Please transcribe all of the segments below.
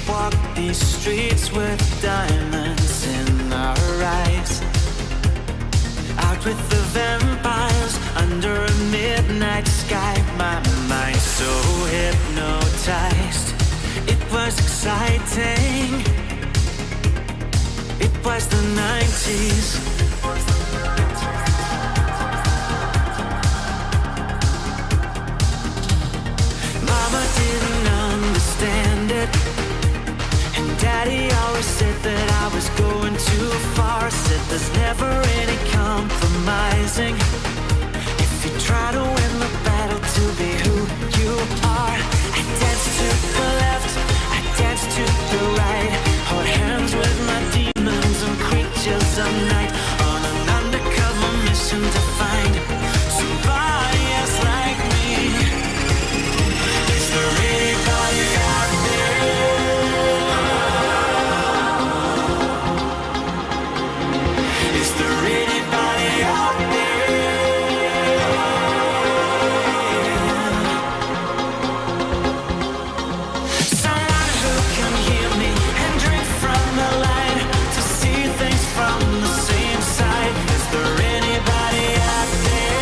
walk these streets with diamonds in our eyes. Out with the vampires under a midnight sky. My mind so hypnotized. It was exciting. It was the 90s. Mama didn't understand it, and Daddy always said that I was going too far. Said there's never any compromising if you try to win the battle to be who you are. I danced to the left, I danced to the right, hold hands with my demons and creatures of night, on an undercover mission to find somebody else like me. Is there anybody out there? Is there anybody out there? Someone who can hear me and drink from the light, to see things from the same side. Is there anybody out there?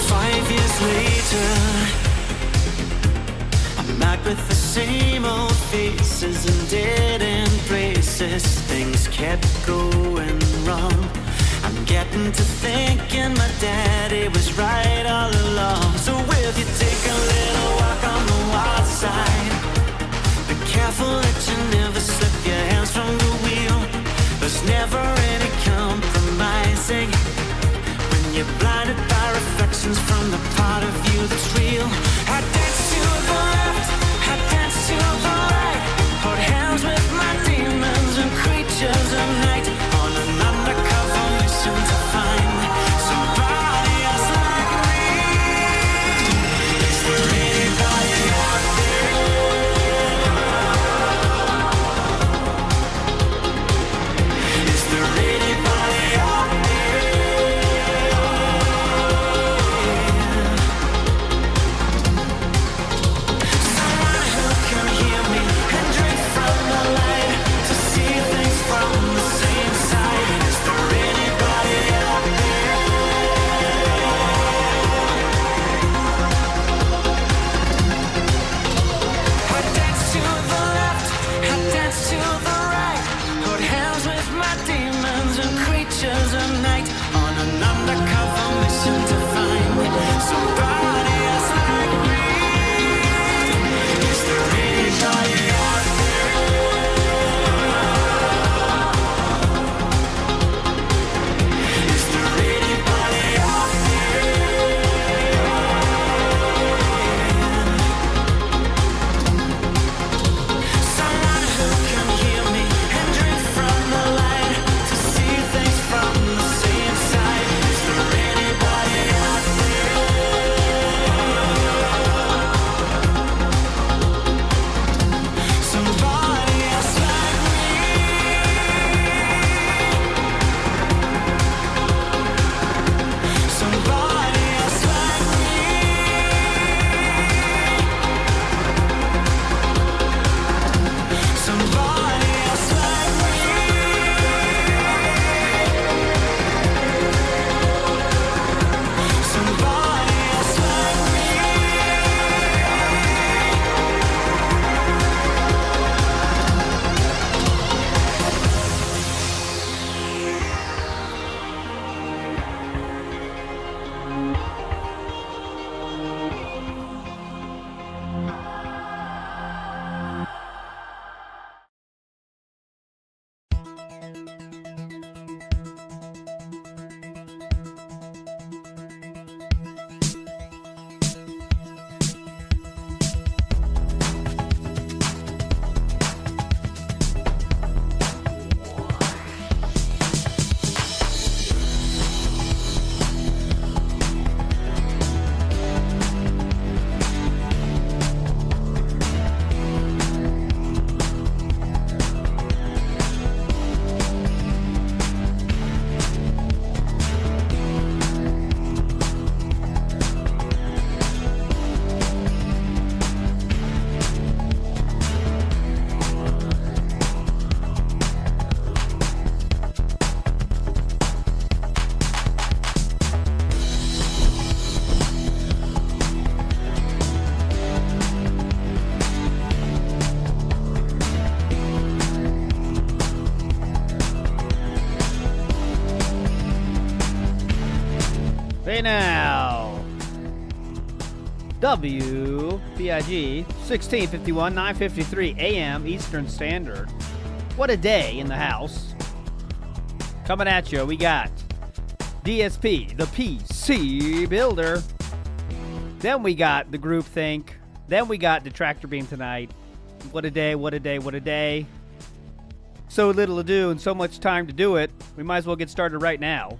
5 years later, I'm back with the same old faces and dead end places. Things kept going wrong. I'm getting to thinking my daddy was right all along. So if you take a little walk on the wild side, be careful that you never slip your hands from the wheel. There's never any compromising when you're blinded by reflections from the part of you that's real. I dance to the left, I dance to the right, hold hands with my demons and creatures of night, on an undercover mission to find somebody else like me. Is there anybody out there? Is there anybody out there? Hey now. WPIG 1651, 9:53 a.m. Eastern Standard. What a day in the house. Coming at you, we got DSP, the PC Builder. Then we got the Groupthink. Then we got the Tractor Beam tonight. What a day, what a day, what a day. So little to do and so much time to do it. We might as well get started right now.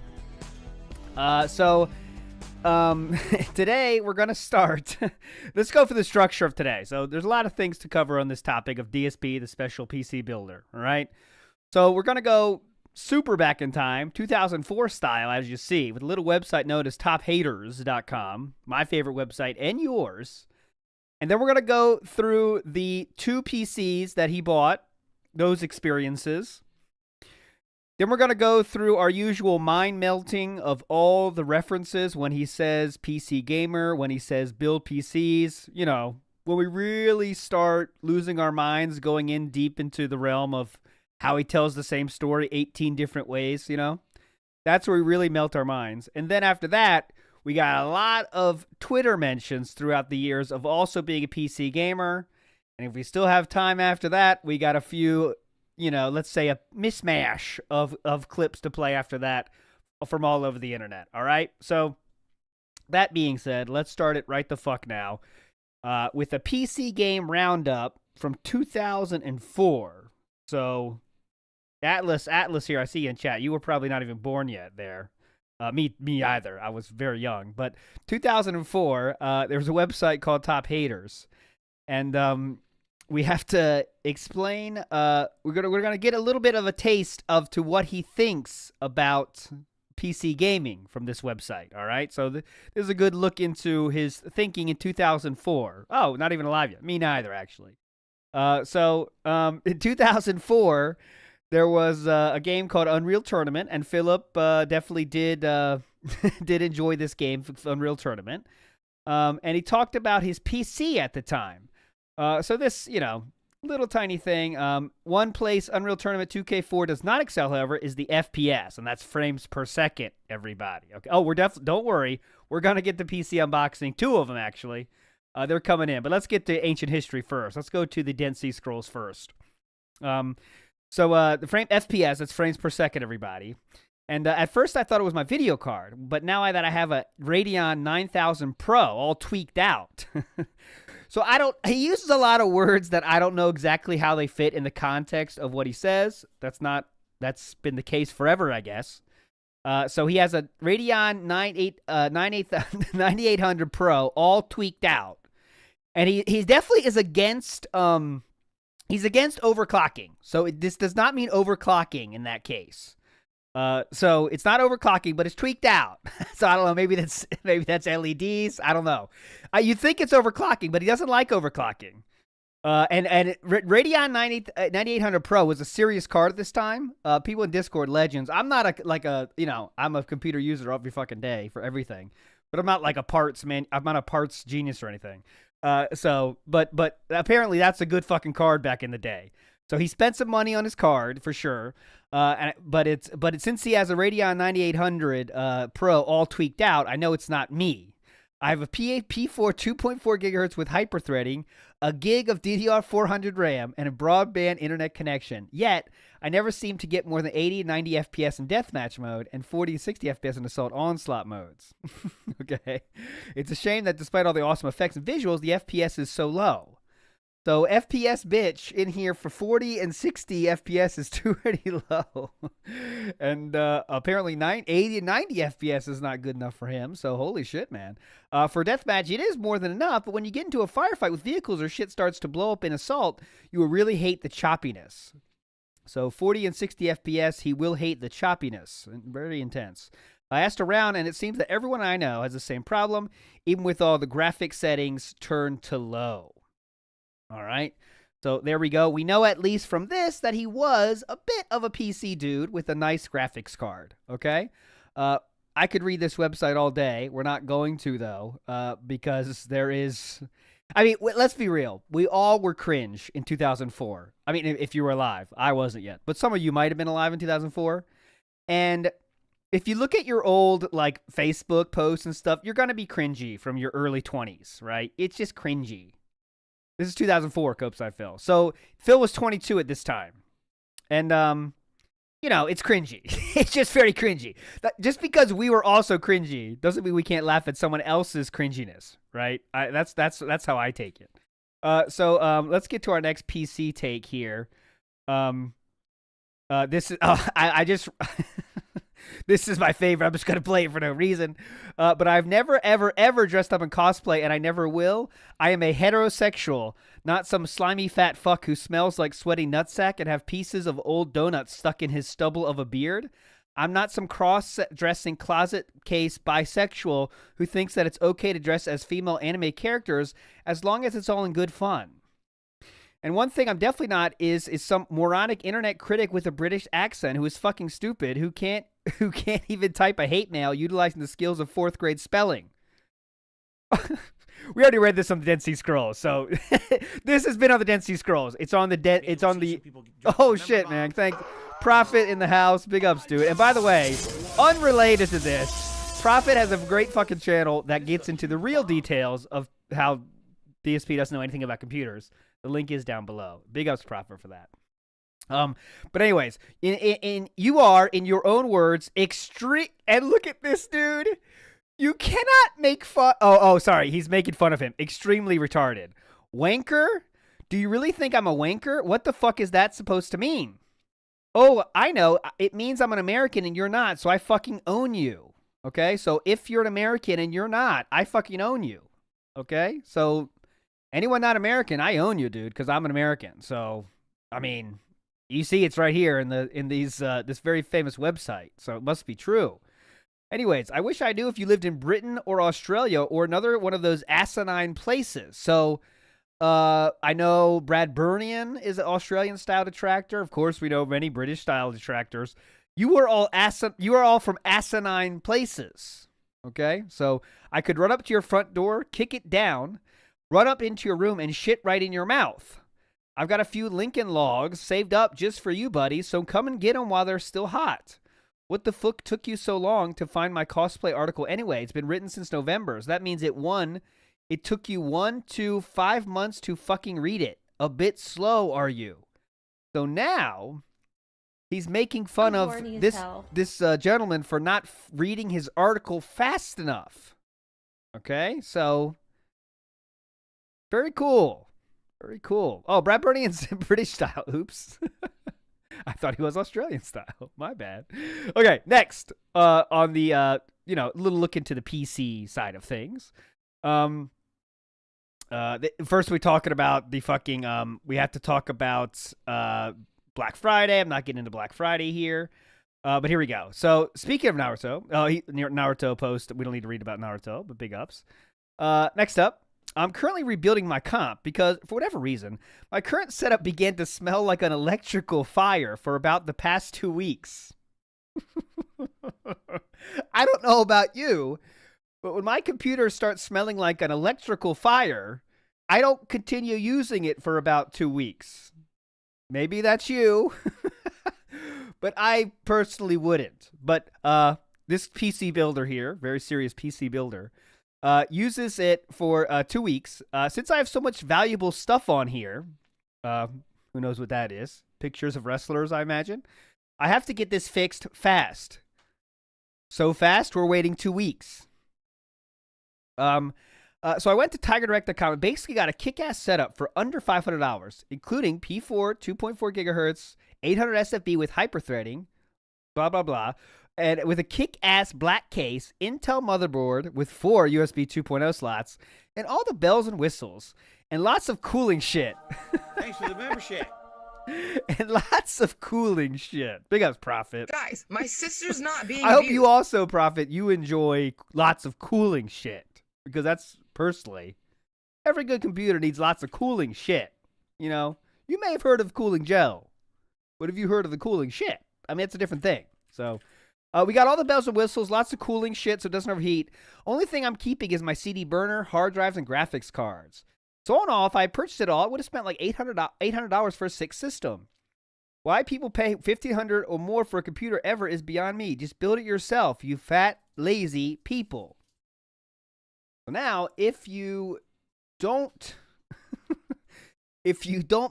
Today we're going to start. Let's go for the structure of today. So there's a lot of things to cover on this topic of DSP, the special PC builder. All right. So we're going to go super back in time, 2004 style, as you see, with a little website known as tophaters.com, my favorite website and yours. And then we're going to go through the two PCs that he bought, those experiences. Then we're going to go through our usual mind melting of all the references when he says PC gamer, when he says build PCs, you know, when we really start losing our minds, going in deep into the realm of how he tells the same story 18 different ways, you know. That's where we really melt our minds. And then after that, we got a lot of Twitter mentions throughout the years of also being a PC gamer. And if we still have time after that, we got a few, you know, let's say a mishmash of clips to play after that from all over the internet. All right. So that being said, let's start it right the fuck now with a PC game roundup from 2004. So Atlas here, I see you in chat. You were probably not even born yet there. Me either. I was very young. But 2004, there was a website called Top Haters. And we have to explain, we're gonna get a little bit of a taste of to what he thinks about PC gaming from this website, all right? So this is a good look into his thinking in 2004. Oh, not even alive yet. Me neither, actually. In 2004, there was a game called Unreal Tournament, and Philip definitely did did enjoy this game, Unreal Tournament. And he talked about his PC at the time. So this, you know, little tiny thing. One place Unreal Tournament 2K4 does not excel, however, is the FPS, and that's frames per second, everybody. Okay. Oh, don't worry. We're going to get the PC unboxing. Two of them, actually. They're coming in. But let's get to ancient history first. Let's go to the Dead Sea Scrolls first. The frame FPS, that's frames per second, everybody. And at first I thought it was my video card, but now that I have a Radeon 9000 Pro all tweaked out. So he uses a lot of words that I don't know exactly how they fit in the context of what he says. That's been the case forever, I guess. So he has a Radeon 9800 Pro all tweaked out. And he definitely is against he's against overclocking. So this does not mean overclocking in that case. So it's not overclocking, but it's tweaked out. So I don't know. Maybe that's LEDs. I don't know. You'd think it's overclocking, but he doesn't like overclocking. And Radeon 9800 Pro was a serious card at this time. People in Discord, legends. I'm not I'm a computer user every fucking day for everything, but I'm not like a parts man. I'm not a parts genius or anything. But apparently that's a good fucking card back in the day. So he spent some money on his card for sure. But since he has a Radeon 9800 Pro all tweaked out, I know it's not me. I have a P4 2.4 gigahertz with hyperthreading, a gig of DDR400 RAM, and a broadband internet connection. Yet, I never seem to get more than 80 to 90 FPS in deathmatch mode and 40 to 60 FPS in assault onslaught modes. Okay. It's a shame that despite all the awesome effects and visuals, the FPS is so low. So FPS bitch in here for 40 and 60 FPS is too pretty low. And apparently 80 and 90 FPS is not good enough for him. So holy shit, man. For deathmatch, it is more than enough. But when you get into a firefight with vehicles or shit starts to blow up in assault, you will really hate the choppiness. So 40 and 60 FPS, he will hate the choppiness. Very intense. I asked around, and it seems that everyone I know has the same problem, even with all the graphic settings turned to low. All right, so there we go. We know at least from this that he was a bit of a PC dude with a nice graphics card, okay? I could read this website all day. We're not going to, though, because there is... I mean, let's be real. We all were cringe in 2004. I mean, if you were alive. I wasn't yet. But some of you might have been alive in 2004. And if you look at your old like Facebook posts and stuff, you're gonna be cringy from your early 20s, right? It's just cringy. This is 2004, Copes I Phil. So Phil was 22 at this time, and you know, it's cringy. It's just very cringy. Just because we were also cringy doesn't mean we can't laugh at someone else's cringiness, right? That's how I take it. So let's get to our next PC take here. This is I just this is my favorite. I'm just gonna play it for no reason. But I've never ever dressed up in cosplay, and I never will. I am a heterosexual, not some slimy fat fuck who smells like sweaty nutsack and have pieces of old donuts stuck in his stubble of a beard. I'm not some cross-dressing closet case bisexual who thinks that it's okay to dress as female anime characters as long as it's all in good fun. And one thing I'm definitely not is some moronic internet critic with a British accent who is fucking stupid, who can't even type a hate mail utilizing the skills of 4th grade spelling. We already read this on the Dead Sea Scrolls, so this has been on the Dead Sea Scrolls. It's on the oh shit, man! Thanks, Prophet in the house. Big ups, dude. And by the way, unrelated to this, Prophet has a great fucking channel that gets into the real details of how DSP doesn't know anything about computers. The link is down below. Big ups, Prophet, for that. But anyways, you are, in your own words, extreme. And look at this, dude. You cannot make fun. Oh, sorry. He's making fun of him. Extremely retarded. Wanker? Do you really think I'm a wanker? What the fuck is that supposed to mean? Oh, I know. It means I'm an American and you're not, so I fucking own you. Okay? So if you're an American and you're not, I fucking own you. Okay? So anyone not American, I own you, dude, because I'm an American. So, I mean, you see it's right here in these this very famous website. So it must be true. Anyways, I wish I knew if you lived in Britain or Australia or another one of those asinine places. So I know Bradburnian is an Australian-style detractor. Of course, we know many British-style detractors. You are all from asinine places. Okay? So I could run up to your front door, kick it down, run up into your room, and shit right in your mouth. I've got a few Lincoln logs saved up just for you, buddy, so come and get them while they're still hot. What the fuck took you so long to find my cosplay article anyway? It's been written since November, so that means it took you 1 to 5 months to fucking read it. A bit slow, are you? So now, he's making fun of this gentleman for not reading his article fast enough. Okay, so very cool. Very cool. Oh, Brad Burnian's British style. Oops. I thought he was Australian style. My bad. Okay, next on the little look into the PC side of things. First we're talking about the fucking we have to talk about Black Friday. I'm not getting into Black Friday here. But here we go. So speaking of Naruto, Naruto post, we don't need to read about Naruto, but big ups. Next up, I'm currently rebuilding my comp because, for whatever reason, my current setup began to smell like an electrical fire for about the past 2 weeks. I don't know about you, but when my computer starts smelling like an electrical fire, I don't continue using it for about 2 weeks. Maybe that's you, but I personally wouldn't. But this PC builder here, very serious PC builder, uses it for 2 weeks. Since I have so much valuable stuff on here, who knows what that is? Pictures of wrestlers, I imagine. I have to get this fixed fast. So fast, we're waiting 2 weeks. So I went to TigerDirect.com and basically got a kick-ass setup for under $500, including P4, 2.4 gigahertz, 800 SFB with hyperthreading, blah, blah, blah. And with a kick-ass black case, Intel motherboard with 4 USB 2.0 slots, and all the bells and whistles, and lots of cooling shit. Thanks for the membership. And lots of cooling shit. Big ups, Prophet. Guys, my sister's not being I hope abused. you also, Prophet, you enjoy lots of cooling shit. Because that's, personally, every good computer needs lots of cooling shit. You know? You may have heard of cooling gel. But have you heard of the cooling shit? I mean, it's a different thing. So... we got all the bells and whistles, lots of cooling shit so it doesn't overheat. Only thing I'm keeping is my CD burner, hard drives, and graphics cards. So all in all, if I purchased it all, I would have spent like $800 for a 6 system. Why people pay $1,500 or more for a computer ever is beyond me. Just build it yourself, you fat, lazy people. So now, if you don't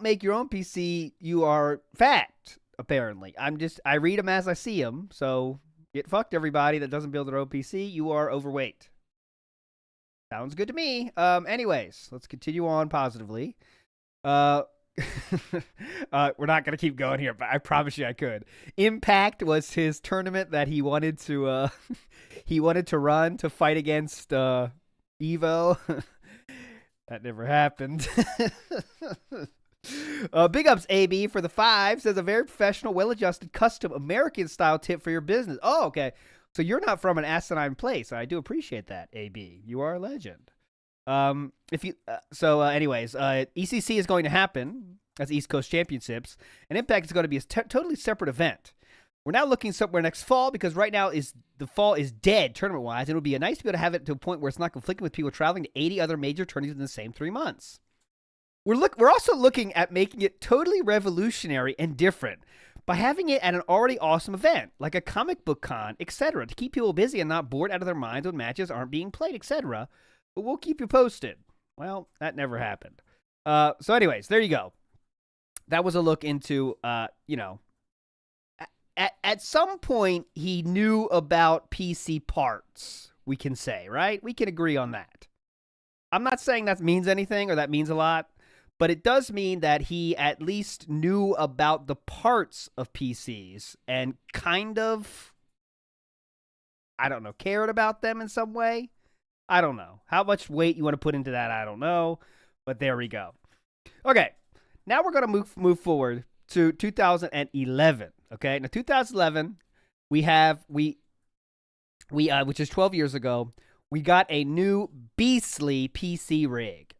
make your own PC, you are fat, apparently. I read them as I see them, so get fucked, everybody that doesn't build their own PC. You are overweight. Sounds good to me. Anyways, let's continue on positively. We're not gonna keep going here, but I promise you I could. Impact was his tournament that he wanted to run to fight against Evo. That never happened. Big ups AB for the 5 says a very professional, well-adjusted, custom American style tip for your business. Oh, okay. So you're not from an asinine place. I do appreciate that, AB. You are a legend. Anyways, ECC is going to happen. That's East Coast Championships, and Impact is going to be a totally separate event. We're now looking somewhere next fall because right now the fall is dead tournament wise. It would be nice to be able to have it to a point where it's not conflicting with people traveling to 80 other major tournaments in the same 3 months. We're also looking at making it totally revolutionary and different by having it at an already awesome event like a comic book con, etc., to keep people busy and not bored out of their minds when matches aren't being played, etc. But we'll keep you posted. Well, that never happened. So anyways, there you go. That was a look into, at some point he knew about PC parts, we can say, right? We can agree on that. I'm not saying that means anything or that means a lot, but it does mean that he at least knew about the parts of PCs and kind of, I don't know, cared about them in some way. I don't know. How much weight you want to put into that, I don't know. But there we go. Okay. Now we're going to move forward to 2011. Okay. Now 2011, which is 12 years ago, we got a new beastly PC rig.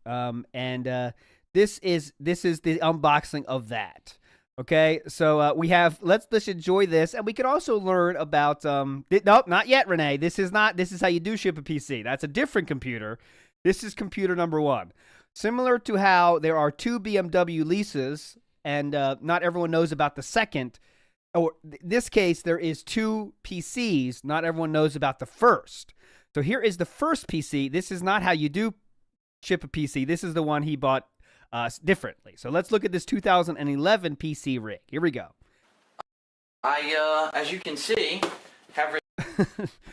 This is the unboxing of that. Okay, so let's enjoy this, and we can also learn about nope, not yet, Renee. This is how you do ship a PC. That's a different computer. This is computer number 1. Similar to how there are 2 BMW leases, and not everyone knows about the second. Or in this case, there is 2 PCs. Not everyone knows about the first. So here is the first PC. This is not how you do ship a PC. This is the one he bought differently. So let's look at this 2011 PC rig. Here we go. I, as you can see, have...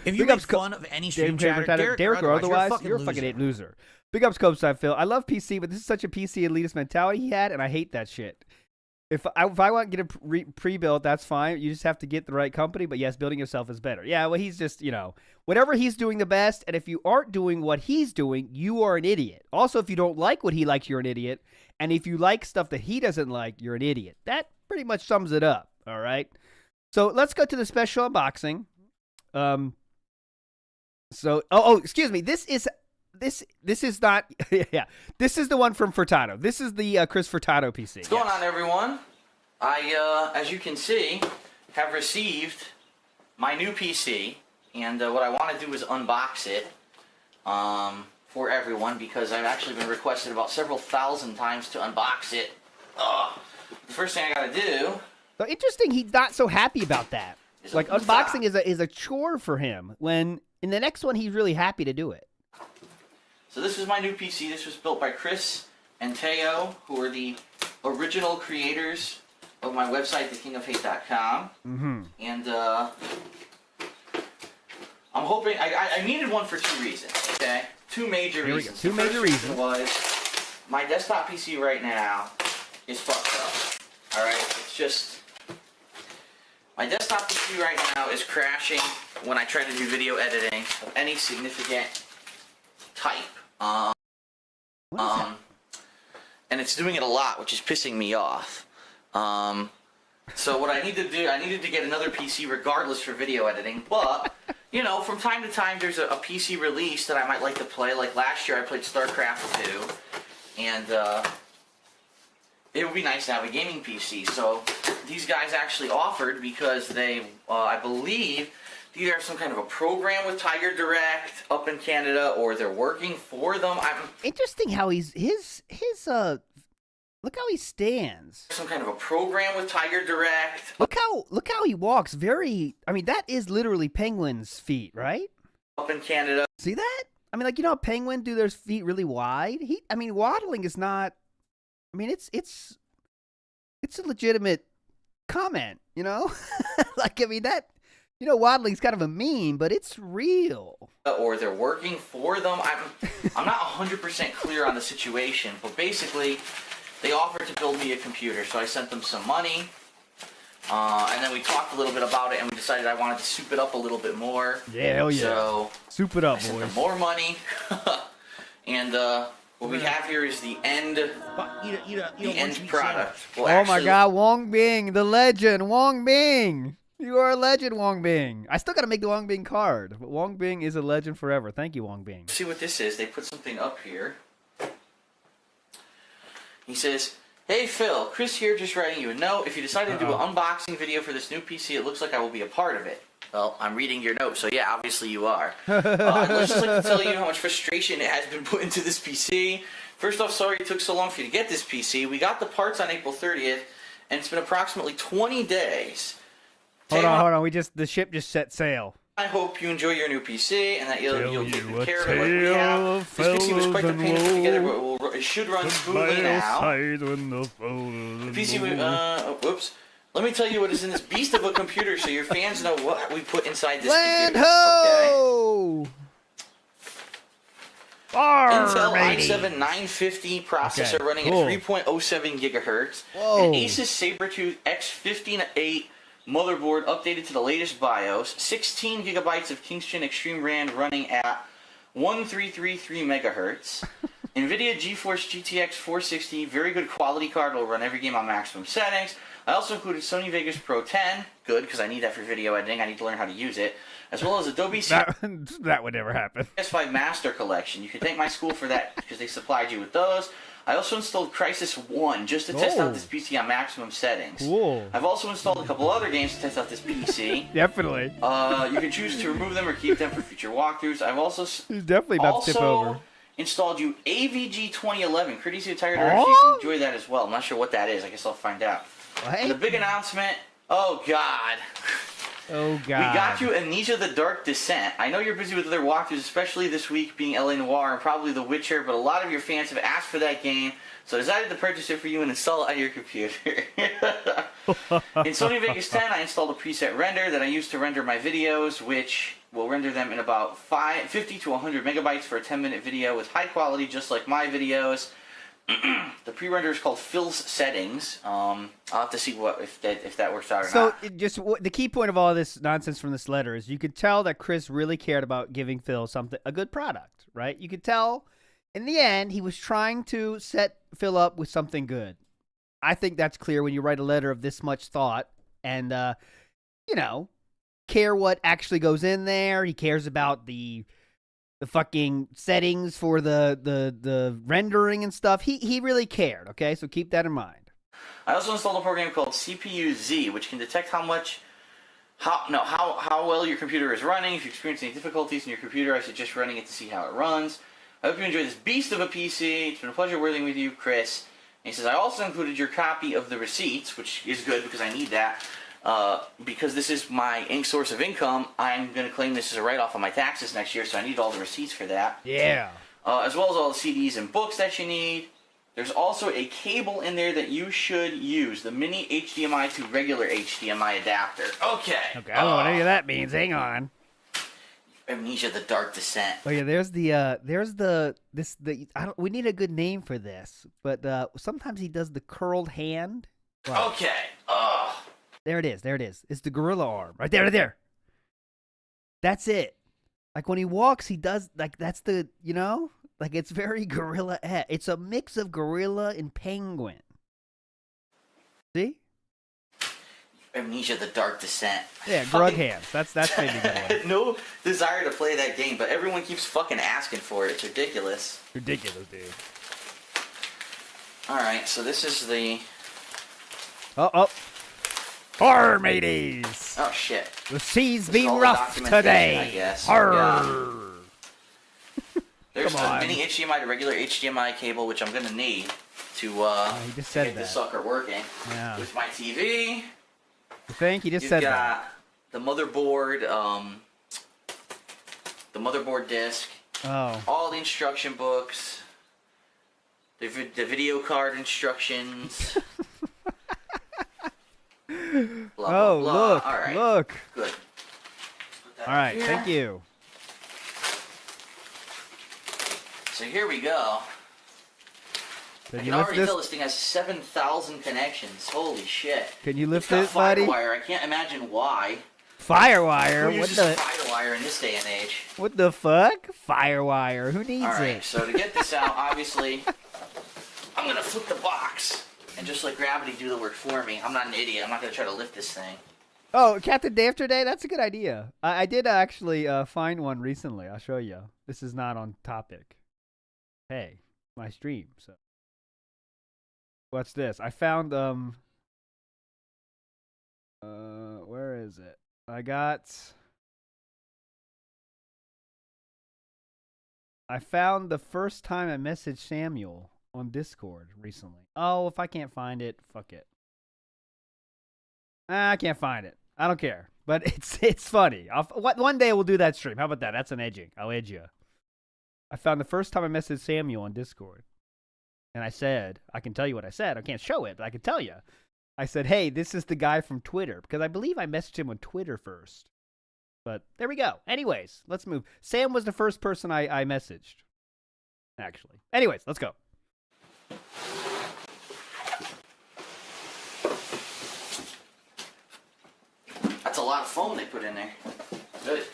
If you make fun of any stream chatter, Derek or otherwise, you're a fucking loser. Big ups, Copeside Phil. I love PC, but this is such a PC elitist mentality he had, and I hate that shit. If I want to get it pre-built, that's fine. You just have to get the right company. But yes, building yourself is better. Yeah, well, he's just, whatever he's doing the best. And if you aren't doing what he's doing, you are an idiot. Also, if you don't like what he likes, you're an idiot. And if you like stuff that he doesn't like, you're an idiot. That pretty much sums it up. All right. So let's go to the special unboxing. Excuse me. This is not, yeah, this is the one from Furtado. This is the Chris Furtado PC. What's going on, everyone? I, as you can see, have received my new PC, and what I want to do is unbox it for everyone, because I've actually been requested about several thousand times to unbox it. The first thing I gotta do... So interesting, he's not so happy about that. Like, unboxing is a chore for him, when in the next one he's really happy to do it. So this is my new PC. This was built by Chris and Teo, who are the original creators of my website, thekingofhate.com. Mm-hmm. And I'm hoping... I needed one for 2 reasons, okay? 2 major reasons. Two major reasons. Was my desktop PC right now is fucked up. Alright? It's just... My desktop PC right now is crashing when I try to do video editing of any significant type. And it's doing it a lot, which is pissing me off. So what I need to do, I needed to get another PC regardless for video editing, but, from time to time there's a PC release that I might like to play. Like last year I played StarCraft 2, and it would be nice to have a gaming PC. So these guys actually offered, because they, I believe, they either have some kind of a program with Tiger Direct up in Canada, or they're working for them. Interesting how his Look how he stands. Some kind of a program with Tiger Direct. Look how he walks. I mean, that is literally penguin's feet, right? Up in Canada. See that? I mean, like, you know how penguin do their feet really wide? Waddling is not. I mean, it's a legitimate comment, you know? Like, I mean, that, you know, waddling's kind of a meme, but it's real. Or they're working for them. I'm not 100% clear on the situation, but basically, they offered to build me a computer, so I sent them some money. And then we talked a little bit about it, and we decided I wanted to soup it up a little bit more. Yeah, hell yeah. So soup it up, I sent boys. them more money. And what we have here is the end product. Well, oh my God, Wong Bing, the legend, Wong Bing. You are a legend, Wong Bing. I still got to make the Wong Bing card, but Wong Bing is a legend forever. Thank you, Wong Bing. See what this is. They put something up here. He says, "Hey Phil, Chris here just writing you a note. If you decide to do an unboxing video for this new PC, it looks like I will be a part of it." Well, I'm reading your note, so yeah, obviously you are. I'd just like to tell you how much frustration it has been put into this PC. First off, sorry it took so long for you to get this PC. We got the parts on April 30th, and it's been approximately 20 days. Hold on. The ship just set sail. I hope you enjoy your new PC and that you'll take good care of it like we have. This PC was quite the pain to put together, but it should run smoothly now. The PC, whoops. Let me tell you what is in this beast of a computer so your fans know what we put inside this computer. Ho! Okay. Intel i7-950 processor running at 3.07 gigahertz. Whoa. An Asus Sabertooth X158 motherboard updated to the latest BIOS. 16 gigabytes of Kingston Extreme RAM running at 1333 megahertz. NVIDIA GeForce GTX 460, very good quality card, will run every game on maximum settings. I also included Sony Vegas Pro 10, good, because I need that for video editing, I need to learn how to use it, as well as Adobe that would never happen. PS5 Master Collection. You can thank my school for that, because they supplied you with those. I also installed Crysis 1, just to test out this PC on maximum settings. Cool. I've also installed a couple other games to test out this PC. Definitely. You can choose to remove them or keep them for future walkthroughs. I've also definitely about to tip over. Installed you AVG 2011. Courtesy of Tiger Direct, you can enjoy that as well. I'm not sure what that is. I guess I'll find out. And the big announcement. Oh God. Oh God. We got you Amnesia: The Dark Descent. I know you're busy with other walkthroughs, especially this week being LA Noire and probably The Witcher, but a lot of your fans have asked for that game, so I decided to purchase it for you and install it on your computer. In Sony Vegas 10, I installed a preset render that I use to render my videos, which will render them in about 50 to 100 megabytes for a 10-minute video with high quality, just like my videos. The pre-render is called Phil's Settings. I'll have to see if that works out or not. So, the key point of all this nonsense from this letter is you could tell that Chris really cared about giving Phil a good product, right? You could tell in the end he was trying to set Phil up with something good. I think that's clear when you write a letter of this much thought and, care what actually goes in there. He cares about the fucking settings for the rendering and stuff. He really cared, okay? So keep that in mind. I also installed a program called CPU-Z, which can detect how well your computer is running. If you experience any difficulties in your computer, I suggest running it to see how it runs. I hope you enjoy this beast of a PC. It's been a pleasure working with you, Chris. And he says, I also included your copy of the receipts, which is good because I need that. Because this is my source of income, I'm going to claim this as a write-off on my taxes next year, so I need all the receipts for that. Yeah. As well as all the CDs and books that you need. There's also a cable in there that you should use, the mini HDMI to regular HDMI adapter. Okay. I don't know what any of that means. Hang on. Amnesia: The Dark Descent. Oh yeah, we need a good name for this, but sometimes he does the curled hand. Wow. Okay. There it is. It's the gorilla arm. Right there. That's it. Like when he walks, he does, like, that's the, like it's very gorilla-esque. It's a mix of gorilla and penguin. See? Amnesia: The Dark Descent. Yeah, Grug hands. That's maybe I had no desire to play that game, but everyone keeps fucking asking for it. It's ridiculous. Ridiculous, dude. Alright, so this is the... Oh. WhoaMoses! Oh shit. The seas be rough today. I guess. Yeah. There's a mini HDMI to regular HDMI cable, which I'm gonna need to he just said get this that. sucker working. Yeah. With my TV. You think? He just You've said got that. the motherboard disc. Oh. All the instruction books. The video card instructions. Blah, blah, Oh, blah. look, All right. look. Good. All right, thank you. So here we go. Can I you can lift already this? tell this thing has 7,000 connections. Holy shit. Can you lift It's it, got buddy? Firewire. I can't imagine why. Firewire? Who What uses the? Firewire in this day and age? What the fuck? Firewire? Who needs All right, it? so to get this out, obviously, I'm going to flip the box and just let gravity do the work for me. I'm not an idiot. I'm not going to try to lift this thing. Oh, Captain Day After Day? That's a good idea. I did actually find one recently. I'll show you. This is not on topic. Hey, my stream. So, what's this? I found where is it? I found the first time I messaged Samuel on Discord recently. Oh, if I can't find it, fuck it. I can't find it. I don't care. But it's funny. One day we'll do that stream. How about that? That's an edging. I'll edge you. I found the first time I messaged Samuel on Discord. And I said, I can tell you what I said. I can't show it, but I can tell you. I said, hey, this is the guy from Twitter. Because I believe I messaged him on Twitter first. But there we go. Anyways, let's move. Sam was the first person I messaged. Actually. Anyways, let's go. That's a lot of foam they put in there. Good.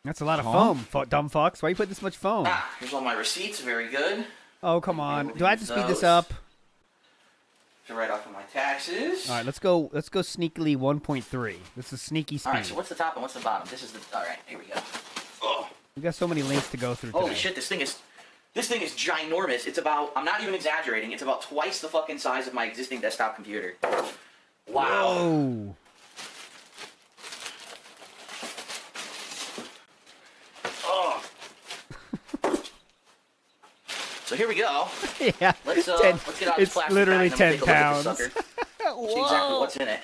That's a lot of foam, dumb fucks. Why you put this much foam? Ah, here's all my receipts. Very good. Oh, come on. Do I have to speed this Those. up? To write off of my taxes. All right, let's go sneakily 1.3. This is sneaky speed. All right, so what's the top and what's the bottom? This is the. All right, here we go. Oh. We got so many links to go through Holy today. shit, this thing is ginormous. It's about, I'm not even exaggerating, it's about twice the fucking size of my existing desktop computer. Wow. Whoa. Oh. So here we go. Yeah. Let's get out this it's plastic literally bag and 10 then we'll take a look pounds. at this sucker. See exactly what's in it.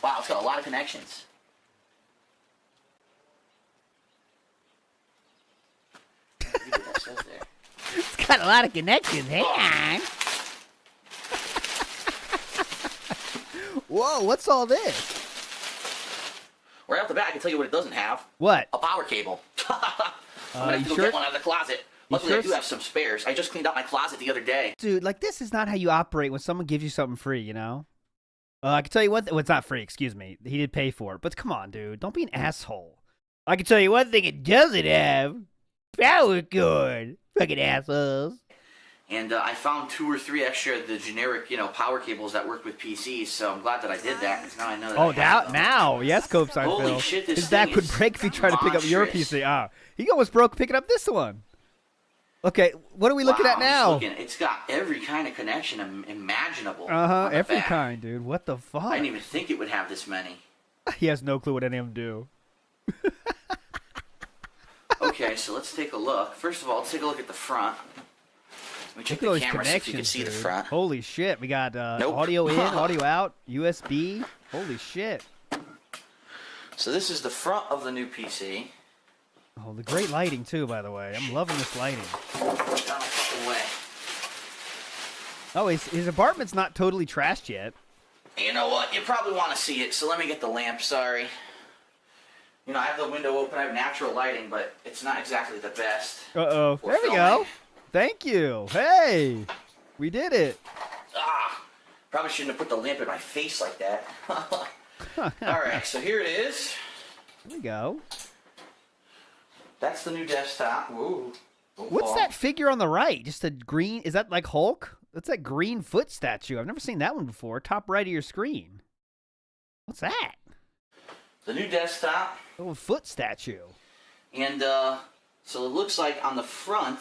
Wow, it's got a lot of connections. Read what that says there. It's got a lot of connections. Hang on. Whoa, what's all this? Right off the bat, I can tell you what it doesn't have. What? A power cable. I'm gonna have to go sure? get one out of the closet. Luckily, sure? I do have some spares. I just cleaned out my closet the other day. Dude, like, this is not how you operate when someone gives you something free, you know? I can tell you one thing. Well, it's not free, excuse me. He did pay for it. But come on, dude. Don't be an asshole. I can tell you one thing it doesn't have. Power cord. Fucking assholes. And I found 2 or 3 extra, the generic, power cables that work with PCs. So I'm glad that I did that, because now I know that. Oh, now. Yes, Cope Seinfeld. Holy shit, this His back thing would is break if he tried to pick up your monstrous. PC. Ah, he almost broke picking up this one. Okay, what are we looking at now? It's got every kind of connection imaginable. Uh-huh, on the every back. kind, dude. What the fuck? I didn't even think it would have this many. He has no clue what any of them do. Okay, so let's take a look. First of all, let's take a look at the front. Let me check Look at all the these camera so you can connections, see the dude. front. Holy shit, we got Nope. audio in, audio out, USB. Holy shit. So this is the front of the new PC. Oh, the great lighting too, by the way. I'm loving this lighting. Get out of my fucking way. Oh, his apartment's not totally trashed yet. You know what? You probably want to see it, so let me get the lamp. Sorry. I have the window open. I have natural lighting, but it's not exactly the best. Uh-oh. for There we go. filming. Thank you. Hey, we did it. Probably shouldn't have put the lamp in my face like that. All right, so here it is. Here we go. That's the new desktop. Ooh. What's that figure on the right? Just a green, is that like Hulk? That's that green foot statue. I've never seen that one before. Top right of your screen. What's that? The new desktop. A little foot statue. And so it looks like on the front,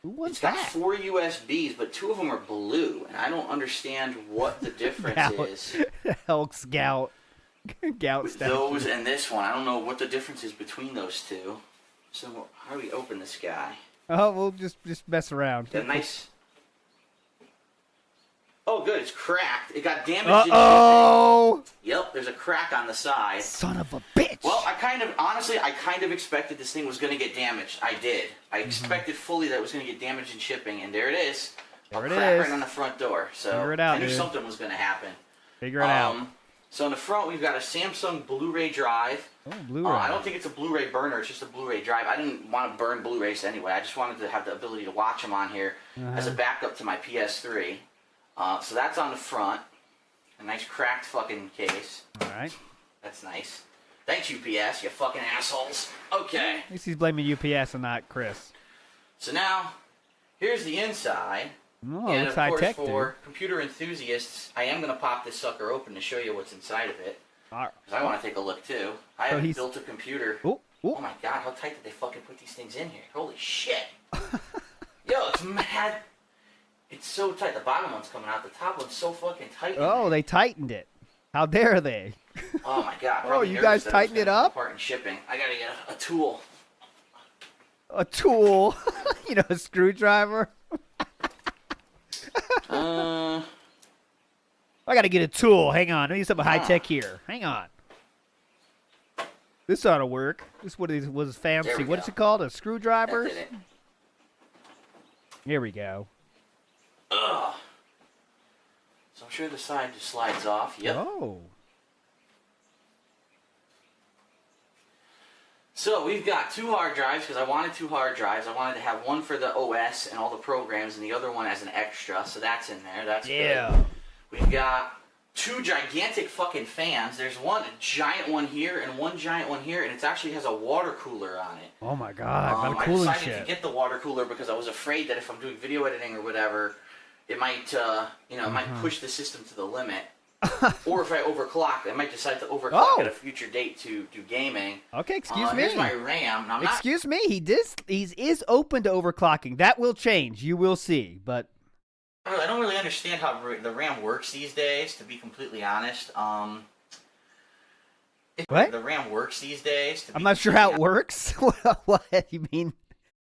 What's it's got that? 4 USBs, but 2 of them are blue, and I don't understand what the difference is. Elk's gout. Gout With statue. those and this one. I don't know what the difference is between those two. So how do we open this guy? Oh, we'll just mess around. Got a nice. Oh, good. It's cracked. It got damaged. Uh-oh! Yep, there's a crack on the side. Son of a bitch! Well, I kind of expected this thing was going to get damaged. I did. I expected fully that it was going to get damaged in shipping, and there it is. There a it crack is. right on the front door. So Figure it out, I knew dude. something was going to happen. Figure it out. So in the front, we've got a Samsung Blu-ray drive. Oh, Blu-ray. I don't think it's a Blu-ray burner. It's just a Blu-ray drive. I didn't want to burn Blu-rays anyway. I just wanted to have the ability to watch them on here as a backup to my PS3. So that's on the front. A nice cracked fucking case. All right. That's nice. Thanks, UPS, you fucking assholes. Okay. At least he's blaming UPS and not Chris. So now, here's the inside. Oh, and looks of course, high-tech, for dude. computer enthusiasts, I am going to pop this sucker open to show you what's inside of it. All right. Because I want to take a look, too. I haven't built a computer. Ooh. Oh my god, how tight did they fucking put these things in here? Holy shit. Yo, it's mad. It's so tight. The bottom one's coming out. The top one's so fucking tight. Oh, they tightened it. How dare they? Oh my god. Oh, you guys tightened it up? Part in shipping. I gotta get a tool. A tool. You know, a screwdriver. I gotta get a tool. Hang on. I need something high-tech here. Hang on. This ought to work. This was fancy. There we What go. is it called? A screwdriver? That did it. Here we go. Ugh. So I'm sure the side just slides off. Yep. Oh. So we've got 2 hard drives because I wanted 2 hard drives. I wanted to have one for the OS and all the programs and the other one as an extra. So that's in there. That's Yeah. good. We've got 2 gigantic fucking fans. There's one giant one here and one giant one here, and it actually has a water cooler on it. Oh my God! Not I cooling decided shit. to get the water cooler because I was afraid that if I'm doing video editing or whatever, it might, it might push the system to the limit. Or if I overclock, I might decide to overclock at a future date to do gaming. Okay, excuse me. Here's my RAM. Now, Excuse me. He is open to overclocking. That will change. You will see. But I don't really understand how the RAM works these days, to be completely honest. What? The RAM works these days. I'm not sure how it works. What you mean?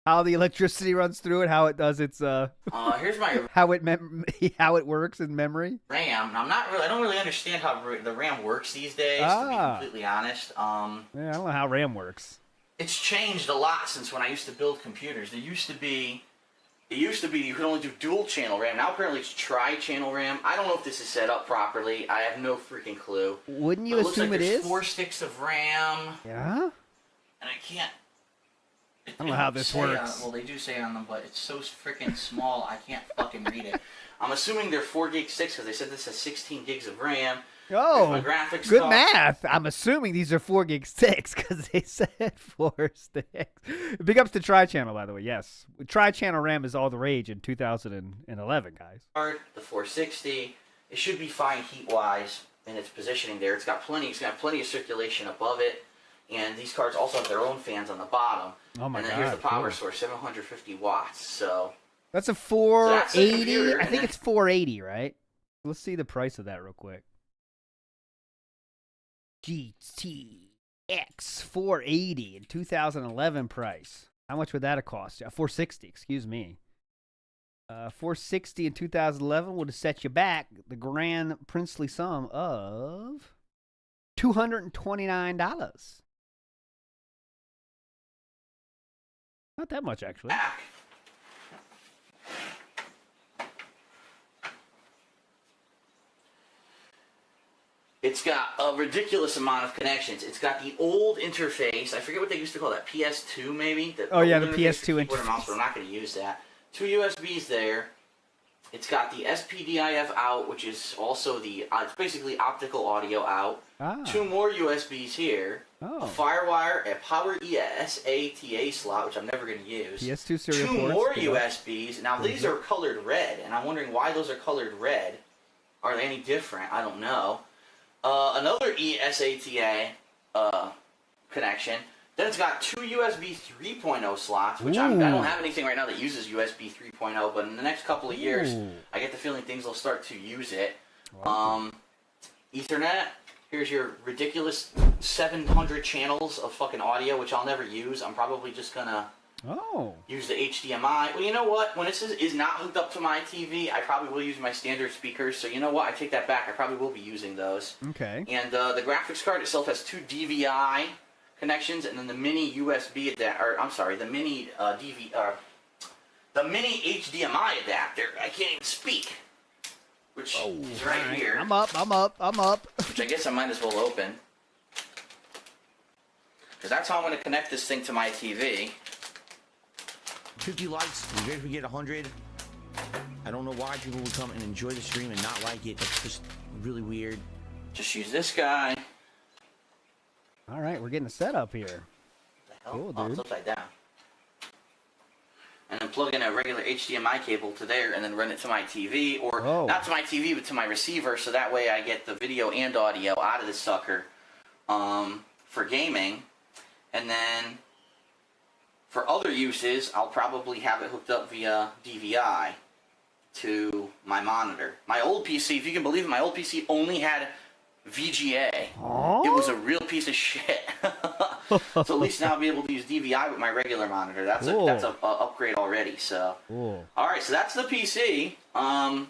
How the electricity runs through it? How it does its here's my how it works in memory? RAM. Now, I don't really understand how the RAM works these days, to be completely honest. Yeah, I don't know how RAM works. It's changed a lot since when I used to build computers. It used to be you could only do dual channel RAM. Now apparently it's tri-channel RAM. I don't know if this is set up properly. I have no freaking clue. Wouldn't you But assume it it looks like is? there's 4 sticks of RAM, Yeah. and I can't. I don't know how this works. Well, they do say on them, but it's so freaking small, I can't fucking read it. I'm assuming they're 4 gig sticks because they said this has 16 gigs of RAM. Oh, my graphics good card. math. I'm assuming these are 4 gig sticks because they said 4 sticks. Big ups to Tri-Channel, by the way. Yes, Tri-Channel RAM is all the rage in 2011, guys. The 460. It should be fine heat-wise in its positioning there. It's got plenty of circulation above it. And these cards also have their own fans on the bottom. Oh my And then God, here's the power cool. source, 750 watts. So That's a that's the 480. computer, I and think then- it's 480, right? Let's see the price of that real quick. GTX 480 in 2011 price. How much would that have cost? 460, excuse me. 460 in 2011 would have set you back the grand princely sum of $229. Not that much, actually. back. It's got a ridiculous amount of connections. It's got the old interface. I forget what they used to call that. PS2 maybe? Oh, yeah, the old PS2 for keyboard and mouse, interface. but I'm not going to use that. 2 USBs there. It's got the SPDIF out, which is also the, it's basically optical audio out. 2 more USBs here. A FireWire, a Power SATA slot, which I'm never going to use. PS2 serial 2 ports. more Good luck. USBs. Now, these are colored red, and I'm wondering why those are colored red. Are they any different? I don't know. Another eSATA connection. Then it's got 2 USB 3.0 slots, which I don't have anything right now that uses USB 3.0, but in the next couple of years, I get the feeling things will start to use it. Ethernet. Here's your ridiculous 700 channels of fucking audio, which I'll never use. I'm probably just gonna use the HDMI. Well, you know what? When this is not hooked up to my TV, I probably will use my standard speakers. So you know what? I take that back. I probably will be using those. Okay. And the graphics card itself has 2 DVI connections, and then the mini USB adapter. I'm sorry, the mini the mini HDMI adapter. I can't even speak. Which is right here. I'm up. Which I guess I might as well open. Because that's how I'm going to connect this thing to my TV. 50 likes. We ready to get 100. I don't know why people would come and enjoy the stream and not like it. It's just really weird. Just use this guy. All right, we're getting a setup here. What the hell? Cool, Oh, dude. it's upside down. And then plug in a regular HDMI cable to there and then run it to my TV. Or not to my TV, but to my receiver. So that way I get the video and audio out of this sucker for gaming. And then for other uses, I'll probably have it hooked up via DVI to my monitor. My old PC, if you can believe it, my old PC only had VGA. It was a real piece of shit. So at least now I'll be able to use DVI with my regular monitor. That's a upgrade already. So all right, so that's the PC. And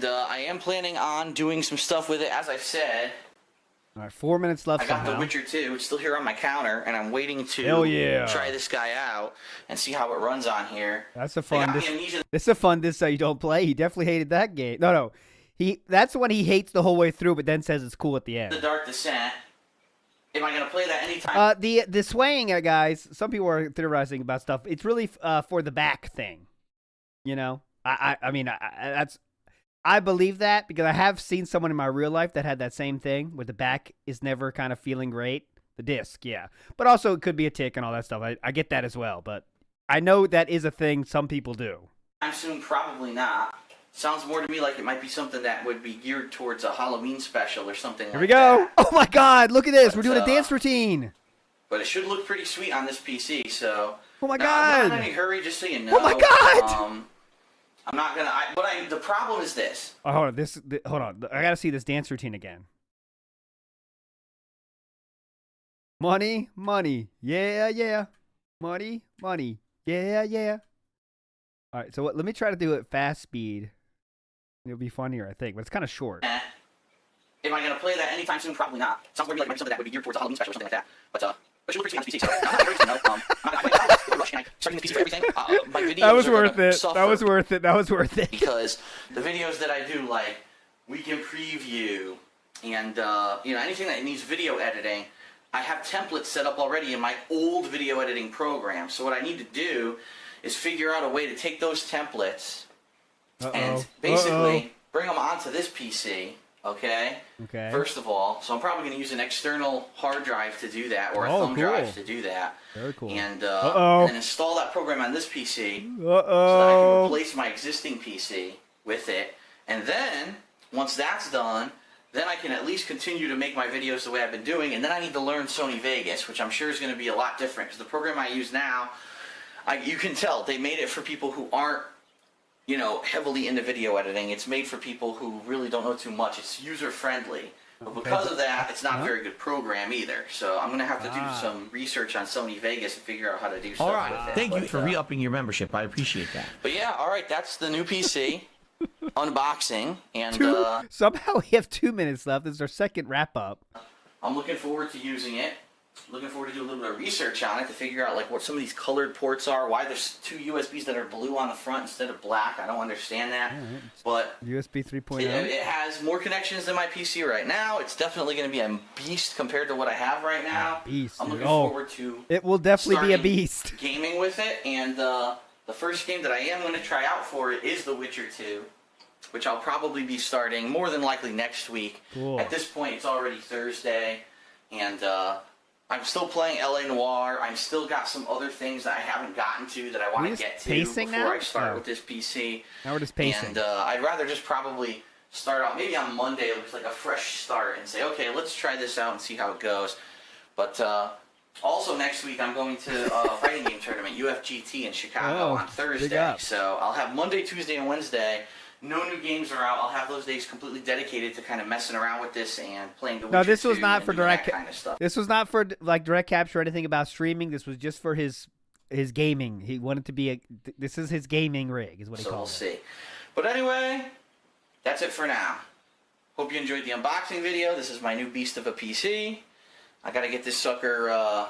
I am planning on doing some stuff with it, as I've said. All right, 4 minutes left. I got somehow. The Witcher 2. It's still here on my counter, and I'm waiting to try this guy out and see how it runs on here. That's a fun. This is a fun. This you don't play. He definitely hated that game. No. That's when he hates the whole way through, but then says it's cool at the end. The Dark Descent. Am I gonna play that anytime? The swaying, guys. Some people are theorizing about stuff. It's really for the back thing. You know, I mean, I believe that because I have seen someone in my real life that had that same thing where the back is never kind of feeling great. The disc, yeah. But also it could be a tick and all that stuff. I get that as well. But I know that is a thing some people do. I'm soon, probably not. Sounds more to me like it might be something that would be geared towards a Halloween special or something like that. Here we go. Oh my God, look at this. We're doing a dance routine. But it should look pretty sweet on this PC, so. Oh my God. I'm not in any hurry, just so you know. Oh my God. I'm not gonna. The problem is this. Oh, hold on. Hold on. I gotta see this dance routine again. Money, yeah, yeah. Money, yeah, yeah. All right. So let me try to do it fast speed. It'll be funnier, I think, but it's kind of short. Am I gonna play that anytime soon? Probably not. Sounds like it might be something that would be geared towards a Halloween special or something like that. But you look pretty sweet on this PC, so I'm not very to know. I'm rushing. Starting the PC for everything. My videos that was worth it. Suffer That was worth it. Because the videos that I do, like weekend preview and anything that needs video editing, I have templates set up already in my old video editing program. So what I need to do is figure out a way to take those templates and basically bring them onto this PC. Okay. First of all, so I'm probably going to use an external hard drive to do that, or a thumb drive to do that. Very cool. And then install that program on this PC so that I can replace my existing PC with it. And then once that's done, then I can at least continue to make my videos the way I've been doing. And then I need to learn Sony Vegas, which I'm sure is going to be a lot different because the program I use now, you can tell they made it for people who aren't, heavily into video editing. It's made for people who really don't know too much. It's user-friendly. But because of that, it's not a very good program either. So I'm going to have to do some research on Sony Vegas and figure out how to do stuff with it. Thank you for re-upping your membership. I appreciate that. But yeah, all right, that's the new PC unboxing. And somehow we have 2 minutes left. This is our second wrap-up. I'm looking forward to using it. Looking forward to do a little bit of research on it to figure out what some of these colored ports are, why there's 2 USBs that are blue on the front instead of black. I don't understand that. But USB 3.0. It has more connections than my PC right now. It's definitely going to be a beast compared to what I have right now. Beast. I'm looking forward to it will definitely be a beast. Gaming with it, and the first game that I am going to try out for it is The Witcher 2, which I'll probably be starting more than likely next week. Cool. At this point, it's already Thursday, and I'm still playing LA Noire. I've still got some other things that I haven't gotten to that I want to get to before I start with this PC. Now we're just pacing. And I'd rather just probably start out maybe on Monday with like a fresh start and say, okay, let's try this out and see how it goes. But also next week I'm going to a fighting game tournament, UFGT in Chicago on big Thursday. up. So I'll have Monday, Tuesday, and Wednesday. No new games are out. I'll have those days completely dedicated to kind of messing around with this and playing the Witcher No, this was 2 not and for doing that direct. kind of stuff. This was not for like direct capture or anything about streaming. This was just for his gaming. He wanted to be a. This is his gaming rig, is what he So we'll calls it. see. But anyway, that's it for now. Hope you enjoyed the unboxing video. This is my new beast of a PC. I gotta get this sucker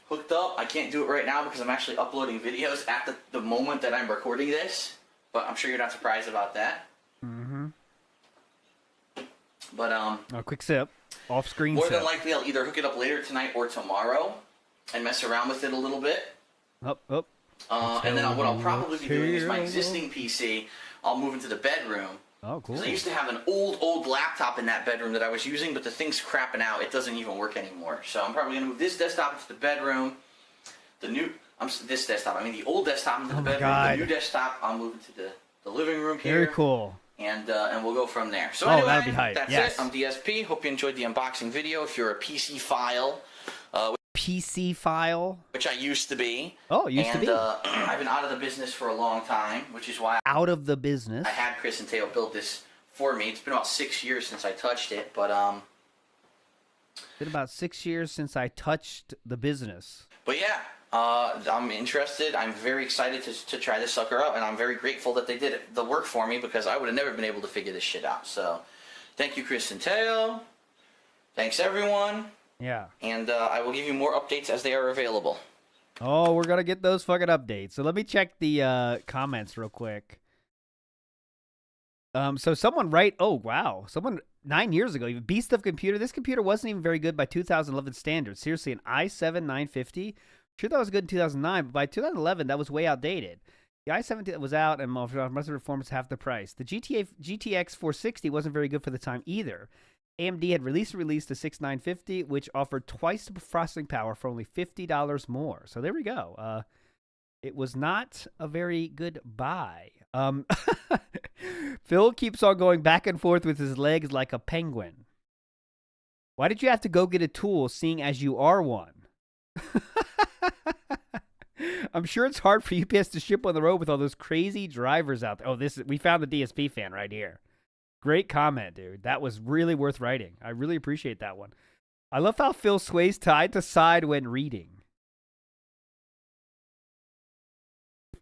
hooked up. I can't do it right now because I'm actually uploading videos at the moment that I'm recording this. But I'm sure you're not surprised about that. Mm-hmm. But A quick sip, off-screen more sip. than likely I'll either hook it up later tonight or tomorrow and mess around with it a little bit. Up. And then what I'll probably be doing is my existing PC, I'll move into the bedroom. Oh, cool. Because I used to have an old laptop in that bedroom that I was using, but the thing's crapping out. It doesn't even work anymore. So I'm probably going to move this desktop into the bedroom. This desktop, I mean the old desktop into the bedroom. God. The new desktop, I'll move into the living room here. Very cool. And we'll go from there. So Oh, anyway, that'd be hype. that's Yes. it. I'm DSP. Hope you enjoyed the unboxing video. If you're a PC file, PC file. which I used to be. Oh, used to be. I've been out of the business for a long time, which is why Out of the business. I had Chris and Teo build this for me. It's been about 6 years since I touched it, but Been about 6 years since I touched the business. yeah, I'm interested. I'm very excited to try this sucker out, and I'm very grateful that they did the work for me because I would have never been able to figure this shit out. So, thank you, Chris and Teo. Thanks, everyone. Yeah. And I will give you more updates as they are available. Oh, we're gonna get those fucking updates. So let me check the comments real quick. So someone oh wow, someone 9 years ago, even beast of computer. This computer wasn't even very good by 2011 standards. Seriously, an i7 950. Sure, that was good in 2009, but by 2011, that was way outdated. The i7 was out, and most of the performance half the price. The GTX 460 wasn't very good for the time either. AMD had released the 6950, which offered twice the processing power for only $50 more. So there we go. It was not a very good buy. Phil keeps on going back and forth with his legs like a penguin. Why did you have to go get a tool, seeing as you are one? I'm sure it's hard for UPS to ship on the road with all those crazy drivers out there. Oh, we found the DSP fan right here. Great comment, dude. That was really worth writing. I really appreciate that one. I love how Phil sways side to side when reading.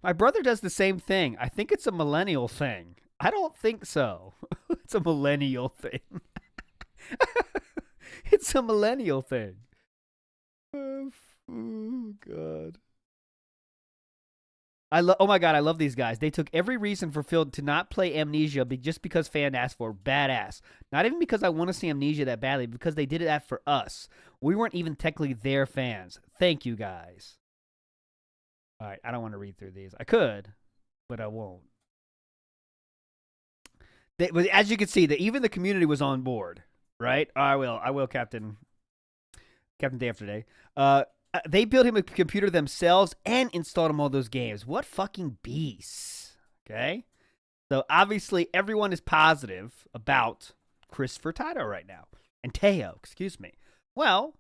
My brother does the same thing. I think it's a millennial thing. I don't think so. It's a millennial thing. It's a millennial thing. Oh, God. Oh my God, I love these guys. They took every reason for Phil to not play Amnesia just because fan asked for it. Badass. Not even because I want to see Amnesia that badly, because they did that for us. We weren't even technically their fans. Thank you, guys. All right, I don't want to read through these. I could, but I won't. As you can see, even the community was on board, right? I will, Captain Day After Day. They built him a computer themselves and installed him all those games. What fucking beasts, okay? So obviously everyone is positive about Chris Furtado right now. And Teo, excuse me. Well,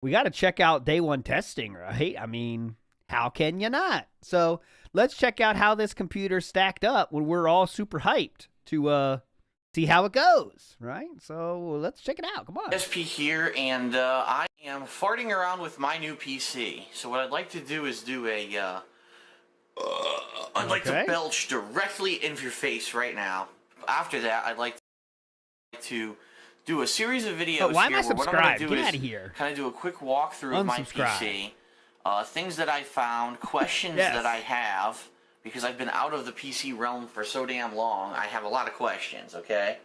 we got to check out day one testing, right? I mean, how can you not? So let's check out how this computer stacked up when we're all super hyped to see how it goes, right? So let's check it out. Come on. SP here, and I am farting around with my new PC. So what I'd like to do is do a, I'd like to belch directly in your face right now. After that, I'd like to do a series of videos. Why am here I where what I'm subscribed? gonna do Get is out of here. Kind of do a quick walkthrough of my PC. Things that I found, questions that I have, because I've been out of the PC realm for so damn long. I have a lot of questions, okay?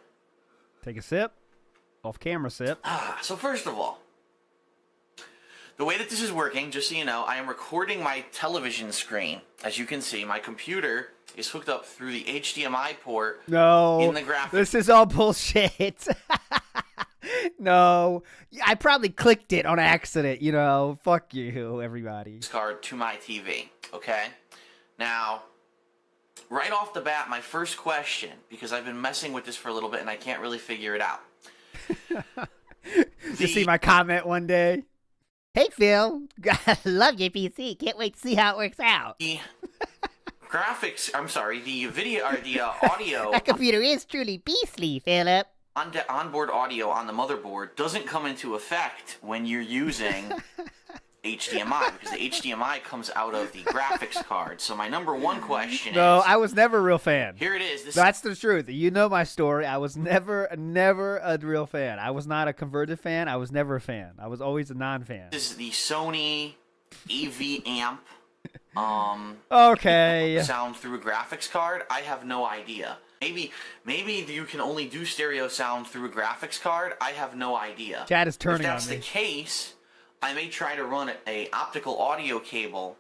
Take a sip. Off-camera sip. So first of all, the way that this is working, just so you know, I am recording my television screen. As you can see, my computer is hooked up through the HDMI port in the graphics this is all bullshit. No, I probably clicked it on accident, you know. Fuck you, everybody. card to my TV, okay? Now, right off the bat, my first question, because I've been messing with this for a little bit and I can't really figure it out. You see my comment one day? Hey, Phil. Love your PC. Can't wait to see how it works out. The graphics, I'm sorry, the video or the audio, That computer is truly beastly, Philip. onboard audio on the motherboard doesn't come into effect when you're using HDMI, because the HDMI comes out of the graphics card. So my number one question No, is, I was never a real fan. here it is. That's the truth. You know my story. I was never a real fan. I was not a converted fan. I was never a fan. I was always a non-fan. This is the Sony AV amp. Okay. Sound through a graphics card. I have no idea. Maybe you can only do stereo sound through a graphics card. I have no idea. Chad is turning on me. If that's the case, I may try to run a optical audio cable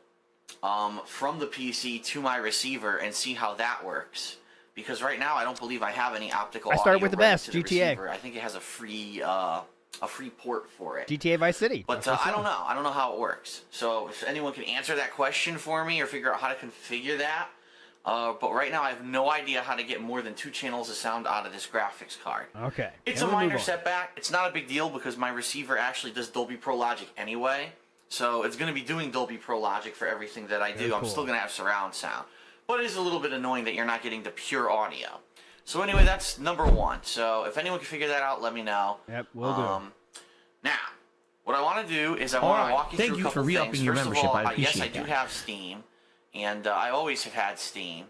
from the PC to my receiver and see how that works. Because right now I don't believe I have any optical. I started audio with the right best, to the GTA. receiver. I think it has a free port for it. GTA Vice City. But I don't know. I don't know how it works. So if anyone can answer that question for me or figure out how to configure that. But right now I have no idea how to get more than 2 channels of sound out of this graphics card. Okay. It's a minor setback. It's not a big deal because my receiver actually does Dolby Pro Logic anyway. So it's going to be doing Dolby Pro Logic for everything that I do. Very I'm cool. still going to have surround sound. But it is a little bit annoying that you're not getting the pure audio. So anyway, that's number 1. So if anyone can figure that out, let me know. Yep, we'll do. Now, what I want to do is I want to walk you Thank through you a couple for re-upping things. your First membership. of all, I yes, I appreciate do that. have Steam, and I always have had Steam.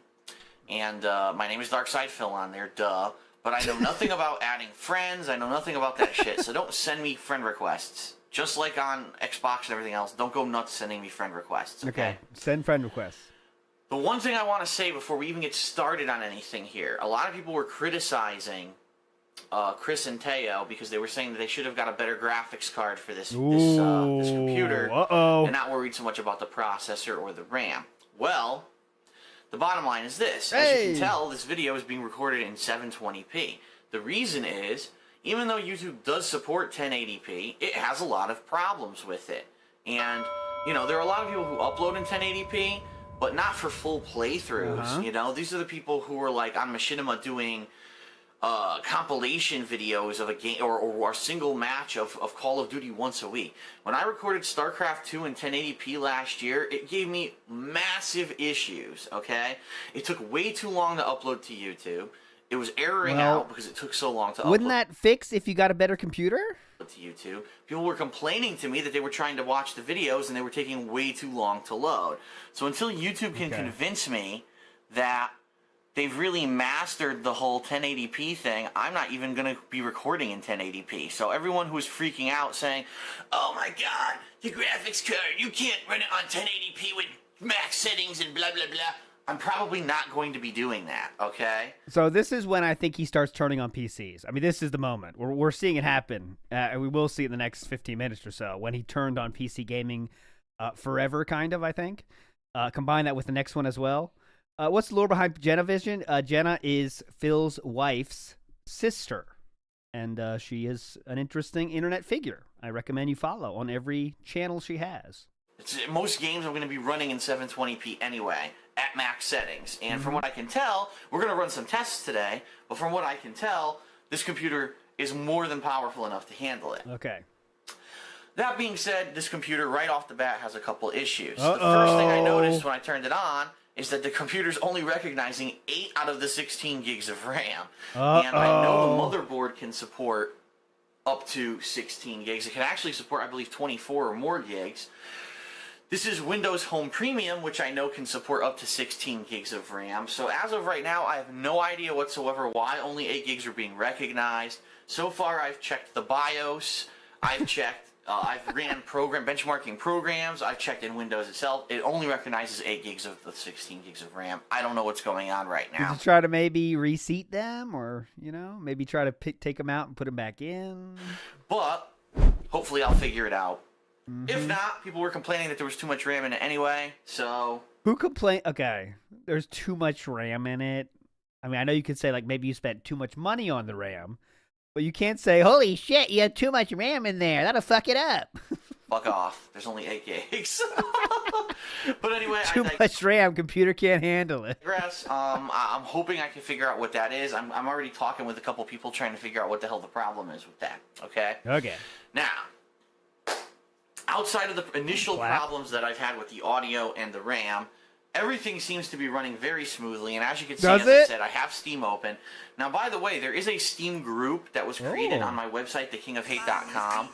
And my name is Darkside Phil on there, duh. But I know nothing about adding friends. I know nothing about that shit. So don't send me friend requests. Just like on Xbox and everything else, don't go nuts sending me friend requests. Okay. Send friend requests. The one thing I want to say before we even get started on anything here, a lot of people were criticizing Chris and Teo because they were saying that they should have got a better graphics card for this computer and not worried so much about the processor or the RAM. Well, the bottom line is this. As you can tell, this video is being recorded in 720p. The reason is, even though YouTube does support 1080p, it has a lot of problems with it. And, you know, there are a lot of people who upload in 1080p, but not for full playthroughs. You know, these are the people who are like on Machinima doing compilation videos of a game or a single match of Call of Duty once a week. When I recorded StarCraft 2 in 1080p last year, it gave me massive issues, okay? It took way too long to upload to YouTube. It was erroring out because it took so long to upload. Wouldn't that fix if you got a better computer? To YouTube. People were complaining to me that they were trying to watch the videos and they were taking way too long to load. So until YouTube can convince me that they've really mastered the whole 1080p thing, I'm not even going to be recording in 1080p. So everyone who was freaking out saying, oh my god, the graphics card, you can't run it on 1080p with max settings and blah blah blah, I'm probably not going to be doing that, okay? So this is when I think he starts turning on PCs. I mean, this is the moment. We're seeing it happen. And we will see it in the next 15 minutes or so when he turned on PC gaming forever, kind of, I think. Combine that with the next one as well. What's the lore behind Jenna Vision? Jenna is Phil's wife's sister, and she is an interesting internet figure. I recommend you follow on every channel she has. Most games I'm going to be running in 720p anyway, at max settings. And from what I can tell, we're going to run some tests today, but from what I can tell, this computer is more than powerful enough to handle it. Okay. That being said, this computer right off the bat has a couple issues. The first thing I noticed when I turned it on is that the computer's only recognizing 8 out of the 16 gigs of RAM. And I know the motherboard can support up to 16 gigs. It can actually support, I believe, 24 or more gigs. This is Windows Home Premium, which I know can support up to 16 gigs of RAM. So as of right now, I have no idea whatsoever why only 8 gigs are being recognized. So far, I've checked the BIOS. I've checked, I've ran benchmarking programs. I've checked in Windows itself. It only recognizes 8 gigs of the 16 gigs of RAM. I don't know what's going on right now. Did you try to maybe reseat them or, you know, maybe try to take them out and put them back in? But hopefully I'll figure it out. If not, people were complaining that there was too much RAM in it anyway, so... Who complained? Okay, there's too much RAM in it. I mean, I know you could say, like, maybe you spent too much money on the RAM, but you can't say, holy shit, you have too much RAM in there. That'll fuck it up. Fuck off. There's only 8 gigs. But anyway, Too much RAM, computer can't handle it. I'm hoping I can figure out what that is. I'm already talking with a couple people trying to figure out what the hell the problem is with that, okay? Okay. Now... outside of the initial problems that I've had with the audio and the RAM, everything seems to be running very smoothly. And as you can see, as I said, I have Steam open. Now, by the way, there is a Steam group that was created on my website, thekingofhate.com.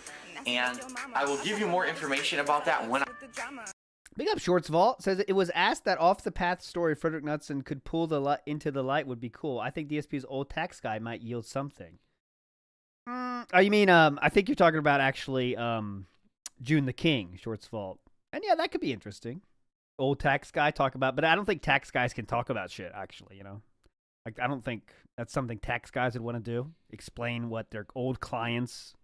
And I will give you more information about that when I... Big up Shorts Vault says it was asked that off the path story Frederick Knudsen could pull the into the light would be cool. I think DSP's old tax guy might yield something. Oh, you mean I think you're talking about actually June the King, Shorts Vault. And yeah, that could be interesting. Old tax guy talk about, but I don't think tax guys can talk about shit actually, you know. Like I don't think that's something tax guys would want to do. Explain what their old clients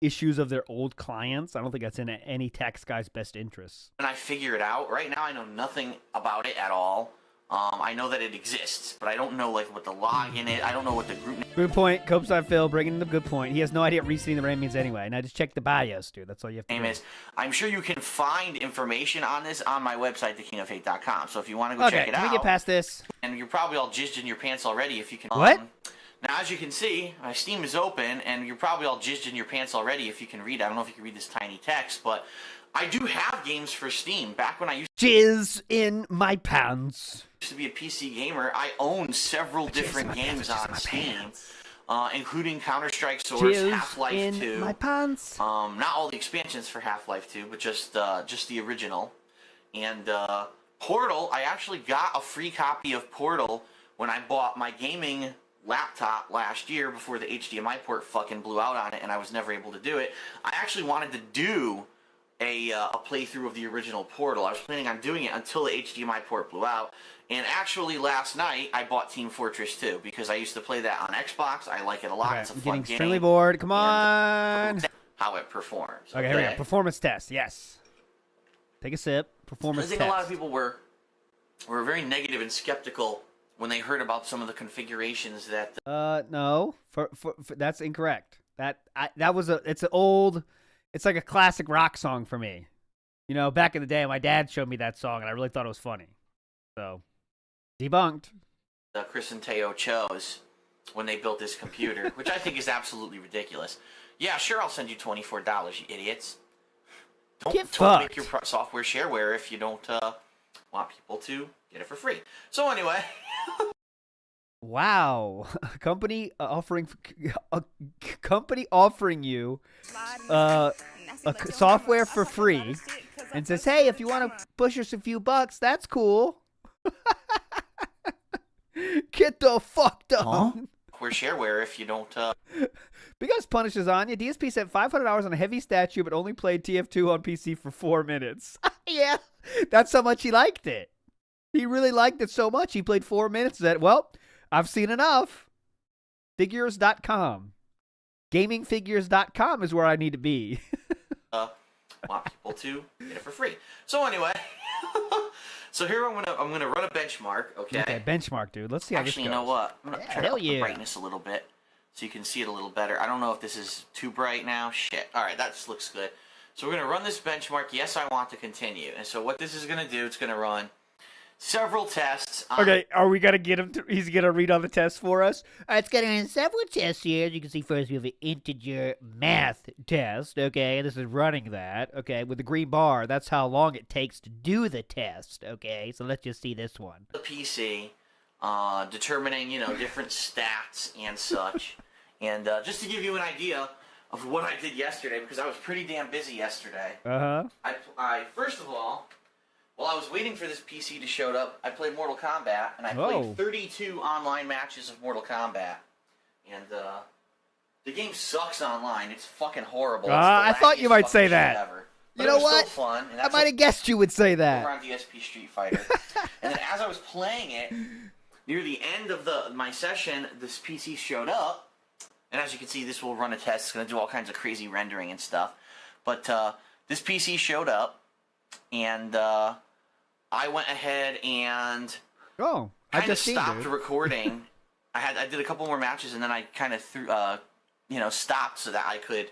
issues of their old clients. I don't think that's in any tax guy's best interests. When I figure it out, right now I know nothing about it at all. I know that it exists, but I don't know like what the login is. I don't know what the group name. Good point. Copeside Phil bringing in the good point. He has no idea what resetting the RAM means anyway. Now just check the BIOS, dude. That's all you have to do. Is. I'm sure you can find information on this on my website, thekingofhate.com. So if you want to go check it out. Let me get past this. And you're probably all jizzed in your pants already if you can. What? Now, as you can see, my Steam is open, and you're probably all jizzed in your pants already if you can read. I don't know if you can read this tiny text, but I do have games for Steam. Back when I used jizz in my pants. To be a PC gamer, I own several different games on Steam, including Counter-Strike Source, Half-Life 2. My pants. Not all the expansions for Half-Life 2, but just the original. And Portal, I actually got a free copy of Portal when I bought my gaming laptop last year before the HDMI port fucking blew out on it, and I was never able to do it. I actually wanted to do a playthrough of the original Portal. I was planning on doing it until the HDMI port blew out. And actually, last night, I bought Team Fortress 2 because I used to play that on Xbox. I like it a lot. Okay, it's a I'm fun getting game. extremely bored. Come on. How it performs. Okay, here we go. Performance test. Yes. Take a sip. Performance test. I think a lot of people were very negative and skeptical when they heard about some of the configurations that... No. For that's incorrect. It's like a classic rock song for me. You know, back in the day, my dad showed me that song, and I really thought it was funny. So, debunked. Chris and Teo chose when they built this computer, which I think is absolutely ridiculous. Yeah, sure, I'll send you $24, you idiots. Don't make your software shareware if you don't want people to get it for free. So anyway... Wow, a company offering you software for free, and says, "Hey, if you want to push us a few bucks, that's cool." Get the fuck done. We're shareware if you don't. Because punishes on you. DSP spent $500 on a heavy statue, but only played TF2 on PC for 4 minutes. Yeah, that's how much he liked it. He really liked it so much he played 4 minutes. That I've seen enough. Figures.com. Gamingfigures.com is where I need to be. Want people to get it for free. So anyway, so here I'm gonna run a benchmark. Okay, benchmark, dude. Let's see how this goes. Actually, you know what? I'm gonna turn up the brightness a little bit so you can see it a little better. I don't know if this is too bright now. Shit. All right, that looks good. So we're gonna run this benchmark. Yes, I want to continue. And so what this is gonna do, it's gonna run several tests. Okay, are we gonna get him to? He's gonna read all the tests for us. It's gonna run several tests here. As you can see, first we have an integer math test. Okay, this is running that. Okay, with the green bar, that's how long it takes to do the test. Okay, so let's just see this one. The PC, determining different stats and such, and just to give you an idea of what I did yesterday, because I was pretty damn busy yesterday. I first of all. While I was waiting for this PC to show up, I played Mortal Kombat, and I played 32 online matches of Mortal Kombat. And the game sucks online. It's fucking horrible. I thought you might say that. Ever. You know what? Still fun, I might have guessed you would say that. Over on DSP Street Fighter. And then as I was playing it, near the end of my session, this PC showed up. And as you can see, this will run a test. It's going to do all kinds of crazy rendering and stuff. But this PC showed up, and... I went ahead and kind of stopped recording. I did a couple more matches, and then I kind of stopped so that I could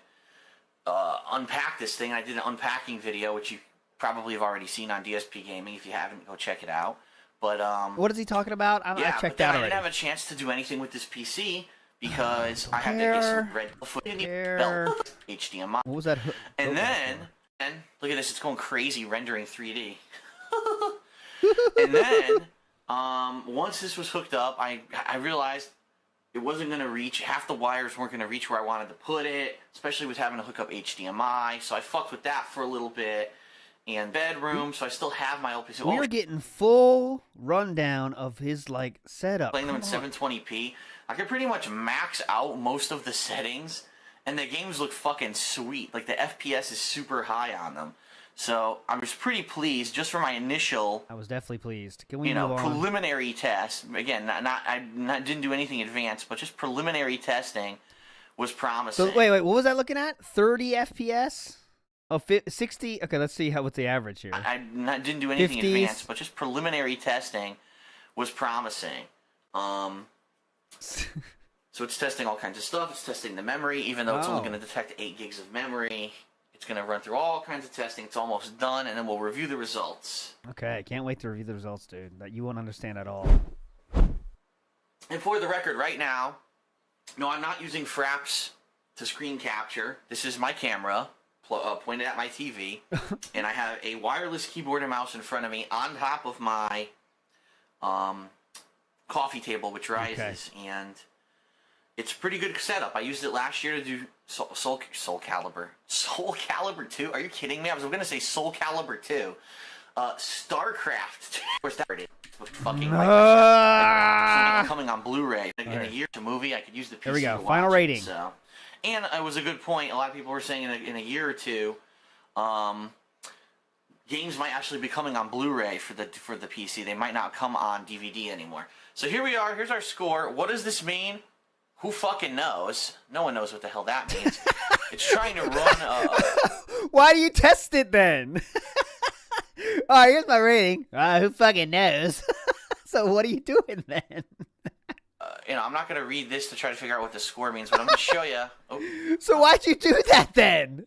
unpack this thing. I did an unpacking video, which you probably have already seen on DSP Gaming. If you haven't, go check it out. But what is he talking about? I checked out already. I didn't have a chance to do anything with this PC because I had to get some red HDMI. What was that? And then And look at this, it's going crazy rendering 3D. And then, once this was hooked up, I realized it wasn't going to reach, half the wires weren't going to reach where I wanted to put it, especially with having to hook up HDMI, so I fucked with that for a little bit, and bedroom, so I still have my old PC. We are getting full rundown of his, like, setup. Playing them in 720p, I could pretty much max out most of the settings, and the games look fucking sweet. Like, the FPS is super high on them. So I was pretty pleased just for my initial. I was definitely pleased. Can we you move know, on? preliminary test. Again, I didn't do anything advanced, but just preliminary testing was promising. So wait, what was I looking at? 30 FPS? Oh, 60? Okay, let's see what's the average here. I didn't do anything 50s. advanced, but just preliminary testing was promising. So it's testing all kinds of stuff. It's testing the memory, even though it's only going to detect 8 gigs of memory. It's going to run through all kinds of testing. It's almost done, and then we'll review the results. Okay, I can't wait to review the results, dude. That you won't understand at all. And for the record, right now, no, I'm not using Fraps to screen capture. This is my camera pointed at my TV, and I have a wireless keyboard and mouse in front of me on top of my coffee table, which rises, and it's a pretty good setup. I used it last year to do Soul Calibur 2. Are you kidding me? I was going to say Soul Calibur 2. StarCraft 2. Of course, that is fucking coming on Blu-ray in a year. To movie, I could use the PC. There we go. to Final watch rating. It, so. And it was a good point. A lot of people were saying in a year or two, games might actually be coming on Blu-ray for the PC. They might not come on DVD anymore. So here we are. Here's our score. What does this mean? Who fucking knows? No one knows what the hell that means. It's trying to run. Why do you test it then? All right, here's my rating. Who fucking knows? So what are you doing then? I'm not going to read this to try to figure out what the score means, but I'm going to show you. Oh. So why'd you do that then?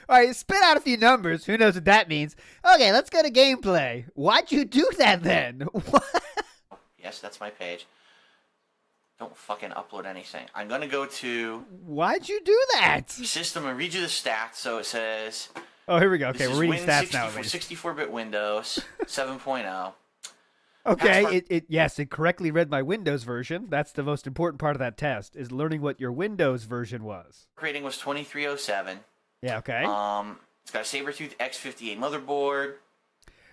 All right, spit out a few numbers. Who knows what that means? Okay, let's go to gameplay. Why'd you do that then? What? Yes, that's my page. Don't fucking upload anything. I'm going to go to... Why'd you do that? System and read you the stats. So it says... Oh, here we go. Okay, we're reading stats now. 64-bit Windows 7.0. Okay, it correctly read my Windows version. That's the most important part of that test, is learning what your Windows version was. Rating was 2307. Yeah, okay. It's got a Sabertooth X58 motherboard.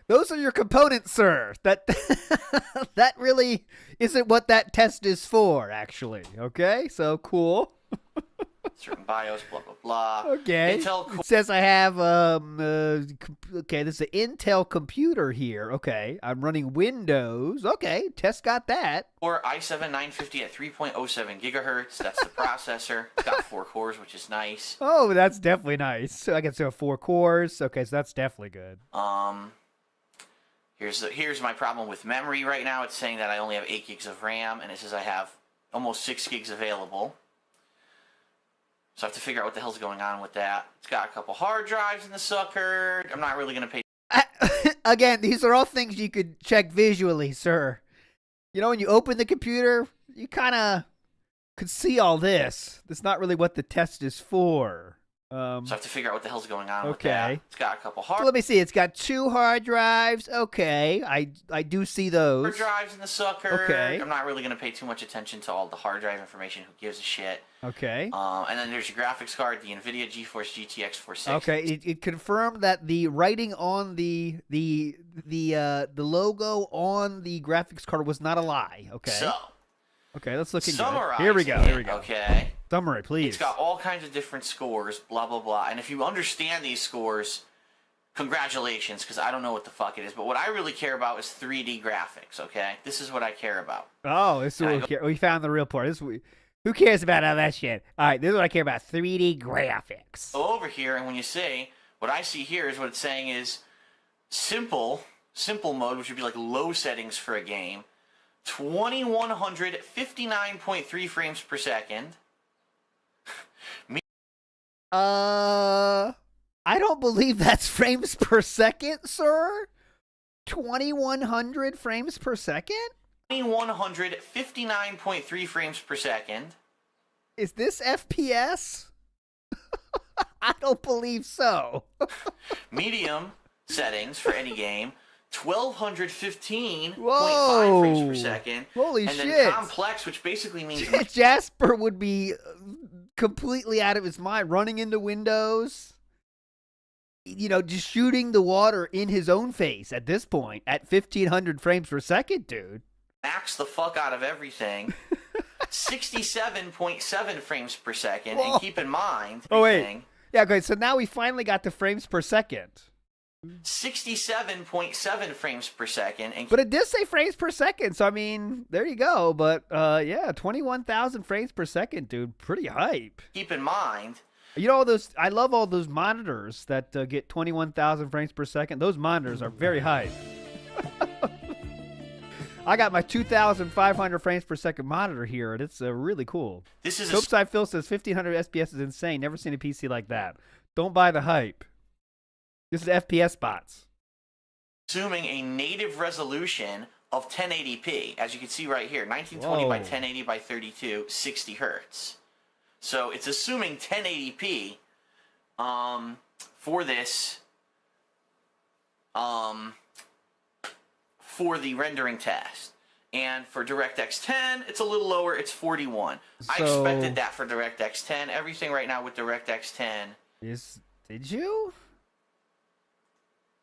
Those are your components, sir. That really isn't what that test is for, actually. Okay, so cool. Certain BIOS, blah, blah, blah. Okay. Intel It says I have, okay, this is an Intel computer here. Okay, I'm running Windows. Okay, test got that. Core i7-950 at 3.07 gigahertz. That's the processor. It's got 4 cores, which is nice. Oh, that's definitely nice. So I can say 4 cores. Okay, so that's definitely good. Here's my problem with memory right now. It's saying that I only have 8 gigs of RAM, and it says I have almost 6 gigs available. So I have to figure out what the hell's going on with that. It's got a couple hard drives in the sucker. I'm not really going to pay... Again, these are all things you could check visually, sir. You know, when you open the computer, you kind of could see all this. That's not really what the test is for. So I have to figure out what the hell's going on with that. It's got a couple hard... So let me see. It's got 2 hard drives. Okay. I do see those. Hard drives in the sucker. Okay. I'm not really going to pay too much attention to all the hard drive information. Who gives a shit? Okay. And then there's your graphics card, the NVIDIA GeForce GTX 460. Okay. It confirmed that the writing on the logo on the graphics card was not a lie. Okay. So. Okay, let's look into it. Summarize. Here we go. Here we go. Okay. Summary, please. It's got all kinds of different scores, blah, blah, blah. And if you understand these scores, congratulations, because I don't know what the fuck it is. But what I really care about is 3D graphics, okay? This is what I care about. Oh, this is what we found the real part. Who cares about all that shit? All right, this is what I care about, 3D graphics. Go over here, and when you say, what I see here is what it's saying is simple mode, which would be like low settings for a game, 2159.3 frames per second. I don't believe that's frames per second, sir. 2100 frames per second? 2159.3 frames per second. Is this FPS? I don't believe so. Medium settings for any game, 1215.5 Whoa. frames per second. Holy and shit. then complex, which basically means Jasper would be completely out of his mind, running into windows. You know, just shooting the water in his own face at this point at 1500 frames per second, dude. max the fuck out of everything. 67.7 frames per second. Whoa. And keep in mind, Oh, wait. Yeah, okay, so now we finally got the frames per second. 67.7 frames per second. And But it did say frames per second, so I mean, there you go. But yeah, 21,000 frames per second, dude. Pretty hype. keep in mind, You know, all those. I love all those monitors that get 21,000 frames per second. Those monitors are very hype. I got my 2,500 frames per second monitor here, and it's really cool. this is Soapside Phil says 1,500 FPS is insane. Never seen a PC like that. Don't buy the hype. This is FPS bots. assuming a native resolution of 1080p. As you can see right here, 1920 by Whoa. 1080 by 32, 60 hertz. So it's assuming 1080p for this for the rendering test. And for DirectX 10, it's a little lower. It's 41. I So- expected that for DirectX 10. Everything right now with DirectX 10 Did you?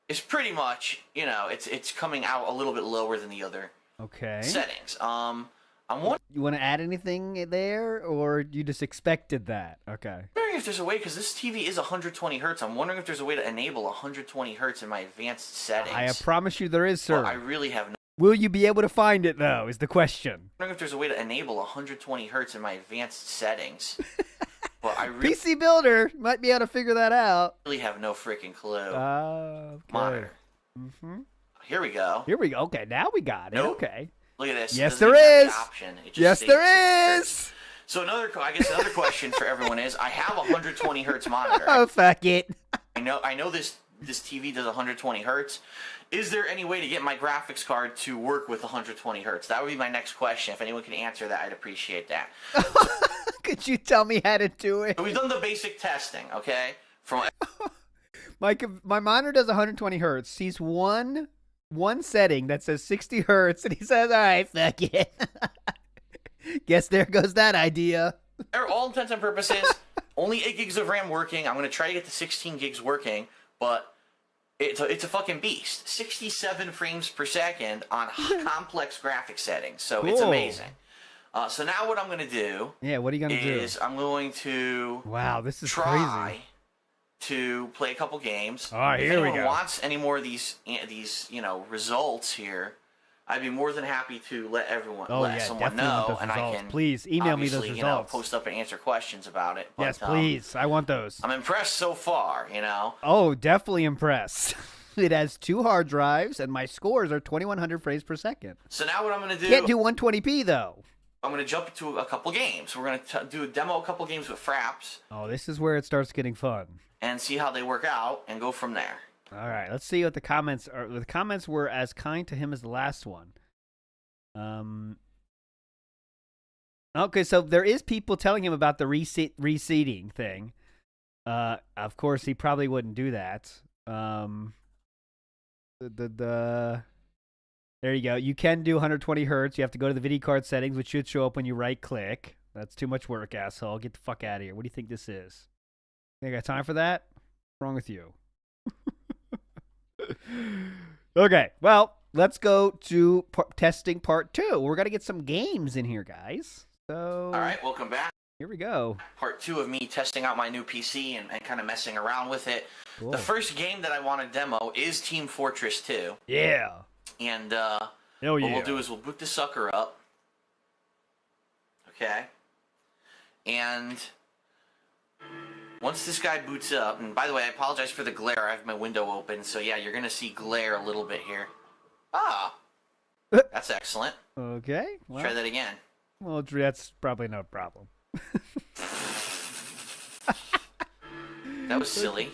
is pretty much, you know, it's coming out a little bit lower than the other Okay. settings. I'm wondering You want to add anything there, or you just expected that? Okay. if there's a way, because this TV is 120 hertz. I'm wondering if there's a way to enable 120 hertz in my advanced settings. I promise you there is, sir. Well, I really have no. Will you be able to find it, though, is the question. I'm wondering if there's a way to enable 120 hertz in my advanced settings. But I really PC Builder might be able to figure that out. have no freaking clue. Okay. Monitor. Mm-hmm. Here we go. Here we go. Okay, now we got it. Nope. Okay. Look at this. It Yes, doesn't there even have is. the option. It just Yes, states there 60 hertz. is. So another question for everyone is: I have a 120 hertz monitor. Oh, fuck it. I know this TV does 120 hertz. Is there any way to get my graphics card to work with 120 hertz? That would be my next question. If anyone can answer that, I'd appreciate that. Could you tell me how to do it? So we've done the basic testing, okay? From My monitor does 120 hertz. Sees one setting that says 60 hertz, and he says, "All right, fuck it." Guess there goes that idea. for all intents and purposes, only 8 gigs of RAM working. I'm going to try to get the 16 gigs working, but it's a fucking beast. 67 frames per second on complex graphics settings, so it's Cool. amazing. So now what I'm going to do Yeah, what are you gonna is I'm going to do? Wow, this is try crazy. to play a couple games. All right, if here we anyone go. wants any more of these results here, I'd be more than happy to let Oh let yeah, someone definitely want know, those and I results. can Please email me those obviously, results. post up and answer questions about it. But, Yes, please. I want those. I'm impressed so far. Oh, definitely impressed. It has 2 hard drives, and my scores are 2,100 frames per second. So now what I'm going to do? Can't do 120p though. I'm going to jump into a couple games. We're going to do a demo a couple games with Fraps Oh, this is where it starts getting fun. and see how they work out, and go from there. All right, let's see what the comments are. The comments were as kind to him as the last one. Okay, so there is people telling him about the reseating thing. Of course, he probably wouldn't do that. There you go. You can do 120 hertz. You have to go to the video card settings, which should show up when you right click. That's too much work, asshole. Get the fuck out of here. What do you think this is? Think I got time for that? What's wrong with you? Okay, well, let's go to testing part 2. We're going to get some games in here, guys. So, All right, welcome back. here we go. Part 2 of me testing out my new PC and kind of messing around with it. Cool. The first game that I want to demo is Team Fortress 2. Yeah. And Hell what yeah. we'll do is we'll boot the sucker up. Okay. And once this guy boots up, and by the way, I apologize for the glare. I have my window open, so yeah, you're going to see glare a little bit here. Ah. That's excellent. Okay. Well, Try that again. well, that's probably no problem. That was silly.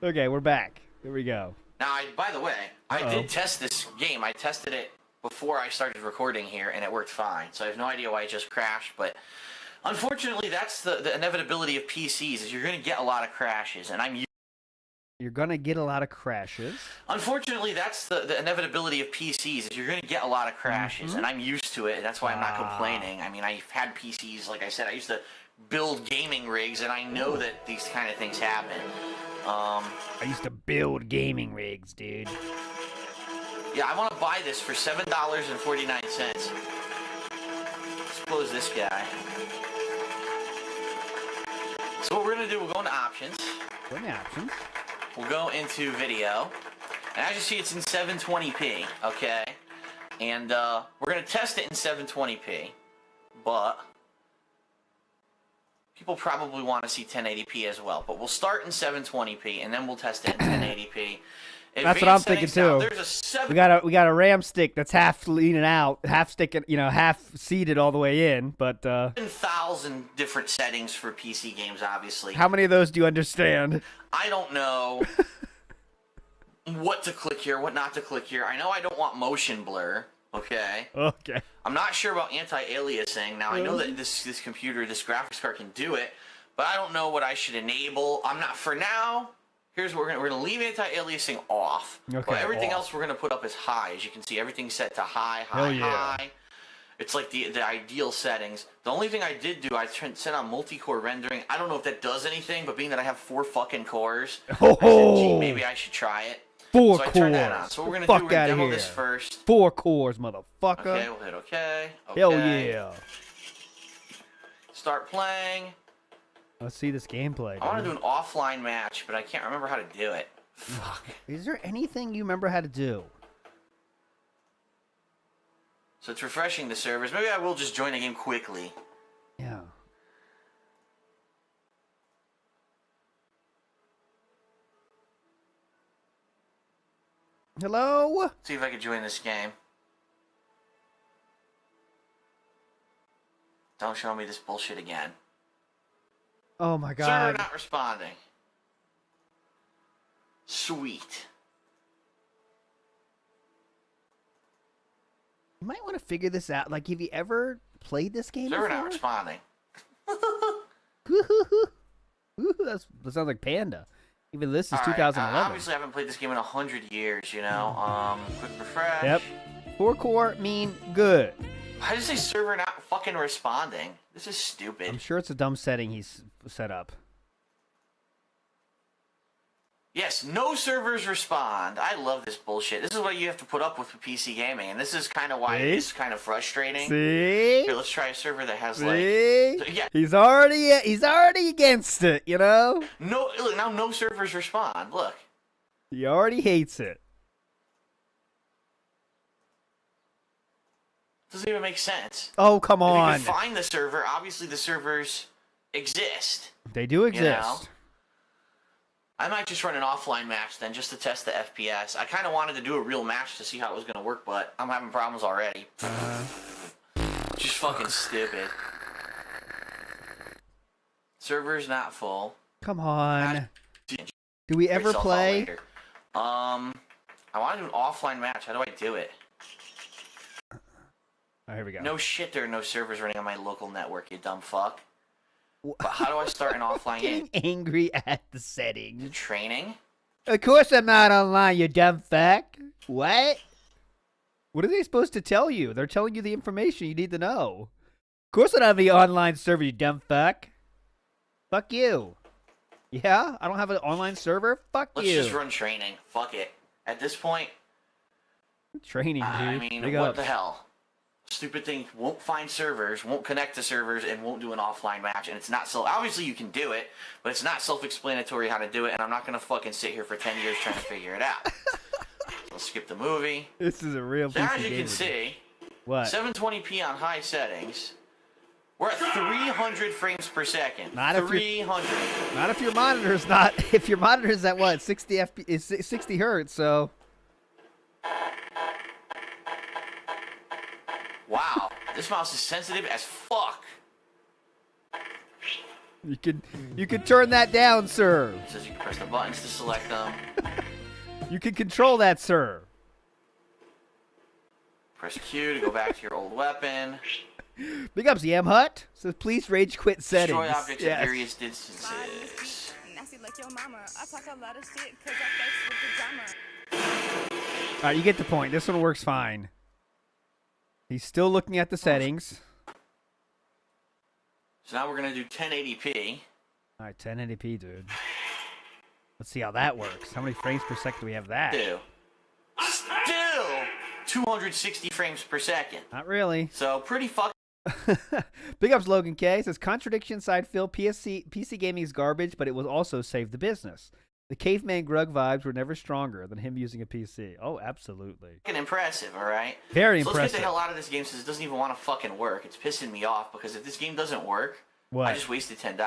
Okay, we're back. Here we go. Now, by the way, I Uh-oh. did test this game. I tested it before I started recording here, and it worked fine. So I have no idea why it just crashed, but Unfortunately, that's the inevitability of PCs, is you're going to get a lot of crashes, and You're going to get a lot of crashes. Unfortunately, that's the inevitability of PCs, is you're going to get a lot of crashes, and I'm used to it, and that's why I'm not complaining. I mean, I've had PCs, like I said, I used to build gaming rigs, and I know that these kind of things happen. I used to build gaming rigs, dude. Yeah, I want to buy this for $7.49. Let's close this guy. So what we're going to do, we'll go into options. Go into options. We'll go into video. And as you see, it's in 720p, okay? And we're going to test it in 720p. But people probably want to see 1080p as well. But we'll start in 720p, and then we'll test it in 1080p. That's what I'm thinking too. We got a RAM stick that's half leaning out, half sticking, half seated all the way in. But 7,000 different settings for PC games, obviously. How many of those do you understand? I don't know what to click here, what not to click here. I know I don't want motion blur. Okay. Okay. I'm not sure about anti-aliasing. Now I know that this computer, this graphics card can do it, but I don't know what I should enable. I'm not for now. Here's what we're gonna leave anti-aliasing off. Okay. But everything else we're gonna put up as high. As you can see, everything's set to high, high. It's like the ideal settings. The only thing I did do, I set on multi-core rendering. I don't know if that does anything, but being that I have 4 fucking cores, I said, gee, maybe I should try it. 4 so cores. I turned that on. So what we're gonna do, we're gonna demo this first. 4 cores, motherfucker. Okay, we'll hit OK. Hell yeah. Start playing. Let's see this gameplay. I want to do an offline match, but I can't remember how to do it. Fuck. Is there anything you remember how to do? So it's refreshing the servers. Maybe I will just join the game quickly. Yeah. Hello? See if I can join this game. Don't show me this bullshit again. Oh my god. Server not responding. Sweet. You might want to figure this out. Like, have you ever played this game Server before? not responding. That sounds like Panda. Even this is All right, 2011. obviously, I haven't played this game in 100 years, you know. Quick refresh. Yep. 4 core mean good. Why does it say server not fucking responding? This is stupid. I'm sure it's a dumb setting he's set up. Yes, no servers respond. I love this bullshit. This is what you have to put up with PC gaming, and this is kind of why it's kind of frustrating. See? Here, let's try a server that has See? like. Yeah. He's already against it, you know? No, look, now no servers respond. Look. He already hates it. Doesn't even make sense. Oh, come on. If you can find the server, obviously the servers exist. They do exist. You know? I might just run an offline match then, just to test the FPS. I kind of wanted to do a real match to see how it was going to work, but I'm having problems already. Just fucking stupid. Server's not full. Come on. Do we ever Yourself out play? later. I want to do an offline match. How do I do it? Oh, here we go. No shit, there are no servers running on my local network, you dumb fuck. But how do I start an offline game? Getting angry at the settings. Training? Of course I'm not online, you dumb fuck. What? What are they supposed to tell you? They're telling you the information you need to know. Of course I don't have the online server, you dumb fuck. Fuck you. Yeah? I don't have an online server? Fuck Let's you. just run training. Fuck it. At this point, Training, dude. I mean, Big what ups. the hell? Stupid thing won't find servers, won't connect to servers, and won't do an offline match. And it's not so. Obviously, you can do it, but it's not self-explanatory how to do it. And I'm not gonna fucking sit here for 10 years trying to figure it out. So let's skip the movie. This is a real So PC as you game can with see, What? 720p on high settings. We're at 300 frames per second. Not if you're- 300. Not if your monitor's not. If your monitor's at what? 60 FP is 60 hertz. So Wow, this mouse is sensitive as fuck. you could turn that down, sir. It says you can press the buttons to select them. You can control that, sir. Press Q to go back to your old weapon. Big ups, Yam Hut. Says, please rage quit settings. Destroy objects Yes. at various distances. Nasty like your mama. I talk a lot of shit cause I flex with the drama. All right, you get the point. This one works fine. He's still looking at the settings. So now we're going to do 1080p. All right, 1080p, dude. Let's see how that works. How many frames per second do we have that? Still 260 frames per second. Not really. So pretty fucking. Big ups, Logan K. Says, contradiction side fill. PC gaming is garbage, but it will also save the business. The caveman grug vibes were never stronger than him using a PC. Oh, absolutely. Impressive, all right? Very So let's impressive. get the hell out of this game since it doesn't even want to fucking work. It's pissing me off because if this game doesn't work, What? I just wasted $10.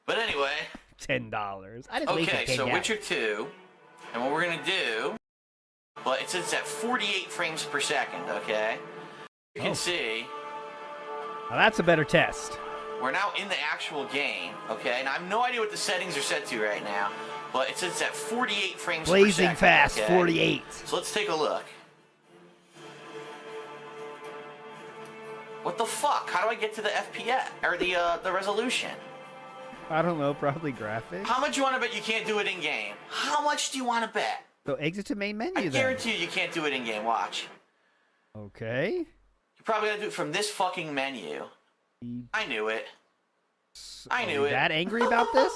But anyway. $10. I just wasted Okay, $10. so Witcher 2, and what we're going to do, well, it says at 48 frames per second, okay? You can see. Now that's a better test. We're now in the actual game, okay? And I have no idea what the settings are set to right now, but it says at 48 frames per Blazing second. fast, okay? 48. So let's take a look. What the fuck? How do I get to the FPS or the resolution? I don't know, probably graphics. How much you want to bet you can't do it in game? How much do you want to bet? So exit to main menu I then. guarantee you can't do it in game. Watch. Okay. You probably gotta do it from this fucking menu. I knew it. I knew Are it. you that angry about this?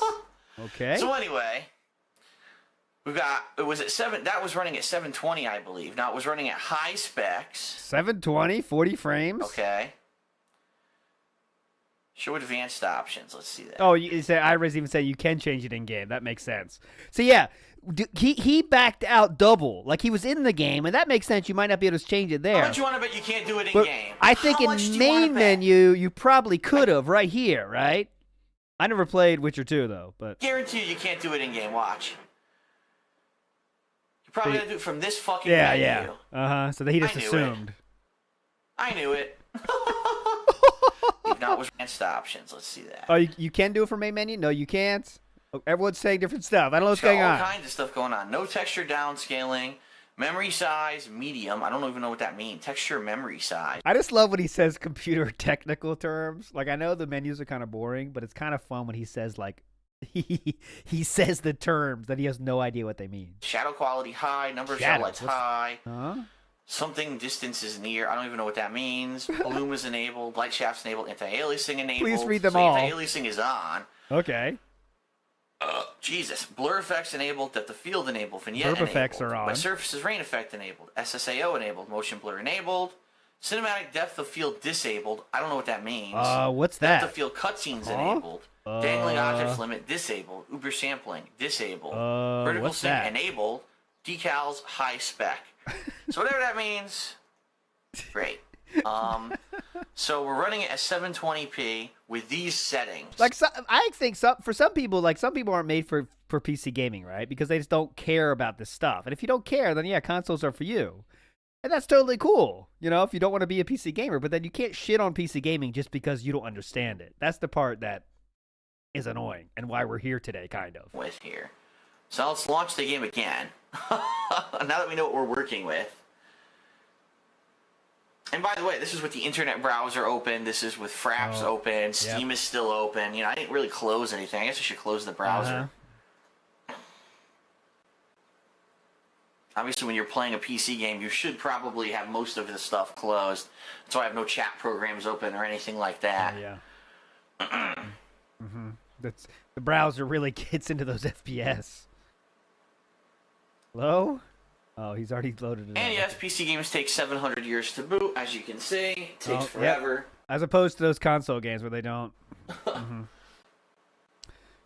Okay. So anyway, we got, it was at 7, that was running at 720, I believe. Now it was running at high specs. 720, 40 frames. Okay. Show advanced options. Let's see that. Oh, you say Iris even said you can change it in game. That makes sense. So yeah, he backed out double. Like he was in the game, and that makes sense. You might not be able to change it there. How much you want to bet you can't do it in But game? I think How much do in you wanna main bet? menu you probably could have right here, right? I never played Witcher 2 though, but Guarantee you can't do it in game. Watch. You probably gotta do it from this fucking yeah, menu. yeah. Uh-huh. So he just I knew it. assumed. I knew it. If not, was advanced options. Let's see that. Oh, you can do it from main menu? No, you can't. Oh, everyone's saying different stuff. I don't know what's It's got going all on. kinds of stuff going on. No texture downscaling. Memory size, medium. I don't even know what that means. Texture memory size. I just love when he says computer technical terms. Like I know the menus are kind of boring, but it's kind of fun when he says like he says the terms that he has no idea what they mean. Shadow quality high. Number of Shadows, satellites what's- high. Huh? Something distance is near. I don't even know what that means. Bloom is enabled. Light shafts enabled. Anti-aliasing enabled. Please read them so all. Anti-aliasing is on. Okay. Jesus. Blur effects enabled. Depth of field enabled. Vignette Blur enabled. effects are on. Wet surfaces rain effect enabled. SSAO enabled. Motion blur enabled. Cinematic depth of field disabled. I don't know what that means. What's Depth that? of field cutscenes Huh? enabled. Dangling objects limit disabled. Uber sampling disabled. Vertical what's sync that? enabled. Decals high spec. So whatever that means, great. So we're running it at 720p with these settings. Like I think for some people, like some people aren't made for PC gaming, right? Because they just don't care about this stuff. And if you don't care, then yeah, consoles are for you. And that's totally cool, you know, if you don't want to be a PC gamer. But then you can't shit on PC gaming just because you don't understand it. That's the part that is annoying and why we're here today, kind of. With here. So let's launch the game again. Now that we know what we're working with. And by the way, this is with the internet browser open. This is with Fraps open. Steam is still open. You know, I didn't really close anything. I guess I should close the browser. Obviously, when you're playing a PC game, you should probably have most of the stuff closed. So I have no chat programs open or anything like that. Yeah. That's the browser really gets into those FPS. Hello? Oh, he's already loaded it. And up. yes, PC games take 700 years to boot, as you can see. It takes forever. As opposed to those console games where they don't.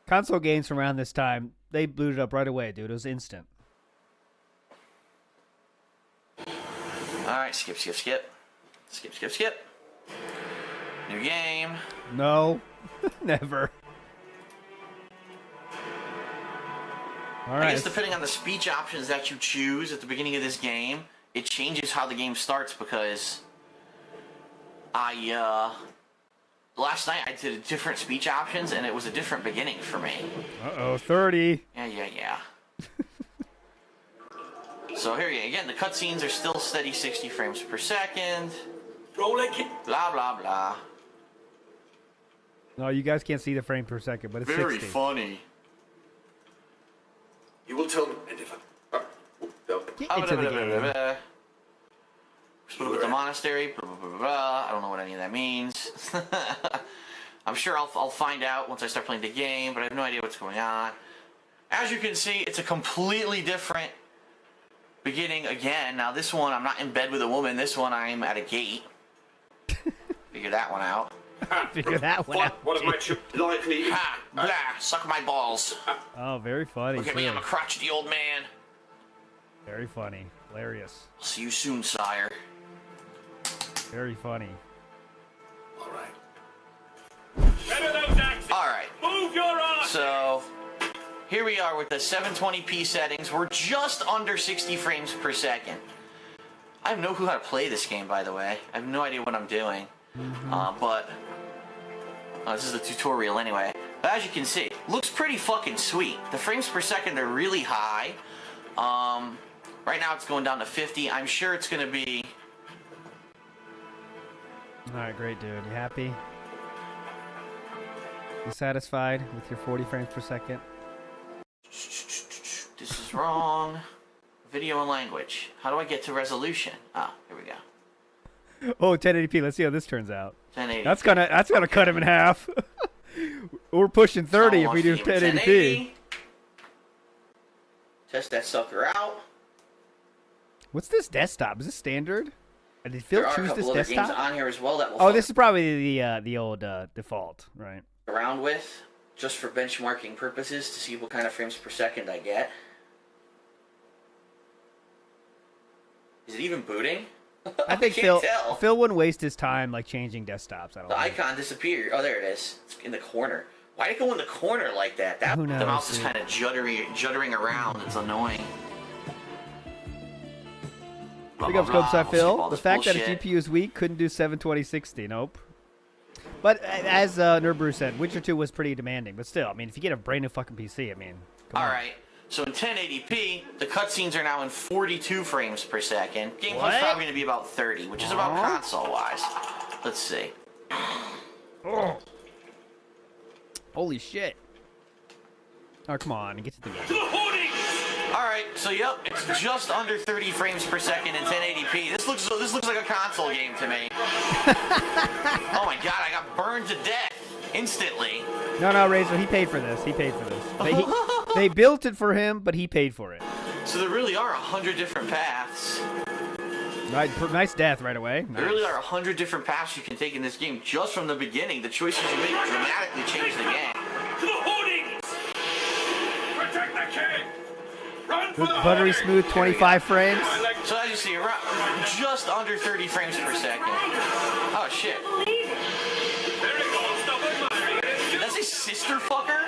Console games from around this time, they booted up right away, dude. It was instant. Alright, skip. Skip. New game. No. Never. All right. I guess depending on the speech options that you choose at the beginning of this game, it changes how the game starts because last night I did different speech options and it was a different beginning for me. Uh-oh, 30. Yeah. So here you go. Again, the cutscenes are still steady 60 frames per second. Blah, blah, blah. No, you guys can't see the frame per second, but it's Very 60. funny. You will tell me if Get into the game. Split with the monastery. Blah, blah, blah, blah. I don't know what any of that means. I'm sure I'll find out once I start playing the game, but I have no idea what's going on. As you can see, it's a completely different beginning again. Now this one, I'm not in bed with a woman. This one, I'm at a gate. Figure that one out. Figure that one out. One of my likely. Ha! Blah! Suck my balls. Oh, very funny. Look at me, too. I'm a crotchety old man. Very funny. Hilarious. I'll see you soon, sire. Very funny. All right. Alright. Move your arm. So, here we are with the 720p settings. We're just under 60 frames per second. I have no clue how to play this game, by the way. I have no idea what I'm doing. But this is the tutorial anyway. But as you can see, looks pretty fucking sweet. The frames per second are really high. Right now it's going down to 50. I'm sure it's going to be... Alright, great, dude. You happy? You satisfied with your 40 frames per second? This is wrong. Video and language. How do I get to resolution? Ah, here we go. Oh, 1080p. Let's see how this turns out. 1080. That's gonna cut him in half. We're pushing 30 if we do 1080p. Test that sucker out. What's this desktop? Is this standard? Did Phil There are a choose couple this other games desktop? on here as well that we'll Oh, this is probably the old default, right? around with just for benchmarking purposes to see what kind of frames per second I get. Is it even booting? I think can't tell. Phil wouldn't waste his time like changing desktops. I don't The think. icon disappeared. Oh, there it is. It's in the corner. Why did it go in the corner like that? That Who the knows, mouse is dude? kind of juddering around. It's annoying. Blah, Big blah, up blah. Scopes I'll skip Phil. all The this fact that bullshit. its GPU is weak couldn't do 720/60. Nope. But as Nurbrew said, Witcher 2 was pretty demanding. But still, I mean, if you get a brand new fucking PC, I mean, come on. All right. So in 1080p, the cutscenes are now in 42 frames per second. Gameplay's What? probably going to be about 30, which is about console-wise. Let's see. Oh. Holy shit. Oh, come on, get to the game. All right, so yep, it's just under 30 frames per second in 1080p. This looks like a console game to me. Oh my god, I got burned to death instantly. No, Razor, he paid for this. He paid for this. They built it for him, but he paid for it. So there really are 100 different paths. Right, nice death right away. There really are 100 different paths you can take in this game just from the beginning. The choices you make dramatically change the game. To the hoardings. Protect the king. Run for the Buttery hoardings. smooth 25 frames. So as you see, around just under 30 frames per second. Oh shit. There it goes. Stop admiring it. That's a sister fucker?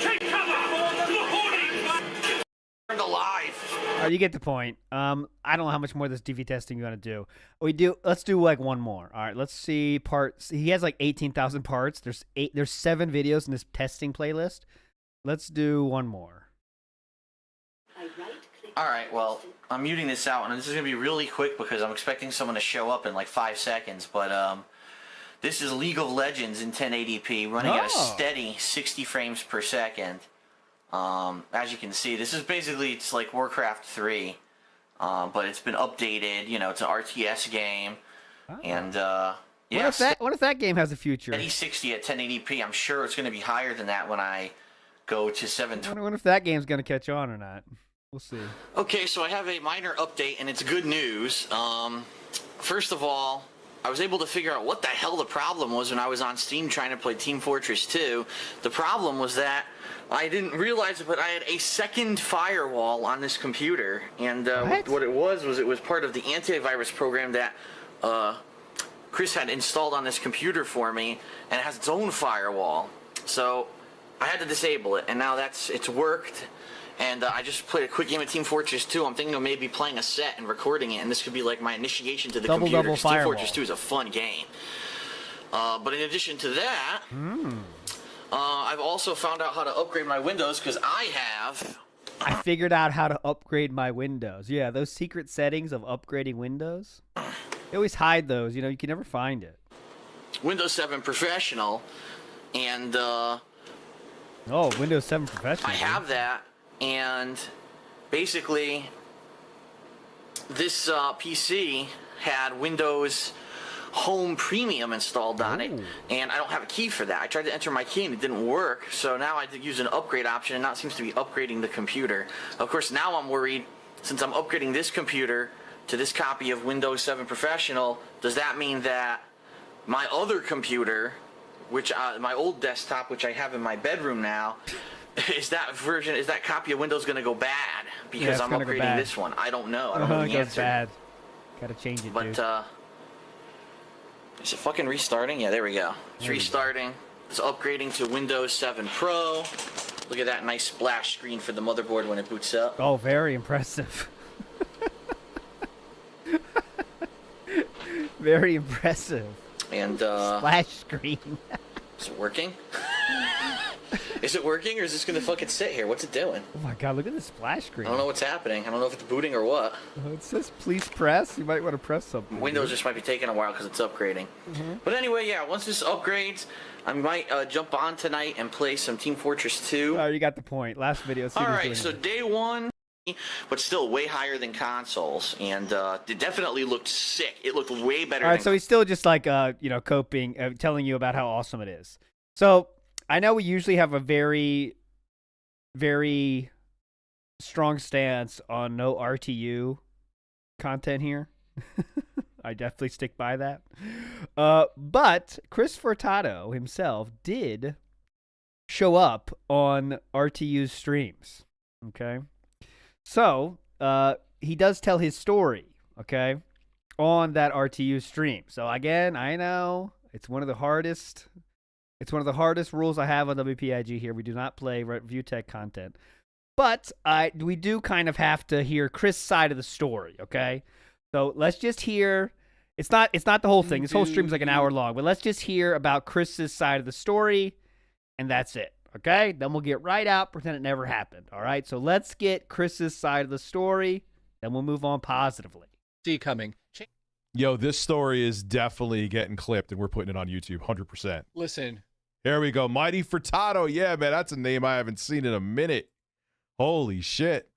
Take cover. To the hoardings. Burned alive. You get the point. I don't know how much more of this DV testing you want to do. Let's do like one more. All right, let's see parts. He has like 18,000 parts. There's 7 videos in this testing playlist. Let's do one more. All right, well, I'm muting this out, and this is going to be really quick because I'm expecting someone to show up in like 5 seconds. But this is League of Legends in 1080p, running at a steady 60 frames per second. As you can see, this is basically, it's like Warcraft 3, but it's been updated. You know, it's an RTS game, and yeah. What if that game has a future? Steady 60 at 1080p. I'm sure it's going to be higher than that when I go to I 720. wonder if that game's gonna catch on or not. We'll see. Okay, so I have a minor update, and it's good news. First of all, I was able to figure out what the hell the problem was when I was on Steam trying to play Team Fortress 2. The problem was that I didn't realize it, but I had a second firewall on this computer. And what it was part of the antivirus program that Chris had installed on this computer for me, and it has its own firewall. So I had to disable it, and now it's worked. And I just played a quick game of Team Fortress 2. I'm thinking of maybe playing a set and recording it, and this could be like my initiation to the computer. Double 'cause Team firewall. Fortress 2 is a fun game. But in addition to that, I've also found out how to upgrade my Windows because I have I figured out how to upgrade my Windows. Yeah, those secret settings of upgrading Windows. They always hide those. You know, you can never find it. Windows 7 Professional, and Oh, Windows 7 Professional. I have that, and basically this PC had Windows Home Premium installed on it, and I don't have a key for that. I tried to enter my key and it didn't work, so now I had to use an upgrade option, and now it seems to be upgrading the computer. Of course, now I'm worried, since I'm upgrading this computer to this copy of Windows 7 Professional, does that mean that my other computer, which my old desktop, which I have in my bedroom now, is that copy of Windows going to go bad because I'm upgrading this one? I don't know. I don't know the answer. Bad. Gotta change it, but dude. Is it fucking restarting? Yeah, there we go. It's restarting. It's upgrading to Windows 7 Pro. Look at that nice splash screen for the motherboard when it boots up. Oh, very impressive. Very impressive. And splash screen. Is it working? Is it working, or is this gonna fucking sit here? What's it doing? Oh my god, look at the splash screen. I don't know what's happening. I don't know if it's booting or what. It says please press. You might want to press something. Windows just might be taking a while because it's upgrading. But anyway, yeah, once this upgrades, I might jump on tonight and play some Team Fortress 2. Oh, you got the point. Last video. Alright, so day one, but still way higher than consoles, and it definitely looked sick. It looked way better. All right, so he's still just like coping, telling you about how awesome it is. So I know we usually have a very, very strong stance on no RTU content here. I definitely stick by that. But Chris Furtado himself did show up on RTU's streams. Okay. So, he does tell his story, okay, on that RTU stream. So, again, I know it's one of the hardest rules I have on WPIG here. We do not play review tech content. But we do kind of have to hear Chris' side of the story, okay? So, let's just hear. It's not the whole thing. This whole stream's like an hour long. But let's just hear about Chris' side of the story, and that's it. Okay, then we'll get right out, pretend it never happened. All right, so let's get Chris's side of the story, then we'll move on positively. See you coming. Yo, this story is definitely getting clipped, and we're putting it on YouTube, 100%. Listen. Here we go. Mighty Furtado. Yeah, man, that's a name I haven't seen in a minute. Holy shit.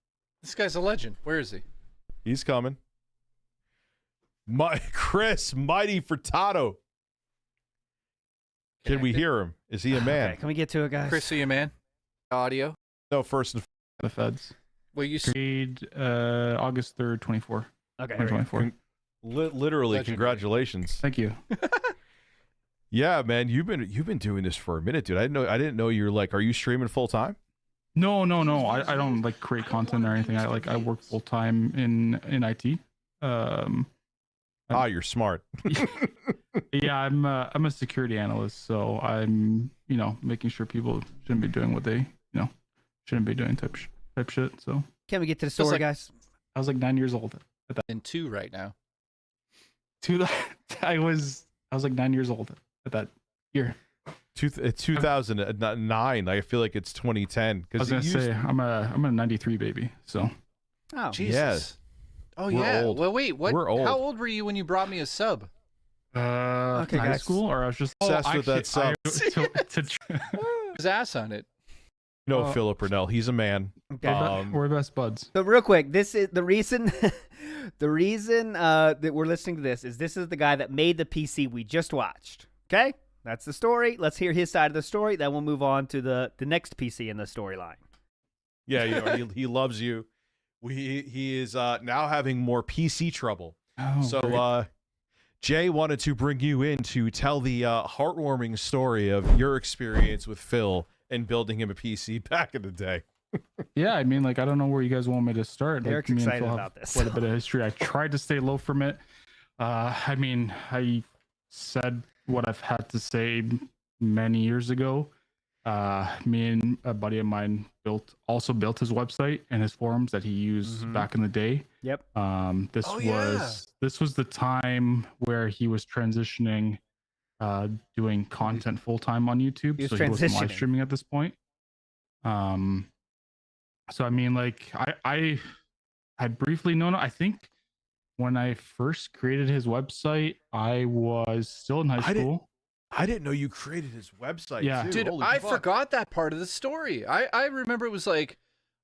This guy's a legend. Where is he? He's coming. Chris, Mighty Furtado. Can we hear him? Is he a man? Okay, can we get to it, guys? Chris, are you a man? Audio? No, first and the feds. Well, you paid August 3rd, 24. Okay, 2024. Literally, congratulations. Thank you. Yeah, man, you've been doing this for a minute, dude. I didn't know you're like, are you streaming full time? No. I don't like create content or anything. I work full time in IT. You're smart. Yeah, I'm a security analyst, so I'm making sure people shouldn't be doing what they shouldn't be doing type shit. So can we get to the story, guys? I was like 9 years old at that. And 2 right now. I was like 9 years old at that year. 2009. I feel like it's 2010. I was gonna say I'm a 93 baby. So. Oh Jesus. Yes. Oh We're yeah. old. Well, wait. What? We're old. How old were you when you brought me a sub? Okay, high school, or I was just obsessed with that sub. His ass on it. No, Philip Purnell. He's a man. Okay. We're best buds. So real quick, this is the reason. The reason that we're listening to this is the guy that made the PC we just watched. Okay, that's the story. Let's hear his side of the story. Then we'll move on to the next PC in the storyline. Yeah, he loves you. He is now having more PC trouble. Oh, so great. Jay wanted to bring you in to tell the heartwarming story of your experience with Phil and building him a PC back in the day. Yeah, I mean, like, I don't know where you guys want me to start. Derek's me and excited Phil have about this. Quite a bit of history. I tried to stay low from it. I mean, I said what I've had to say many years ago. Me and a buddy of mine also built his website and his forums that he used back in the day. Yep. This was the time where he was transitioning, doing content full time on YouTube. He was so he wasn't live transitioning. streaming at this point. So I mean, like I had briefly known. I think when I first created his website, I was still in high school. I didn't know you created his website. Yeah. too. Dude, Holy I fuck. forgot that part of the story. I remember it was like,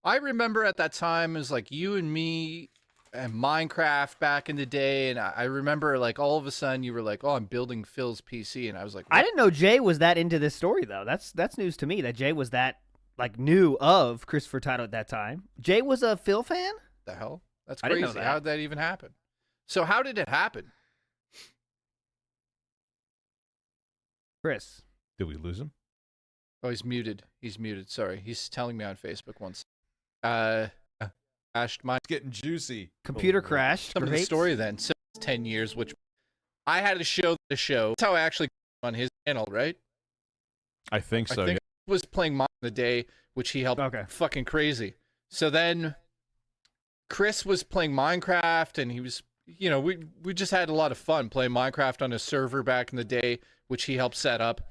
I remember at that time it was like you and me and Minecraft back in the day, and I remember like all of a sudden you were like, oh, I'm building Phil's PC, and I was like, I didn't know Jay was that into this story though. That's news to me that Jay was that like knew of Chris Furtado at that time. Jay was a Phil fan? the hell? That's I crazy. didn't know that. How did that even happen? So how did it happen? Chris. Did we lose him? Oh, he's muted. He's muted. Sorry. He's telling me on Facebook once. Crashed my It's getting juicy. Computer Oh, boy. crashed. some of the Great. story then. So it's 10 years, which I had to show the show. That's how I actually got on his channel, right? I think so. I think yeah. I was playing Mine the Day, which he helped Okay. fucking crazy. So then Chris was playing Minecraft, and he was, you know, we just had a lot of fun playing Minecraft on a server back in the day, which he helped set up.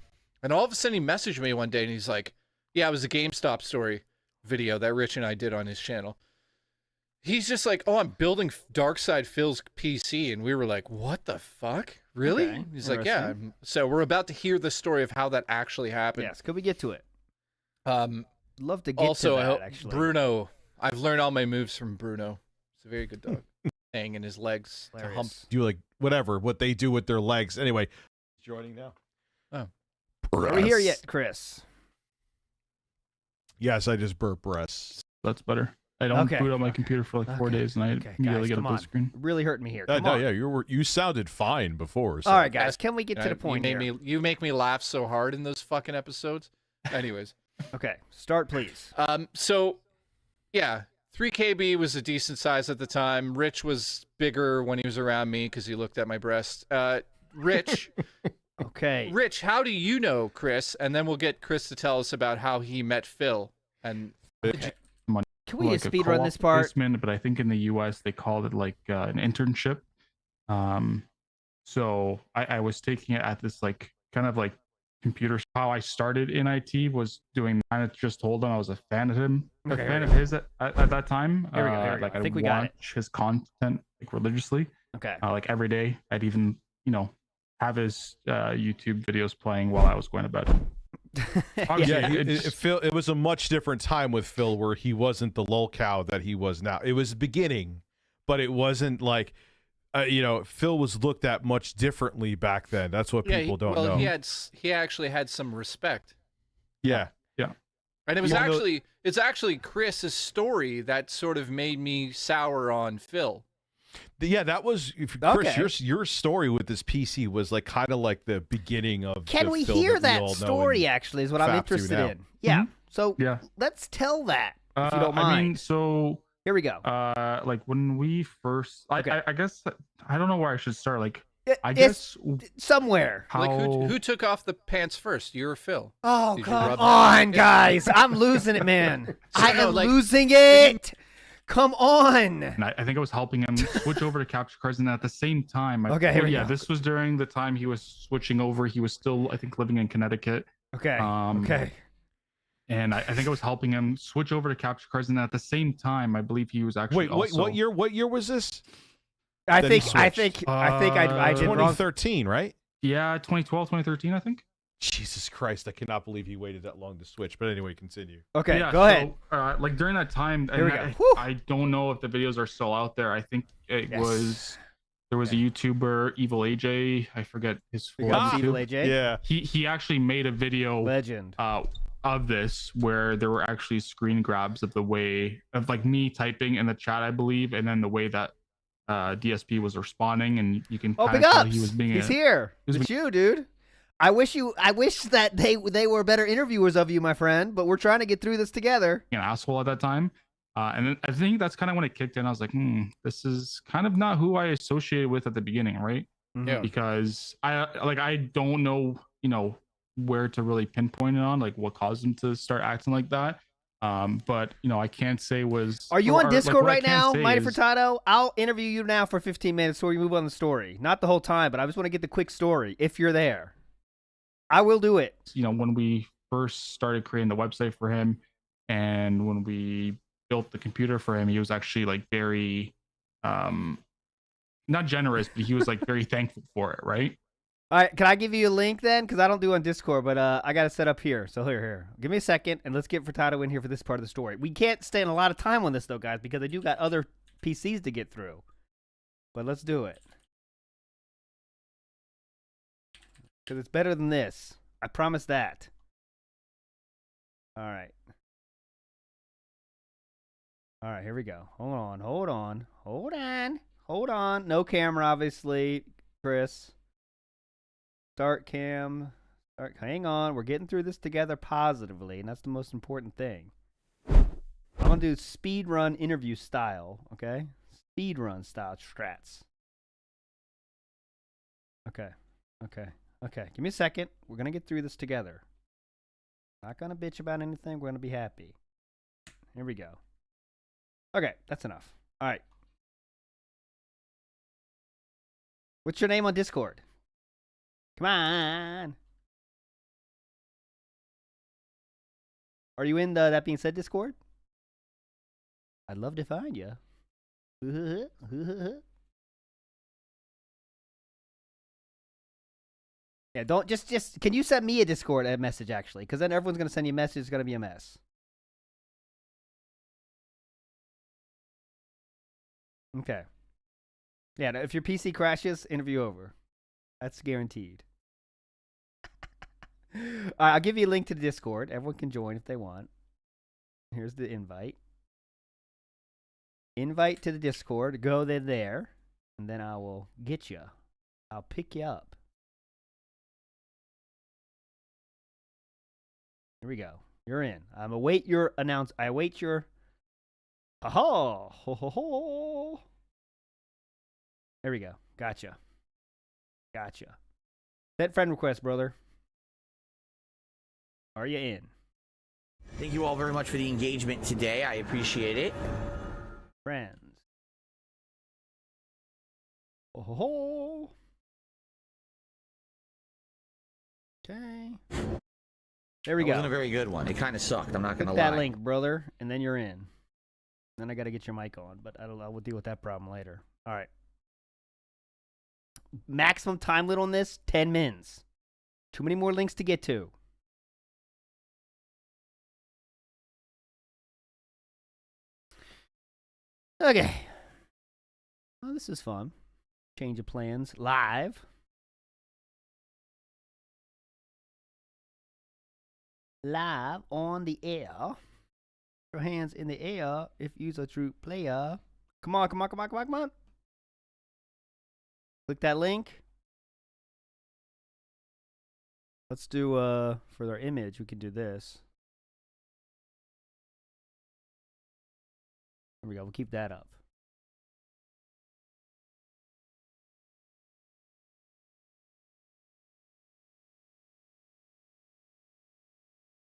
And all of a sudden he messaged me one day and he's like, yeah, it was a GameStop story video that Rich and I did on his channel. He's just like, oh, I'm building Darkside Phil's PC. And we were like, what the fuck? Really? Okay, He's like, yeah. interesting. So we're about to hear the story of how that actually happened. Yes, could we get to it? Love to get Also, to I that, hope actually. Bruno, I've learned all my moves from Bruno. He's a very good dog. Hanging his legs to hump. Hilarious. Do like whatever what they do with their legs. Anyway, joining now. Oh. Are we here yet, Chris? Yes, I just burp breasts. That's better. I don't Okay. boot up my computer for like 4 Okay. days, and I Okay, immediately guys, get a come blue on. screen. Really hurting me here. No, Come on. yeah, you sounded fine before. So. All right, guys, can we get to the point you here? you make me laugh so hard in those fucking episodes. Anyways, Okay, start please. so yeah, 3KB was a decent size at the time. Rich was bigger when he was around me because he looked at my breast. Rich, Okay. Rich, how do you know Chris? And then we'll get Chris to tell us about how he met Phil. And Can we Like a speed run co-op this part? placement, but I think in the US they called it like an internship. So I was taking it at this like kind of like computer. How I started in IT was doing Man It's Just Hold On. I was a fan of him, Okay, a fan here of we go. his at that time. Here we go, here we go. Like I think I we got it. watch his content like religiously, Okay. like every day. I'd even have his YouTube videos playing while I was going to bed. Obviously, Yeah, it's- it was a much different time with Phil where he wasn't the lolcow that he was now. It was the beginning, but it wasn't like, Phil was looked at much differently back then. That's what people don't know. he actually had some respect. Yeah. And it was Even though- it's actually Chris's story that sort of made me sour on Phil. Yeah, that was Chris. Okay. Your story with this PC was like kind of like the beginning of. Can the we Phil we we that all know story? and Actually, is what I'm fap to interested now. in. Yeah. So Yeah. let's tell that if you don't I mind. mean, so Here we go. like when we first, Okay. I guess I don't know where I should start. Like, I It's guess somewhere. how Like who took off the pants first? You or Phil? Oh, Did you come rub that on, in? guys. I'm losing it, man. I no, am like- losing it. Come on. and I think I was helping him switch over to capture cards, and at the same time, Okay, here we go. this was during the time he was switching over. He was still, I think, living in Connecticut. Okay. Um, Okay. And I think I was helping him switch over to capture cards, and at the same time, I believe he was actually Wait, what year? What year was this? I Then he think I switched. think I did wrong. 2013, right? Yeah, 2012, 2013, I think. Jesus Christ, I cannot believe he waited that long to switch. But anyway, continue. Okay, Yeah, go ahead. Like during that time, Here we and go. I, Whew. I don't know if the videos are still out there. I think it Yes. there was a YouTuber, Evil AJ. I forget his We full got name. Evil AJ. Yeah. He actually made a video Legend. of this where there were actually screen grabs of the way of like me typing in the chat, I believe, and then the way that DSP was responding, and you can Oh, kind big of tell ups. he was being He's here. he was It's you, dude. I wish that they were better interviewers of you, my friend, but we're trying to get through this together. an asshole at that time. And then I think that's kind of when it kicked in. I was like, this is kind of not who I associated with at the beginning, right? Yeah. Because I don't know, where to really pinpoint it on, like what caused him to start acting like that. But I can't say was. Are you or- on or, Discord what I right can now, say Mighty is- Furtado? I'll interview you now for 15 minutes before we move on the story. Not the whole time, but I just want to get the quick story if you're there. I will do it. When we first started creating the website for him, and when we built the computer for him, he was actually like very, not generous, but he was like very thankful for it, right? All right, can I give you a link then? Because I don't do on Discord, but I got it set up here. So here. Give me a second, and let's get Furtado in here for this part of the story. We can't spend a lot of time on this, though, guys, because I do got other PCs to get through. But let's do it. Because it's better than this. I promise that. All right. All right, here we go. Hold on. No camera, obviously, Chris. Start cam. Hang on. We're getting through this together positively, and that's the most important thing. I'm going to do speed run interview style, okay? Speed run style strats. Okay. Give me a second. We're going to get through this together. Not going to bitch about anything. We're going to be happy. Here we go. Okay, that's enough. All right. What's your name on Discord? Come on. Are you in the That Being Said Discord? I'd love to find you. Yeah, don't just can you send me a Discord message actually? Because then everyone's gonna send you a message. It's gonna be a mess. Okay. Yeah, if your PC crashes, interview over. That's guaranteed. All right, I'll give you a link to the Discord. Everyone can join if they want. Here's the invite. Invite to the Discord. Go there, and then I will get you. I'll pick you up. Here we go. You're in. I await your I await your. Ho ho. There we go. Gotcha. Set friend request, brother. Are you in? Thank you all very much for the engagement today. I appreciate it. Friends. Oh. Okay. There we go. It wasn't a very good one. It kind of sucked. I'm not going to Click lie. that link, brother, and then you're in. Then I got to get your mic on, but I will deal with that problem later. All right. Maximum time limit on this, 10 mins. Too many more links to get to. Okay. Well, this is fun. Change of plans. Live. Live on the air. Your hands in the air if you's a true player. Come on. Click that link. Let's do, for our image, we can do this. There we go. We'll keep that up.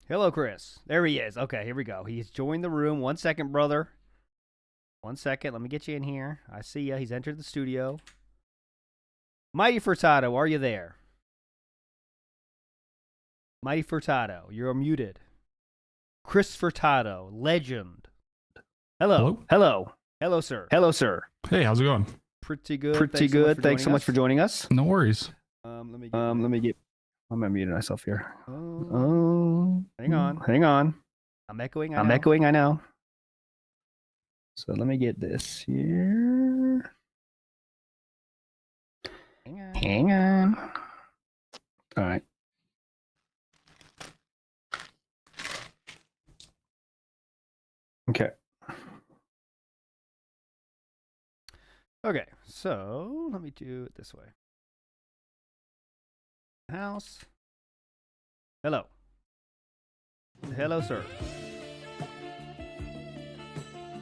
Hello, Chris. There he is. Okay, here we go. He's joined the room. 1 second, brother. 1 second. Let me get you in here. I see ya. He's entered the studio. Mighty Furtado, are you there? Mighty Furtado, you're muted. Chris Furtado, legend. Hello, sir. Hey, how's it going? Pretty good. Thanks so much for joining us. No worries. Let me get. I'm gonna mute myself here. Oh, hang on. I'm echoing. I know. So let me get this here. Hang on. All right. Okay, so let me do it this way. House. Hello, sir.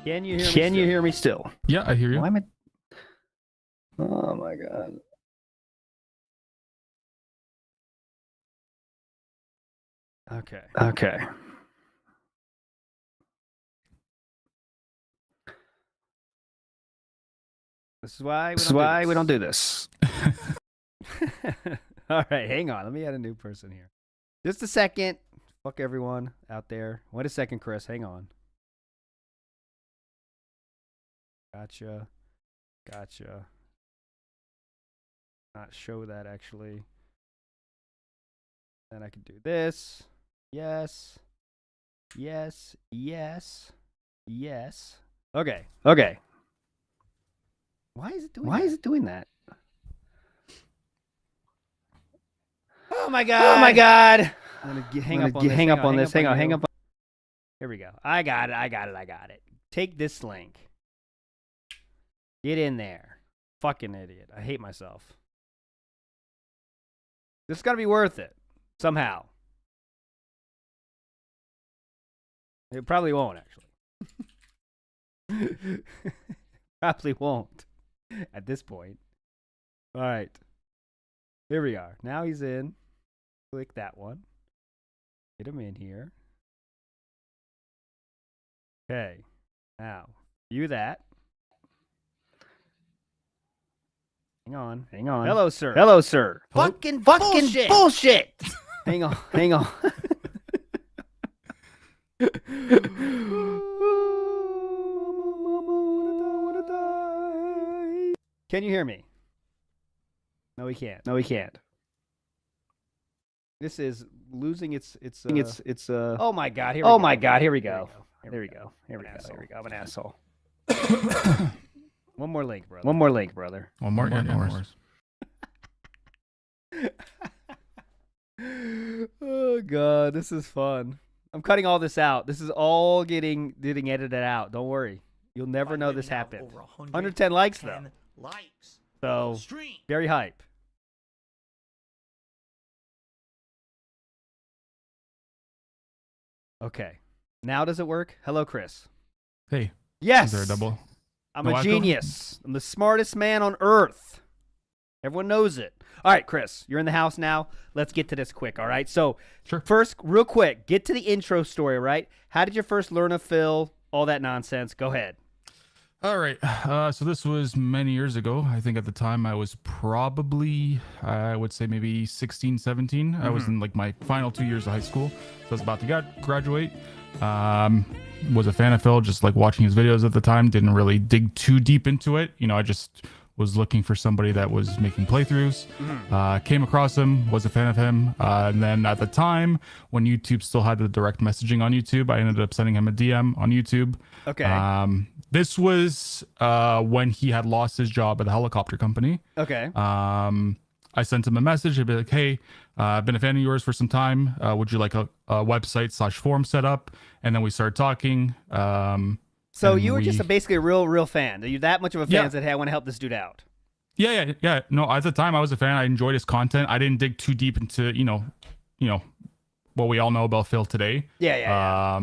Can you hear me still? Yeah, I hear you. Oh my God. Okay. This is why we don't do this. All right, hang on. Let me add a new person here. Just a second. Fuck everyone out there. Wait a second, Chris. Hang on. Gotcha. Not show that actually. Then I can do this. Yes. Okay. Why is it doing that? Oh my god. I'm gonna hang up on this. Hang up. Here we go. I got it. Take this link. Get in there. Fucking idiot. I hate myself. This is gonna be worth it. Somehow. It probably won't, actually. Probably won't at this point. All right. Here we are. Now he's in. Click that one. Get him in here. Okay. Now, view that. Hang on. Hello, sir. Hello. Fucking bullshit. Hang on. Can you hear me? No, we can't. This is losing its oh my god, here we go. Here we go. I'm an asshole. One more link, brother. One more. Yeah, no worries. Oh god, this is fun. I'm cutting all this out. This is all getting edited out. Don't worry. You'll never know this happened. 110 likes though. So very hype. Okay. Now does it work? Hello, Chris. Hey. Yes. Is there a double? I'm a genius. I'm the smartest man on earth. Everyone knows it. All right, Chris, you're in the house now. Let's get to this quick, all right? So sure. First, real quick, get to the intro story, right? How did you first learn of Phil? All that nonsense. Go ahead. All right. So this was many years ago. I think at the time I was probably, I would say maybe 16, 17. I was in like my final 2 years of high school. So I was about to graduate. Was a fan of Phil, just like watching his videos at the time. Didn't really dig too deep into it. You know, I just was looking for somebody that was making playthroughs. Came across him, was a fan of him. And then at the time when YouTube still had the direct messaging on YouTube, I ended up sending him a DM on YouTube. Okay. This was when he had lost his job at the helicopter company. Okay. I sent him a message. I'd be like, hey, I've been a fan of yours for some time. Would you like a website/forum set up? And then we started talking. So you were just basically a real fan. Are you that much of a fan that, hey, I want to help this dude out? Yeah. No, at the time I was a fan. I enjoyed his content. I didn't dig too deep into, you know, what we all know about Phil today. Yeah.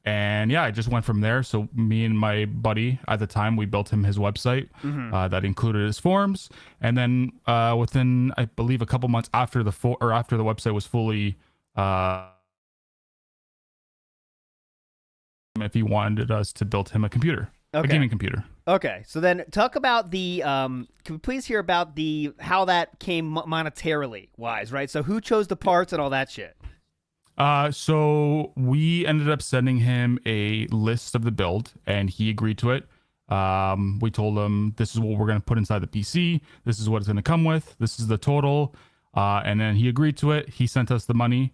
And yeah, I just went from there. So me and my buddy at the time, we built him his website that included his forums. And then within, I believe, a couple months after the website was fully, if he wanted us to build him a computer, a gaming computer. Okay, so then talk about the. Can we please hear about how that came monetarily wise, right? So who chose the parts and all that shit? So we ended up sending him a list of the build, and he agreed to it. We told him this is what we're going to put inside the PC. This is what it's going to come with. This is the total. And then he agreed to it. He sent us the money.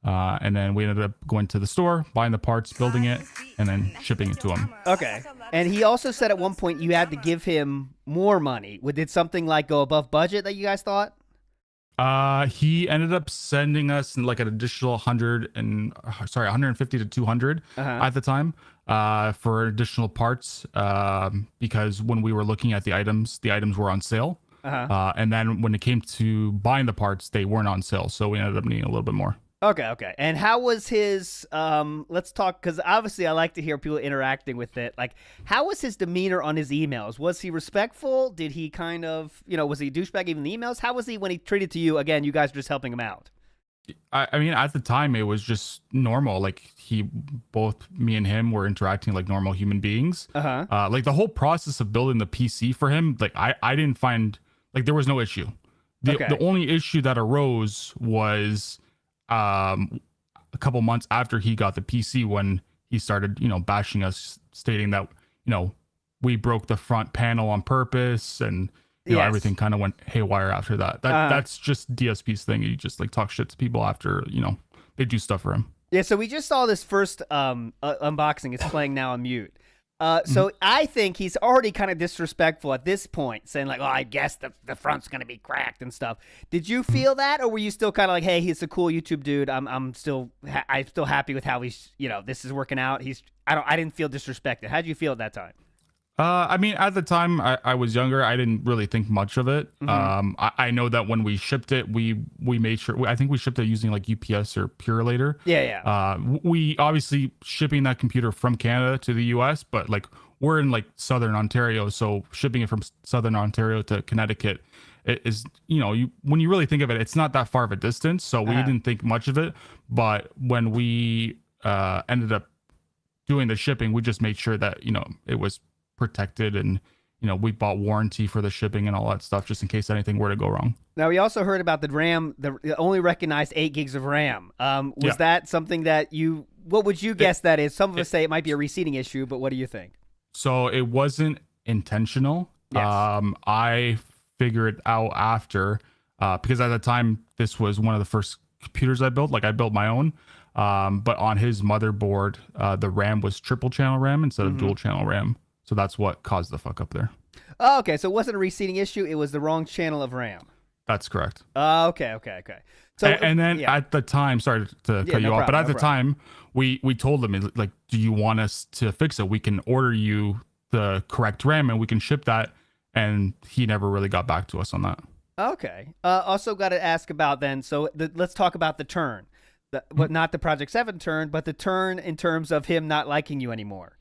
And then we ended up going to the store, buying the parts, building it, and then shipping it to him. Okay. And he also said at one point you had to give him more money. Did something like go above budget that you guys thought? He ended up sending us like an additional 150 to 200 at the time, for additional parts, because when we were looking at the items were on sale. And then when it came to buying the parts, they weren't on sale. So we ended up needing a little bit more. Okay. And how was his, let's talk, because obviously I like to hear people interacting with it. Like, how was his demeanor on his emails? Was he respectful? Did he kind of, was he a douchebag even in the emails? How was he when he treated to you? Again, you guys were just helping him out. I mean, at the time, it was just normal. Like, both me and him were interacting like normal human beings. Like, the whole process of building the PC for him, like, I didn't find, like, there was no issue. The only issue that arose was a couple months after he got the PC, when he started, bashing us, stating that, we broke the front panel on purpose, and you know, Yes. everything kind of went haywire after that. That's just DSP's thing. You just like talk shit to people after, you know, they do stuff for him. Yeah, so we just saw this first unboxing. It's playing now on mute. So I think he's already kind of disrespectful at this point, saying like, "Oh, I guess the front's gonna be cracked and stuff." Did you feel that, or were you still kind of like, "Hey, he's a cool YouTube dude. I'm still happy with how he's, you know, this is working out." I didn't feel disrespected. How'd you feel at that time? I mean, at the time I was younger, I didn't really think much of it. I know that when we shipped it, we made sure, I think we shipped it using like UPS or Purelator. Yeah. We obviously shipping that computer from Canada to the US, but like we're in like Southern Ontario. So shipping it from Southern Ontario to Connecticut, it is, you know, when you really think of it, it's not that far of a distance. So we didn't think much of it. But when we ended up doing the shipping, we just made sure that, you know, it was protected, and you know, we bought warranty for the shipping and all that stuff just in case anything were to go wrong. Now, we also heard about the RAM, the only recognized 8 gigs of RAM. Was that something that what would you guess that is? Some of us say it might be a reseating issue, but what do you think? So it wasn't intentional. Yes. I figured it out after, because at the time, this was one of the first computers I built. Like I built my own, but on his motherboard, the RAM was triple channel RAM instead of dual channel RAM. So that's what caused the fuck up there. Oh, okay. So it wasn't a reseating issue. It was the wrong channel of RAM. That's correct. Okay. So and then at the time, sorry to cut you off, but at the time, we told them, like, do you want us to fix it? We can order you the correct RAM and we can ship that. And he never really got back to us on that. Okay. Also got to ask about then. So let's talk about the turn, but not the Project 7 turn, but the turn in terms of him not liking you anymore.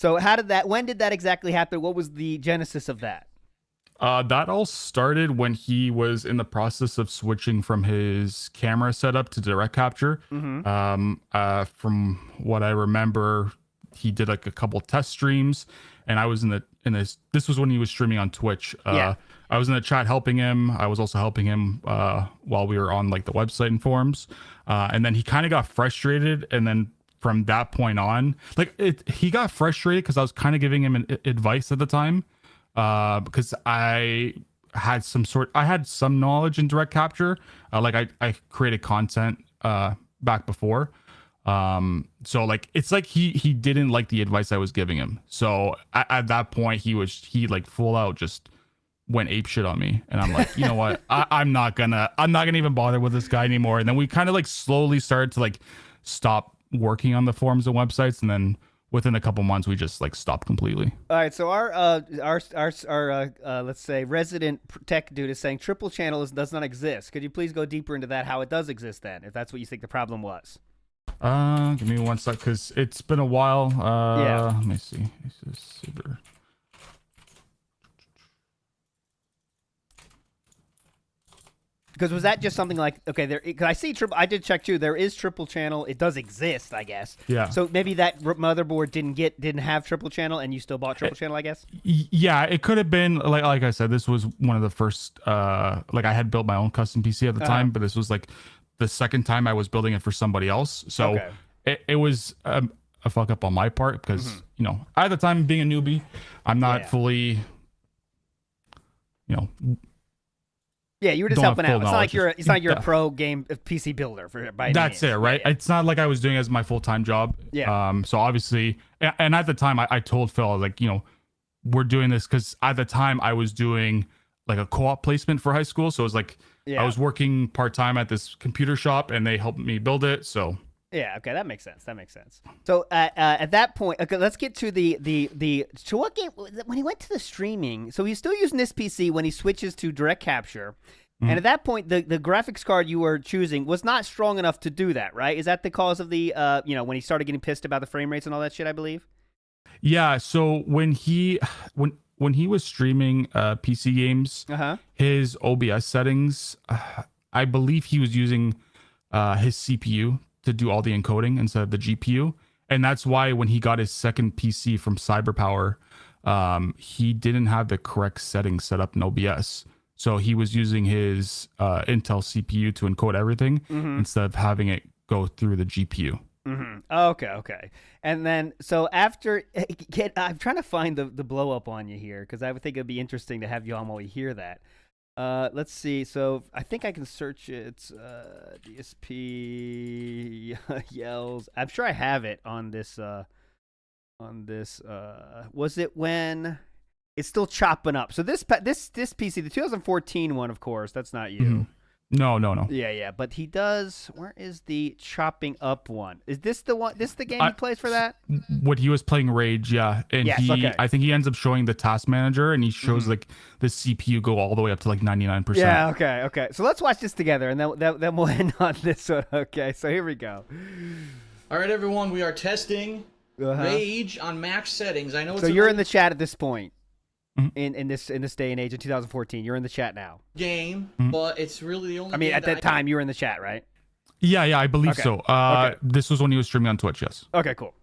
So when did that exactly happen? What was the genesis of that? That all started when he was in the process of switching from his camera setup to direct capture. From what I remember, he did like a couple test streams, and I was this was when he was streaming on Twitch. I was in the chat helping him. I was also helping him while we were on like the website and forums. And then he kind of got frustrated, and then from that point on, he got frustrated because I was kind of giving him advice at the time, because I had some knowledge in direct capture. I created content back before. So like, it's like he didn't like the advice I was giving him. So at that point he like full out just went ape shit on me. And I'm like, you know what? I'm not gonna even bother with this guy anymore. And then we kind of like slowly started to like stop working on the forums and websites, and then within a couple months we just like stopped completely. All right, so our let's say resident tech dude is saying triple channel does not exist. Could you please go deeper into that, how it does exist then, if that's what you think the problem was? Give me one sec, because it's been a while. Let me see. This is super. Because was that just something like, okay, because I see I did check too. There is triple channel. It does exist, I guess. Yeah. So maybe that motherboard didn't have triple channel, and you still bought triple channel, I guess. Yeah, it could have been like I said. This was one of the first. Like I had built my own custom PC at the time, but this was like the second time I was building it for somebody else. So it was a fuck up on my part, because you know, at the time being a newbie, I'm not fully, you know. Yeah, you were just helping out. It's not like you're a pro game PC builder by That's any means. it, right? Yeah. It's not like I was doing it as my full-time job. Yeah. So obviously, and at the time, I told Phil, like, you know, we're doing this because at the time I was doing like a co-op placement for high school. So it was like I was working part-time at this computer shop, and they helped me build it. So yeah, okay, that makes sense. So at that point, okay, let's get to so what game when he went to the streaming? So he's still using this PC when he switches to direct capture, and at that point, the graphics card you were choosing was not strong enough to do that, right? Is that the cause of the when he started getting pissed about the frame rates and all that shit? I believe. Yeah. So when he was streaming PC games, his OBS settings, I believe he was using his CPU to do all the encoding instead of the GPU. And that's why when he got his second PC from CyberPower, he didn't have the correct settings set up in OBS. So he was using his Intel CPU to encode everything instead of having it go through the GPU. Okay. And then, so after, I'm trying to find the blow up on you here, because I would think it'd be interesting to have you on while we hear that. Let's see. So I think I can search it. DSP yells. I'm sure I have it on this. Was it when it's still chopping up? So this PC, the 2014 one, of course, that's not you. Mm-hmm. No. Yeah. But he does. Where is the chopping up one? Is this the one? This the game he plays for that? What he was playing Rage, yeah. And yes, okay. I think he ends up showing the task manager, and he shows like the CPU go all the way up to like 99%. Yeah. Okay. So let's watch this together, and then we'll end on this one. Okay. So here we go. All right, everyone. We are testing Rage on max settings. I know. So you're in the chat at this point. In this day and age in 2014, you're in the chat now. Game, but it's really the only. I mean, at that time, you were in the chat, right? Yeah, I believe so. This was when he was streaming on Twitch. Yes. Okay, cool.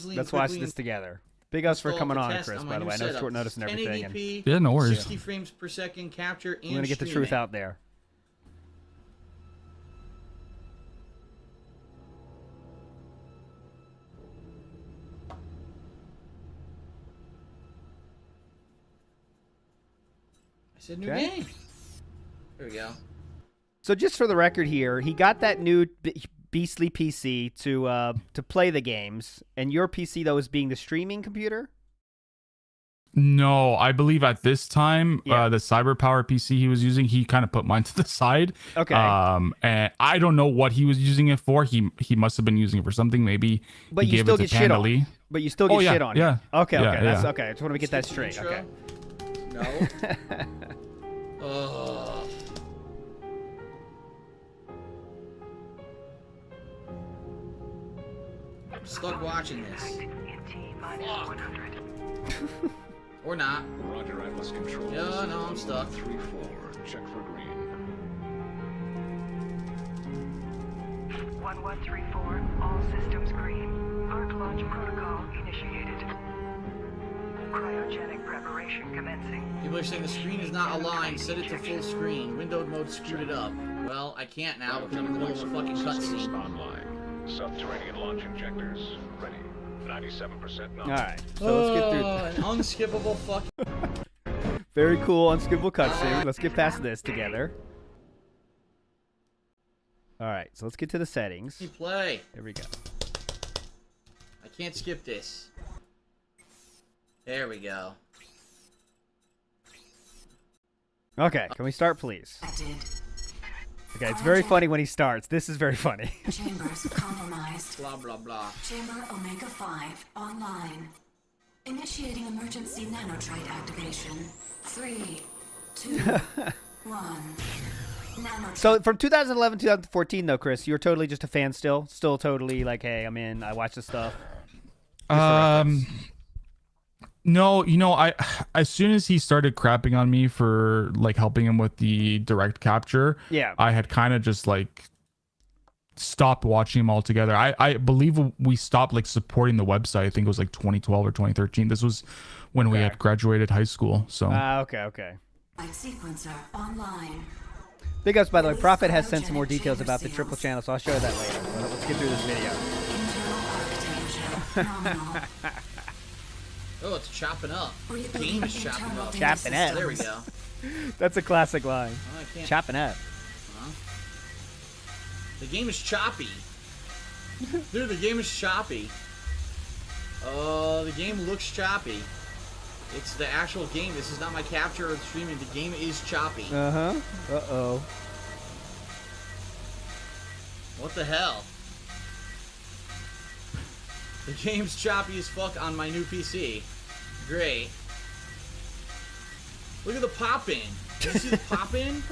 Let's watch this together. Big ups for coming on, Chris. By the way, I know it's short notice and everything. And yeah, no worries. 60 frames per second capture. And we're gonna get the truth out there. It's a new game. There we go. So just for the record here, he got that new beastly PC to play the games, and your PC though is being the streaming computer. No, I believe at this time, the CyberPower PC he was using, he kind of put mine to the side. Okay. And I don't know what he was using it for. He must have been using it for something. Maybe. But he you still get shit on. But you still get shit on. Yeah. Okay. Yeah, That's okay. I just want to get that straight. Intro? Okay. No. I'm stuck watching this. Or not. Roger, Atlas control. Yeah, no, I'm stuck. 3-4. Check for green. 1134. All systems green. Arc launch protocol initiated. Cryogenic preparation commencing. People are saying the screen is not aligned. Set it to full screen. Windowed mode screwed it up. Well, I can't now because I'm in the middle of a fucking cutscene. Online. Subterranean launch injectors ready. 97% All right. So let's get through. An unskippable fucking. Very cool, unskippable cutscene. Let's get past this together. All right. So let's get to the settings. Play. Here we go. I can't skip this. There we go. Okay, can we start, please? Okay, it's very funny when he starts. This is very funny. Chambers compromised. Blah, blah, blah. Chamber Omega 5 online. Initiating emergency nanotrite activation. 3, 2, 1. So from 2011 to 2014, though, Chris, you're totally just a fan still? Still totally like, hey, I'm in. I watch this stuff? No, I as soon as he started crapping on me for like helping him with the direct capture, I had kind of just like stopped watching him altogether. I believe we stopped like supporting the website. I think it was like 2012 or 2013. This was when we had graduated high school. So okay. Sequencer online. Big ups, by the way. Prophet has sent some more details about the triple channel, so I'll show you that later. Let's get through this video. Oh, it's chopping up. The game is chopping up. Chopping up. There we go. That's a classic line. Oh, I can't. Chopping up. Huh? The game is choppy. Dude, the game is choppy. The game looks choppy. It's the actual game. This is not my capture or streaming. The game is choppy. Uh-huh. Uh-oh. What the hell? The game's choppy as fuck on my new PC. Great. Look at the pop-in. You see the pop-in?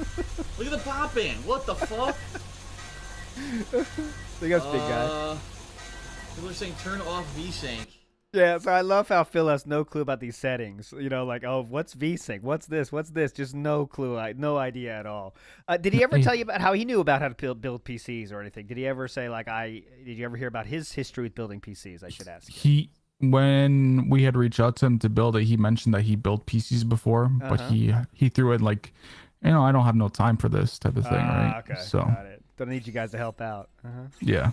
Look at the pop-in. What the fuck? Big ups, big guy. People are saying turn off VSync. Yeah, so I love how Phil has no clue about these settings. You know, like, oh, what's VSync? What's this? What's this? Just no clue. No idea at all. Did he ever tell you about how he knew about how to build PCs or anything? Did he ever say, like, did you ever hear about his history with building PCs? I should ask you. When we had reached out to him to build it, he mentioned that he built PCs before, but he threw in like, I don't have no time for this type of thing, right? Okay, so got it. Don't need you guys to help out. Yeah.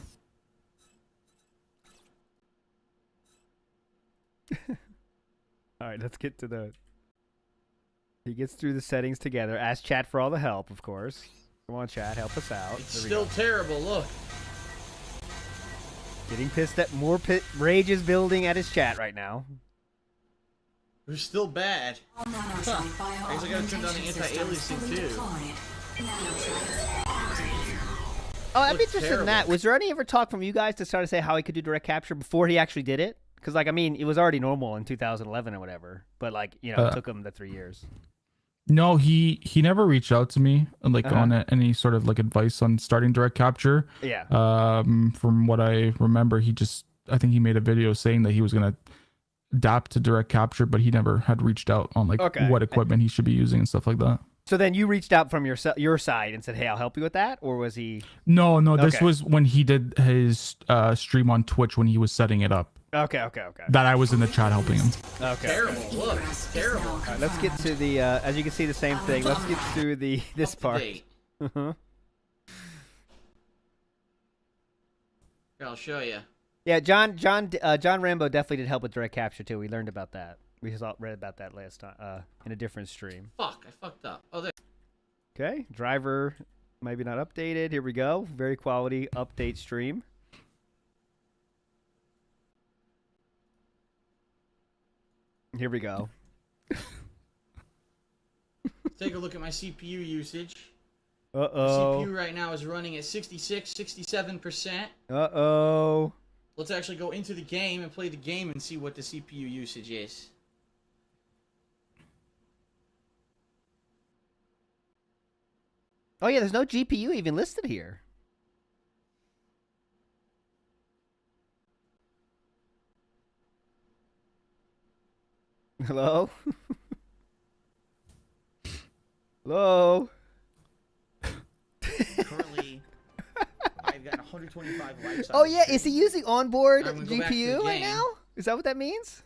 All right, let's get to the. He gets through the settings together. Ask chat for all the help, of course. Come on, chat, help us out. It's still terrible. Look. Getting pissed at more rage is building at his chat right now. They're still bad. Huh. I guess I gotta turn down the anti-aliasing too. Oh, I'd be interested in that. Was there any ever talk from you guys to start to say how he could do direct capture before he actually did it? Because, like, I mean, it was already normal in 2011 or whatever. But, like, you know, it took him the 3 years. No, he never reached out to me like on any sort of like advice on starting direct capture. Yeah. From what I remember, I think he made a video saying that he was gonna adapt to direct capture, but he never had reached out on like what equipment he should be using and stuff like that. So then you reached out from your side and said, "Hey, I'll help you with that," or was he? No. This was when he did his stream on Twitch when he was setting it up. Okay. That I was in the chat helping him. Okay. Terrible. Look, terrible. All right, let's get to the. As you can see, the same thing. Let's get through this part. Here, I'll show you. Yeah, John Rambo definitely did help with direct capture too. We learned about that. We just read about that last time in a different stream. Fuck, I fucked up. Oh, there. Okay, driver maybe not updated. Here we go. Very quality update stream. Here we go. Take a look at my CPU usage. Uh-oh. The CPU right now is running at 66, 67%. Uh-oh. Let's actually go into the game and play the game and see what the CPU usage is. Oh, yeah, there's no GPU even listed here. Hello? Hello? Currently, I've got 125 likes. Oh, yeah, is he using onboard GPU right now? Is that what that means?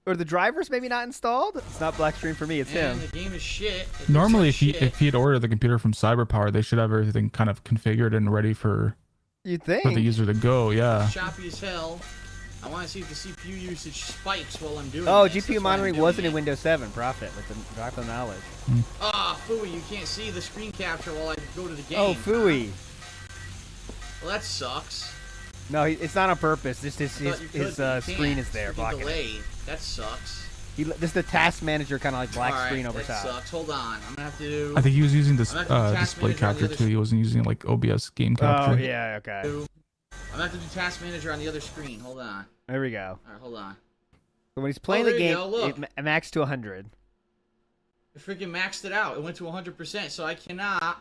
Or the driver's maybe not installed? It's not black screen for me, it's him. The game is shit. Normally, if he had ordered the computer from CyberPower, they should have everything kind of configured and ready for You'd think. For the user to go, yeah. Choppy as hell. I want to see if the CPU usage spikes while I'm doing this. this. GPU monitoring wasn't in Windows 7. Profit with the drop of knowledge. Ah, phooey, you can't see the screen capture while I go to the game. Oh, phooey. Well, that sucks. No, it's not on purpose. This is his screen is there blocking delayed. That sucks. This is the task manager kind of like black screen over that top. Sucks. Hold on, I'm gonna have to do. I think he was using this display capture too. He wasn't using like OBS game capture. Oh yeah, okay. I'm gonna have to do task manager on the other screen. Hold on. There we go. All right, hold on. So when he's playing the game, it maxed to 100. It freaking maxed it out. It went to 100%, so I cannot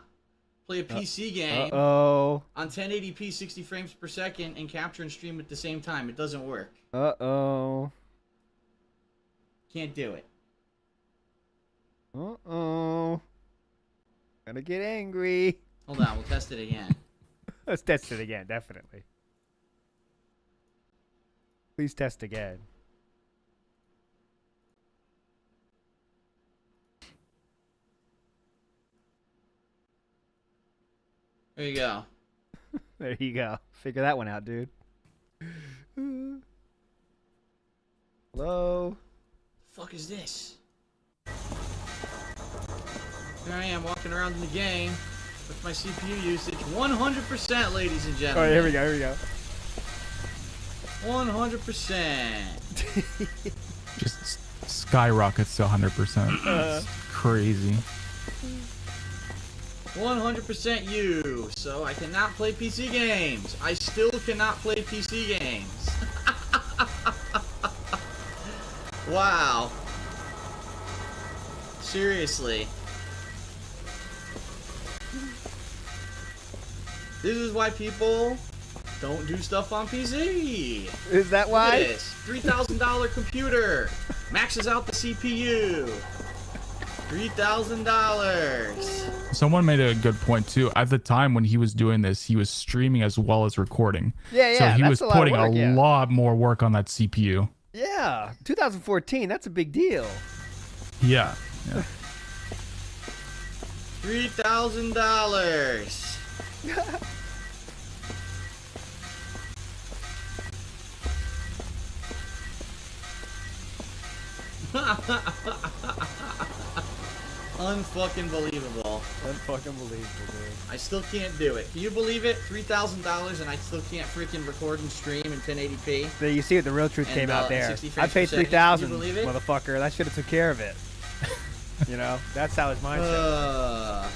play a PC game on 1080p 60 frames per second and capture and stream at the same time. It doesn't work. Can't do it. Gonna get angry. Hold on, we'll test it again. Let's test it again, definitely. Please test again. There you go. There you go. Figure that one out, dude. Hello? The fuck is this? Here I am walking around in the game with my CPU usage 100%, ladies and gentlemen. All right, here we go. Here we go. 100%. Just skyrockets to 100%. It's crazy. 100% you. So I cannot play PC games. I still cannot play PC games. Wow. Seriously. This is why people don't do stuff on PC. Is that why? Look at this. $3,000 computer. Maxes out the CPU. $3,000. Someone made a good point too. At the time when he was doing this, he was streaming as well as recording. Yeah. So he was putting a lot more work on that CPU. Yeah. 2014, that's a big deal. Yeah. $3,000. Unfucking believable. Unfucking believable, dude. I still can't do it. Can you believe it? $3,000 and I still can't freaking record and stream in 1080p. So you see what the real truth came out there. 60 I frames paid per second. $3,000, Can you believe it? motherfucker. That should have took care of it. You know, that's how his mindset.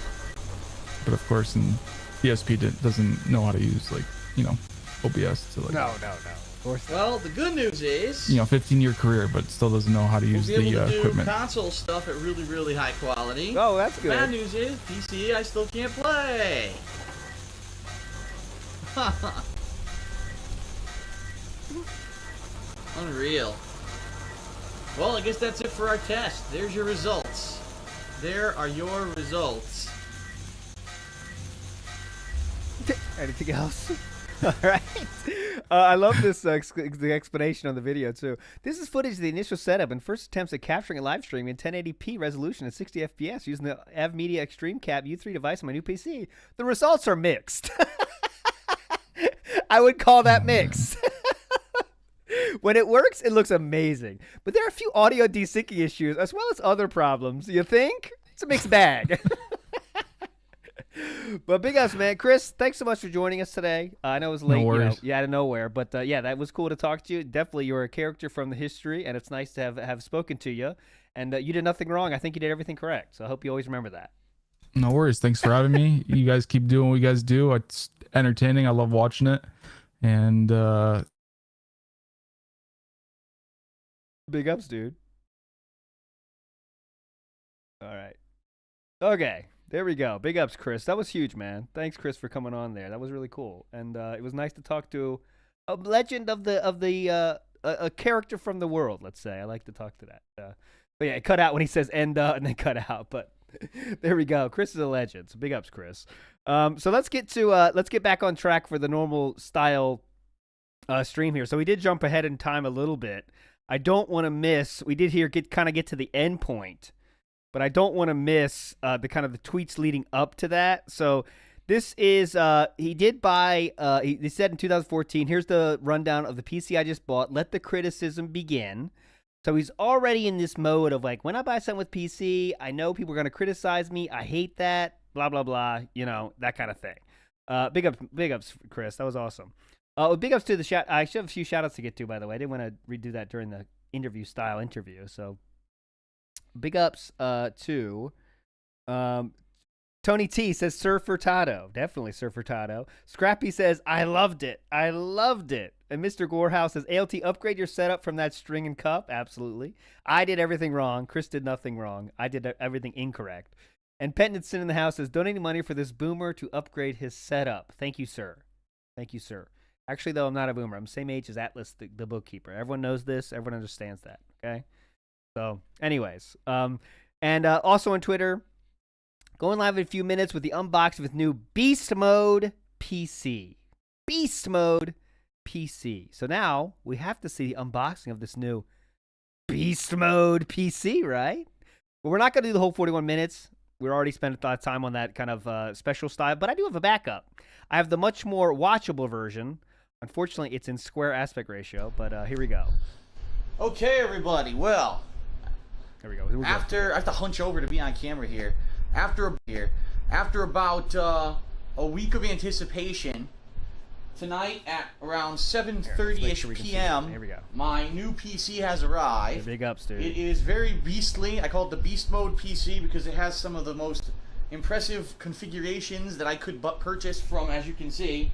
But of course, and DSP doesn't know how to use, like, you know, OBS to, like, No. Of course not. Well, the good news is, 15-year career, but still doesn't know how to use we'll be able the to do equipment. console stuff at really, really high quality. Oh, that's The good. bad news is, PC, I still can't play. Unreal. Well, I guess that's it for our test. There's your results. There are your results. Anything else? All right. I love this the explanation on the video too. This is footage of the initial setup and first attempts at capturing a live stream in 1080p resolution at 60 FPS using the AVmedia Extreme Cap U3 device on my new PC. The results are mixed. I would call that mixed. When it works, it looks amazing. But there are a few audio desyncing issues as well as other problems. You think? It's a mixed bag. But big ups, man. Chris, thanks so much for joining us today. I know it was late, No worries. out of nowhere, but yeah, that was cool to talk to you. Definitely, you're a character from the history, and it's nice to have spoken to you. And you did nothing wrong. I think you did everything correct. So I hope you always remember that. No worries. Thanks for having me. You guys keep doing what you guys do. It's entertaining. I love watching it. And big ups, dude. All right. Okay. There we go. Big ups, Chris. That was huge, man. Thanks, Chris, for coming on there. That was really cool, and it was nice to talk to a legend of a character from the world. Let's say I like to talk to that. But yeah, it cut out when he says and then cut out. But there we go. Chris is a legend. So big ups, Chris. So let's get back on track for the normal style stream here. So we did jump ahead in time a little bit. I don't want to miss. We did here get to the end point. But I don't want to miss the tweets leading up to that. So this is, he did buy, he said in 2014, here's the rundown of the PC I just bought. Let the criticism begin. So he's already in this mode of like, when I buy something with PC, I know people are going to criticize me. I hate that, blah, blah, blah, that kind of thing. Big ups, Chris. That was awesome. Big ups to the shout. I should have a few shout outs to get to, by the way. I didn't want to redo that during the interview. So big ups to Tony T says Sir Furtado. Definitely Sir Furtado. Scrappy says, I loved it. And Mr. Gorehouse says, ALT, upgrade your setup from that string and cup. Absolutely. I did everything wrong. Chris did nothing wrong. I did everything incorrect. And Pentonson in the house says, donating money for this boomer to upgrade his setup. Thank you, sir. Actually, though, I'm not a boomer. I'm the same age as Atlas, the bookkeeper. Everyone knows this. Everyone understands that. Okay? So, anyways, and also on Twitter, going live in a few minutes with the unboxing with new Beast Mode PC. So now we have to see the unboxing of this new Beast Mode PC, right? Well, we're not going to do the whole 41 minutes. We're already spent a lot of time on that kind of special style, but I do have a backup. I have the much more watchable version. Unfortunately, it's in square aspect ratio, but here we go. Okay, everybody. Well, there we go. I have to hunch over to be on camera here. After about a week of anticipation, tonight at around 7:30ish p.m., here we go. My new PC has arrived. Big ups, dude. It is very beastly. I call it the Beast Mode PC because it has some of the most impressive configurations that I could purchase from, as you can see,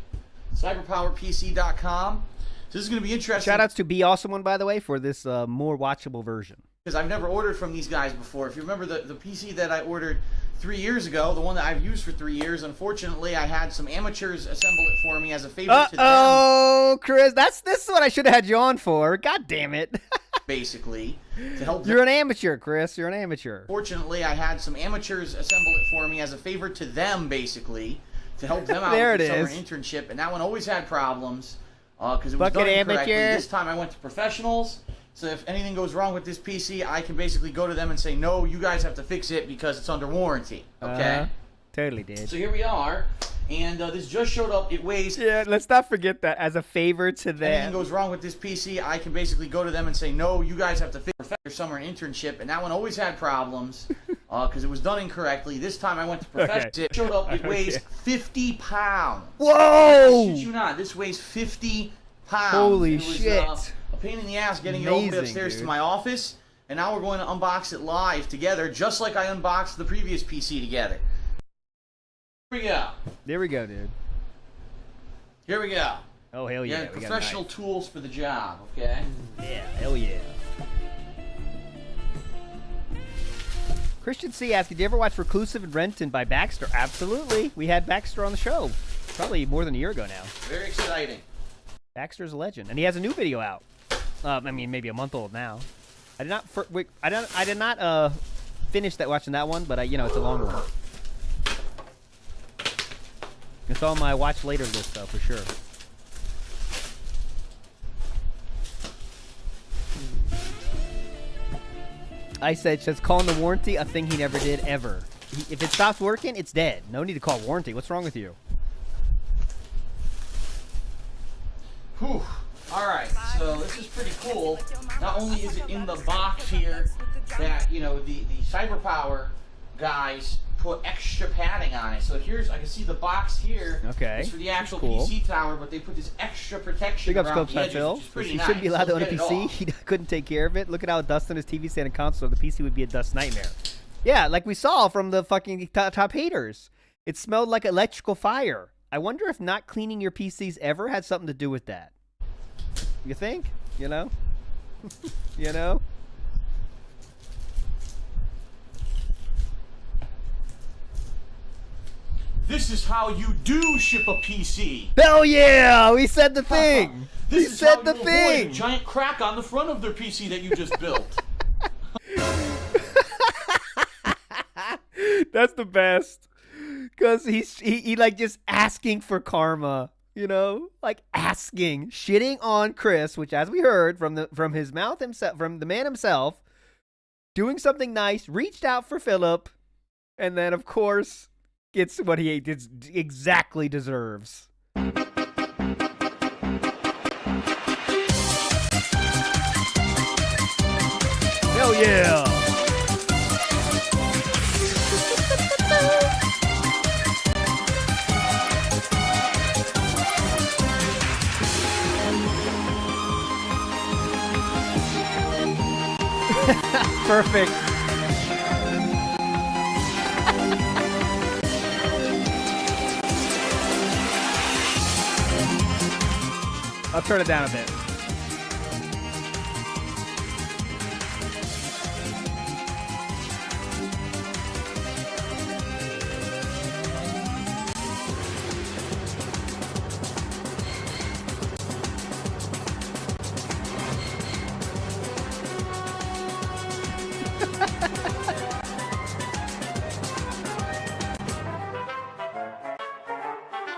cyberpowerpc.com. So this is going to be interesting. Shout outs to Be Awesome One, by the way, for this more watchable version. Because I've never ordered from these guys before. If you remember the PC that I ordered 3 years ago, the one that I've used for 3 years, unfortunately, I had some amateurs assemble it for me as a favor to them. Oh, Chris, this is what I should have had you on for. God damn it. Basically, to help. You're an amateur, Chris. You're an amateur. Fortunately, I had some amateurs assemble it for me as a favor to them, basically, to help them out there with it the summer is. Internship, and that one always had problems because it was Bucket done incorrectly. amateur. This time I went to professionals. So if anything goes wrong with this PC, I can basically go to them and say, no, you guys have to fix it because it's under warranty. Okay? Totally did. So here we are. And this just showed up. It weighs. Yeah, let's not forget that as a favor to them. Anything goes wrong with this PC, I can basically go to them and say, no, you guys have to fix Professor Summer internship. And that one always had problems because it was done incorrectly. This time I went to Professor. Okay. It showed up. It weighs 50 pounds. Whoa! I shit you not. This weighs 50 pounds. Holy it was, shit. A pain in the ass getting it all the way upstairs to my office. And now we're going to unbox it live together, just like I unboxed the previous PC together. Here we go. There we go, dude. Here we go. Oh, hell yeah. Yeah, professional tools for the job, okay? Yeah, hell yeah. Christian C. asked, did you ever watch Reclusive and Renton by Baxter? Absolutely. We had Baxter on the show. Probably more than a year ago now. Very exciting. Baxter's a legend. And he has a new video out. I mean, maybe a month old now. I did not finish watching that one, but you know, it's a long one. It's on my watch later list, though, for sure. I said, just calling the warranty a thing he never did ever. If it stops working, it's dead. No need to call warranty. What's wrong with you? Whew. Alright, so this is pretty cool. Not only is it in the box here that, you know, the CyberPower guys put extra padding on it. So here's, I can see the box here. Okay. It's for the actual cool. PC tower, but they put this extra protection Big up around Scope the edges, Phil. which is pretty He nice. shouldn't be allowed to own a Let's get it PC. off. He couldn't take care of it. Look at how it dusts on his TV stand and console. The PC would be a dust nightmare. Yeah, like we saw from the fucking top haters. It smelled like electrical fire. I wonder if not cleaning your PCs ever had something to do with that. You think? You know? You know? This is how you do ship a PC. Hell yeah! We said the thing! We This is said how the you thing! avoid a giant crack on the front of their PC that you just built. That's the best. Because he like just asking for karma. You know? Like asking. Shitting on Chris, which as we heard from his mouth himself, from the man himself, doing something nice, reached out for Philip, and then of course gets what he exactly deserves. Hell yeah! Perfect. I'll turn it down a bit.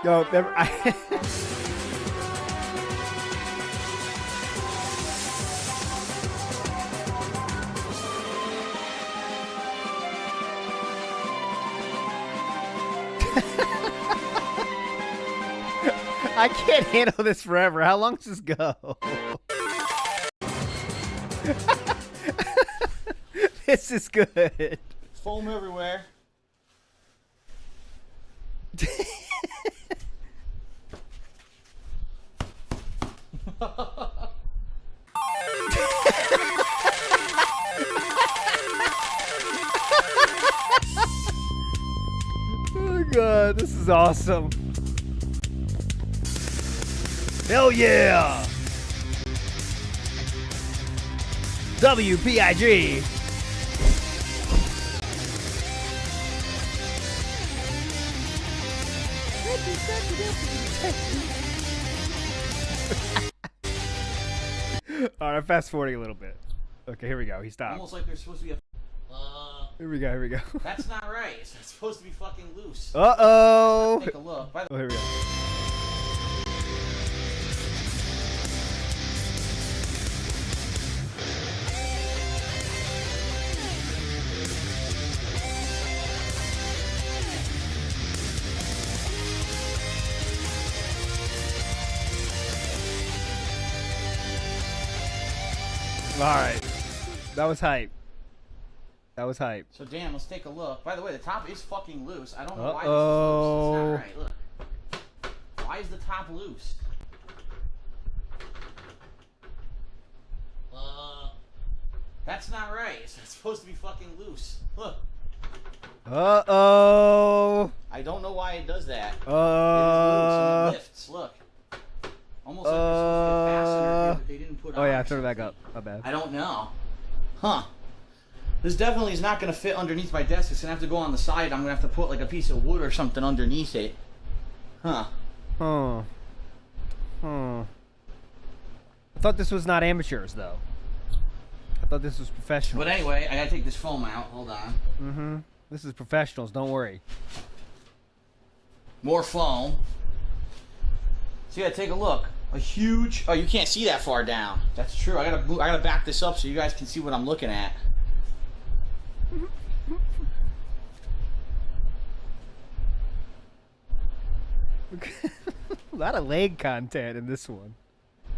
No, never. I can't handle this forever. How long does this go? This is good. Foam everywhere. Oh god, this is awesome. Hell yeah! WPIG. Alright, fast forwarding a little bit. Okay, here we go. He stopped. Almost like there's supposed to be a. Here we go, here we go. That's not right. It's supposed to be fucking loose. Uh-oh! Take a look. By the Oh, here we go. All right. That was hype. That was hype. So Dan, let's take a look. By the way, the top is fucking loose. I don't know why this is loose. It's not right. Look. Why is the top loose? That's not right. It's supposed to be fucking loose. Look. Uh-oh. I don't know why it does that. It is loose and it lifts. Look. Almost like there's supposed to be a fastener here, but they didn't put on. Oh yeah, turn it back up. My bad. I don't know. Huh. This definitely is not going to fit underneath my desk. It's going to have to go on the side. I'm going to have to put like a piece of wood or something underneath it. Huh. Huh. Huh. I thought this was not amateurs, though. I thought this was professional. But anyway, I got to take this foam out. Hold on. Mm-hmm. This is professionals. Don't worry. More foam. So yeah, take a look. A huge... Oh, you can't see that far down. That's true. I gotta back this up so you guys can see what I'm looking at. A lot of leg content in this one.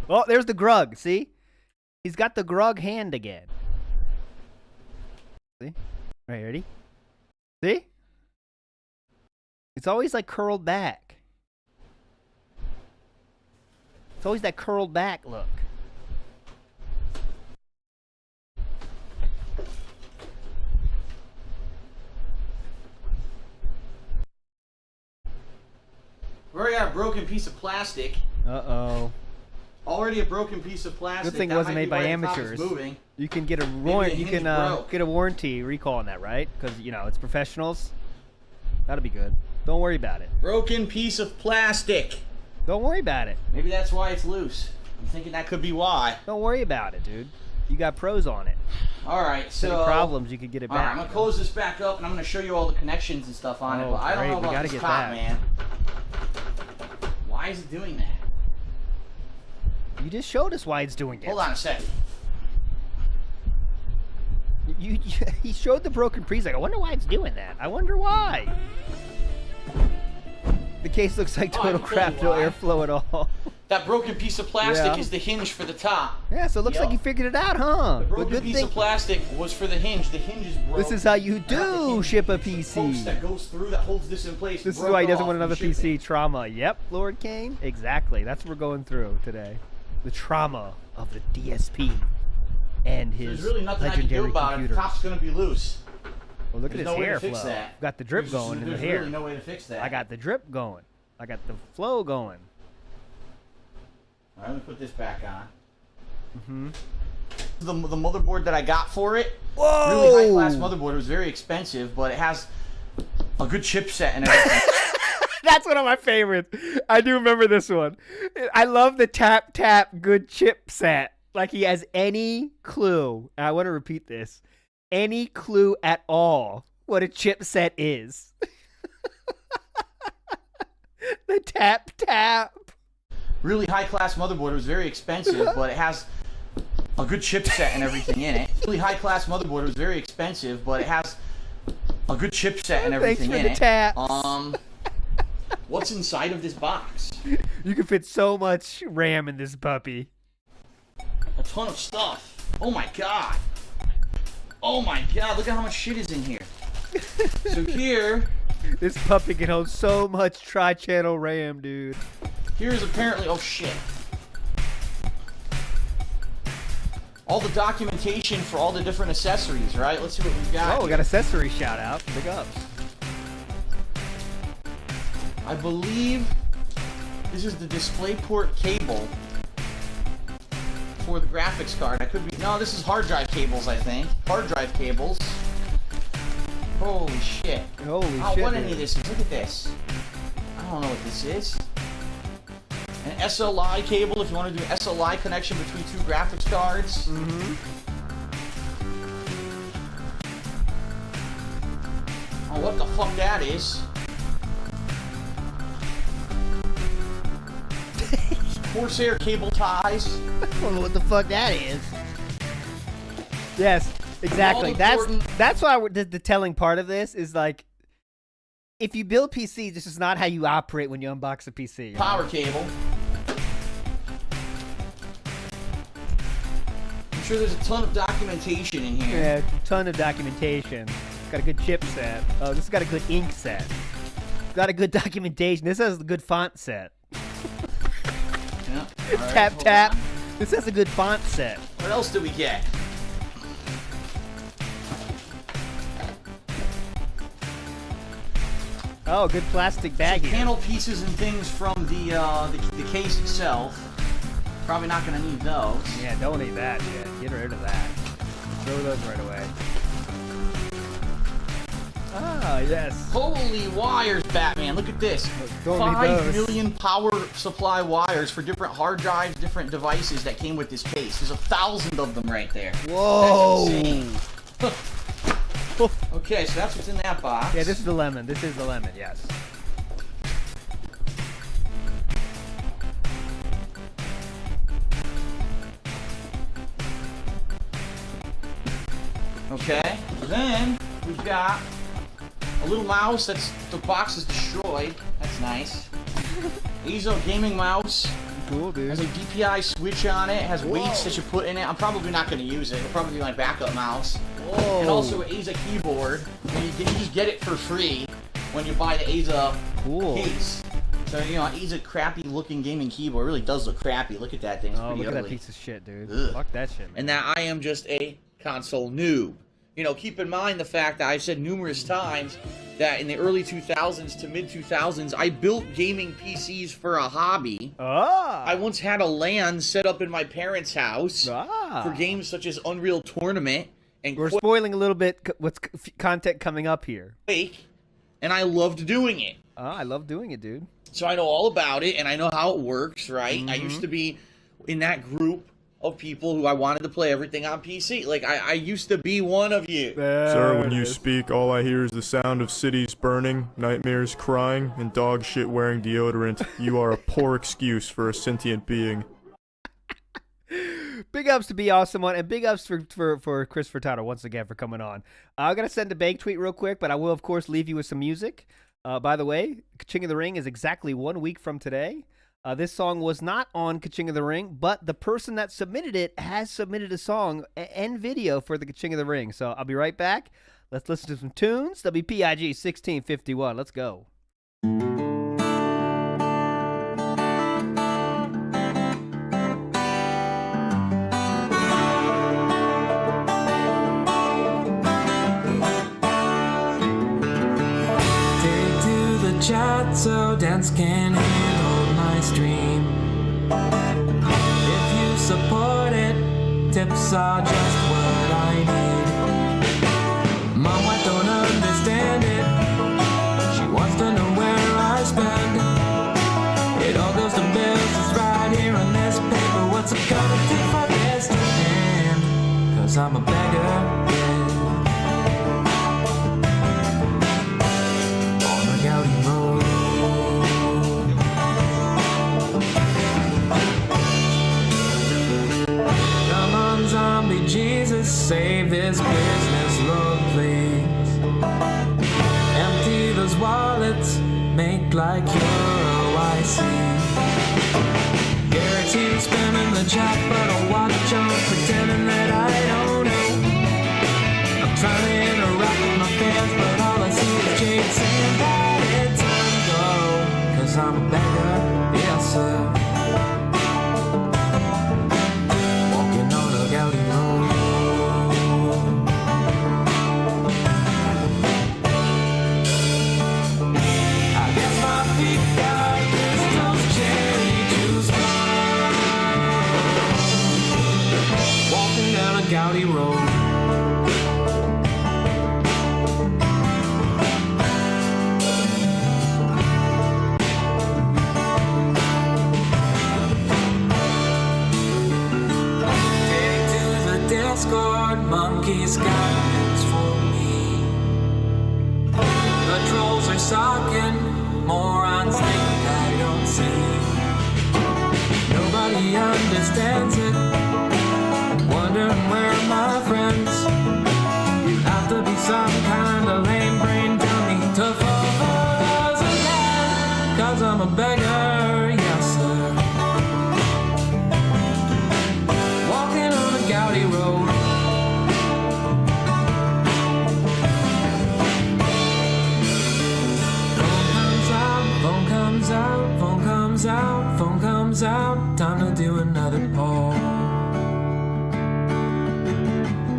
Oh, there's the grug. See? He's got the grug hand again. See? Right, ready? See? It's always like curled back. It's always that curled back look. We already got a broken piece of plastic. Uh-oh. Already a broken piece of plastic. Good thing it that wasn't might made be by why the top is amateurs. moving. You can get a Maybe the hinge broke. get a warranty recall on that, right? Because you know it's professionals. That'll be good. Don't worry about it. Broken piece of plastic. Don't worry about it. Maybe that's why it's loose. I'm thinking that could be why. Don't worry about it, dude. You got pros on it. All right, so any problems, you could get it back. All right, I'm gonna close this back up and I'm gonna show you all the connections and stuff on it. But I don't know about this top, man. Why is it doing that? You just showed us why it's doing it. Hold on a second. He showed the broken preset. I wonder why it's doing that. I wonder why. The case looks like total crap, no airflow at all. That broken piece of plastic is the hinge for the top. Yeah, so it looks like you figured it out, huh? The broken piece of plastic was for the hinge. The hinge is broke. This is how you do ship a PC. That goes through that holds this in place. This is why he doesn't want another PC trauma. Yep, Lord Kane. Exactly. That's what we're going through today. The trauma of the DSP and his There's really nothing I can do about it. The top's going to be loose. Well, look at his hair flow. That. Got the drip going in the hair. There's really no way to fix that. I got the drip going. I got the flow going. All right, let me put this back on. Mm-hmm. The motherboard that I got for it. Whoa! Really high-class motherboard. It was very expensive, but it has a good chipset and everything. That's one of my favorites. I do remember this one. I love the tap good chipset. Like he has any clue. And I want to repeat this. Any clue at all what a chipset is. The tap. Really high-class motherboard. It was very expensive, but it has a good chipset and everything in it. Really high-class motherboard. It was very expensive, but it has a good chipset and everything in it. Thanks for the taps. What's inside of this box? You can fit so much RAM in this puppy. A ton of stuff. Oh my god. Oh my god, look at how much shit is in here. So here... This puppy can hold so much tri-channel RAM, dude. Here's apparently... Oh shit. All the documentation for all the different accessories, right? Let's see what we've got. Oh, we got accessory shout out. Big ups. I believe this is the DisplayPort cable for the graphics card. I could be... No, this is hard drive cables, I think. Hard drive cables. Holy shit. Holy shit. I don't want any of this. Look at this. I don't know what this is. An SLI cable if you want to do an SLI connection between two graphics cards. Mm-hmm. Oh, what the fuck that is. Corsair cable ties. I don't know what the fuck that is. Yes, exactly. That's why the telling part of this is like, if you build PC, this is not how you operate when you unbox a PC. Power cable. sure there's a ton of documentation in here. Yeah, a ton of documentation. Got a good chip set. Oh, this has got a good ink set. Got a good documentation. This has a good font set. Yeah. Right, Tap, hold tap. on. This has a good font set. What else do we get? Oh, good plastic Some bag here. panel pieces and things from the case itself. Probably not going to need those. Yeah, don't need that yet. Get rid of that. Throw those right away. Ah, yes. Holy wires, Batman. Look at this. Don't need 5 those. million power supply wires for different hard drives, different devices that came with this case. There's 1,000 of them right there. Whoa. That's insane. Okay, so that's what's in that box. Yeah, this is the lemon. This is the lemon, yes. Okay, then we've got a little mouse that's the box is destroyed. That's nice. EZO gaming mouse. Cool, dude. Has a DPI switch on it. Has weights that you put in it. I'm probably not going to use it. It'll probably be my backup mouse. Whoa. And also an EZO keyboard. And you just get it for free when you buy the EZO case. So, you know, EZO crappy looking gaming keyboard. It really does look crappy. Look at that thing. It's Oh, pretty look at ugly. that piece of shit, dude. Ugh. Fuck that shit, man. And that I am just a console noob. You know, keep in mind the fact that I've said numerous times that in the early 2000s to mid 2000s, I built gaming PCs for a hobby. Ah. I once had a LAN set up in my parents' house for games such as Unreal Tournament and We're spoiling a little bit what's content coming up here. Quake, and I loved doing it. Oh, I love doing it, dude. So I know all about it, and I know how it works, right? I used to be in that group of people who I wanted to play everything on PC. Like, I used to be one of you. Sir, when you speak, all I hear is the sound of cities burning, nightmares crying, and dog shit wearing deodorant. You are a poor excuse for a sentient being. Big ups to Be Awesome One, and big ups for Chris Furtado once again for coming on. I'm going to send a bank tweet real quick, but I will, of course, leave you with some music. By the way, Ka-Ching of the Ring is exactly 1 week from today. This song was not on Ka-Ching of the Ring, but the person that submitted it has submitted a song and video for the Ka-Ching of the Ring. So I'll be right back. Let's listen to some tunes. WPIG 1651. Let's go. So dance can handle my stream. If you support it, tips are just what I need. My wife don't understand it. She wants to know where I spend. It all goes to bills, it's right here on this paper. What's it gonna take for this to end? 'Cause I'm a beggar, yeah. On a Gouty road. Zombie Jesus, save this business, Lord, please. Empty those wallets, make like you're OIC. Guarantee spamming the chat, but I'll watch on pretending that I don't know. I'm trying to interact with my fans, but all I see is Jade saying that it's time to go. 'Cause I'm a beggar, yes sir. Gouty road. Take to the Discord, monkeys got news for me. The trolls are sucking, morons think I don't see. Nobody understands it. Wondering where are my friends? You have to be some kind of lame brain dummy to fall for those again. 'Cause I'm a beggar, yes sir. Walking on a Gouty road. comes out, phone comes out, time to do another poll.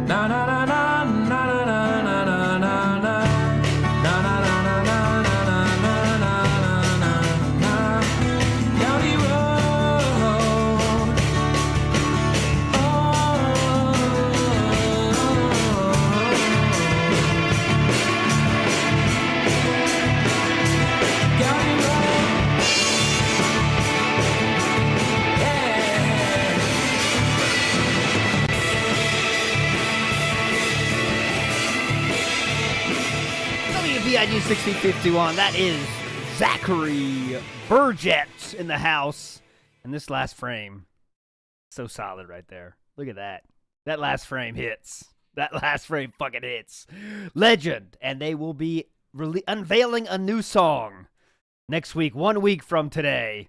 Na na na na na na na na na na na. Na na na na na na na na na na na. Gouty road. Oh. Gouty road. WPIG 6051. That is Zachary Burgett in the house. And this last frame, so solid right there. Look at that. That last frame hits. That last frame fucking hits. Legend. And they will be unveiling a new song next week, 1 week from today,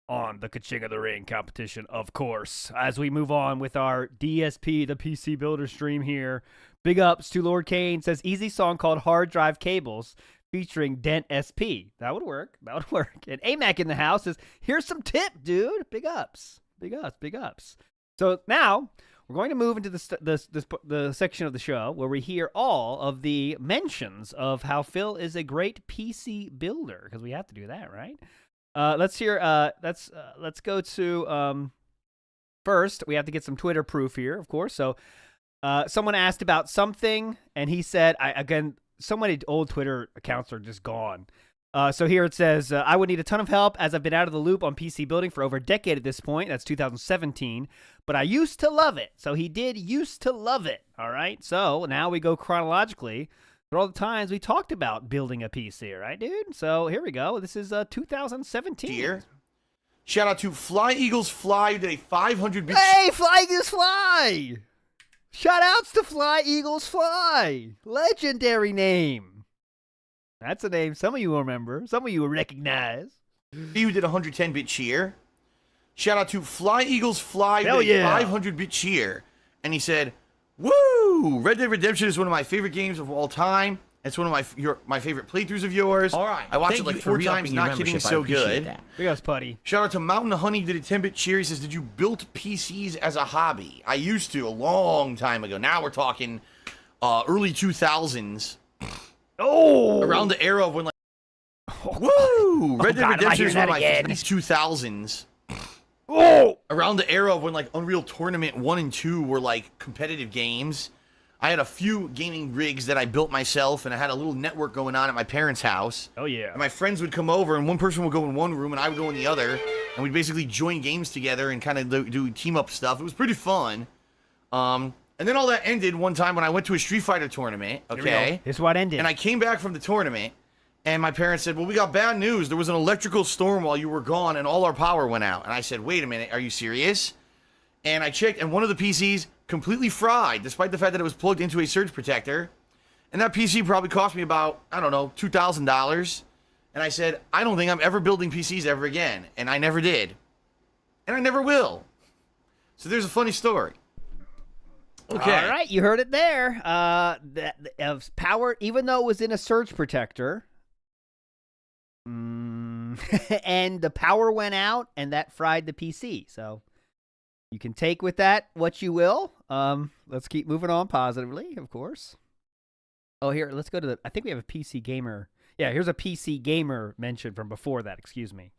on the Ka-Ching of the Ring competition, of course. As we move on with our DSP, the PC Builder stream here. Big ups to Lord Kane. Says, easy song called Hard Drive Cables featuring Dent SP. That would work. That would work. And AMAC in the house says, here's some tip, dude. Big ups. Big ups. Big ups. So now we're going to move into the section of the show where we hear all of the mentions of how Phil is a great PC builder, because we have to do that, right? Let's hear. Let's go to first. We have to get some Twitter proof here, of course. So, someone asked about something, and he said, again, so many old Twitter accounts are just gone. So here it says, I would need a ton of help as I've been out of the loop on PC building for over a decade at this point. That's 2017. But I used to love it. So he did used to love it. All right. So now we go chronologically for all the times we talked about building a PC, right, dude? So here we go. This is 2017. Here. Shout out to Fly Eagles Fly, who did a 500-bit... Hey, Fly Eagles Fly! Shout outs to Fly Eagles Fly! Legendary name. That's a name some of you will remember. Some of you will recognize. Who did a 110-bit cheer. Shout out to Fly Eagles Fly, Hell with a yeah. 500-bit cheer. And he said, woo! Red Dead Redemption is one of my favorite games of all time. It's one of my favorite playthroughs of yours. All right. I watched Thank it you like for 4 re-upping times, your not kidding, membership. I so appreciate good. that. Big ups, Putty. Shout out to Mountain of Honey, did a 10-bit cheer. He says, did you build PCs as a hobby? I used to a long time ago. Now we're talking early 2000s. Oh! Around the era of when, like, woo! Red Dead Redemption is one of my favorite 2000s. Oh! Around the era of when, like, Unreal Tournament 1 and 2 were, like, competitive games. I had a few gaming rigs that I built myself, and I had a little network going on at my parents' house. Oh, yeah. And my friends would come over, and one person would go in one room, and I would go in the other, and we'd basically join games together and kind of do team-up stuff. It was pretty fun. And then all that ended one time when I went to a Street Fighter tournament, okay? This is what ended. And I came back from the tournament, and my parents said, well, we got bad news. There was an electrical storm while you were gone, and all our power went out. And I said, wait a minute, are you serious? And I checked, and one of the PCs completely fried, despite the fact that it was plugged into a surge protector. And that PC probably cost me about, I don't know, $2,000. And I said, I don't think I'm ever building PCs ever again. And I never did. And I never will. So there's a funny story. Okay. All right, you heard it there. Power, even though it was in a surge protector, and the power went out, and that fried the PC. So you can take with that what you will. Let's keep moving on positively, of course. Oh, here, let's go to I think we have a PC gamer. Yeah, here's a PC gamer mention from before that. Excuse me.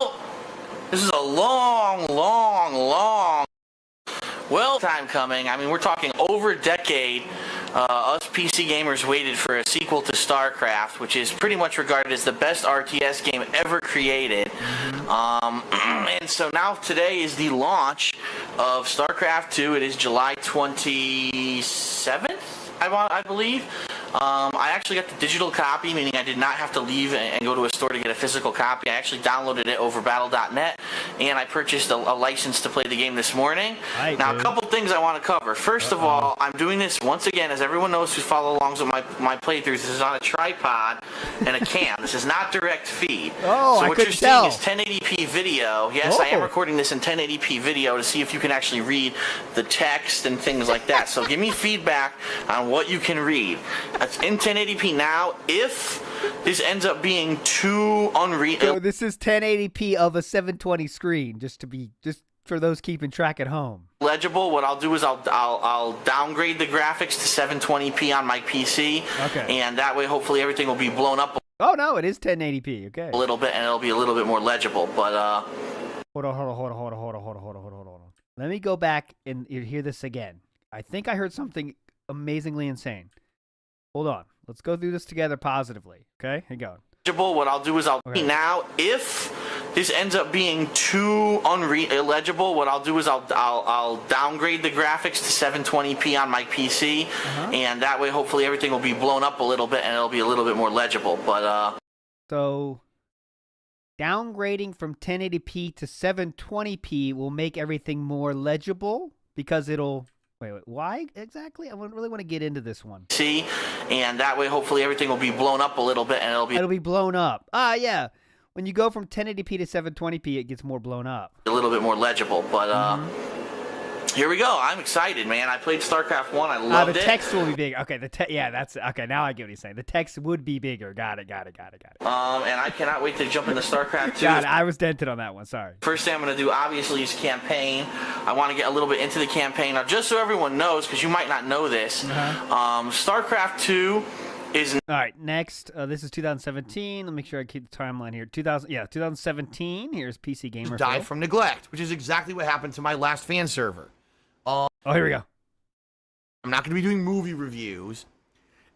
This is a long time coming. I mean, we're talking over a decade. Us PC gamers waited for a sequel to StarCraft, which is pretty much regarded as the best RTS game ever created. And so now today is the launch of StarCraft 2. It is July 27th, I believe. I actually got the digital copy, meaning I did not have to leave and go to a store to get a physical copy. I actually downloaded it over battle.net, and I purchased a license to play the game this morning. Now, a couple things I want to cover. First of all, I'm doing this once again, as everyone knows who follow along with my playthroughs. This is on a tripod and a cam. This is not direct feed. Oh, so I what couldn't you're tell. seeing is 1080p video. Yes, I am recording this in 1080p video to see if you can actually read the text and things like that. So give me feedback on what you can read. It's in 1080p now. If this ends up being too unreal, So this is 1080p of a 720 screen, just for those keeping track at home. legible, what I'll do is I'll downgrade the graphics to 720p on my PC. Okay. And that way, hopefully, everything will be blown up Oh no, it is 1080p. Okay. a little bit, and it'll be a little bit more legible. But Hold on. Let me go back and hear this again. I think I heard something amazingly insane. Hold on. Let's go through this together positively. Okay? Here you go. legible, what I'll do is now if this ends up being too illegible, what I'll do is I'll downgrade the graphics to 720p on my PC, and that way, hopefully, everything will be blown up a little bit, and it'll be a little bit more legible. But So downgrading from 1080p to 720p will make everything more legible because it'll wait, why exactly? I really want to get into this one. see, and that way, hopefully, everything will be blown up a little bit, and it'll be blown up. Yeah. When you go from 1080p to 720p, it gets more blown up. a little bit more legible. But here we go. I'm excited, man. I played StarCraft 1. I loved it. The text will be bigger. Okay, that's okay. Now I get what he's saying. The text would be bigger. Got it. And I cannot wait to jump into StarCraft 2. Got it. I was dented on that one. Sorry. First thing I'm going to do, obviously, is campaign. I want to get a little bit into the campaign. Now, just so everyone knows, because you might not know this, StarCraft 2 is... All right, next. This is 2017. Let me make sure I keep the timeline here. 2017. Here's PC Gamer. Die from neglect, which is exactly what happened to my last fan server. Here we go. I'm not going to be doing movie reviews,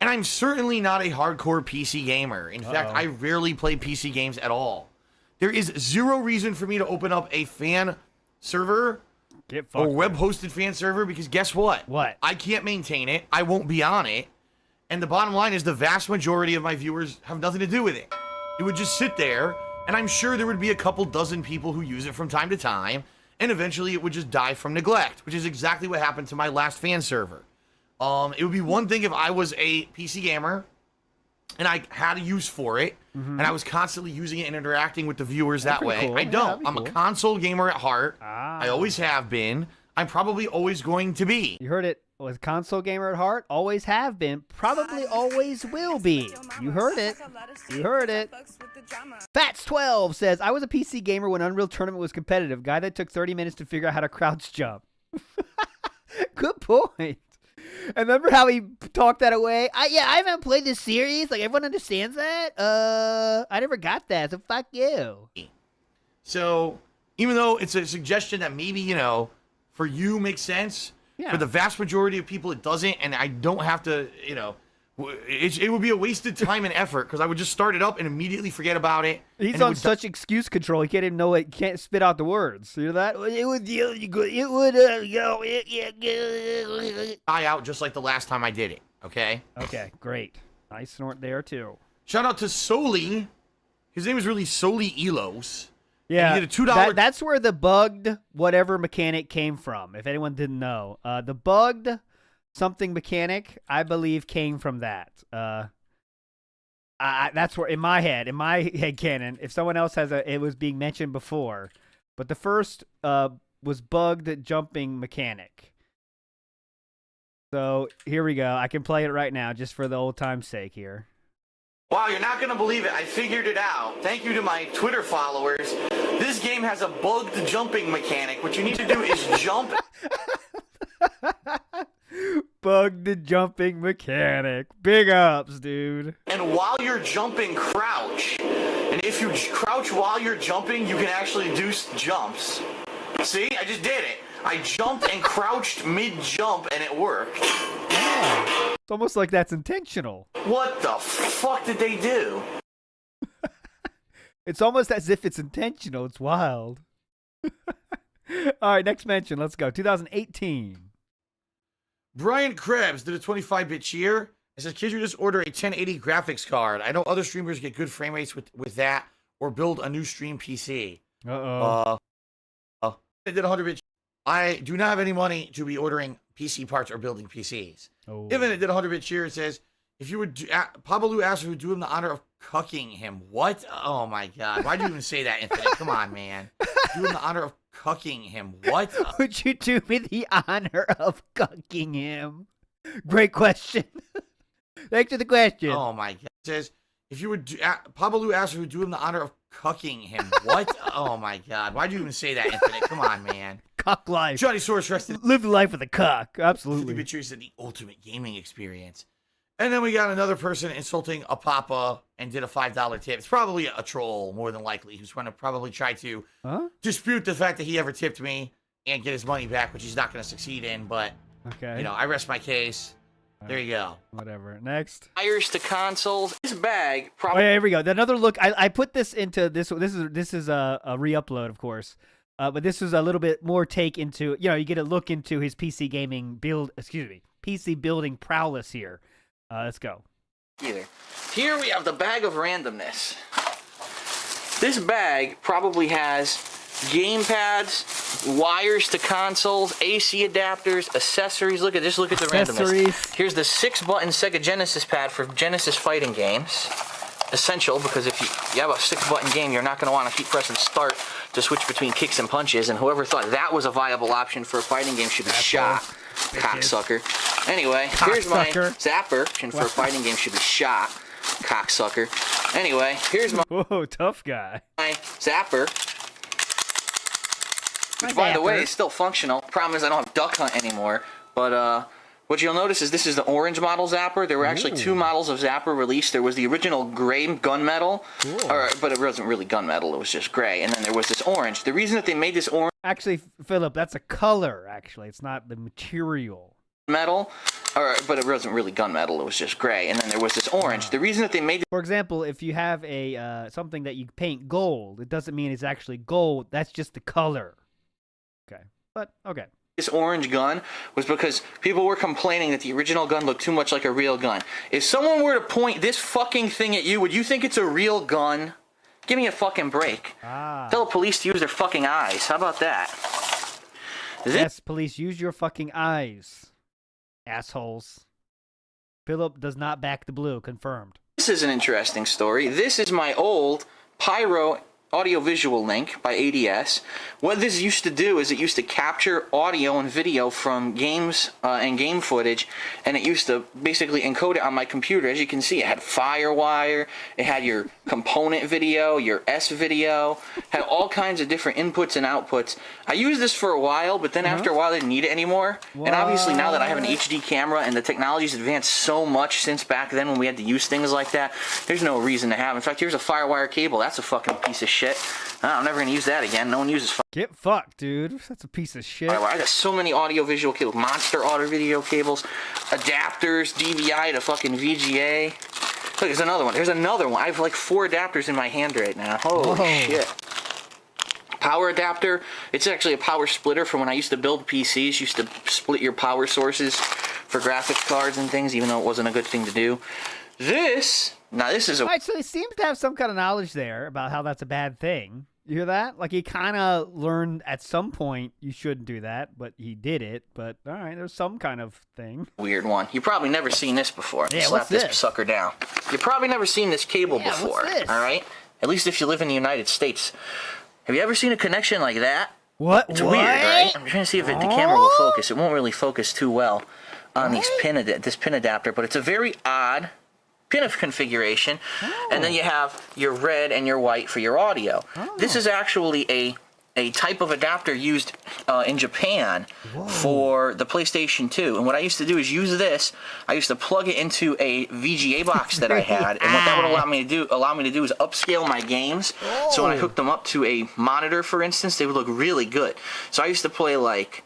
and I'm certainly not a hardcore PC gamer. In fact, I rarely play PC games at all. There is zero reason for me to open up a fan server or web-hosted fan server because guess what? What? I can't maintain it. I won't be on it. And the bottom line is the vast majority of my viewers have nothing to do with it. It would just sit there, and I'm sure there would be a couple dozen people who use it from time to time, and eventually it would just die from neglect, which is exactly what happened to my last fan server. It would be one thing if I was a PC gamer, and I had a use for it, and I was constantly using it and interacting with the viewers that way. cool. I Yeah, don't. that'd be I'm cool. a console gamer at heart. I always have been. I'm probably always going to be. You heard it. With console gamer at heart, always have been, probably always will be. You heard it. You heard it. Fats12 says, I was a PC gamer when Unreal Tournament was competitive. Guy that took 30 minutes to figure out how to crouch jump. Good point. And remember how he talked that away? I haven't played this series. Like, everyone understands that? I never got that, so fuck you. So, even though it's a suggestion that maybe, for you makes sense, for the vast majority of people it doesn't, and I don't have to, it would be a wasted time and effort because I would just start it up and immediately forget about it. He's on such excuse control, he can't even know it, can't spit out the words. You hear that? Die out just like the last time I did it, okay? Okay, great. Nice snort there, too. Shout out to Soli. His name is really Soli Elos. Yeah, and he did a $2 that's where the bugged whatever mechanic came from, if anyone didn't know. The bugged something mechanic, I believe, came from that. That's where, in my head canon, if someone else has it was being mentioned before. But the first was bugged jumping mechanic. So here we go. I can play it right now just for the old time's sake here. Wow, you're not going to believe it. I figured it out. Thank you to my Twitter followers. This game has a bugged jumping mechanic. What you need to do is jump. Bugged jumping mechanic. Big ups, dude. And while you're jumping, crouch. And if you crouch while you're jumping, you can actually do jumps. See? I just did it. I jumped and crouched mid-jump, and it worked. Yeah. It's almost like that's intentional. What the fuck did they do? It's almost as if it's intentional. It's wild. All right, next mention. Let's go. 2018. Brian Krebs did a 25-bit cheer. It says, kids, you just order a 1080 graphics card. I know other streamers get good frame rates with that, or build a new stream PC. Uh-oh. They did a 100-bit. I do not have any money to be ordering PC parts or building PCs. Oh. Even it did a 100-bit cheer. It says, if you would, Pablo asked if you would do him the honor of cucking him. What? Oh my God. Why'd you even say that, Infinite? Come on, man. Do him the honor of cucking him. What? Would you do me the honor of cucking him? Great question. Back to the question. Oh my god. It says if you would Pablo asked if we would do him the honor of cucking him. What? Oh my god. Why'd you even say that, Infinite? Come on, man. Cock life. Johnny Source rested. Live the life with a cock. Absolutely. The choice of the ultimate gaming experience. And then we got another person insulting a papa and did a $5 tip. It's probably a troll, more than likely, who's going to probably try to dispute the fact that he ever tipped me and get his money back, which he's not going to succeed in. But, okay, you know, I rest my case. There you go. Whatever. Next. Wires to consoles. This bag probably. Oh, yeah, here we go. Another look. I put this into this. This is a re-upload, of course. But this is a little bit more take into, you know, you get a look into his PC gaming build. Excuse me, PC building prowess here. Let's go. Here we have the bag of randomness. This bag probably has game pads, wires to consoles, AC adapters, accessories. Look at this. Look at the randomness. Here's the 6-button Sega Genesis pad for Genesis fighting games. Essential, because if you have a 6-button game, you're not going to want to keep pressing start to switch between kicks and punches. And whoever thought that was a viable option for a fighting game should be shot. Cocksucker. Anyway, here's my zapper for a fighting game should be shot. Cocksucker. Anyway, here's my tough guy. My zapper. Which, by the way, is still functional. Problem is I don't have Duck Hunt anymore. But what you'll notice is this is the orange model zapper. There were actually 2 models of zapper released. There was the original gray gunmetal, but it wasn't really gunmetal. It was just gray. And then there was this orange. The reason that they made this orange... Actually, Philip, that's a color, actually. It's not the material. Metal, but it wasn't really gunmetal. It was just gray. And then there was this orange. The reason that they made... For example, if you have a something that you paint gold, it doesn't mean it's actually gold. That's just the color. Okay. But, okay. This orange gun was because people were complaining that the original gun looked too much like a real gun. If someone were to point this fucking thing at you, would you think it's a real gun? Give me a fucking break. Tell the police to use their fucking eyes. How about that? Yes, police, use your fucking eyes. Assholes. Philip does not back the blue. Confirmed. This is an interesting story. This is my old Pyro audio-visual link by ADS. What this used to do is it used to capture audio and video from games and game footage, and it used to basically encode it on my computer. As you can see, it had FireWire, it had your component video, your S video, had all kinds of different inputs and outputs. I used this for a while, but then after a while I didn't need it anymore. And obviously now that I have an HD camera and the technology's advanced so much since back then when we had to use things like that, there's no reason to have. In fact, here's a FireWire cable. That's a fucking piece of shit. I'm never going to use that again. No one uses Get fucked, dude. That's a piece of shit. I got so many audio-visual cables. Monster audio-video cables. Adapters. DVI to fucking VGA. Look, there's another one. There's another one. I have like 4 adapters in my hand right now. Holy shit. Power adapter. It's actually a power splitter from when I used to build PCs. Used to split your power sources for graphics cards and things, even though it wasn't a good thing to do. Now this is a... Right, so he seems to have some kind of knowledge there about how that's a bad thing. You hear that? Like, he kind of learned at some point you shouldn't do that, but he did it. But, all right, there's some kind of thing. Weird one. You've probably never seen this before. Yeah, Slap what's this? Sucker down. You've probably never seen this cable before. What's this? All right? At least if you live in the United States. Have you ever seen a connection like that? What? It's weird, right? I'm trying to see if the camera will focus. It won't really focus too well on this pin adapter, but it's a very odd pin configuration. And then you have your red and your white for your audio. This is actually a type of adapter used in Japan for the PlayStation 2. And what I used to do is use this. I used to plug it into a VGA box that I had, and what that would allow me to do is upscale my games. So when I hooked them up to a monitor, for instance, they would look really good. So I used to play like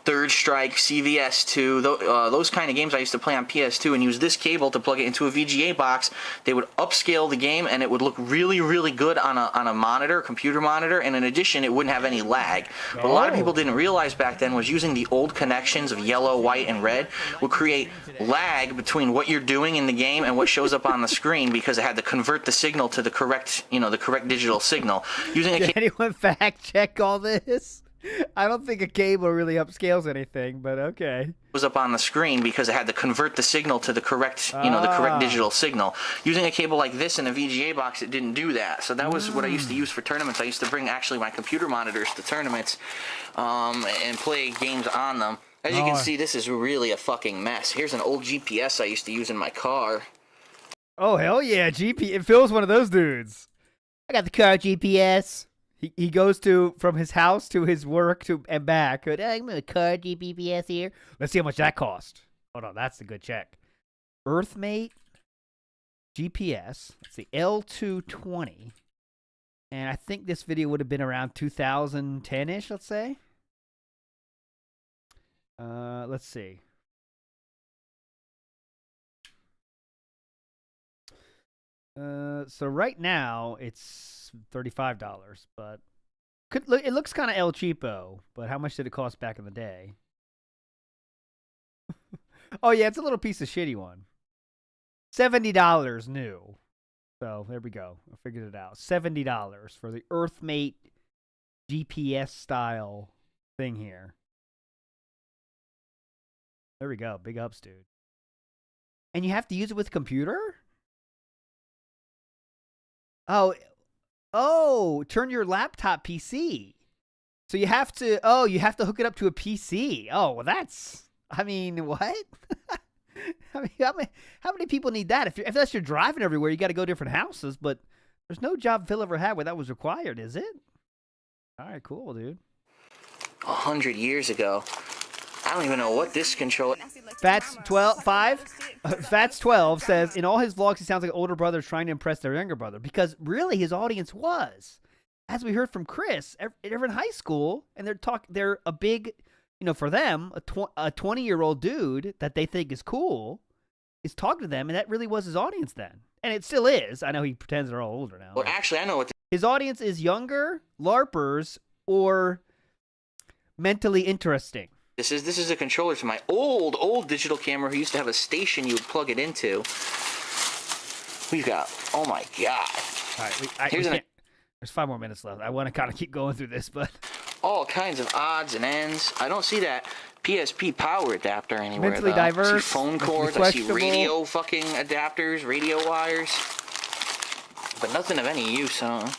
Third Strike, CVS2, those kind of games I used to play on PS2 and use this cable to plug it into a VGA box. They would upscale the game and it would look really, really good on a monitor, computer monitor, and in addition, it wouldn't have any lag. What a lot of people didn't realize back then was using the old connections of yellow, white, and red would create lag between what you're doing in the game and what shows up on the screen because it had to convert the signal to the correct, the correct digital signal. Did anyone fact check all this? I don't think a cable really upscales anything, but okay. Was up on the screen because it had to convert the signal to the correct, the correct digital signal. Using a cable like this in a VGA box, it didn't do that. So that was what I used to use for tournaments. I used to bring actually my computer monitors to tournaments and play games on them. As you can see, this is really a fucking mess. Here's an old GPS I used to use in my car. Oh, hell yeah, Phil's one of those dudes. I got the car GPS. He goes from his house to his work and back. I'm going to car GPS here. Let's see how much that cost. Hold on, that's a good check. Earthmate GPS. That's the L220. And I think this video would have been around 2010-ish, let's say. Let's see. So right now it's $35, but it looks kind of El Cheapo. But how much did it cost back in the day? Oh yeah, it's a little piece of shitty one. $70 new. So there we go. I figured it out. $70 for the Earthmate GPS style thing here. There we go. Big ups, dude. And you have to use it with computer? Oh, turn your laptop PC. So you have to hook it up to a PC. Oh, well that's, I mean, what? I mean, how many people need that? If that's your driving everywhere, you got to go different houses, but there's no job Phil ever had where that was required, is it? All right, cool, dude. 100 years ago. I don't even know what this controller... Fats 12 says, in all his vlogs, he sounds like an older brother trying to impress their younger brother. Because really, his audience was. As we heard from Chris, they're in high school, and they're a big, for them, a 20-year-old dude that they think is cool is talking to them, and that really was his audience then. And it still is. I know he pretends they're all older now. Well, actually, I know what... His audience is younger, LARPers, or mentally interesting. This is a controller to my old digital camera who used to have a station you would plug it into. We've got, oh my god. All right, there's 5 more minutes left. I want to kind of keep going through this, but... All kinds of odds and ends. I don't see that PSP power adapter anywhere, Mentally though. diverse. I see phone cords, I see radio fucking adapters, radio wires. But nothing of any use, huh?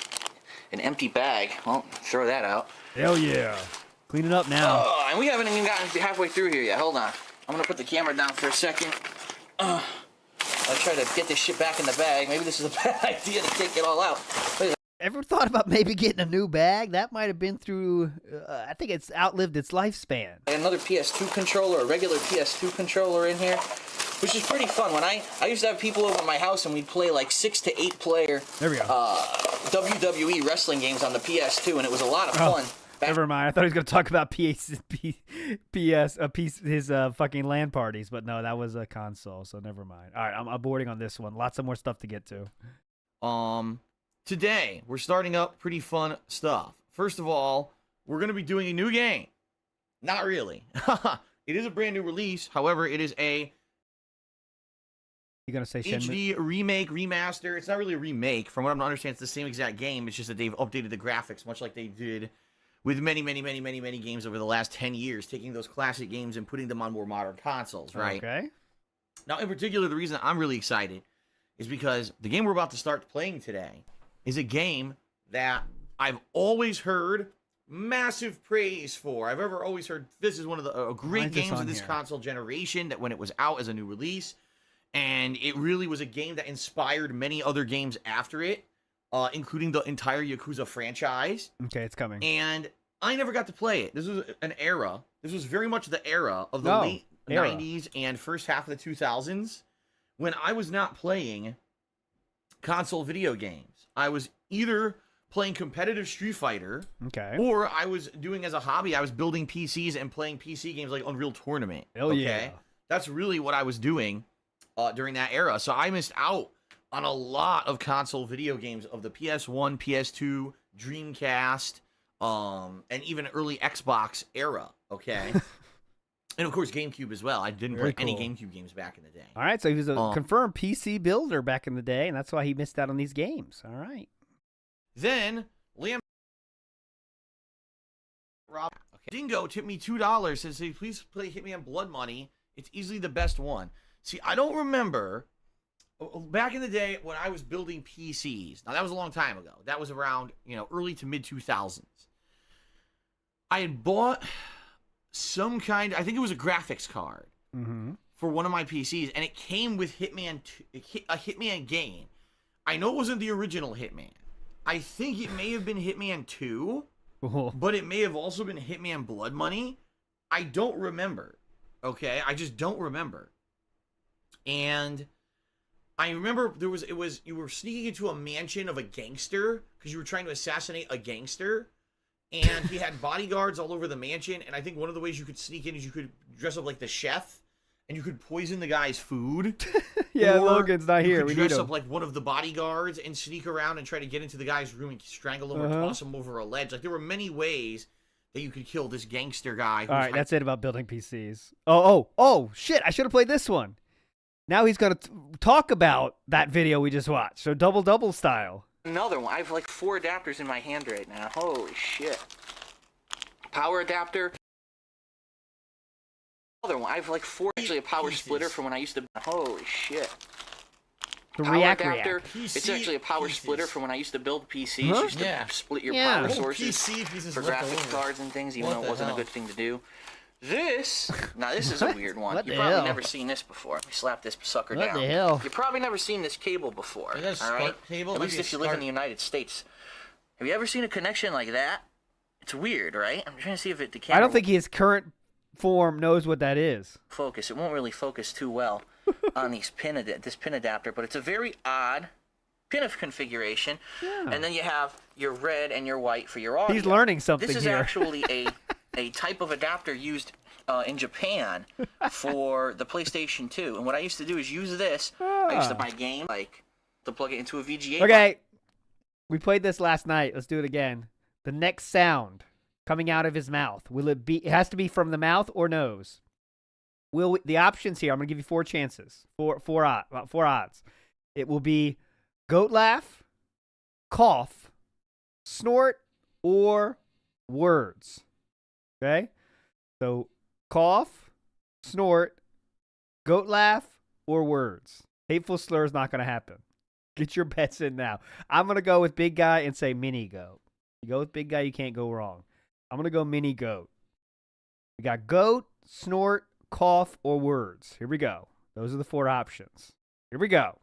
An empty bag. Well, throw that out. Hell yeah. Clean it up now. Oh, and we haven't even gotten halfway through here yet. Hold on. I'm gonna put the camera down for a second. I'll try to get this shit back in the bag. Maybe this is a bad idea to take it all out. Ever thought about maybe getting a new bag? That might have been through, I think it's outlived its lifespan. Another PS2 controller, a regular PS2 controller in here, which is pretty fun. When I used to have people over at my house and we'd play like 6 to 8 player there we go. WWE wrestling games on the PS2, and it was a lot of fun. Never mind. I thought he was going to talk about his fucking LAN parties, but no, that was a console, so never mind. All right, I'm aborting on this one. Lots of more stuff to get to. Today, we're starting up pretty fun stuff. First of all, we're going to be doing a new game. Not really. It is a brand new release. However, it is a you gonna say HD remake, remaster. It's not really a remake. From what I'm understanding, it's the same exact game. It's just that they've updated the graphics, much like they did with many games over the last 10 years, taking those classic games and putting them on more modern consoles, right? Okay. Now, in particular, the reason I'm really excited is because the game we're about to start playing today is a game that I've always heard massive praise for. I've always heard this is one of the great games of this console generation, that when it was out as a new release, and it really was a game that inspired many other games after it, including the entire Yakuza franchise. Okay, it's coming. And I never got to play it. This was an era. This was very much the era of the late 90s and first half of the 2000s when I was not playing console video games. I was either playing competitive Street Fighter, or I was doing as a hobby, I was building PCs and playing PC games like Unreal Tournament. Hell yeah. That's really what I was doing during that era. So I missed out on a lot of console video games of the PS1, PS2, Dreamcast, and even early Xbox era, okay? And of course, GameCube as well. I didn't play any GameCube games back in the day. All right, so he was a confirmed PC builder back in the day, and that's why he missed out on these games. All right. Then, Liam Dingo tipped me $2, says, hey, please hit me on Blood Money. It's easily the best one. See, I don't remember, back in the day when I was building PCs, now that was a long time ago. That was around, early to mid-2000s. I had bought some kind. I think it was a graphics card for one of my PCs, and it came with Hitman 2, a Hitman game. I know it wasn't the original Hitman. I think it may have been Hitman 2, but it may have also been Hitman Blood Money. I don't remember. Okay, I just don't remember. And I remember you were sneaking into a mansion of a gangster because you were trying to assassinate a gangster, and he had bodyguards all over the mansion. And I think one of the ways you could sneak in is you could dress up like the chef, and you could poison the guy's food. Yeah, Or Logan's not here. You We could need dress him. up like one of the bodyguards and sneak around and try to get into the guy's room and strangle him or toss him over a ledge. Like, there were many ways that you could kill this gangster guy. All right, that's it about building PCs. Oh, shit. I should have played this one. Now he's going to talk about that video we just watched. So double style. Another one. I have like 4 adapters in my hand right now. Holy shit. Power adapter. Another one. I have like 4. Actually, a power splitter from when I used to. Holy shit. The Power React. It's actually a power splitter from when I used to build PCs. Huh? You used to split your power sources for graphics cards and things, even though it wasn't a good thing to do. Now this is a weird one. What You've the probably hell? never seen this before. Let me slap this sucker What down. the hell? You've probably never seen this cable before. Is that a all right? SCART cable? At Might least be a if you live in the United States. Have you ever seen a connection like that? It's weird, right? I'm trying to see if the camera I don't think his current form knows what that is. focus. It won't really focus too well on this pin adapter, but it's a very odd pin configuration. Yeah. And then you have your red and your white for your audio. He's learning something This is here. actually a type of adapter used in Japan for the PlayStation 2. And what I used to do is use this. I used to buy game to plug it into a VGA. Okay. We played this last night. Let's do it again. The next sound coming out of his mouth. It has to be from the mouth or nose. The options here, I'm going to give you 4 chances. Four odds. It will be goat laugh, cough, snort, or words. Okay? So, cough, snort, goat laugh, or words. Hateful slur is not going to happen. Get your bets in now. I'm going to go with big guy and say mini goat. You go with big guy, you can't go wrong. I'm going to go mini goat. We got goat, snort, cough, or words. Here we go. Those are the 4 options. Here we go.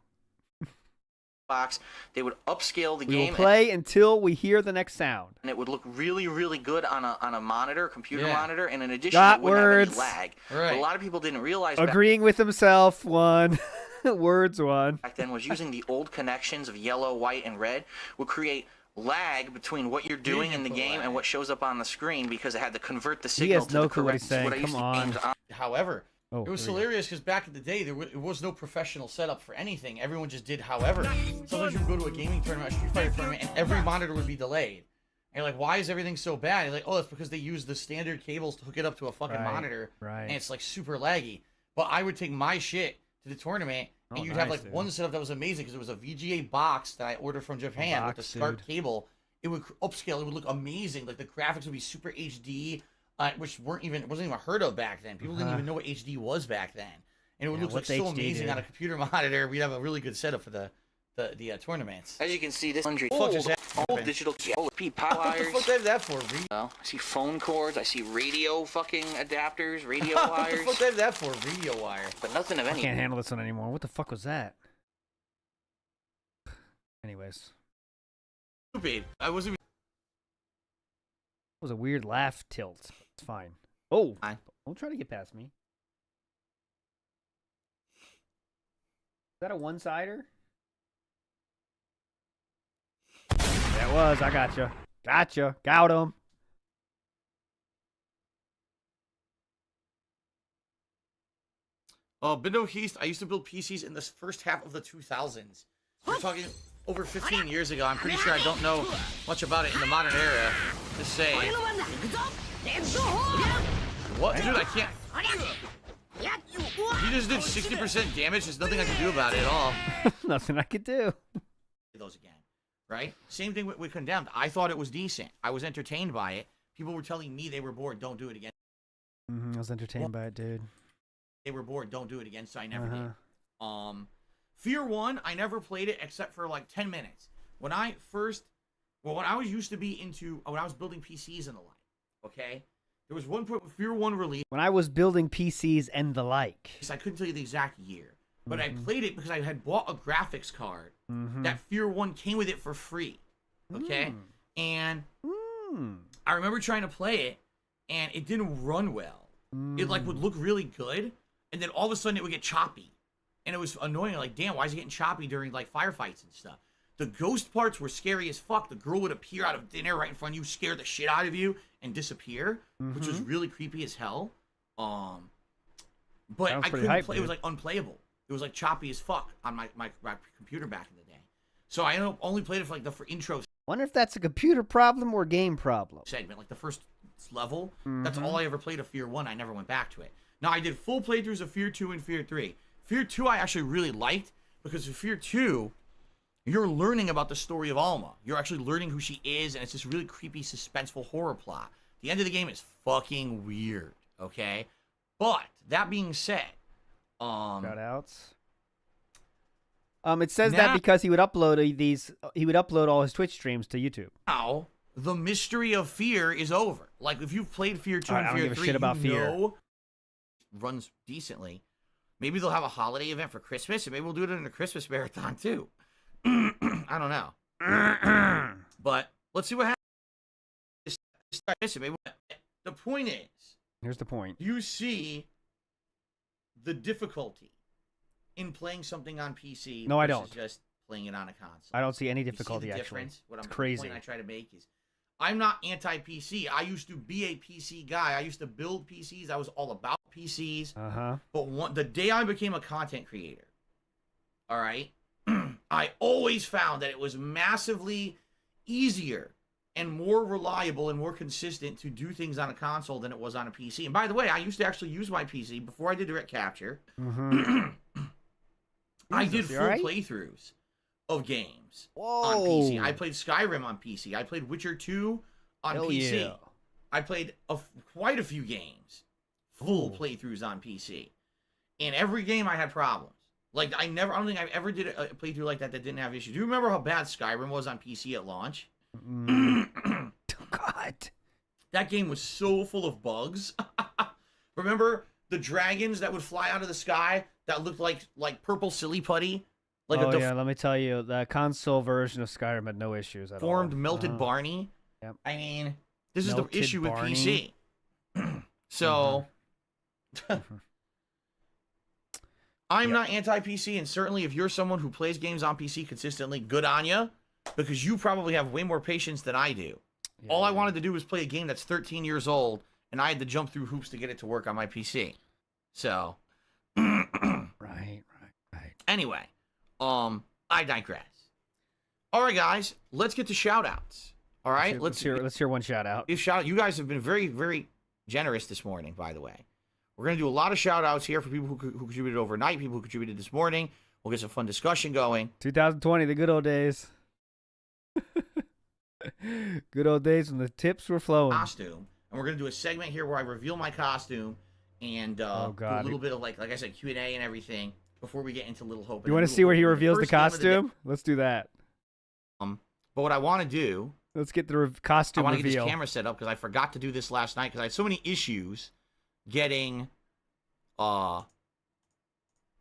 Box. They would upscale the We game. will play until we hear the next sound. And it would look really, really good on a monitor, computer monitor, and in addition, Got it wouldn't words. have any lag. Right. But a lot of people didn't realize Agreeing with himself, 1. Words, 1. back then was using the old connections of yellow, white, and red would create lag between what you're doing in the game and what shows up on the screen because it had to convert the signal has to no the clue what correct. he's saying. What I used Come to on. aim on. However, Oh, it was here we go. hilarious because back in the day, it was no professional setup for anything. Everyone just did however. Sometimes you would go to a gaming tournament, a Street Fighter tournament, and every monitor would be delayed. And you're like, why is everything so bad? You're like, oh, it's because they use the standard cables to hook it up to a fucking monitor. Right. And it's like super laggy. But I would take my shit to the tournament, and Oh, you'd have nice, like dude. one setup that was amazing because it was a VGA box that I ordered from Japan with the box, SCART dude. cable. It would upscale. It would look amazing. Like the graphics would be super HD. Which wasn't even heard of back then. People didn't even know what HD was back then, and it would look like what's so HD, amazing dude? on a computer monitor. We'd have a really good setup for the tournaments. As you can see, this Fuck is that? old digital DSP power What the wires. fuck is that for? I see phone cords. I see radio fucking adapters, radio What wires, the fuck is that for? Radio wire. but nothing of I any. can't handle this one anymore. What the fuck was that? Anyways. Stupid. I wasn't. It was a weird laugh tilt. It's fine. Oh, Fine. don't try to get past me. Is that a one-sider? Yeah, it was. I gotcha. Gotcha. Got him. Bindo Heast, I used to build PCs in the first half of the 2000s. We're talking over 15 years ago. I'm pretty sure I don't know much about it in the modern era to say. What? Dude, I can't. He just did 60% damage. There's nothing I can do about it at all. Nothing I could do. Those again, right? Same thing with Condemned. I thought it was decent. I was entertained by it. People were telling me they were bored. Don't do it again. I was entertained by it, dude. They were bored. Don't do it again. So I never did. Fear 1, I never played it except for like 10 minutes. When I was used to be into, when I was building PCs and the like, okay? There was one point when Fear 1 released. When I was building PCs and the like. I couldn't tell you the exact year, but I Mm-hmm. played it because I had bought a graphics card. That Fear 1 came with it for free. Okay? And I remember trying to play it, and it didn't run well. It like would look really good, and then all of a sudden it would get choppy. And it was annoying. Like, damn, why is it getting choppy during like firefights and stuff? The ghost parts were scary as fuck. The girl would appear out of thin air right in front of you, scare the shit out of you, and disappear, which was really creepy as hell. But Sounds I pretty couldn't hype, play. It was dude. like unplayable. It was like choppy as fuck on my computer back in the day. So I only played it for like the intro Wonder if that's a computer problem or game problem. segment, like the first level. That's all I ever played of Fear 1. I never went back to it. Now, I did full playthroughs of Fear 2 and Fear 3. Fear 2 I actually really liked, because in Fear 2, you're learning about the story of Alma. You're actually learning who she is, and it's this really creepy, suspenseful horror plot. The end of the game is fucking weird, okay? But, that being said, Shout outs. It says that because he would upload all his Twitch streams to YouTube. now, the mystery of Fear is over. Like, if you've played Fear 2 I and don't Fear give a 3, shit about you Fear. know runs decently. Maybe they'll have a holiday event for Christmas, and maybe we'll do it in a Christmas marathon, too. I don't know. But, let's see what happens. The point is, Here's the point. you see the difficulty in playing something on PC No, I versus don't. just playing it on a console. I don't see any You see difficulty, the actually. difference? It's The crazy. point I try to make is, I'm not anti-PC. I used to be a PC guy. I used to build PCs. I was all about PCs. Uh-huh. But the day I became a content creator, all right, I always found that it was massively easier and more reliable and more consistent to do things on a console than it was on a PC. And by the way, I used to actually use my PC before I did direct capture. I did full playthroughs of games on PC. I played Skyrim on PC. I played Witcher 2 on Hell PC. yeah. I played quite a few games, full playthroughs on PC. And every game I had problems. Like, I don't think I ever did a playthrough like that didn't have issues. Do you remember how bad Skyrim was on PC at launch? God. That game was so full of bugs. Remember the dragons that would fly out of the sky that looked like purple silly putty? Like Oh, yeah, let me tell you, the console version of Skyrim had no issues at all. Formed melted Barney. Yep. I mean, this is Melted the issue Barney. with PC. So, I'm not anti-PC, and certainly if you're someone who plays games on PC consistently, good on you, because you probably have way more patience than I do. All I wanted to do was play a game that's 13 years old, and I had to jump through hoops to get it to work on my PC. So, Right. anyway, I digress. All right, guys, let's get to shout-outs. All right, Let's hear one shout out. You guys have been very, very generous this morning, by the way. We're going to do a lot of shout-outs here for people who contributed overnight, people who contributed this morning. We'll get some fun discussion going. 2020, the good old days. Good old days when the tips were flowing. Costume. And we're going to do a segment here where I reveal my costume and do a little bit of, like I said, Q&A and everything before we get into Little Hope. You want to see where he reveals the costume? Let's do that. But what I want to do... Let's get the costume I want to reveal. get this camera set up because I forgot to do this last night because I had so many issues getting... I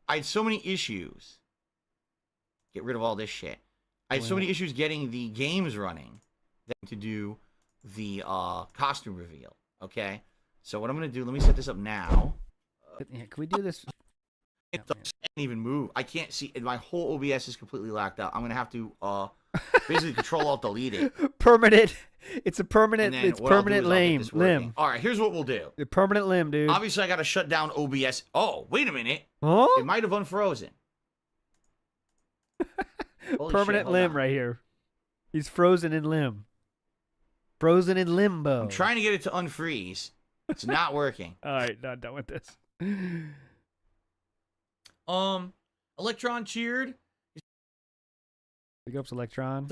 had so many issues. Get rid of all this shit. I had so many issues getting the games running to do the costume reveal. Okay? So what I'm going to do, let me set this up now. Can we do this? It doesn't even move. I can't see. My whole OBS is completely locked out. I'm going to have to basically Control-Alt-Delete it. Permanent. It's a permanent. And then It's what I'll do permanent is I'll get this working. limb. All right, here's what we'll do. The permanent limb, dude. Obviously, I got to shut down OBS. Oh, wait a minute. Huh? It might have unfrozen. Holy Permanent shit, hold limb on. right here. He's frozen in limb. Frozen in limbo. I'm trying to get it to unfreeze. It's not working. All right, not done with this. Electron cheered. Big ups, Electron.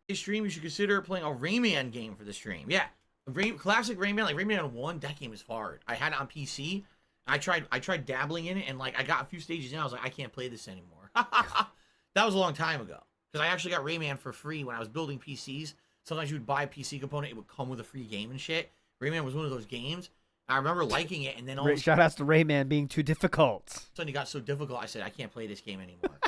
This stream, you should consider playing a Rayman game for the stream. Yeah, classic Rayman, like Rayman 1. That game is hard. I had it on PC. I tried dabbling in it, and like I got a few stages in. I was like, I can't play this anymore. That was a long time ago because I actually got Rayman for free when I was building PCs. Sometimes you would buy a PC component, it would come with a free game and shit. Rayman was one of those games, I remember liking it, and then all of a Shout outs to Rayman being too difficult. sudden it got so difficult, I said, I can't play this game anymore.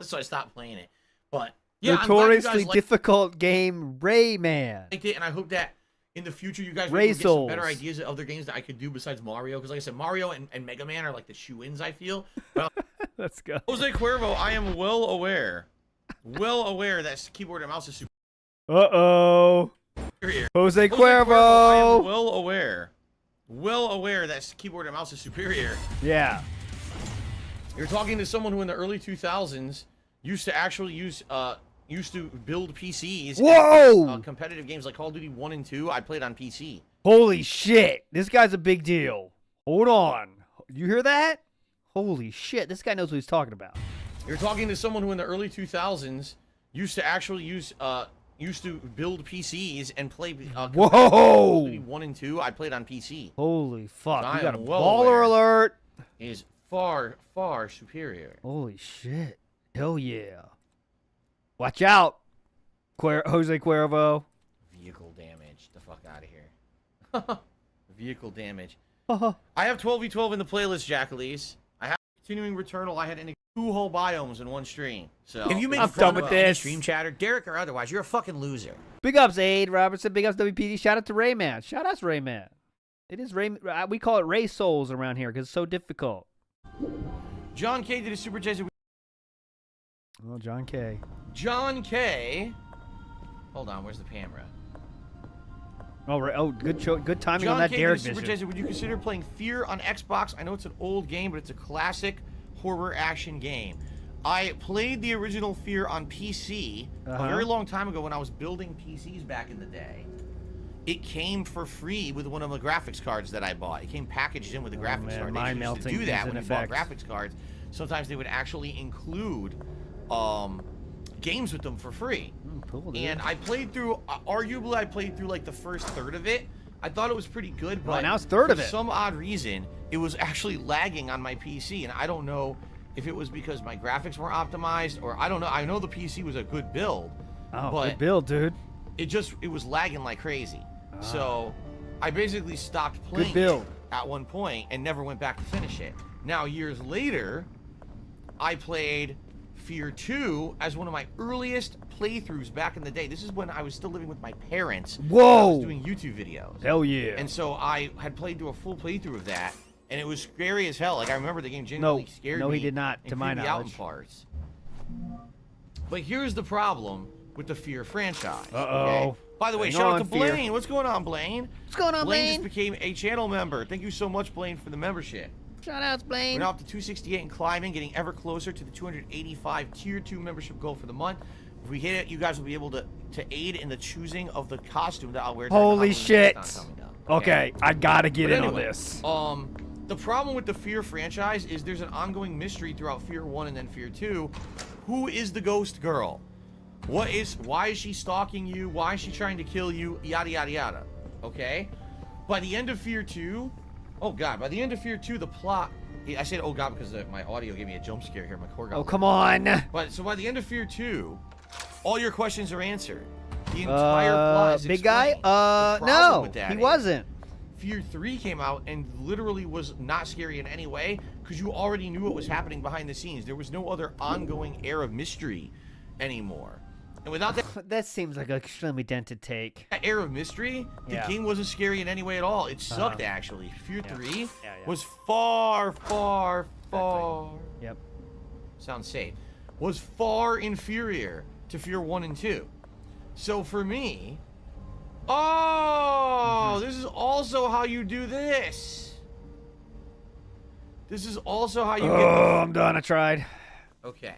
So I stopped playing it. But, yeah, Notoriously difficult game, Rayman. Liked it, and I hope that in the future you guys will get some better ideas of other games that I could do besides Mario. Because like I said, Mario and Mega Man are like the shoe-ins, I feel. But Let's go. Jose Cuervo, I am well aware that keyboard and mouse is Uh-oh. superior. Jose Cuervo, I am Cuervo. well aware that keyboard and mouse is superior. Yeah. You're talking to someone who in the early 2000s used to actually used to build PCs. Whoa! And, competitive games like Call of Duty 1 and 2, I played on PC. Holy shit. This guy's a big deal. Hold on. You hear that? Holy shit. This guy knows what he's talking about. You're talking to someone who in the early 2000s used to actually used to build PCs and play Whoa! Call of Duty 1 and 2, I played on PC. Holy fuck. I You got a am well baller aware. alert. Is far, far superior. Holy shit. Hell yeah. Watch out, Jose Cuervo. Vehicle damage. The fuck out of here. Vehicle damage. I have 12v12 in the playlist, Jackalese. I have continuing Returnal. I had 2 whole biomes in one stream. So if you make I'm fun done with of any this. stream chatter, Derek or otherwise, you're a fucking loser. Big ups, Aid Robertson. Big ups, WPD. Shout out to Rayman. Shout out to Rayman. It is Rayman. We call it Ray Souls around here because it's so difficult. John K did a super chat. Oh, John K. John K. Hold on, where's the camera? Oh, right. Oh, good show. Good timing John on that K Derek did a super vision. chat. Would you consider playing Fear on Xbox? I know it's an old game, but it's a classic horror action game. I played the original Fear on PC a very long time ago when I was building PCs back in the day. It came for free with one of the graphics cards that I bought. It came packaged in with the graphics card. They used to do that when you bought graphics cards. Sometimes they would actually include games with them for free. Cool, and I played through, arguably I played through like the first third of it. I thought it was pretty good, but now it's third of it. For some odd reason, it was actually lagging on my PC, and I don't know if it was because my graphics weren't optimized, or I don't know. I know the PC was a good build. Oh, but good build, dude. It was lagging like crazy. So I basically stopped playing build. it at one point and never went back to finish it. Now, years later, I played Fear 2 as one of my earliest playthroughs back in the day. This is when I was still living with my parents. Whoa! I was doing YouTube videos. Hell yeah. And so I had played through a full playthrough of that, and it was scary as hell. Like, I remember the game genuinely scared me. No, he did not, and to my creeped me out in knowledge. parts. But here's the problem with the Fear franchise. Uh-oh. Okay? By the way, Hang shout out on, to Fear. Blaine. What's going on, Blaine? What's going on, Blaine Blaine? just became a channel member. Thank you so much, Blaine, for the membership. Shout outs, Blaine. We're now up to 268 and climbing, getting ever closer to the 285 Tier 2 membership goal for the month. If we hit it, you guys will be able to aid in the choosing of the costume that I'll wear. during the Holy Halloween shit. marathon coming up. Okay, I gotta get But in anyway, on this. The problem with the Fear franchise is there's an ongoing mystery throughout Fear 1 and then Fear 2. Who is the ghost girl? Why is she stalking you? Why is she trying to kill you? Yada, yada, yada. Okay? By the end of Fear 2, oh god, by the end of Fear 2, the plot, I said oh god because my audio gave me a jump scare here. My cord got Oh, come on. But so by the end of Fear 2, all your questions are answered. The entire plot is big guy? explained. The problem No, with that he is wasn't. Fear 3 came out and literally was not scary in any way because you already knew what was happening behind the scenes. There was no other ongoing air of mystery anymore. And without that That seems like an extremely dented take. air of mystery, the game wasn't scary in any way at all. It sucked, actually. Fear 3 was far, far, far... Yep. Sounds safe. Was far inferior to Fear 1 and 2. So for me... Oh! This is also how you do this! This is also how you get... Oh, I'm done. I tried. Okay.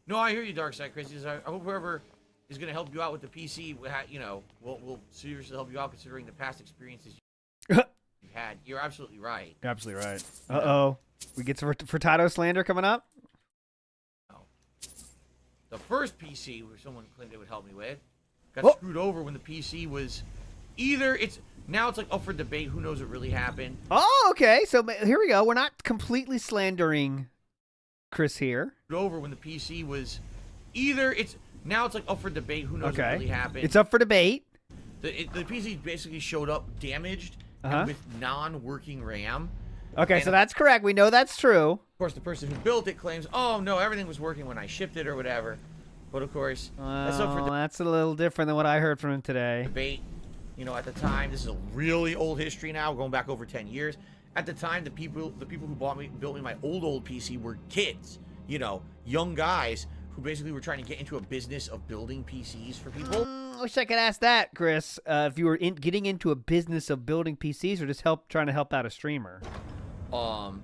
No, I hear you, Darkside Crazy. I hope whoever is going to help you out with the PC, you know, will seriously help you out considering the past experiences you've had. You're absolutely right. You're absolutely right. Uh-oh. We get some Furtado slander coming up? The first PC, where someone claimed they would help me with, got screwed over when the PC was either now it's like up for debate. Who knows what really happened? Oh, okay. So here we go. We're not completely slandering Chris here. Over when the PC was either now it's like up for debate. Who knows what really happened? Okay. It's up for debate. The PC basically showed up damaged and with non-working RAM. Okay, And so that's correct. We know that's true. Of course, the person who built it claims, oh, no, everything was working when I shipped it or whatever. But, of course, that's up for that's a little different than what I heard from him today. debate. You know, at the time, this is a really old history now, going back over 10 years. At the time, the people who built me my old PC were kids. You know, young guys who basically were trying to get into a business of building PCs for people. I wish I could ask that, Chris. If you were getting into a business of building PCs or just trying to help out a streamer. And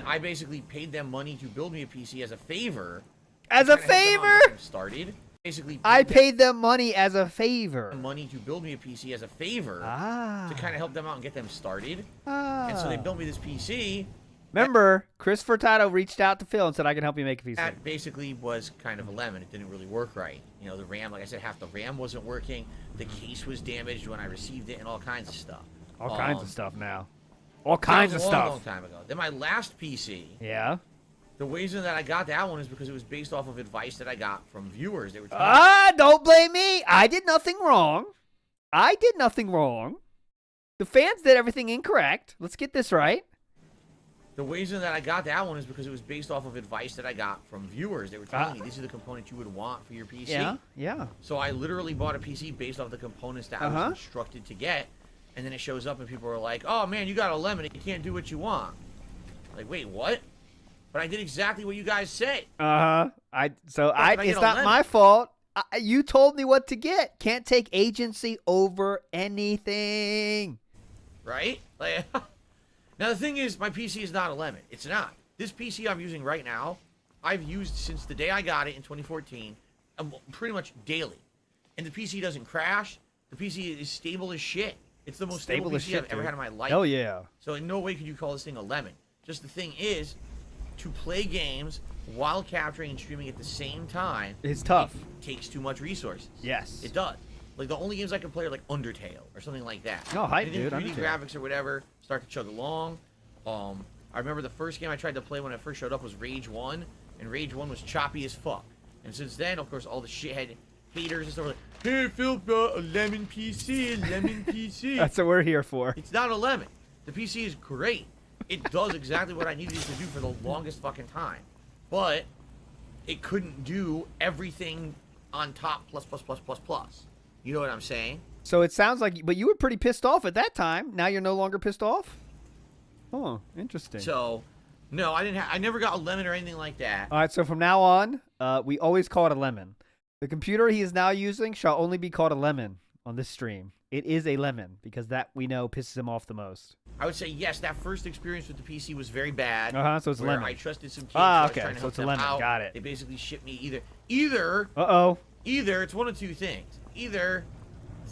I basically paid them money to build me a PC as a favor. As a favor? Started. Basically, I paid them money as a favor. Money to build me a PC as a favor. Ah. To kind of help them out and get them started. Ah. And so they built me this PC. Remember, Chris Furtado reached out to Phil and said, I can help you make a PC. That basically was kind of a lemon. It didn't really work right. You know, the RAM, like I said, half the RAM wasn't working. The case was damaged when I received it and all kinds of stuff. All kinds of stuff now. All kinds of stuff. A long time ago. Then my last PC. Yeah. The reason that I got that one is because it was based off of advice that I got from viewers. They were don't blame me. I did nothing wrong. I did nothing wrong. The fans did everything incorrect. Let's get this right. The reason that I got that one is because it was based off of advice that I got from viewers. They were telling me these are the components you would want for your PC. Yeah, yeah. So I literally bought a PC based off the components that I was instructed to get. And then it shows up and people are like, oh man, you got a lemon. You can't do what you want. Like, wait, what? But I did exactly what you guys said. It's not my fault. You told me what to get. Can't take agency over anything. Right? Like, now the thing is, my PC is not a lemon. It's not. This PC I'm using right now, I've used since the day I got it in 2014, pretty much daily. And the PC doesn't crash. The PC is stable as shit. It's the most stable PC I've ever had in my life. Hell yeah. So in no way could you call this thing a lemon. Just the thing is, to play games while capturing and streaming at the same time, it's tough. It takes too much resources. Yes. It does. Like, the only games I can play are like Undertale or something like that. No, hype, dude. 3D graphics or whatever start to chug along. I remember the first game I tried to play when I first showed up was Rage 1, and Rage 1 was choppy as fuck. And since then, of course, all the shithead haters and stuff were like, hey, Phil brought a lemon PC, a lemon PC. That's what we're here for. It's not a lemon. The PC is great. It does exactly what I needed it to do for the longest fucking time. But it couldn't do everything on top plus. You know what I'm saying? So it sounds like, but you were pretty pissed off at that time. Now you're no longer pissed off? Oh, interesting. So, no, I never got a lemon or anything like that. All right, so from now on, we always call it a lemon. The computer he is now using shall only be called a lemon on this stream. It is a lemon because that we know pisses him off the most. I would say yes. That first experience with the PC was very bad. So it's a lemon. I trusted some kids. Okay. So it's a lemon. Out. Got it. They basically shipped me either. Either it's one of two things. Either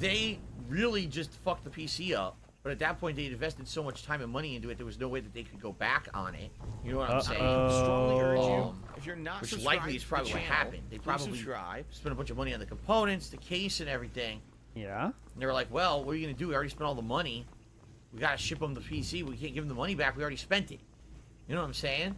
they really just fucked the PC up, but at that point they had invested so much time and money into it, there was no way that they could go back on it. You know what I'm saying? Strongly urge you, if you're not which subscribed likely is to the probably what channel, happened. They probably subscribe. spent a bunch of money on the components, the case, and everything. Yeah. And they were like, well, what are you going to do? We already spent all the money. We got to ship them the PC. We can't give them the money back. We already spent it. You know what I'm saying?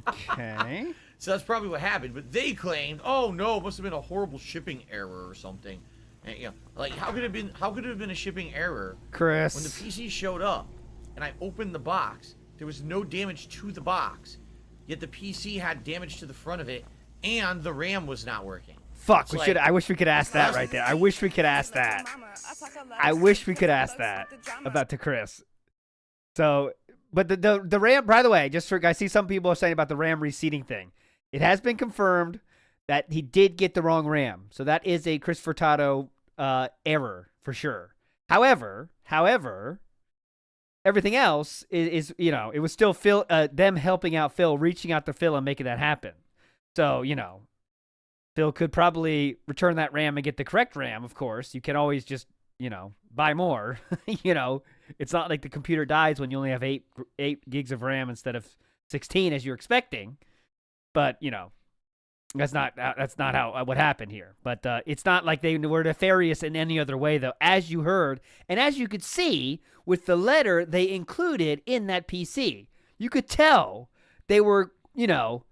Okay. So that's probably what happened. But they claimed, oh, no, it must have been a horrible shipping error or something. And, you know, like, how could it have been a shipping error? Chris. When the PC showed up and I opened the box, there was no damage to the box. Yet the PC had damage to the front of it, and the RAM was not working. Fuck, I wish we could ask that right there. I wish we could ask that. I wish we could ask that about to Chris. So, but the RAM, by the way, I see some people are saying about the RAM reseating thing. It has been confirmed that he did get the wrong RAM. So that is a Chris Furtado error for sure. However, everything else is you know, it was still Phil, them helping out Phil, reaching out to Phil and making that happen. So, you know, Phil could probably return that RAM and get the correct RAM, of course. You can always just, you know, buy more. You know, it's not like the computer dies when you only have 8 gigs of RAM instead of 16 as you're expecting. But, you know, that's not how what happened here. But it's not like they were nefarious in any other way, though, as you heard. And as you could see with the letter they included in that PC, you could tell they were, you know,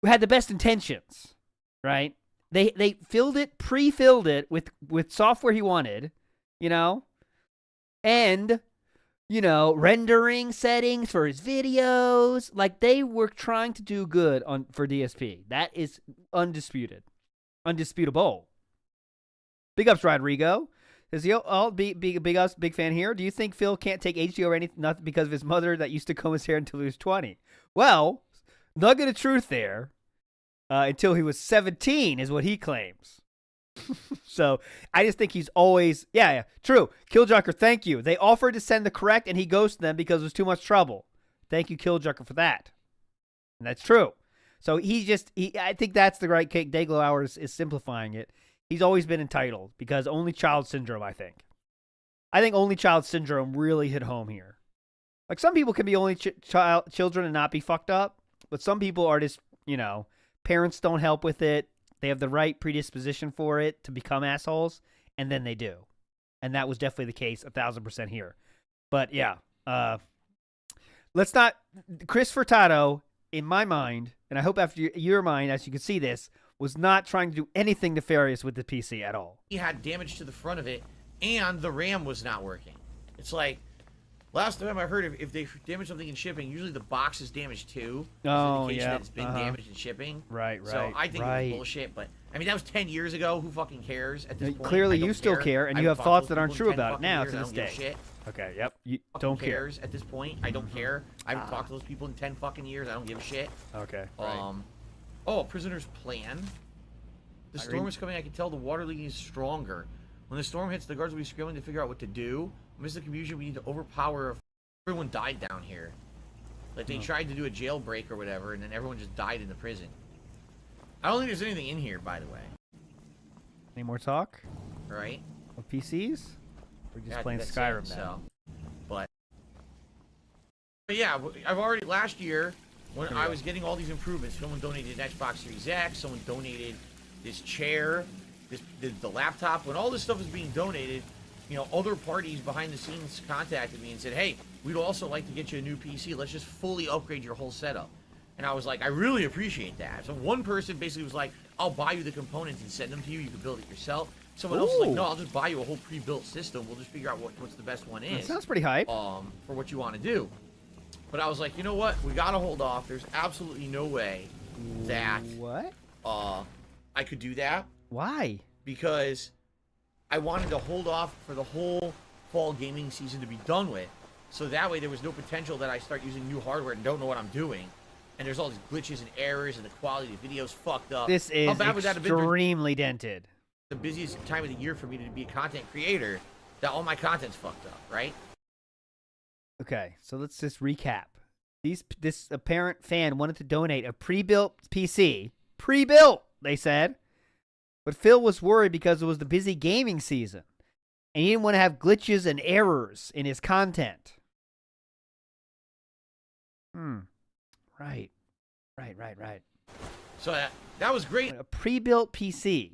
had the best intentions. Right? They pre-filled it with software he wanted, and rendering settings for his videos. Like, they were trying to do good for DSP. That is undisputable. Big ups, Rodrigo. Is he big ups, big fan here? Do you think Phil can't take HD or anything, nothing because of his mother that used to comb his hair until he was 20? Well, nugget of truth there. Until he was 17 is what he claims. So I just think he's always, yeah, true. Killjocker, thank you. They offered to send the correct and he ghosted them because it was too much trouble. Thank you, Killjocker, for that. And that's true. So I think that's the right cake. Dayglow Hours is simplifying it. He's always been entitled because only child syndrome, I think. I think only child syndrome really hit home here. Like, some people can be only children and not be fucked up, but some people are just, parents don't help with it. They have the right predisposition for it to become assholes, and then they do. And that was definitely the case 1,000% here. But yeah, let's not. Chris Furtado, in my mind, and I hope after your mind, as you can see this, was not trying to do anything nefarious with the PC at all. He had damage to the front of it, and the RAM was not working. It's like, last time I heard, if they damage something in shipping, usually the box is damaged too. Oh, yeah. That it's been damaged in shipping. Right. So I think it was bullshit, but I mean, that was 10 years ago. Who fucking cares at this point? Clearly, you still care, and you have thoughts that aren't true about it now to this day. Shit. Okay, yep. You don't care. At this point, I don't care. I haven't talked to those people in 10 fucking years. I don't give a shit. Okay. Oh, Prisoner's Plan. The storm is coming. I can tell the water leaking is stronger. When the storm hits, the guards will be scrambling to figure out what to do. Amidst the confusion, we need to overpower. Everyone died down here. Like, they tried to do a jailbreak or whatever, and then everyone just died in the prison. I don't think there's anything in here, by the way. Any more talk? Right? Of PCs? We're just playing Skyrim now. But yeah, I've already, last year, when I was getting all these improvements, someone donated an Xbox Series X, someone donated this chair, the laptop. When all this stuff was being donated, other parties behind the scenes contacted me and said, hey, we'd also like to get you a new PC. Let's just fully upgrade your whole setup. And I was like, I really appreciate that. So one person basically was like, I'll buy you the components and send them to you. You can build it yourself. Someone else was like, no, I'll just buy you a whole pre-built system. We'll just figure out what's the best one is. That sounds pretty hype. For what you want to do. But I was like, you know what? We got to hold off. There's absolutely no way that I could do that. Why? Because I wanted to hold off for the whole fall gaming season to be done with. So that way there was no potential that I start using new hardware and don't know what I'm doing. And there's all these glitches and errors and the quality of the video's fucked up. This is extremely dented. The busiest time of the year for me to be a content creator, that all my content's fucked up, right? Okay, so let's just recap. This apparent fan wanted to donate a pre-built PC. Pre-built, they said. But Phil was worried because it was the busy gaming season. And he didn't want to have glitches and errors in his content. Right. So that was great. A pre-built PC.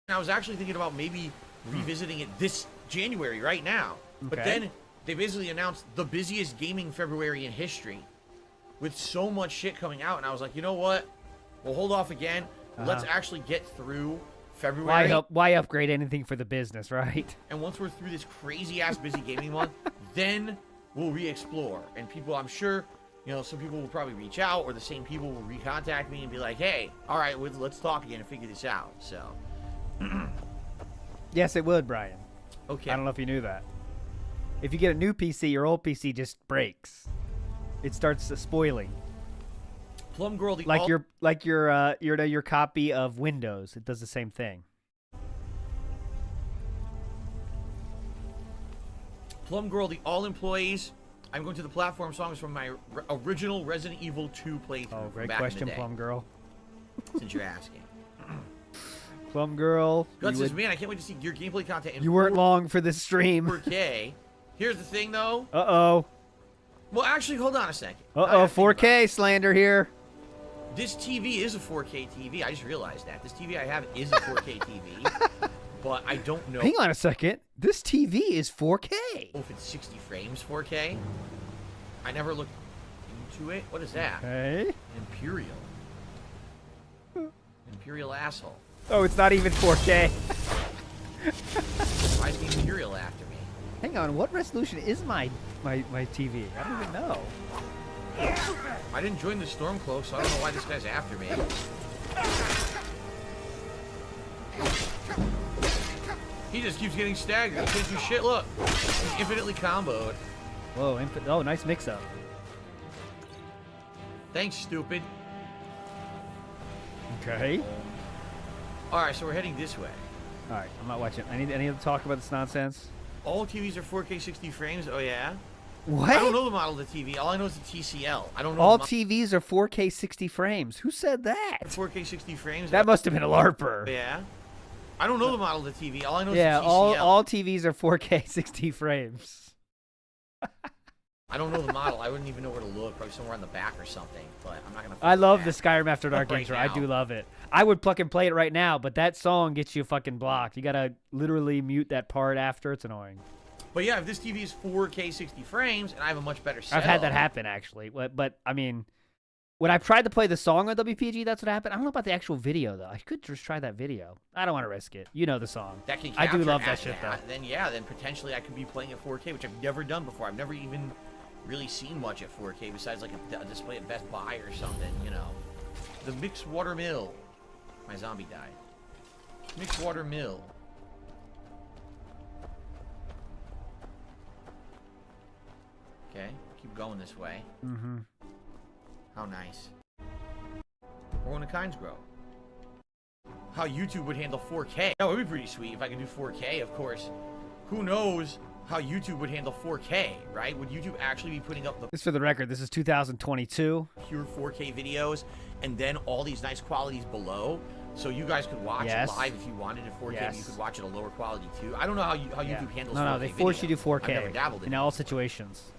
I was actually thinking about maybe revisiting it this January, right now. But then they basically announced the busiest gaming February in history with so much shit coming out. And I was like, you know what? We'll hold off again. Let's actually get through February. Why upgrade anything for the business, right? And once we're through this crazy-ass busy gaming month, then we'll re-explore. And people, I'm sure, some people will probably reach out, or the same people will recontact me and be like, hey, all right, let's talk again and figure this out. So. Yes, it would, Brian. Okay. I don't know if you knew that. If you get a new PC, your old PC just breaks. It starts spoiling. Plum Girl, your copy of Windows. It does the same thing. Plum Girl, the all employees. I'm going to the platform songs from my original Resident Evil 2 playthrough. Oh, great back question, in the day, Plum Girl. Since you're asking. Plum Girl. Guts says, man, I can't wait to see your gameplay content in You weren't long for this stream. 4K. Here's the thing, though. Uh-oh. Well, actually, hold on a second. Uh-oh, 4K slander here. This TV is a 4K TV. I just realized that. This TV I have is a 4K TV. But I don't know. Hang on a second. This TV is 4K. Oh, if it's 60 frames 4K. I never looked into it. What is that? Okay. Imperial. Imperial asshole. Oh, it's not even 4K. Why is the material after me? Hang on, what resolution is my TV? I don't even know. I didn't join the storm cloak, so I don't know why this guy's after me. He just keeps getting staggered. He can't do shit. Look, he's infinitely comboed. Whoa, oh, nice mix-up. Thanks, stupid. Okay. All right, so we're heading this way. All right, I'm not watching. Any other talk about this nonsense? All TVs are 4K 60 frames. Oh yeah. What? I don't know the model of the TV. All I know is the TCL. I don't know. All TVs are 4K 60 frames. Who said that? 4K 60 frames. That must have been a LARPer. Yeah. I don't know the model of the TV. All I know is Yeah, the TCL. all TVs are 4K 60 frames. I don't know the model. I wouldn't even know where to look. Probably somewhere on the back or something. But I'm not gonna. I love that. the Skyrim After Dark Right intro. I now. do love it. I would fucking play it right now, but that song gets you fucking blocked. You gotta literally mute that part after. It's annoying. But yeah, if this TV is 4K 60 frames and I have a much better setup. I've had that happen actually, but I mean, when I tried to play the song on WPIG, that's what happened. I don't know about the actual video though. I could just try that video. I don't want to risk it. You know the song. That can I do capture love that at shit though. Then potentially I could be playing at 4K, which I've never done before. I've never even really seen much at 4K besides like a display at Best Buy or something, you know. The mixed water mill. My zombie died. Mixed water mill. Okay, keep going this way. Mm-hmm. How nice. Or when the kinds grow. How YouTube would handle 4K. That would be pretty sweet if I could do 4K, of course. Who knows how YouTube would handle 4K, right? Would YouTube actually be putting up the Just for the record, this is 2022. pure 4K videos and then all these nice qualities below? So you guys could watch Yes. it live if you wanted it 4K, but you Yes. could watch it at a lower quality too. I don't know how Yeah. YouTube handles No, 4K no, they force video. you to do 4K I've never dabbled in it. all situations.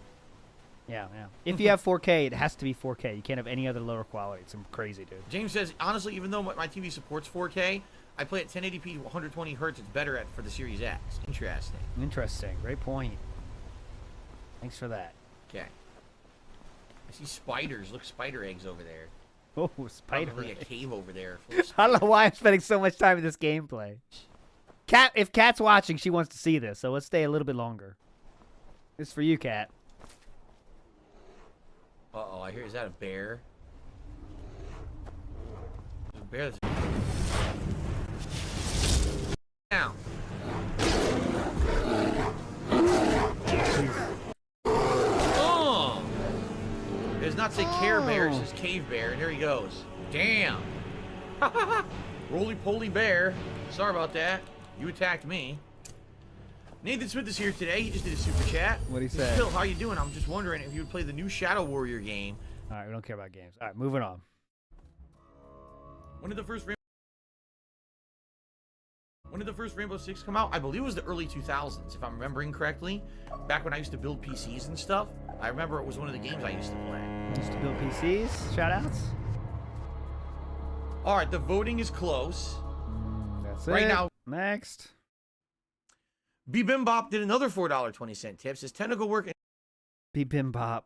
Yeah, yeah. If you have 4K, it has to be 4K. You can't have any other lower quality. It's crazy, dude. James says, honestly, even though my TV supports 4K, I play at 1080p 120 hertz. It's better for the Series X. Interesting. Interesting. Great point. Thanks for that. Okay. I see spiders. Look, spider eggs over there. Oh, spider Probably a egg. cave over there. Full of I don't know why I'm spending so much time in this gameplay. If Kat's watching, she wants to see this, so let's stay a little bit longer. This is for you, Kat. Uh-oh, I hear, is that a bear? There's a bear that's... Down. Oh! It does not say Care Bear, it says Cave Bear, and there he goes. Damn! Roly-poly bear. Sorry about that. You attacked me. Nathan Smith is here today. He just did a super chat. What'd he He said, say? Phil, how you doing? I'm just wondering if you would play the new Shadow Warrior game. All right, we don't care about games. All right, moving on. When did the first Rainbow Six come out? I believe it was the early 2000s, if I'm remembering correctly. Back when I used to build PCs and stuff. I remember it was one of the games I used to play. Used to build PCs. Shoutouts. All right, the voting is close. That's Right it. now- Next. Bibimbop did another $4.20 tip. Says technical work and Bibimbop.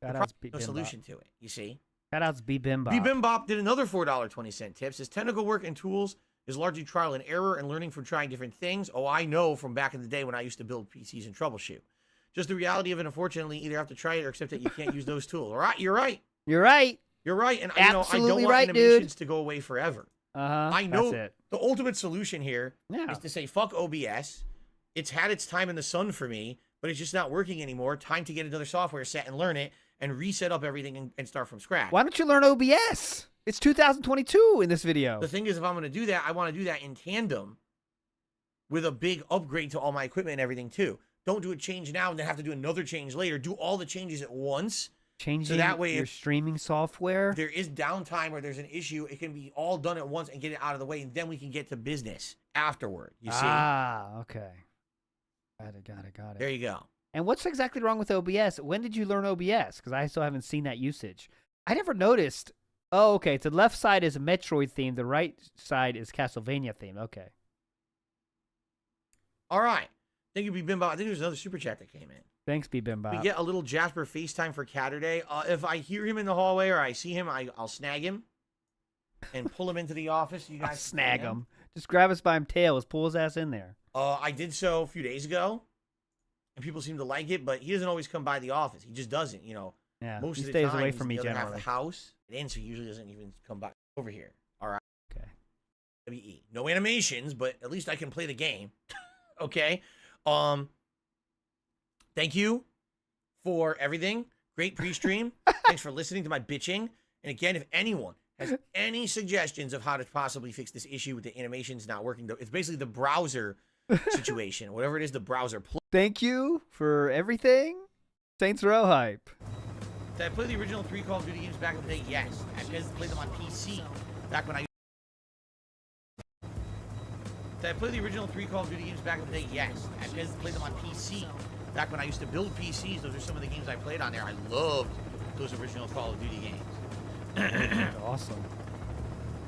Shoutouts no Bibimbop. solution to it. You see? Shoutouts Bibimbop. Bibimbop did another $4.20 tip. Says technical work and tools is largely trial and error and learning from trying different things. Oh, I know from back in the day when I used to build PCs and troubleshoot. Just the reality of it, unfortunately, either have to try it or accept that you can't use those tools. All right, you're right. You're right. You're right. And Absolutely I don't want right, dude. animations to go away forever. Uh-huh. I know That's it. the ultimate solution here Yeah. is to say, fuck OBS. It's had its time in the sun for me, but it's just not working anymore. Time to get another software set and learn it and reset up everything and start from scratch. Why don't you learn OBS? It's 2022 in this video. The thing is, if I'm going to do that, I want to do that in tandem with a big upgrade to all my equipment and everything too. Don't do a change now and then have to do another change later. Do all the changes at once. Changing so that way your if streaming software. there is downtime or there's an issue, it can be all done at once and get it out of the way, and then we can get to business afterward. You see? Ah, okay. Got it. There you go. And what's exactly wrong with OBS? When did you learn OBS? Because I still haven't seen that usage. I never noticed. Oh, okay. So the left side is Metroid theme. The right side is Castlevania theme. Okay. All right. Thank you, Bibimbop. I think there's another super chat that came in. Thanks, Bibimbop. We get a little Jasper FaceTime for Catterday. If I hear him in the hallway or I see him, I'll snag him. and pull him into the office. So you guys Snag him. Just grab us by his tail. Just pull his ass in there. I did so a few days ago, and people seem to like it, but he doesn't always come by the office. He just doesn't, you know. Yeah, most he of the stays time, away he's from me the other half of generally. the house, and so he usually doesn't even come by over here. All right. Okay. WE. No animations, but at least I can play the game. Okay. Thank you for everything. Great pre-stream. Thanks for listening to my bitching. And again, if anyone has any suggestions of how to possibly fix this issue with the animations not working, it's basically the browser situation. Whatever it is, the browser. Thank you for everything. Saints Row hype. Did I play the original 3 Call of Duty games back in the day? Yes. I played them on PC back when I... Did I play the original 3 Call of Duty games back in the day? Yes. I played them on PC back when I used to build PCs. Those are some of the games I played on there. I loved those original Call of Duty games. Awesome.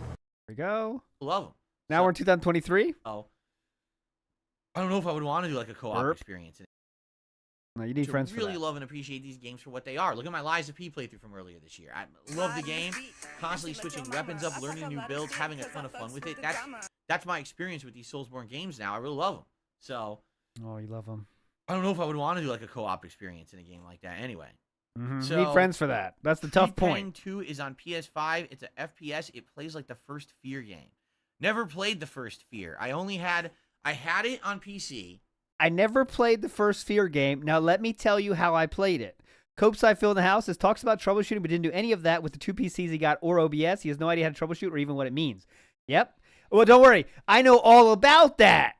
There we go. Love them. Now we're in 2023. Oh. I don't know if I would want to do like a co-op experience. No, you need friends really for that. love and appreciate these games for what they are. Look at my Lies of P playthrough from earlier this year. I love the game. Constantly switching weapons up, learning new builds, having a ton of fun with it. That's my experience with these Soulsborne games now. I really love them. So. Oh, you love them. I don't know if I would want to do like a co-op experience in a game like that. Anyway. So, you need friends for that. That's the tough point. 2 is on PS5. It's a FPS. It plays like the first Fear game. Never played the first Fear. I had it on PC. I never played the first Fear game. Now, let me tell you how I played it. Copeside Phil in the house talks about troubleshooting, but didn't do any of that with the 2 PCs he got or OBS. He has no idea how to troubleshoot or even what it means. Yep. Well, don't worry. I know all about that.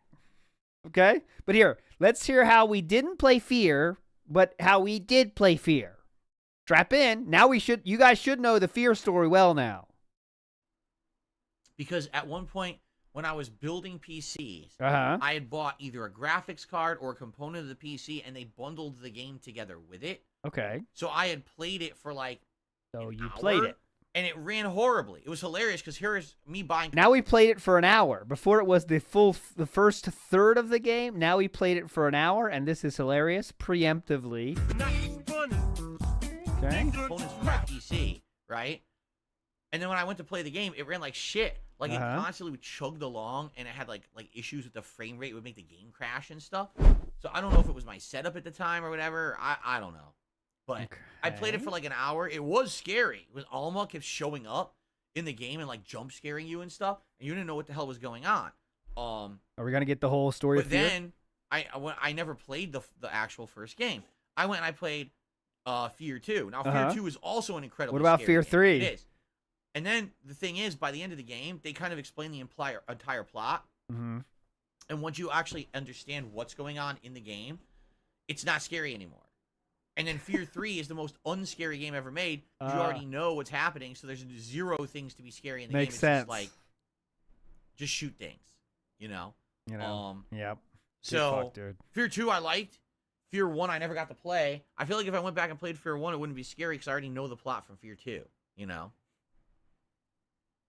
Okay? But here, let's hear how we didn't play Fear, but how we did play Fear. Strap in. Now you guys should know the Fear story well now. Because at one point, when I was building PCs, Uh-huh. I had bought either a graphics card or a component of the PC, and they bundled the game together with it. Okay. So I had played it for like So you hour, played it. and it ran horribly. It was hilarious because here's me buying. Now we played it for an hour. Before it was the first third of the game. Now we played it for an hour, and this is hilarious. Preemptively. Okay. Components for my PC, right? And then when I went to play the game, it ran like shit. Like it constantly would chugged along, and it had like issues with the frame rate. It would make the game crash and stuff. So I don't know if it was my setup at the time or whatever. I don't know. But I played it for like an hour. It was scary. It was Alma kept showing up in the game and like jump scaring you and stuff, and you didn't know what the hell was going on. Are we gonna get the whole story? But of Fear? then I never played the actual first game. I went and I played Fear 2. Now Fear 2 is also an incredible. What about Fear 3? It is. And then the thing is, by the end of the game, they kind of explain the entire plot. Mm-hmm. And once you actually understand what's going on in the game, it's not scary anymore. And then Fear 3 is the most unscary game ever made. You already know what's happening, so there's 0 things to be scary in the Makes game. It's sense. just like, just shoot things, you know? Yep. So, fuck, dude. Fear 2 I liked. Fear 1 I never got to play. I feel like if I went back and played Fear 1, it wouldn't be scary because I already know the plot from Fear 2, you know?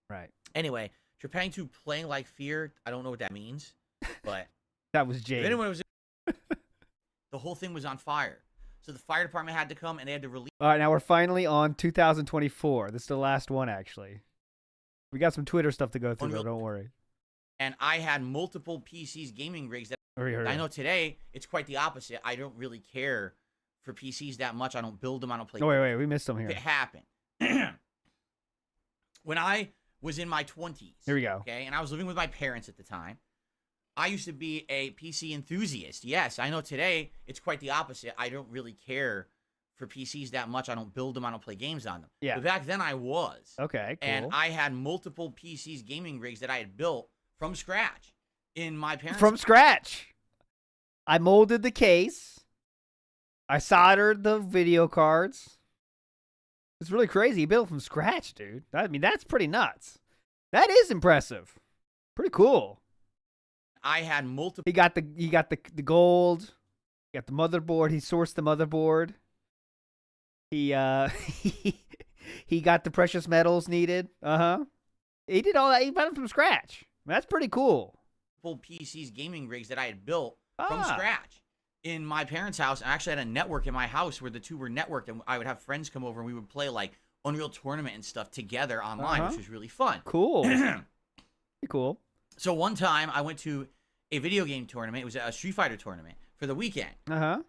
Right. Anyway, Japan 2 playing like Fear, I don't know what that means, but that was Jade. if anyone was the whole thing was on fire. So the fire department had to come and they had to release. All right, now we're finally on 2024. This is the last one, actually. We got some Twitter stuff to go through, though. Don't worry. And I had multiple PCs, gaming rigs that Hurry. I know today it's quite the opposite. I don't really care for PCs that much. I don't build them. I don't play. Oh, wait, we missed some here. It happened. When I was in my 20s. Here we go. Okay, and I was living with my parents at the time. I used to be a PC enthusiast. Yes, I know today it's quite the opposite. I don't really care for PCs that much. I don't build them. I don't play games on them. Yeah. But back then I was. Okay, cool. And I had multiple PCs, gaming rigs that I had built from scratch in my parents' From scratch. I molded the case. I soldered the video cards. It's really crazy. He built from scratch, dude. I mean, that's pretty nuts. That is impressive. Pretty cool. I had multiple. He got the gold. He got the motherboard. He sourced the motherboard. He he got the precious metals needed. He did all that. He built it from scratch. That's pretty cool. PCs, gaming rigs that I had built from scratch in my parents' house. I actually had a network in my house where the two were networked, and I would have friends come over and we would play like Unreal Tournament and stuff together online, which was really fun. Cool. Cool. So one time I went to a video game tournament. It was a Street Fighter tournament for the weekend.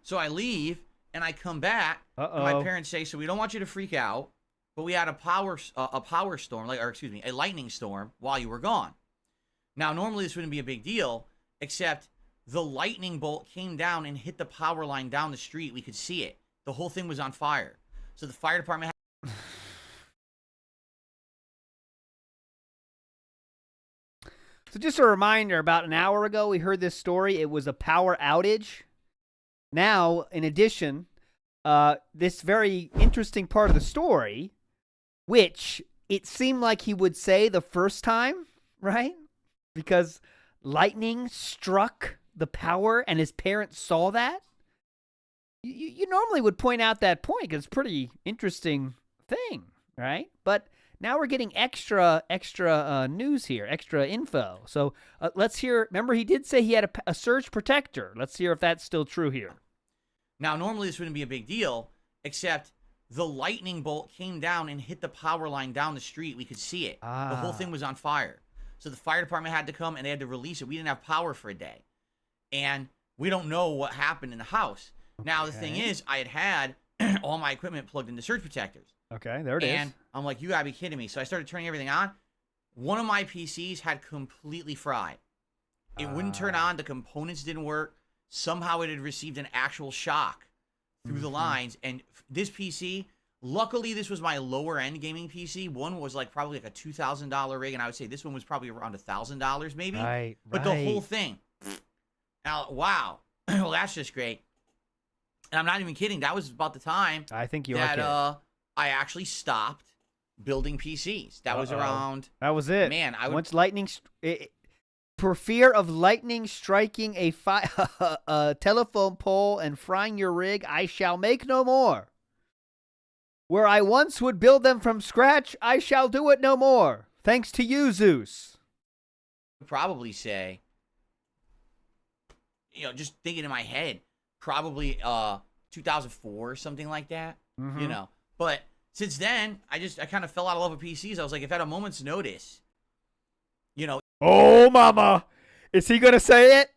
So I leave and I come back. And my parents say, "So we don't want you to freak out, but we had a power storm, a lightning storm while you were gone." Now normally this wouldn't be a big deal, except the lightning bolt came down and hit the power line down the street. We could see it. The whole thing was on fire. So the fire department had So just a reminder, about an hour ago, we heard this story. It was a power outage. Now, in addition, this very interesting part of the story, which it seemed like he would say the first time, right? Because lightning struck the power and his parents saw that. You normally would point out that point because it's a pretty interesting thing, right? But now we're getting extra news here, extra info. So let's hear. Remember, he did say he had a surge protector. Let's hear if that's still true here. Now, normally this wouldn't be a big deal, except the lightning bolt came down and hit the power line down the street. We could see it. The whole thing was on fire. So the fire department had to come and they had to release it. We didn't have power for a day. And we don't know what happened in the house. Now, the thing is, I had all my equipment plugged into surge protectors. Okay, there it is. And I'm like, you gotta be kidding me. So I started turning everything on. One of my PCs had completely fried. It wouldn't turn on. The components didn't work. Somehow it had received an actual shock through the lines. And this PC, luckily this was my lower end gaming PC. One was like probably like a $2,000 rig. And I would say this one was probably around $1,000 maybe. Right, but the whole thing. Now, wow. Well, that's just great. And I'm not even kidding. That was about the time I think you that are I actually stopped building PCs. That was around. That was it. Man, once lightning, for fear of lightning striking a telephone pole and frying your rig, I shall make no more. Where I once would build them from scratch, I shall do it no more. Thanks to you, Zeus. I'd probably say, just thinking in my head, probably 2004 or something like that. But since then, I kind of fell out of love with PCs. I was like, if at a moment's notice, Oh, mama. Is he going to say it?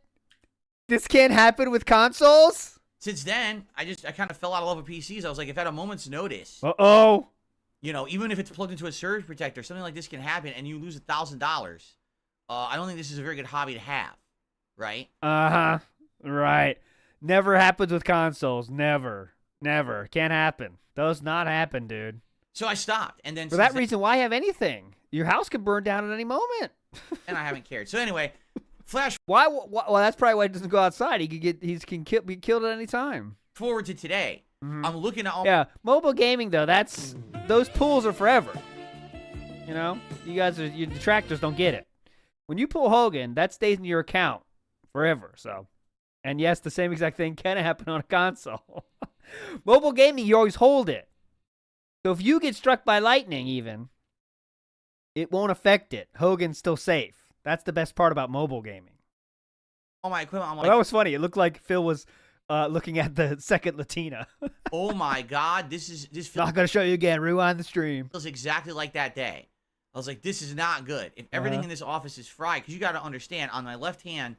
This can't happen with consoles? Since then, I kind of fell out of love with PCs. I was like, if at a moment's notice. Even if it's plugged into a surge protector, something like this can happen and you lose $1,000. I don't think this is a very good hobby to have. Right? Right. Never happens with consoles. Never. Can't happen. Does not happen, dude. So I stopped. And then for that reason, why have anything? Your house could burn down at any moment. And I haven't cared. So anyway, flash. Why? Well, that's probably why he doesn't go outside. He could be killed at any time. Forward to today. I'm looking at all. Yeah, mobile gaming though. Those pools are forever. You guys your detractors don't get it. When you pull Hogan, that stays in your account forever. So, and yes, the same exact thing can happen on a console. Mobile gaming, you always hold it. So if you get struck by lightning, even, it won't affect it. Hogan's still safe. That's the best part about mobile gaming. Oh, my equipment. I'm like, that was funny. It looked like Phil was looking at the second Latina. Oh my God, this. Not gonna show you again. Rewind the stream. Feels exactly like that day. I was like, this is not good. If everything in this office is fried, because you got to understand, on my left hand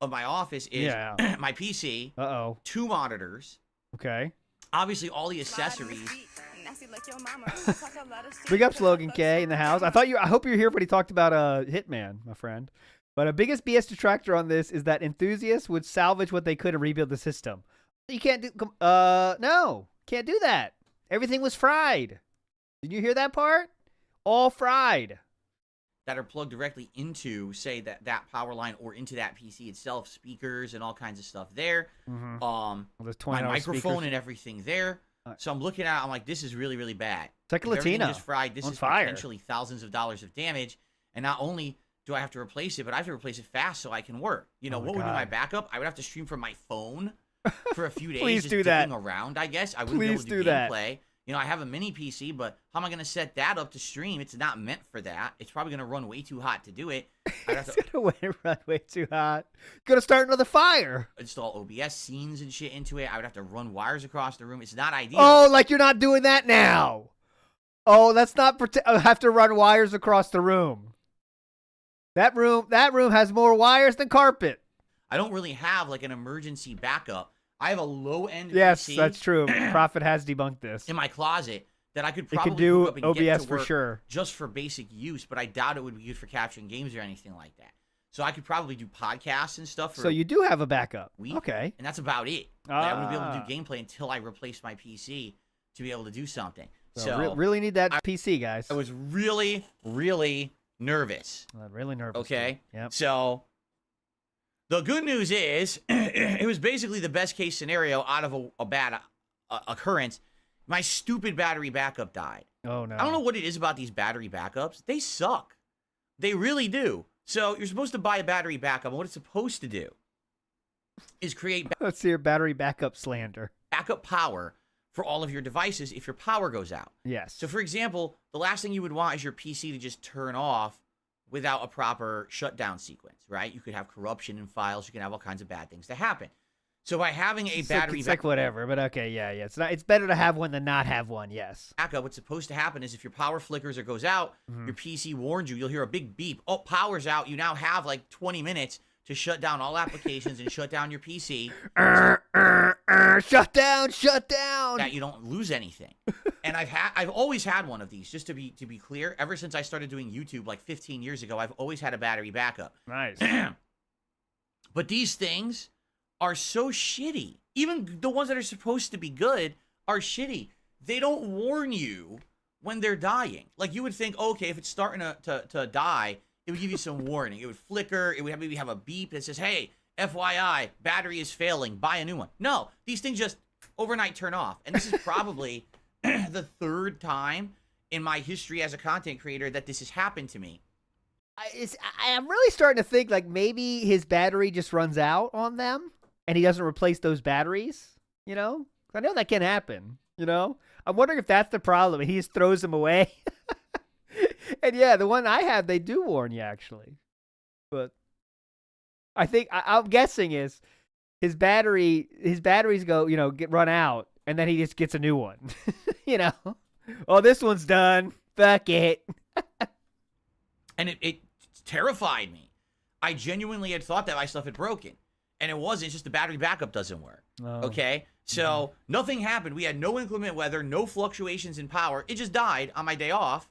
of my office is my PC. 2 monitors. Okay. Obviously, all the accessories. Big ups, Logan K in the house. I hope you're here when he talked about Hitman, my friend. But a biggest BS detractor on this is that enthusiasts would salvage what they could and rebuild the system. You can't do. No, can't do that. Everything was fried. Did you hear that part? All fried. That are plugged directly into, say, that power line or into that PC itself, speakers and all kinds of stuff there. My microphone speakers. and everything there. So I'm looking at it, I'm like, this is really, really bad. Second If everything Latina is fried. This on is fire. potentially thousands of dollars of damage. And not only do I have to replace it, but I have to replace it fast so I can work. What would be my backup? I would have to stream from my phone for a few days. Please just do that. digging around, I guess. I wouldn't be able to do gameplay. I have a mini PC, but how am I going to set that up to stream? It's not meant for that. It's probably going to run way too hot to do it. It's going to run way too hot. Going to start another fire. Install OBS scenes and shit into it. I would have to run wires across the room. It's not ideal. Oh, like you're not doing that now. Oh, let's not have to run wires across the room. That room has more wires than carpet. I don't really have like an emergency backup. I have a low-end Yes, PC that's true. Prophet has debunked this. in my closet that I could It probably can do hook up and OBS get to for work sure. just for basic use, but I doubt it would be good for capturing games or anything like that. So I could probably do podcasts and stuff for So you do have a backup. a week, Okay. and that's about it. Like, I wouldn't be able to do gameplay until I replace my PC to be able to do something. So really need that PC, guys. I was really, really nervous. Really nervous. Okay. Yep. So the good news is it was basically the best case scenario out of a bad occurrence. My stupid battery backup died. Oh, no. I don't know what it is about these battery backups. They suck. They really do. So you're supposed to buy a battery backup, and what it's supposed to do is create Let's hear battery backup slander. backup power for all of your devices if your power goes out. Yes. So, for example, the last thing you would want is your PC to just turn off without a proper shutdown sequence, right? You could have corruption in files. You can have all kinds of bad things to happen. So by having a battery it's like whatever, but okay, yeah. It's better to have one than not have one. Yes. backup, what's supposed to happen is if your power flickers or goes out, your PC warns you. You'll hear a big beep. Oh, power's out. You now have like 20 minutes to shut down all applications and shut down your PC. Shut down. That you don't lose anything. And I've always had one of these. Just to be clear, ever since I started doing YouTube like 15 years ago, I've always had a battery backup. Nice. But these things are so shitty. Even the ones that are supposed to be good are shitty. They don't warn you when they're dying. Like you would think, okay, if it's starting to die, it would give you some warning. It would flicker. It would maybe have a beep that says, hey, FYI, battery is failing. Buy a new one. No, these things just overnight turn off. And this is probably the third time in my history as a content creator that this has happened to me. I'm really starting to think like maybe his battery just runs out on them and he doesn't replace those batteries, you know? I know that can happen, you know? I'm wondering if that's the problem. He just throws them away. And yeah, the one I have, they do warn you actually. But I think I'm guessing is his batteries go, you know, get run out and then he just gets a new one. You know? Oh, this one's done. Fuck it. And it terrified me. I genuinely had thought that my stuff had broken. And it wasn't. It's just the battery backup doesn't work. Oh. Okay? So nothing happened. We had no inclement weather, no fluctuations in power. It just died on my day off.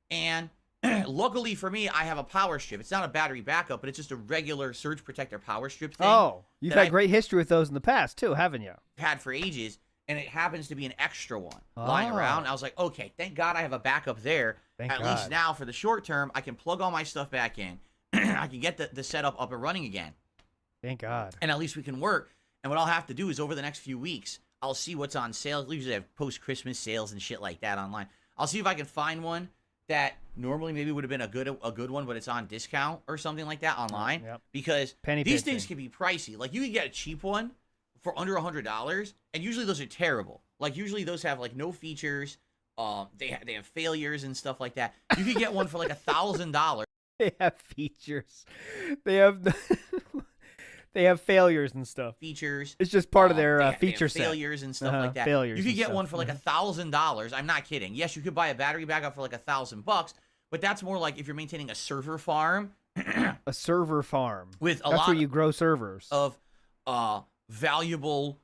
And luckily for me, I have a power strip. It's not a battery backup, but it's just a regular surge protector power strip thing. Oh, you've had great history with those in the past too, haven't you? Had for ages. And it happens to be an extra one lying around. I was like, okay, thank God I have a backup there. At least now for the short term, I can plug all my stuff back in. I can get the setup up and running again. Thank God. And at least we can work. And what I'll have to do is over the next few weeks, I'll see what's on sale. Usually they have post-Christmas sales and shit like that online. I'll see if I can find one that normally maybe would have been a good one, but it's on discount or something like that online. Yep. Because Penny these pinching. things can be pricey. Like you can get a cheap one for under $100, and usually those are terrible. Like usually those have like no features. They have failures and stuff like that. You could get one for like $1,000. They have features. They have they have failures and stuff. Features. It's just part of their they feature have set. failures and stuff like that. Failures. You could and get stuff. one for like $1,000. I'm not kidding. Yes, you could buy a battery backup for like $1,000, but that's more like if you're maintaining a server farm. A server farm With a That's lot where you grow servers of valuable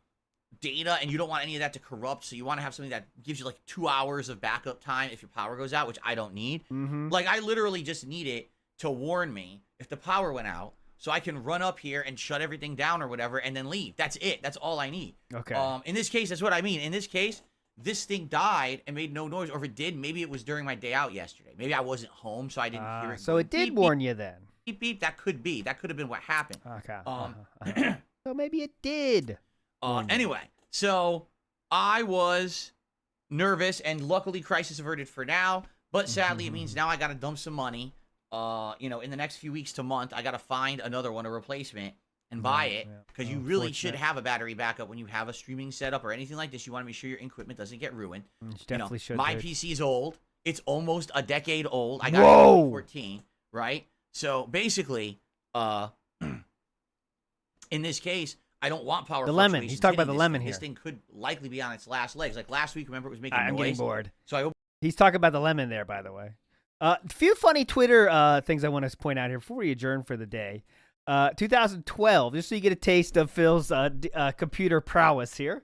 data, and you don't want any of that to corrupt, so you want to have something that gives you like 2 hours of backup time if your power goes out, which I don't need. Like I literally just need it to warn me if the power went out, so I can run up here and shut everything down or whatever and then leave. That's it. That's all I need. Okay. In this case, that's what I mean. In this case, this thing died and made no noise, or if it did, maybe it was during my day out yesterday. Maybe I wasn't home, so I didn't hear it. So it did warn you then. Beep, beep. That could be. That could have been what happened. Okay. So maybe it did. Anyway, so I was nervous, and luckily crisis averted for now. But sadly, it means now I got to dump some money. You know, in the next few weeks to month, I got to find another one, a replacement, and buy it, because you really should have a battery backup when you have a streaming setup or anything like this. You want to make sure your equipment doesn't get ruined. Definitely should. My dude. PC's old. It's almost a decade old. I got Whoa! it in 2014, right? So basically, in this case, I don't want power. The lemon. fluctuations He's talking about hitting the this lemon thing. here. This thing could likely be on its last legs. Like last week, remember, it was making I'm noise. getting bored. So I He's talking about the lemon there, by the way. A few funny Twitter things I want to point out here before we adjourn for the day. 2012, just so you get a taste of Phil's computer prowess here.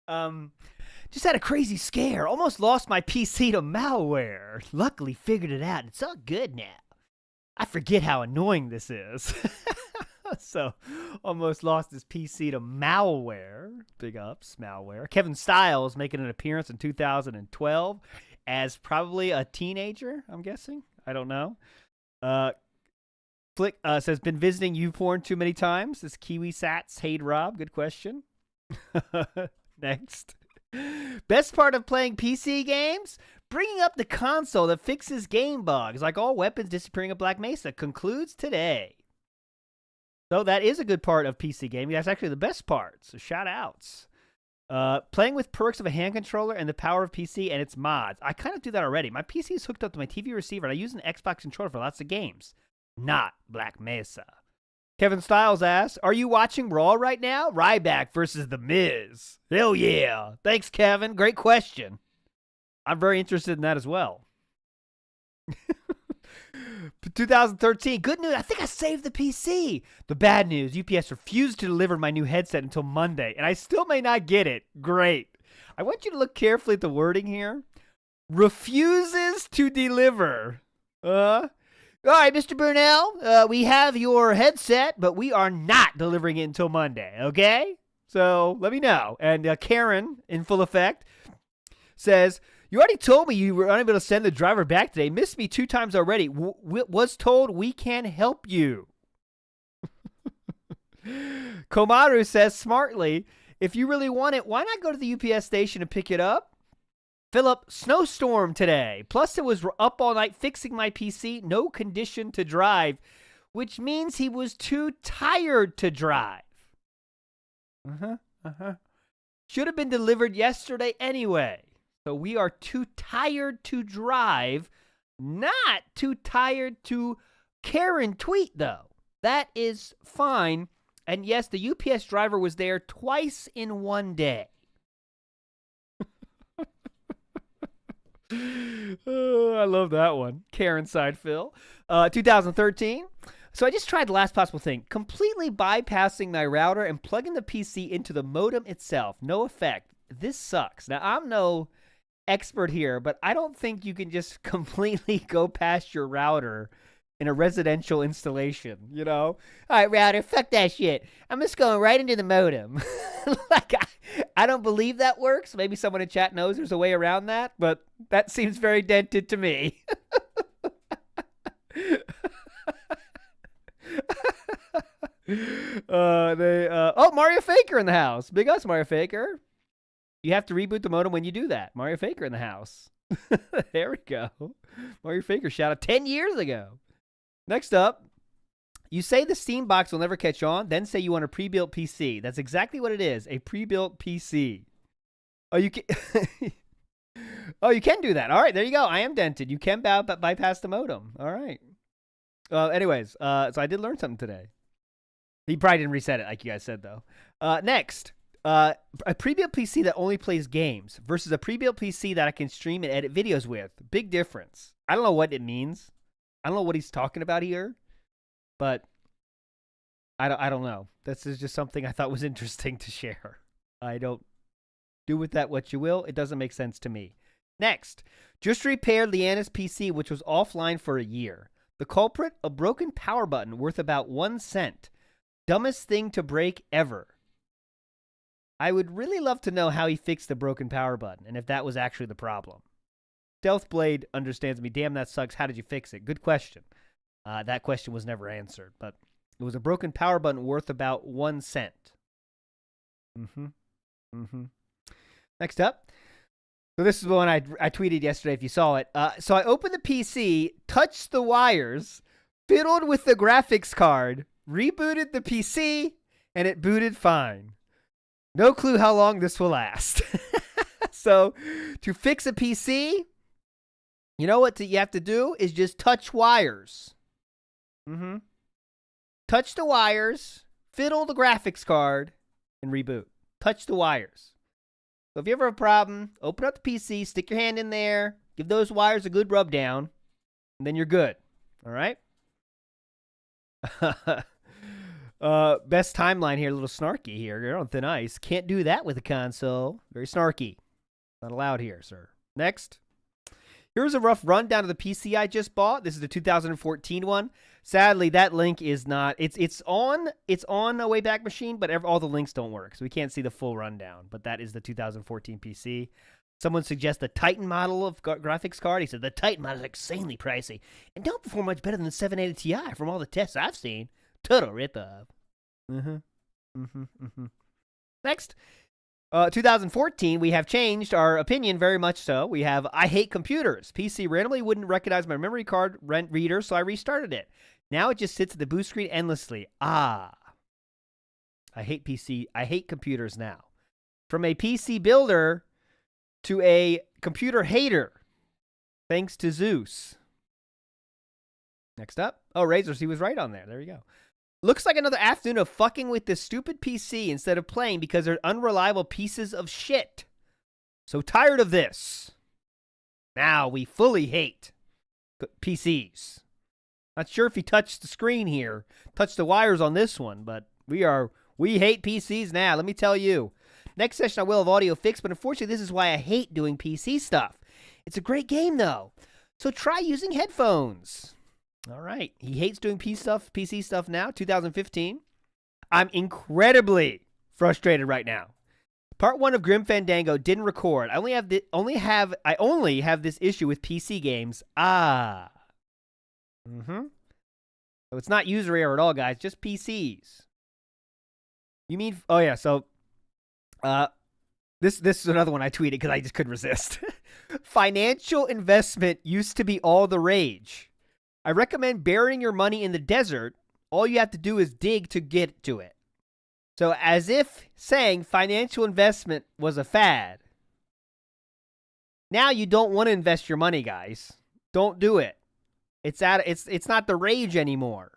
Just had a crazy scare. Almost lost my PC to malware. Luckily figured it out. It's all good now. I forget how annoying this is. So, almost lost his PC to malware. Big ups, malware. Kevin Stiles making an appearance in 2012 as probably a teenager, I'm guessing. I don't know. Flick says, been visiting YouPorn too many times. This Kiwi Sats. Hey, Rob. Good question. Next. Best part of playing PC games? Bringing up the console that fixes game bugs, like all weapons disappearing at Black Mesa, concludes today. So that is a good part of PC gaming. That's actually the best part. So shout outs. Playing with perks of a hand controller and the power of PC and its mods. I kind of do that already. My PC is hooked up to my TV receiver, and I use an Xbox controller for lots of games. Not Black Mesa. Kevin Stiles asks, are you watching Raw right now? Ryback versus The Miz. Hell yeah. Thanks, Kevin. Great question. I'm very interested in that as well. 2013, good news. I think I saved the PC. The bad news, UPS refused to deliver my new headset until Monday, and I still may not get it. Great. I want you to look carefully at the wording here. Refuses to deliver. All right, Mr. Burnell, we have your headset, but we are not delivering it until Monday, okay? So let me know. And Karen, in full effect, says, you already told me you were unable to send the driver back today. Missed me 2 times already. Was told we can help you. Komaru says smartly, if you really want it, why not go to the UPS station and pick it up? Philip, snowstorm today. Plus it was up all night fixing my PC. No condition to drive, which means he was too tired to drive. Should have been delivered yesterday anyway. So we are too tired to drive, not too tired to Karen tweet, though. That is fine. And yes, the UPS driver was there twice in one day. Oh, I love that one. Karen side Phil. 2013. So I just tried the last possible thing. Completely bypassing my router and plugging the PC into the modem itself. No effect. This sucks. Now, I'm no expert here, but I don't think you can just completely go past your router in a residential installation, you know? All right, router, fuck that shit. I'm just going right into the modem. Like, I don't believe that works. Maybe someone in chat knows there's a way around that, but that seems very dented to me. Mario Faker in the house. Big us, Mario Faker. You have to reboot the modem when you do that. Mario Faker in the house. There we go. Mario Faker shout out 10 years ago. Next up, you say the Steam box will never catch on, then say you want a pre-built PC. That's exactly what it is, a pre-built PC. Oh, you can Oh, you can do that. All right, there you go. I am dented. You can bypass the modem. All right. Anyways, so I did learn something today. He probably didn't reset it like you guys said, though. Next. A pre-built PC that only plays games versus a pre-built PC that I can stream and edit videos with. Big difference. I don't know what it means. I don't know what he's talking about here, but I don't know. This is just something I thought was interesting to share. I don't do with that what you will. It doesn't make sense to me. Next, just repaired Leanna's PC, which was offline for a year. The culprit, a broken power button worth about 1 cent. Dumbest thing to break ever. I would really love to know how he fixed the broken power button and if that was actually the problem. Stealthblade understands me. Damn, that sucks. How did you fix it? Good question. That question was never answered, but it was a broken power button worth about 1 cent. Next up. So this is the one I tweeted yesterday if you saw it. So I opened the PC, touched the wires, fiddled with the graphics card, rebooted the PC, and it booted fine. No clue how long this will last. So to fix a PC, you know what you have to do is just touch wires. Touch the wires, fiddle the graphics card, and reboot. Touch the wires. So if you ever have a problem, open up the PC, stick your hand in there, Give those wires a good rub down, and then you're good. All right? Best timeline here, a little snarky here. You're on thin ice. Can't do that with a console. Very snarky. Not allowed here, sir. Next. Here's a rough rundown of the PC I just bought. This is the 2014 one. Sadly, that link is not. It's on a Wayback Machine, but all the links don't work, so we can't see the full rundown. But that is the 2014 PC. Someone suggests the Titan model of graphics card. He said the Titan model is insanely pricey and don't perform much better than the 780 Ti from all the tests I've seen. Total rip-off. Next. 2014, we have changed our opinion very much so. We have, I hate computers. PC randomly wouldn't recognize my memory card reader, so I restarted it. Now it just sits at the boot screen endlessly. I hate PC. I hate computers now. From a PC builder to a computer hater. Thanks to Zeus. Next up. Oh, Razors, he was right on there. There you go. Looks like another afternoon of fucking with this stupid PC instead of playing because they're unreliable pieces of shit. So tired of this. Now we fully hate PCs. Not sure if he touched the screen here, touched the wires on this one, but we hate PCs now, let me tell you. Next session I will have audio fixed, but unfortunately this is why I hate doing PC stuff. It's a great game though, so try using headphones. All right. He hates doing PC stuff now. 2015. I'm incredibly frustrated right now. Part 1 of Grim Fandango didn't record. I only have this issue with PC games. So it's not user error at all, guys. Just PCs. You mean? Oh yeah. So, this is another one I tweeted because I just couldn't resist. Financial investment used to be all the rage. I recommend burying your money in the desert. All you have to do is dig to get to it. So as if saying financial investment was a fad. Now you don't want to invest your money, guys. Don't do it. It's not the rage anymore.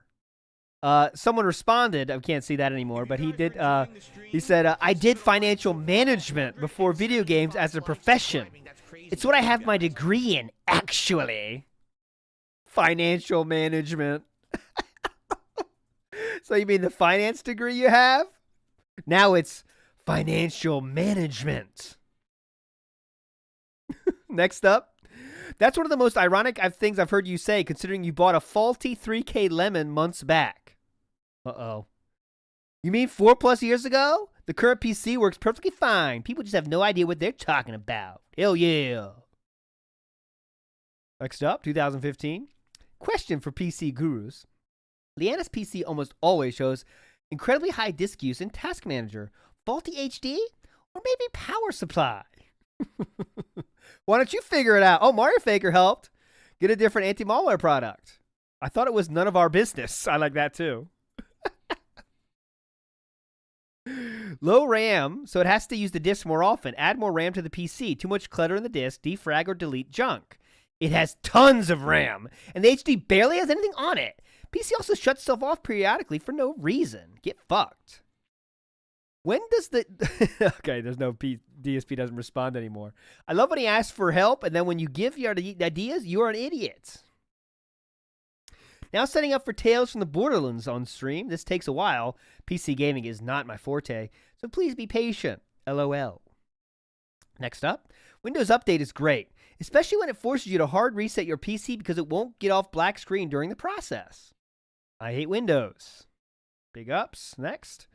Someone responded, I can't see that anymore, but he did. He said, I did financial management before video games as a profession. It's what I have my degree in, actually. Financial management. So you mean the finance degree you have? Now it's financial management. Next up. That's one of the most ironic things I've heard you say, considering you bought a faulty 3K Lemon months back. Uh-oh. You mean 4+ years ago? The current PC works perfectly fine. People just have no idea what they're talking about. Hell yeah. Next up, 2015. Question for PC gurus. Leanna's PC almost always shows incredibly high disk use in Task Manager, faulty HD, or maybe power supply. Why don't you figure it out? Oh, Mario Faker helped. Get a different anti-malware product. I thought it was none of our business. I like that too. Low RAM, so it has to use the disk more often. Add more RAM to the PC. Too much clutter in the disk. Defrag or delete junk. It has tons of RAM, and the HD barely has anything on it. PC also shuts itself off periodically for no reason. Get fucked. When does the... Okay, there's no DSP doesn't respond anymore. I love when he asks for help, and then when you give your ideas, you're an idiot. Now setting up for Tales from the Borderlands on stream. This takes a while. PC gaming is not my forte, so please be patient. LOL. Next up, Windows Update is great, especially when it forces you to hard reset your PC because it won't get off black screen during the process. I hate Windows. Big ups. Next.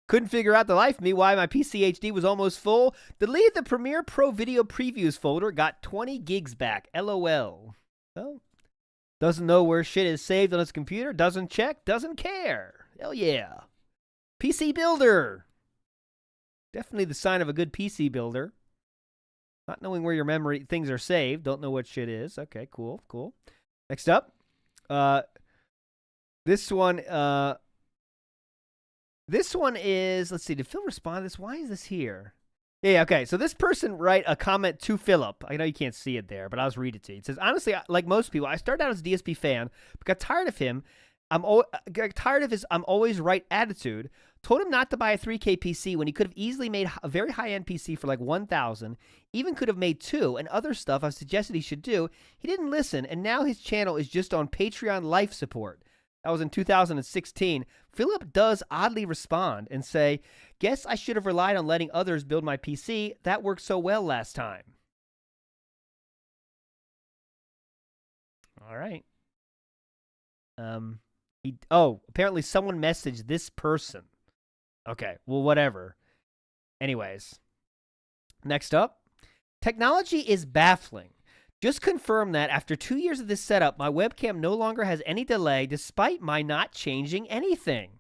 Couldn't figure out the life of me why my PC HD was almost full. Deleted the Premiere Pro Video Previews folder. Got 20 gigs back. LOL. Well, doesn't know where shit is saved on his computer. Doesn't check. Doesn't care. Hell yeah. PC Builder. Definitely the sign of a good PC builder. Not knowing where your memory things are saved. Don't know what shit is. Okay, cool, cool. Next up. This one is, let's see, did Phil respond to this? Why is this here? Yeah, okay. So this person write a comment to Philip. I know you can't see it there, but I'll just read it to you. It says, honestly, like most people, I started out as a DSP fan, but got tired of him. Got tired of his I'm always right attitude, Told him not to buy a 3K PC when he could have easily made a very high-end PC for like 1,000, even could have made 2, and other stuff I've suggested he should do. He didn't listen, and now his channel is just on Patreon life support. That was in 2016. Philip does oddly respond and say, guess I should have relied on letting others build my PC. That worked so well last time. All right. Apparently someone messaged this person. Okay, well, whatever. Anyways, next up, technology is baffling. Just confirm that after 2 years of this setup, my webcam no longer has any delay despite my not changing anything.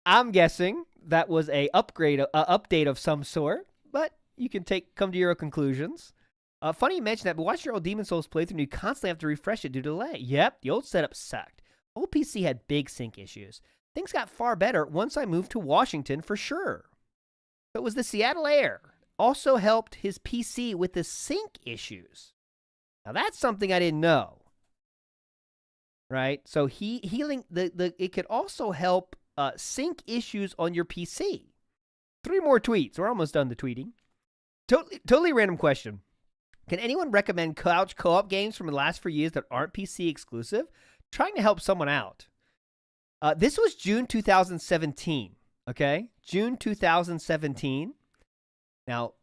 I'm guessing that was a update of some sort, but you can come to your own conclusions. Funny you mention that, but watch your old Demon Souls playthrough, you constantly have to refresh it due to delay. Yep, the old setup sucked. Old PC had big sync issues. Things got far better once I moved to Washington for sure. So it was the Seattle Air. Also helped his PC with the sync issues. Now that's something I didn't know. Right? So it could also help sync issues on your PC. 3 more tweets. We're almost done the tweeting. Totally random question. Can anyone recommend couch co-op games from the last few years that aren't PC exclusive? Trying to help someone out. This was June 2017, okay? June 2017. Now,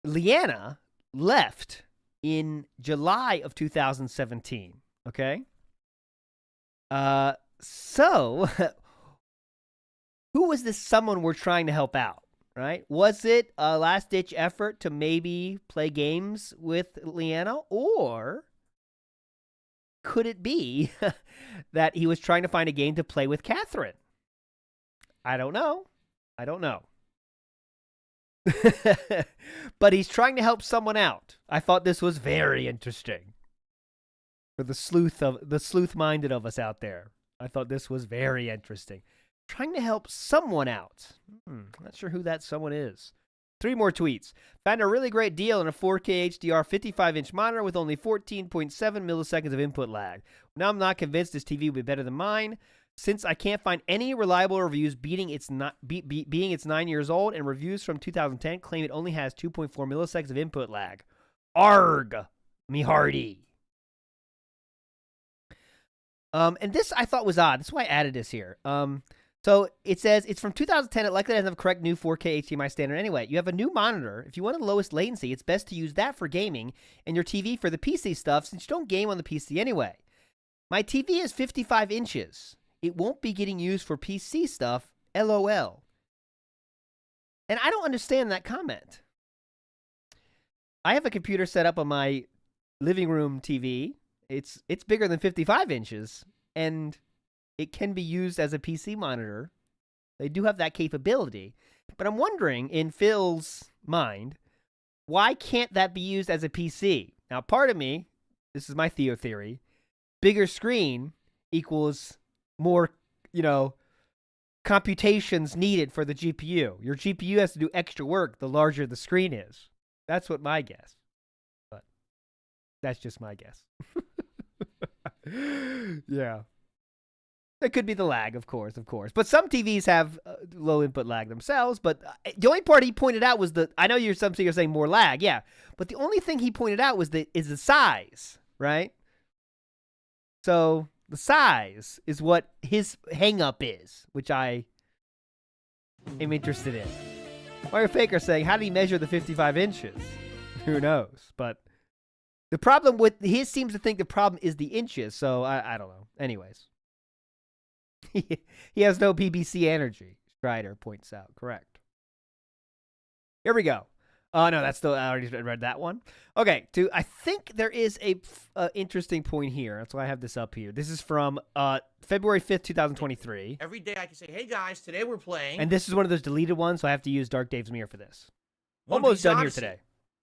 Leanna left in July of 2017, okay? So, who was this someone we're trying to help out? Right? Was it a last-ditch effort to maybe play games with Leanna? Or could it be that he was trying to find a game to play with Catherine? I don't know. But he's trying to help someone out. I thought this was very interesting. For the sleuth-minded of us out there. I thought this was very interesting. Trying to help someone out. Not sure who that someone is. 3 more tweets. Found a really great deal on a 4K HDR 55-inch monitor with only 14.7 milliseconds of input lag. Now I'm not convinced this TV will be better than mine, since I can't find any reliable reviews being it's 9 years old, and reviews from 2010 claim it only has 2.4 milliseconds of input lag. Arg, me hearty. And this I thought was odd. That's why I added this here. So it says it's from 2010. It likely doesn't have a correct new 4K HDMI standard anyway. You have a new monitor. If you want the lowest latency, it's best to use that for gaming and your TV for the PC stuff, since you don't game on the PC anyway. My TV is 55 inches. It won't be getting used for PC stuff, LOL. And I don't understand that comment. I have a computer set up on my living room TV. It's bigger than 55 inches, and it can be used as a PC monitor. They do have that capability. But I'm wondering, in Phil's mind, why can't that be used as a PC? Now, part of me, this is my Theo theory, bigger screen equals more, computations needed for the GPU. Your GPU has to do extra work the larger the screen is. That's what my guess. But that's just my guess. Yeah. It could be the lag, of course. But some TVs have low input lag themselves. But the only part he pointed out was I know you're saying more lag, yeah. But the only thing he pointed out is the size, right? So the size is what his hang-up is, which I am interested in. Mario Faker saying, how did he measure the 55 inches? Who knows? But the problem with his seems to think the problem is the inches. So I don't know. Anyways. He has no BBC energy, Strider points out. Correct. Here we go. Oh, no, I already read that one. Okay, I think there is a interesting point here. That's why I have this up here. This is from February 5th, 2023. Every day I can say, hey guys, today we're playing. And this is one of those deleted ones, so I have to use Dark Dave's Mirror for this. Almost done here today.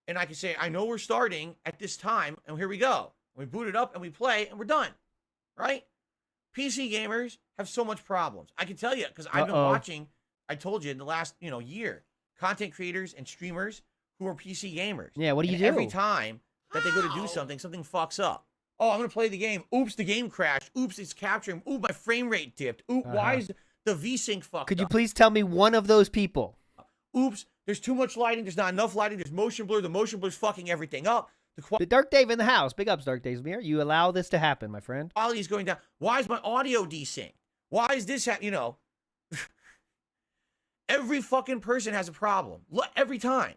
And I can say, I know we're starting at this time, and here we go. We boot it up, and we play, and we're done. Right? PC gamers have so much problems. I can tell you, because I've been watching, I told you, in the last year, content creators and streamers who are PC gamers. Yeah, what do you do? Every time that they go to do something, something fucks up. Oh, I'm gonna play the game. Oops, the game crashed. Oops, it's capturing. Ooh, my frame rate dipped. Ooh, why is the VSync fucked Could you up? please tell me one of those people? Oops, there's too much lighting. There's not enough lighting. There's motion blur. The motion blur's fucking everything up. The Dark Dave in the house. Big ups, Dark Dave's mirror. You allow this to happen, my friend. Quality's going down. Why is my audio desync? Why is this you know? Every fucking person has a problem. Every time.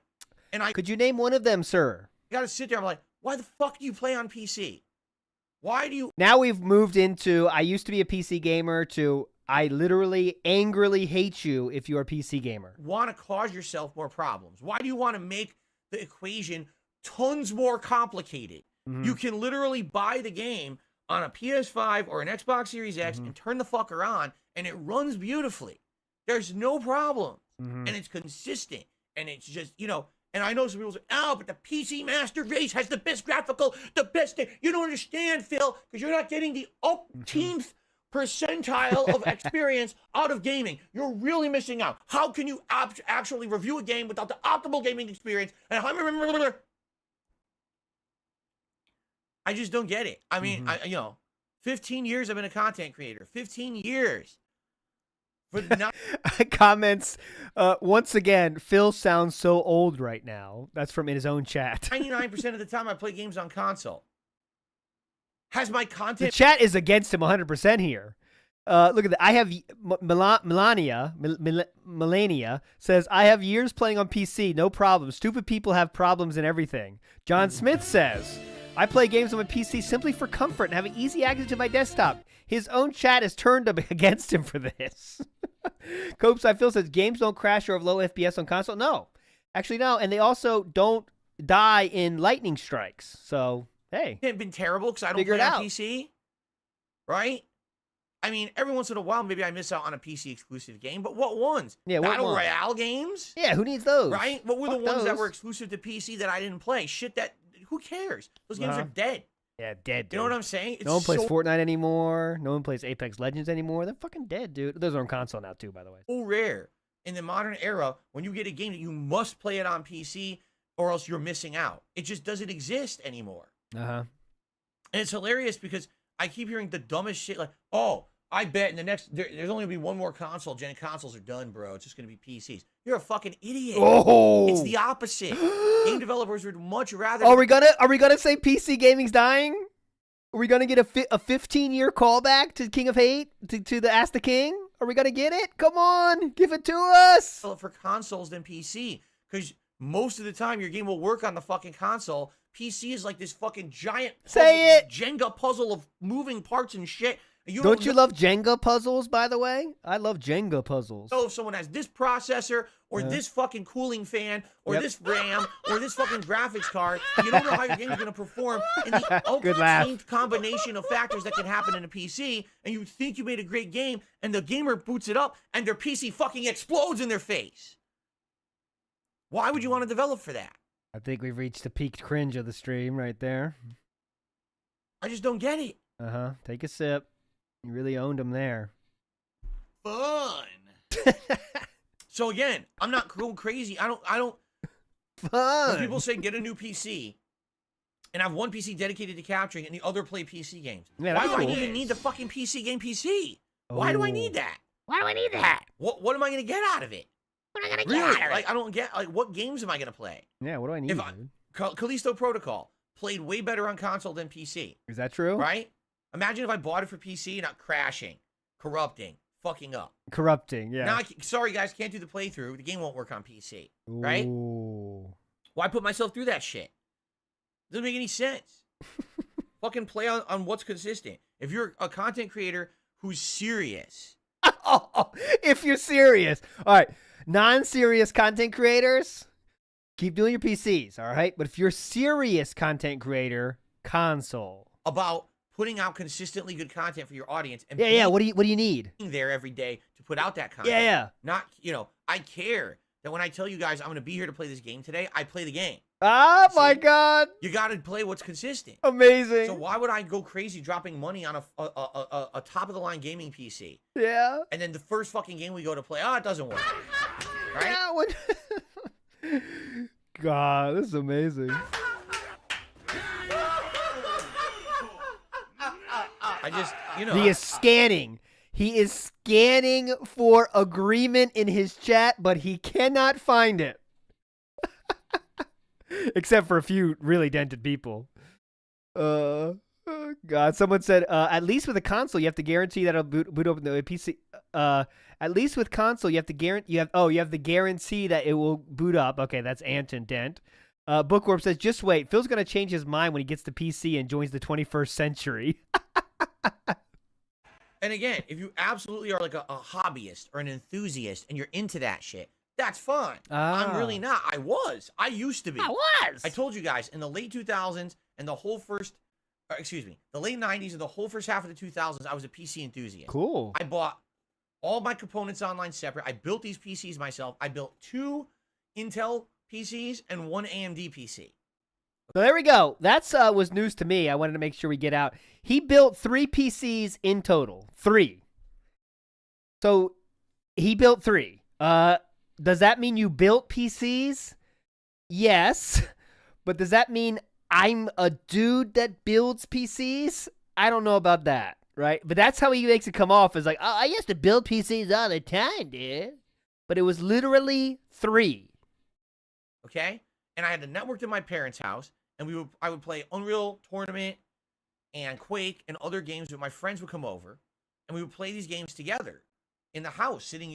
And Could you name one of them, sir? I gotta sit there. I'm like, why the fuck do you play on PC? Why do you? Now we've moved into I used to be a PC gamer to I literally angrily hate you if you're a PC gamer. Want to cause yourself more problems? Why do you want to make the equation tons more complicated? You can literally buy the game on a PS5 or an Xbox Series X and turn the fucker on, and it runs beautifully. There's no problem, and it's consistent, and it's just, you know, and I know some people say, oh, but the PC Master Race has the best graphical, the best thing. You don't understand, Phil, because you're not getting the umpteenth percentile of experience out of gaming. You're really missing out. How can you actually review a game without the optimal gaming experience? And I just don't get it. I mean, 15 years I've been a content creator. 15 years. But not Comments, once again, Phil sounds so old right now. That's from in his own chat. 99% of the time I play games on console. Has my The content... chat is against him 100% here. Look at that. I have Melania says, I have years playing on PC. No problem. Stupid people have problems in everything. John Smith says, I play games on my PC simply for comfort and having easy access to my desktop. His own chat has turned against him for this. Copes, I feel says, games don't crash or have low FPS on console. No. Actually, no. And they also don't die in lightning strikes. So, hey. It's been terrible because I don't play on PC. Right? I mean, every once in a while, maybe I miss out on a PC exclusive game, but what ones? Yeah, what Battle ones? Royale games? Yeah, who needs those? Right? What were Fuck the ones that those. were exclusive to PC that I didn't play? Shit that, who cares? Those games are dead. Yeah, dead, dude. You know what I'm saying? It's No one plays so Fortnite anymore. No one plays Apex Legends anymore. They're fucking dead, dude. Those are on console now, too, by the way. rare in the modern era when you get a game that you must play it on PC or else you're missing out. It just doesn't exist anymore. Uh-huh. And it's hilarious because I keep hearing the dumbest shit like, oh, I bet in the next, there's only going to be one more console. Gen consoles are done, bro. It's just going to be PCs. You're a fucking idiot. Oh! It's the opposite. Game developers would much rather... Are we gonna say PC gaming's dying? Are we gonna get a 15-year callback to King of Hate? To the Ask the King? Are we gonna get it? Come on, give it to us! For consoles than PC. Because most of the time your game will work on the fucking console. PC is like this fucking giant Jenga puzzle of moving parts and shit. Don't you love Jenga puzzles, by the way? I love Jenga puzzles. So if someone has this processor or this fucking cooling fan or this RAM or this fucking graphics card, you don't know how your game is going to perform in the ultimate combination of factors that can happen in a PC, and you think you made a great game, and the gamer boots it up, and their PC fucking explodes in their face. Why would you want to develop for that? I think we've reached the peak cringe of the stream right there. I just don't get it. Uh-huh. Take a sip. You really owned him there. Fun. So again, I'm not going crazy. I don't. Fun. When people say get a new PC, and have one PC dedicated to capturing and the other play PC games. Yeah, why do I cool. even need the fucking PC game PC? Why do I need that? Why do I need that? What am I gonna get out of it? What am I gonna Really? get out of it? Like I don't get what games am I gonna play? Yeah, what do I need, dude? Callisto Protocol played way better on console than PC. Is that true? Right? Imagine if I bought it for PC, not crashing, corrupting, fucking up. Corrupting, yeah. Now, sorry guys, can't do the playthrough. The game won't work on PC, right? Ooh. Why put myself through that shit? Doesn't make any sense. Fucking play on what's consistent. If you're a content creator who's serious. If you're serious. All right. Non-serious content creators, keep doing your PCs, all right? But if you're a serious content creator, console. About putting out consistently good content for your audience. And yeah. What do you need? Being there every day to put out that content. Yeah. Not, I care that when I tell you guys I'm going to be here to play this game today, I play the game. Oh, my God. You got to play what's consistent. Amazing. So why would I go crazy dropping money on a top-of-the-line gaming PC? Yeah. And then the first fucking game we go to play, it doesn't work. Right? Yeah, God, this is amazing. I just, you know. He is scanning. He is scanning for agreement in his chat, but he cannot find it. Except for a few really dented people. Oh God, someone said, at least with a console, you have to guarantee that it'll boot up the PC. At least with console, you have to guarantee you have the guarantee that it will boot up. Okay, that's Anton Dent. Bookworm says, just wait. Phil's gonna change his mind when he gets the PC and joins the 21st century. And again, if you absolutely are like a hobbyist or an enthusiast and you're into that shit, that's fine. I'm really not. I used to be. I told you guys in the late 2000s and the whole the late 90s and the whole first half of the 2000s, I was a PC enthusiast. Cool. I bought all my components online separate. I built these PCs myself. I built 2 Intel PCs and 1 AMD PC. So there we go. That's was news to me. I wanted to make sure we get out. He built 3 PCs in total. 3. So he built 3. Does that mean you built PCs? Yes. But does that mean I'm a dude that builds PCs? I don't know about that, right? But that's how he makes it come off as like, oh, I used to build PCs all the time, dude. But it was literally 3. Okay? And I had the network in my parents' house, and I would play Unreal Tournament and Quake and other games where my friends would come over, and we would play these games together in the house, sitting,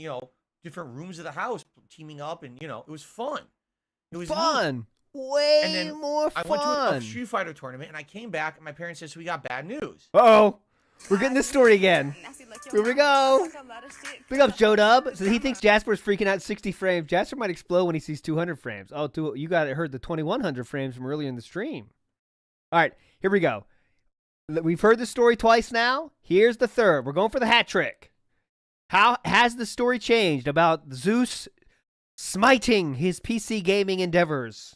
different rooms of the house, teaming up, and, it was fun. It was fun. Neat. Way and then more fun. I went to a Street Fighter tournament, and I came back, and my parents said, so we got bad news. Uh-oh. We're getting this story again. Here we go. Big up Joe Dub. So he thinks Jasper's freaking out 60 frames. Jasper might explode when he sees 200 frames. Oh, you heard the 2100 frames from earlier in the stream. All right, here we go. We've heard the story twice now. Here's the third. We're going for the hat trick. How has the story changed about Zeus smiting his PC gaming endeavors,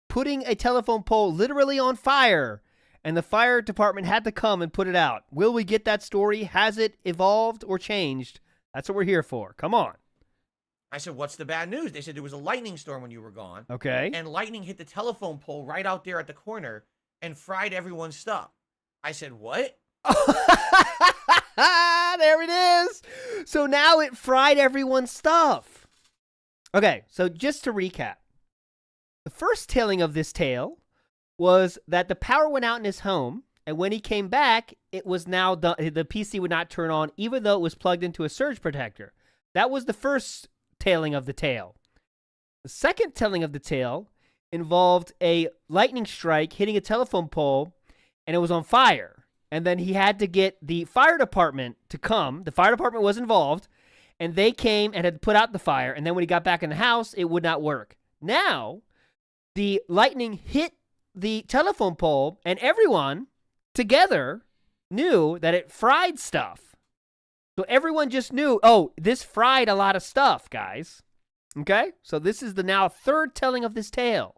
putting a telephone pole literally on fire, and the fire department had to come and put it out? Will we get that story? Has it evolved or changed? That's what we're here for. Come on. I said, what's the bad news? They said there was a lightning storm when you were gone. Okay. And lightning hit the telephone pole right out there at the corner and fried everyone's stuff. I said, what? There it is. So now it fried everyone's stuff. Okay, so just to recap. The first telling of this tale was that the power went out in his home, and when he came back, it was now done. The PC would not turn on, even though it was plugged into a surge protector. That was the first telling of the tale. The second telling of the tale involved a lightning strike hitting a telephone pole, and it was on fire. And then he had to get the fire department to come. The fire department was involved, and they came and had put out the fire. And then when he got back in the house, it would not work. Now, the lightning hit the telephone pole, and everyone together knew that it fried stuff. So everyone just knew, oh, this fried a lot of stuff, guys. Okay? So this is the now third telling of this tale.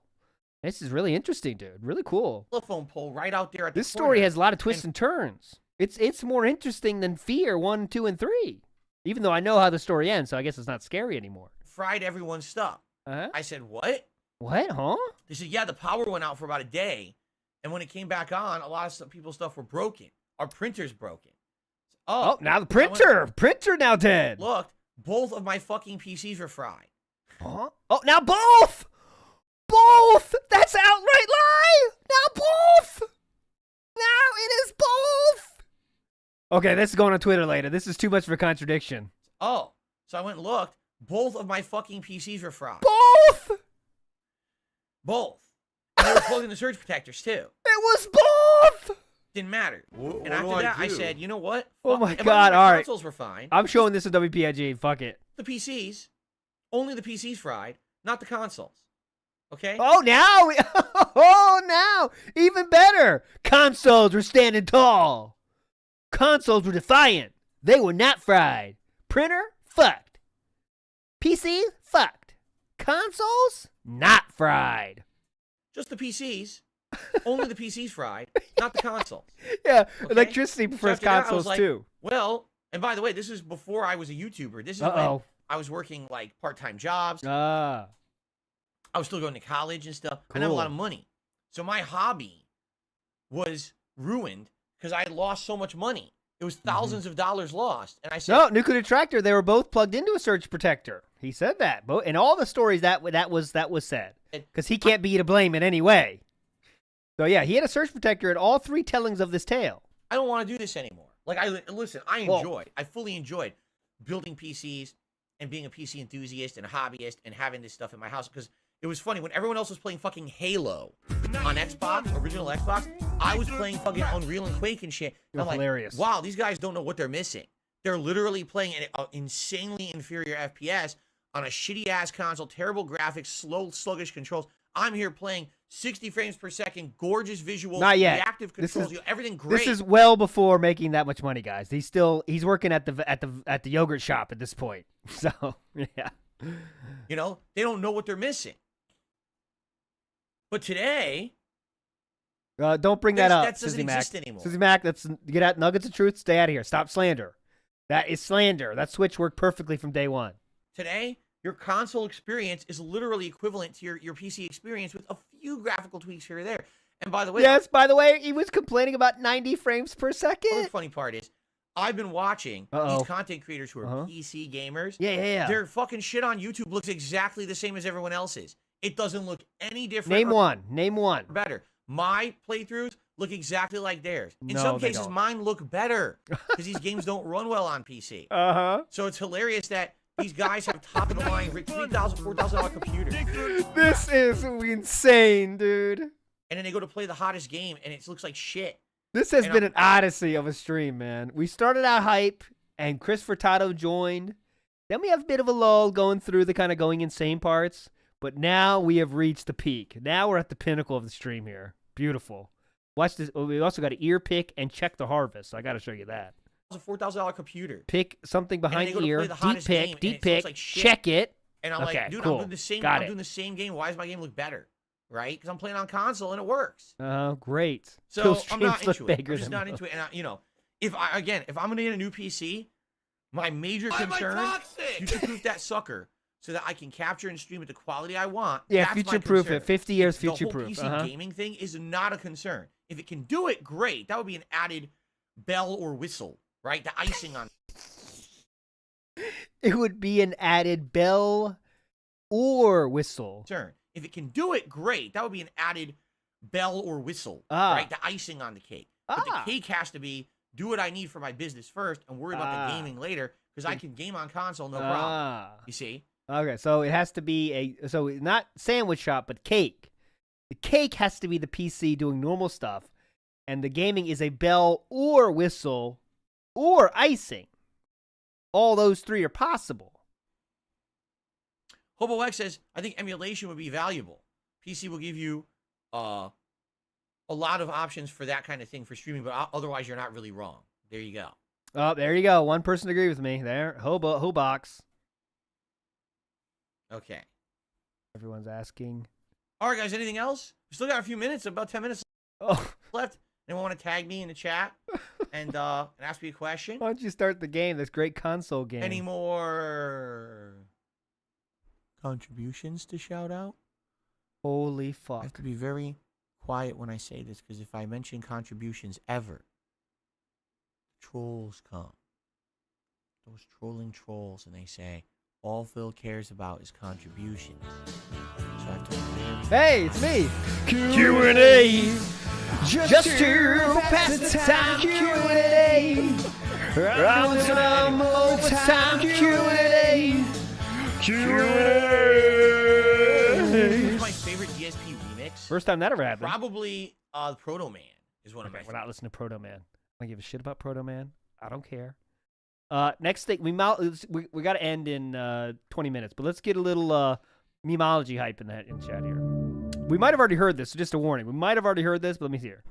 This is really interesting, dude. Really cool. Telephone pole right out there at the This story has a lot of twists and turns. It's more interesting than Fear 1, 2, and 3. Even though I know how the story ends, so I guess it's not scary anymore. Fried everyone's stuff. I said, what? What, huh? They said, yeah, the power went out for about a day. And when it came back on, a lot of people's stuff were broken. Our printer's broken. Oh, now the printer now dead. Looked, both of my fucking PCs were fried. Huh? Oh, now both! Both! That's outright lie! Now both! Now it is both! Okay, this is going on Twitter later. This is too much of a contradiction. Oh, so I went and looked. Both of my fucking PCs were fried. Both! Both. And they were plugged in the surge protectors, too. It was both! Didn't matter. And after that, I said, you know what? Oh my God, all right. Consoles were fine. I'm showing this to WPIG. Fuck it. The PCs. Only the PCs fried, not the consoles. Okay? Oh, now, even better. Consoles were standing tall. Consoles were defiant. They were not fried. Printer, fucked. PC, fucked. Consoles, not fried. Just the PCs. Only the PCs fried, not the consoles. Yeah, okay? electricity prefers consoles too. Well, and by the way, this is before I was a YouTuber. This is when I was working like part-time jobs. I was still going to college and stuff. I didn't have a lot of money. So my hobby was ruined because I had lost so much money. It was thousands of dollars lost. And I said, no, Nuclear Tractor, they were both plugged into a surge protector. He said that. In all the stories that was said. Because he can't be to blame in any way. So, yeah, he had a surge protector in all 3 tellings of this tale. I don't want to do this anymore. Like, I fully enjoyed building PCs and being a PC enthusiast and a hobbyist and having this stuff in my house. Because it was funny, when everyone else was playing fucking Halo on Xbox, original Xbox, I was playing fucking Unreal and Quake and shit. And I'm hilarious. Like, wow, these guys don't know what they're missing. They're literally playing an insanely inferior FPS on a shitty-ass console, terrible graphics, slow, sluggish controls. I'm here playing 60 frames per second, gorgeous visuals, Not yet. reactive controls, everything great. This is well before making that much money, guys. He's working at the yogurt shop at this point. So, yeah. You know, they don't know what they're missing. But today, don't bring that up. That doesn't exist anymore. Susie Mac, get out nuggets of truth. Stay out of here. Stop slander. That is slander. That Switch worked perfectly from day one. Today, your console experience is literally equivalent to your PC experience with a few graphical tweaks here or there. And by the way, he was complaining about 90 frames per second. The funny part is, I've been watching these content creators who are PC gamers. Yeah. Their fucking shit on YouTube looks exactly the same as everyone else's. It doesn't look any different. Name one. Better. My playthroughs look exactly like theirs. In No, some they cases, don't. mine look better because these games don't run well on PC. So it's hilarious that these guys have top-of-the-line $3,000, $4,000 computer. This is insane, dude. And then they go to play the hottest game, and it looks like shit. This has been an odyssey of a stream, man. We started out hype, and Chris Furtado joined. Then we have a bit of a lull going through the kind of going insane parts. But now we have reached the peak. Now we're at the pinnacle of the stream here. Beautiful. Watch this. We also got to ear pick and check the harvest. So I got to show you that. It's a $4,000 computer. Pick something behind ear. Deep pick. Like check it. And I'm like, dude, cool. I'm doing the same. I'm doing the same game. Why does my game look better? Right? Because I'm playing on console and it works. Oh, great. So I'm not into it. I'm just not into it. And if I'm gonna get a new PC, my major concern is future-proof that sucker so that I can capture and stream at the quality I want. Yeah, That's my future-proof concern. it. 50 years The whole future-proof. PC gaming thing is not a concern. If it can do it, great. That would be an added bell or whistle, right? The icing on. It would be an added bell or whistle. If it can do it, great. That would be an added bell or whistle, right? The icing on the cake. But the cake has to be, do what I need for my business first and worry about the gaming later because I can game on console, no problem. You see? Okay, so it has to be so not sandwich shop, but cake. The cake has to be the PC doing normal stuff, and the gaming is a bell or whistle or icing. All those 3 are possible. Hobo X says, I think emulation would be valuable. PC will give you a lot of options for that kind of thing for streaming, but otherwise you're not really wrong. There you go. Oh, there you go. One person agreed with me. There, Hobox. Okay. Everyone's asking. All right, guys, anything else? We still got a few minutes, about 10 minutes left. Anyone want to tag me in the chat and ask me a question? Why don't you start the game, this great console game? Any more contributions to shout out? Holy fuck. I have to be very quiet when I say this, because if I mention contributions ever, trolls come. Those trolling trolls, and they say, all Phil cares about is contributions. So I have to be very... Hey, it's me. Q&A. Just to pass the time. Q&A. Round some overtime. Q&A. Q&A. Who's my favorite DSP remix? First time that ever happened. Probably Proto Man is one of my favorites. We're not listening to Proto Man. I don't give a shit about Proto Man. I don't care. Next thing, we got to end in 20 minutes, but let's get a little memology hype in chat here. We might have already heard this, so just a warning. We might have already heard this, but let me see here.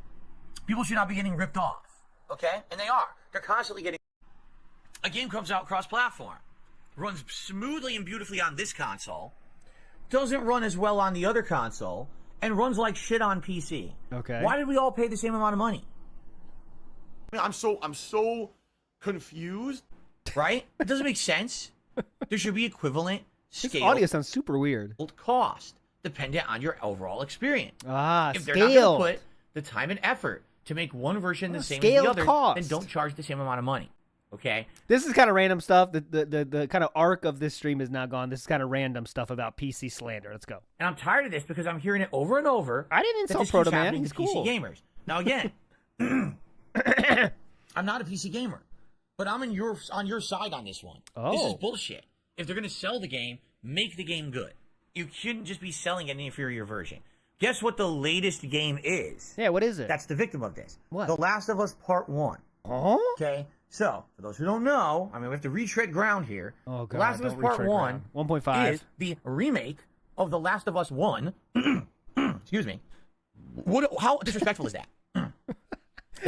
People should not be getting ripped off, okay? And they are. They're constantly getting... A game comes out cross-platform, runs smoothly and beautifully on this console, doesn't run as well on the other console, and runs like shit on PC. Okay. Why did we all pay the same amount of money? I mean, I'm so confused, right? It doesn't make sense. There should be equivalent scale. This audio sounds super weird. Cost dependent on your overall experience. If they're not going to put the time and effort to make one version the same as scale the other, cost. then don't charge the same amount of money. Okay. This is kind of random stuff. The kind of arc of this stream is now gone. This is kind of random stuff about PC slander. Let's go. And I'm tired of this because I'm hearing it over and over. I didn't that insult this Proto keeps Man. happening He's to PC cool. gamers. Now again, I'm not a PC gamer, but I'm on your side on this one. This is bullshit. If they're gonna sell the game, make the game good. You shouldn't just be selling an inferior version. Guess what the latest game is? Yeah, what is it? That's the victim of this. What? The Last of Us Part 1. Oh? Okay, so, for those who don't know, I mean, we have to retread ground here. Oh, God, The Last of Us don't Part retread 1 ground. 1.5. is the remake of The Last of Us 1. Excuse me. How disrespectful is that?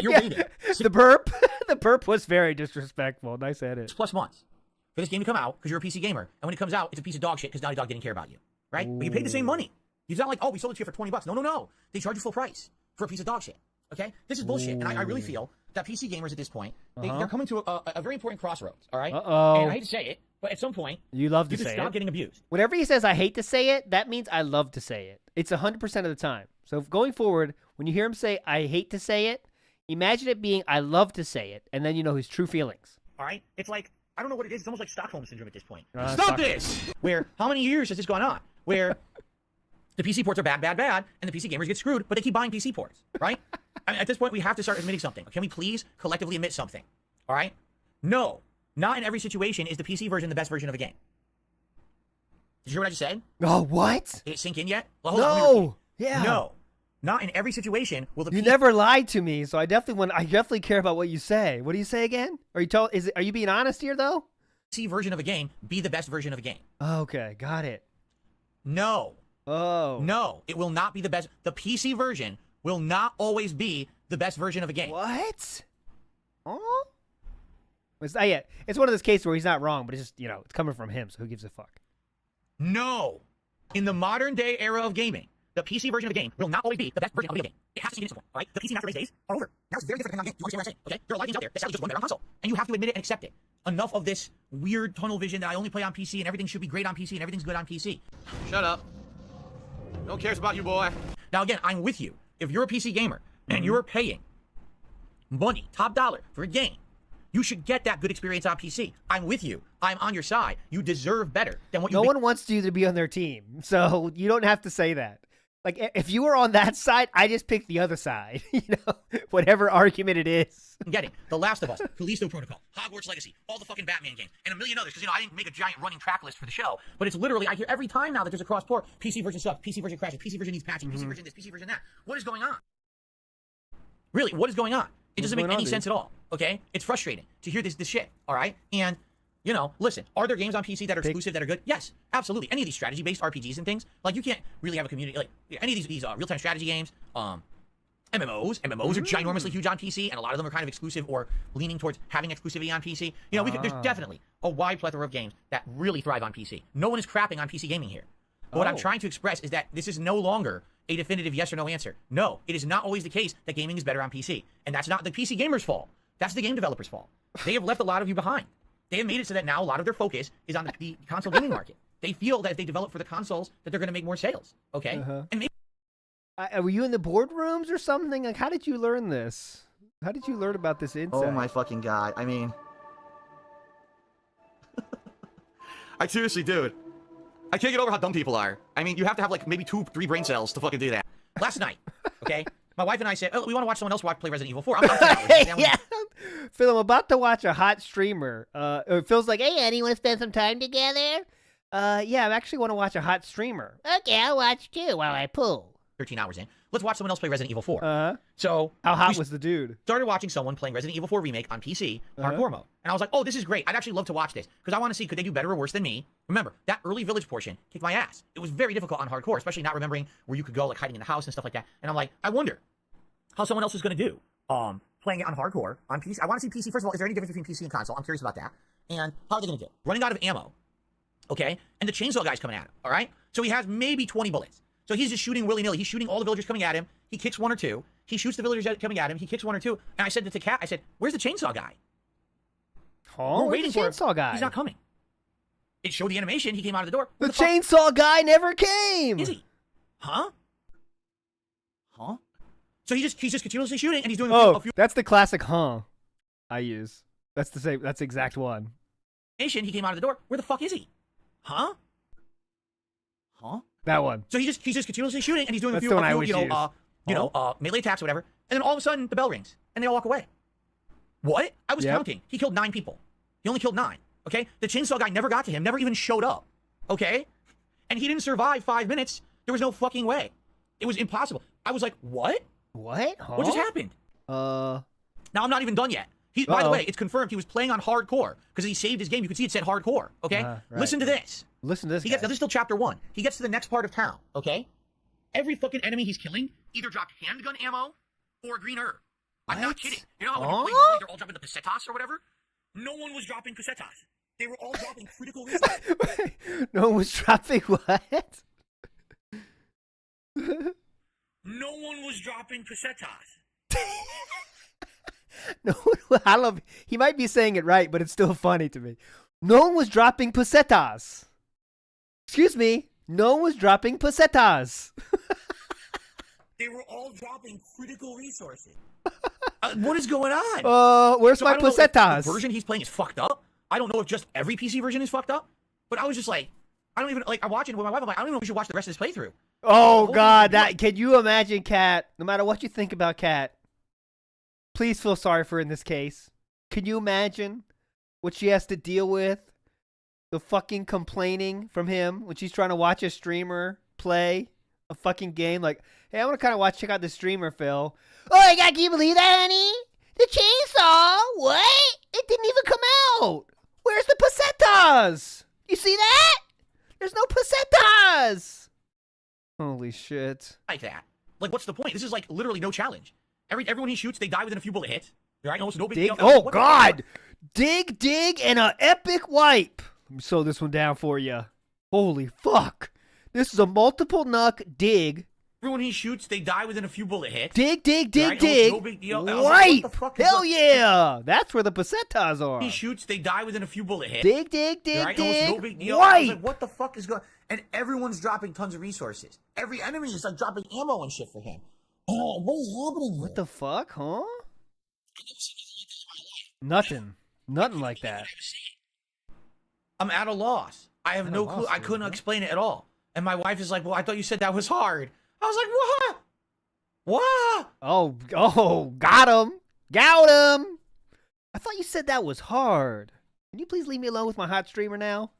You're waiting. The burp. The burp was very disrespectful. Nice edit. 6+ months for this game to come out because you're a PC gamer. And when it comes out, it's a piece of dog shit because Naughty Dog didn't care about you. Right? But you paid the same money. It's not like, oh, we sold it to you for $20. No. They charge you full price for a piece of dog shit. Okay? This is bullshit. And I really feel that PC gamers at this point, they're coming to a very important crossroads. All right? Uh-oh. And I hate to say it, but at some point, You love to you just say stop it. getting abused. Whenever he says I hate to say it, that means I love to say it. It's 100% of the time. So going forward, when you hear him say I hate to say it, imagine it being I love to say it, and then you know his true feelings. All right? It's like, I don't know what it is. It's almost like Stockholm Syndrome at this point. Stop Stop this! Where, how many years has this gone on? Where the PC ports are bad, and the PC gamers get screwed, but they keep buying PC ports, right? I mean, at this point, we have to start admitting something. Can we please collectively admit something? All right? No, not in every situation is the PC version the best version of a game. Did you hear what I just said? Oh, what? Did it sink in yet? Well, hold on, let me repeat. No. Yeah. No. Not in every situation will the You PC never lied to me, so I definitely care about what you say. What do you say again? Are you being honest here though? version of a game be the best version of a game. Okay, got it. No. Oh. No, it will not be the best. The PC version will not always be the best version of a game. What? Oh? It's one of those cases where he's not wrong, but it's just, it's coming from him, so who gives a fuck? No. In the modern day era of gaming, the PC version of a game will not always be the best version of a game. It has to be in some point, all right? The PC Master Race days are over. Now it's very different depending on game. You understand what I'm saying? Okay? There are a lot of games out there that sadly just run better on console. And you have to admit it and accept it. Enough of this weird tunnel vision that I only play on PC and everything should be great on PC and everything's good on PC. Shut up. No one cares about you, boy. Now again, I'm with you. If you're a PC gamer and you're paying money, top dollar, for a game, you should get that good experience on PC. I'm with you. I'm on your side. You deserve better than what you. No one wants you to be on their team, so you don't have to say that. Like, if you were on that side, I just picked the other side. Whatever argument it is. I'm getting The Last of Us, Callisto Protocol, Hogwarts Legacy, all the fucking Batman games, and a million others. Because I didn't make a giant running track list for the show, but it's literally I hear every time now that there's a cross port. PC version sucks. PC version crashes. PC version needs patching. PC version this. PC version that. What is going on? Really, what is going on? It doesn't make any sense at all. Okay, it's frustrating to hear this shit. All right, and listen, are there games on PC that are exclusive that are good? Yes, absolutely. Any of these strategy-based RPGs and things, like you can't really have a community like any of these real-time strategy games. MMOs are ginormously huge on PC, and a lot of them are kind of exclusive or leaning towards having exclusivity on PC. There's definitely a wide plethora of games that really thrive on PC. No one is crapping on PC gaming here. But what I'm trying to express is that this is no longer a definitive yes or no answer. No, it is not always the case that gaming is better on PC. And that's not the PC gamers' fault. That's the game developers' fault. They have left a lot of you behind. They have made it so that now a lot of their focus is on the console gaming market. They feel that if they develop for the consoles, that they're going to make more sales. Okay? And maybe were you in the boardrooms or something? Like, how did you learn this? How did you learn about this insight? Oh my fucking god. I mean... I seriously, dude. I can't get over how dumb people are. I mean, you have to have like maybe 2-3 brain cells to fucking do that. last night, okay, my wife and I said, oh, we want to watch someone else play Resident Evil 4. I'm yeah. Phil, I'm about to watch a hot streamer. Phil's like, hey, Annie, want to spend some time together? Yeah, I actually want to watch a hot streamer. Okay, I'll watch too while I pull. 13 hours in. Let's watch someone else play Resident Evil 4. So how hot was the dude? Started watching someone playing Resident Evil 4 Remake on PC, hardcore mode. And I was like, oh, this is great. I'd actually love to watch this because I want to see, could they do better or worse than me? Remember, that early village portion kicked my ass. It was very difficult on hardcore, especially not remembering where you could go, like hiding in the house and stuff like that. And I'm like, I wonder how someone else is going to do playing it on hardcore on PC. I want to see PC. First of all, is there any difference between PC and console? I'm curious about that. And how are they going to do? Running out of ammo. Okay. And the chainsaw guy's coming at him. All right. So he has maybe 20 bullets. So he's just shooting willy-nilly. He's shooting all the villagers coming at him. He kicks one or two. He shoots the villagers coming at him. He kicks one or two. And I said to Kat, I said, where's the chainsaw guy? Oh, we're waiting for chainsaw him. Guy. He's not coming. It showed the animation. He came out of the door. The chainsaw guy never came. Is he? Huh? Huh? So he's just continuously shooting, and he's doing a few that's the classic huh I use. That's the same. That's the exact one. He came out of the door. Where the fuck is he? Huh? That one. So he's just continuously shooting, and he's doing that's a the one I few always melee attacks or whatever. And then all of a sudden, the bell rings, and they all walk away. What? I was counting. He killed 9 people. He only killed 9. Okay? The chainsaw guy never got to him, never even showed up. Okay? And he didn't survive 5 minutes. There was no fucking way. It was impossible. I was like, what? What? Huh? What just happened? Now I'm not even done yet. By the way, it's confirmed he was playing on hardcore because he saved his game. You can see it said hardcore. Okay? Right. Listen to this. Listen to this. Now, this is still chapter 1. He gets to the next part of town. Okay? Every fucking enemy he's killing either dropped handgun ammo or green herb. I'm not kidding. You know how when you play Gouty, they're all dropping the pesetas or whatever? No one was dropping pesetas. They were all dropping critical resources. No one was dropping what? No one was dropping pesetas. No one, I love. He might be saying it right, but it's still funny to me. No one was dropping pesetas. Excuse me. No one was dropping pesetas. They were all dropping critical resources. What is going on? Where's my pesetas? The version he's playing is fucked up. I don't know if just every PC version is fucked up, but I was just like, I don't even I'm watching with my wife. I'm like, I don't even know if we should watch the rest of this playthrough. Oh God, can you imagine, Kat? No matter what you think about Kat, please feel sorry for her in this case. Can you imagine what she has to deal with? The fucking complaining from him when she's trying to watch a streamer play a fucking game. Like, hey, I want to kind of check out this streamer, Phil. Oh my God, can you believe that, honey? The chainsaw? What? It didn't even come out. Where's the pesetas? You see that? There's no pesetas. Holy shit. Like that. Like, what's the point? This is like literally no challenge. Everyone he shoots, they die within a few bullet hits. Right? Almost no big deal. Oh God. Dig, and an epic wipe. Let me slow this one down for you. Holy fuck. This is a multiple nuck dig. Everyone he shoots, they die within a few bullet hits. Dig. Right? No big deal. Wipe. Hell yeah. That's where the pesetas are. He shoots, they die within a few bullet hits. Dig. Right? No big deal. Wipe. I was like, what the fuck is going on? And everyone's dropping tons of resources. Every enemy is like dropping ammo and shit for him. What is happening here? What the fuck, huh? Nothing like that. I'm at a loss. I have no clue. I couldn't explain it at all. And my wife is like, well, I thought you said that was hard. I was like, what? What? Oh, got him. I thought you said that was hard. Can you please leave me alone with my hot streamer now?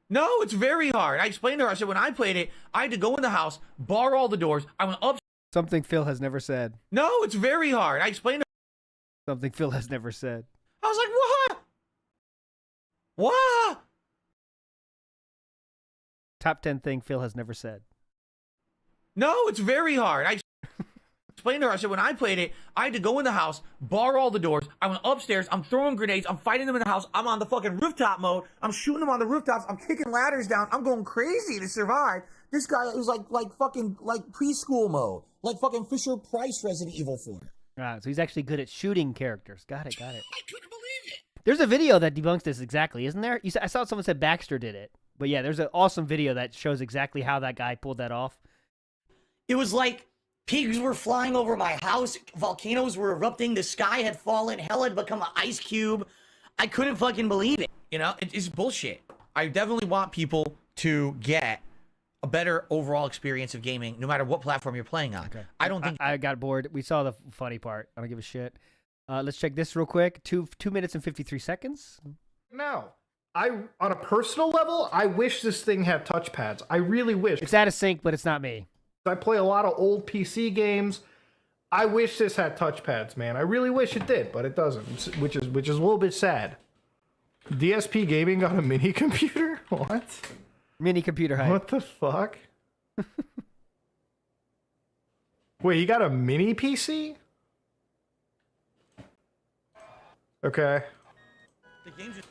No, it's very hard. I explained to her. I said, when I played it, I had to go in the house, bar all the doors. I went up. Something Phil has never said. No, it's very hard. I explained to her. Something Phil has never said. I was like, what? What? Top 10 thing Phil has never said. No, it's very hard. I explained to her. I said, when I played it, I had to go in the house, bar all the doors. I went upstairs. I'm throwing grenades. I'm fighting them in the house. I'm on the fucking rooftop mode. I'm shooting them on the rooftops. I'm kicking ladders down. I'm going crazy to survive. This guy is like fucking preschool mode. Like fucking Fisher Price Resident Evil 4. Right, so he's actually good at shooting characters. Got it. I couldn't believe it. There's a video that debunks this exactly, isn't there? I saw someone said Baxter did it. But yeah, there's an awesome video that shows exactly how that guy pulled that off. It was like pigs were flying over my house, volcanoes were erupting, the sky had fallen, hell had become an ice cube. I couldn't fucking believe it. You know, it's bullshit. I definitely want people to get a better overall experience of gaming, no matter what platform you're playing on. Okay. I don't think I got bored. We saw the funny part. I don't give a shit. Let's check this real quick. 2 minutes and 53 seconds. No. On a personal level, I wish this thing had touchpads. I really wish. It's out of sync, but it's not me. I play a lot of old PC games. I wish this had touchpads, man. I really wish it did, but it doesn't, which is a little bit sad. DSP Gaming got a mini computer? What? Mini computer hype. What the fuck? Wait, he got a mini PC? Okay. the game's just...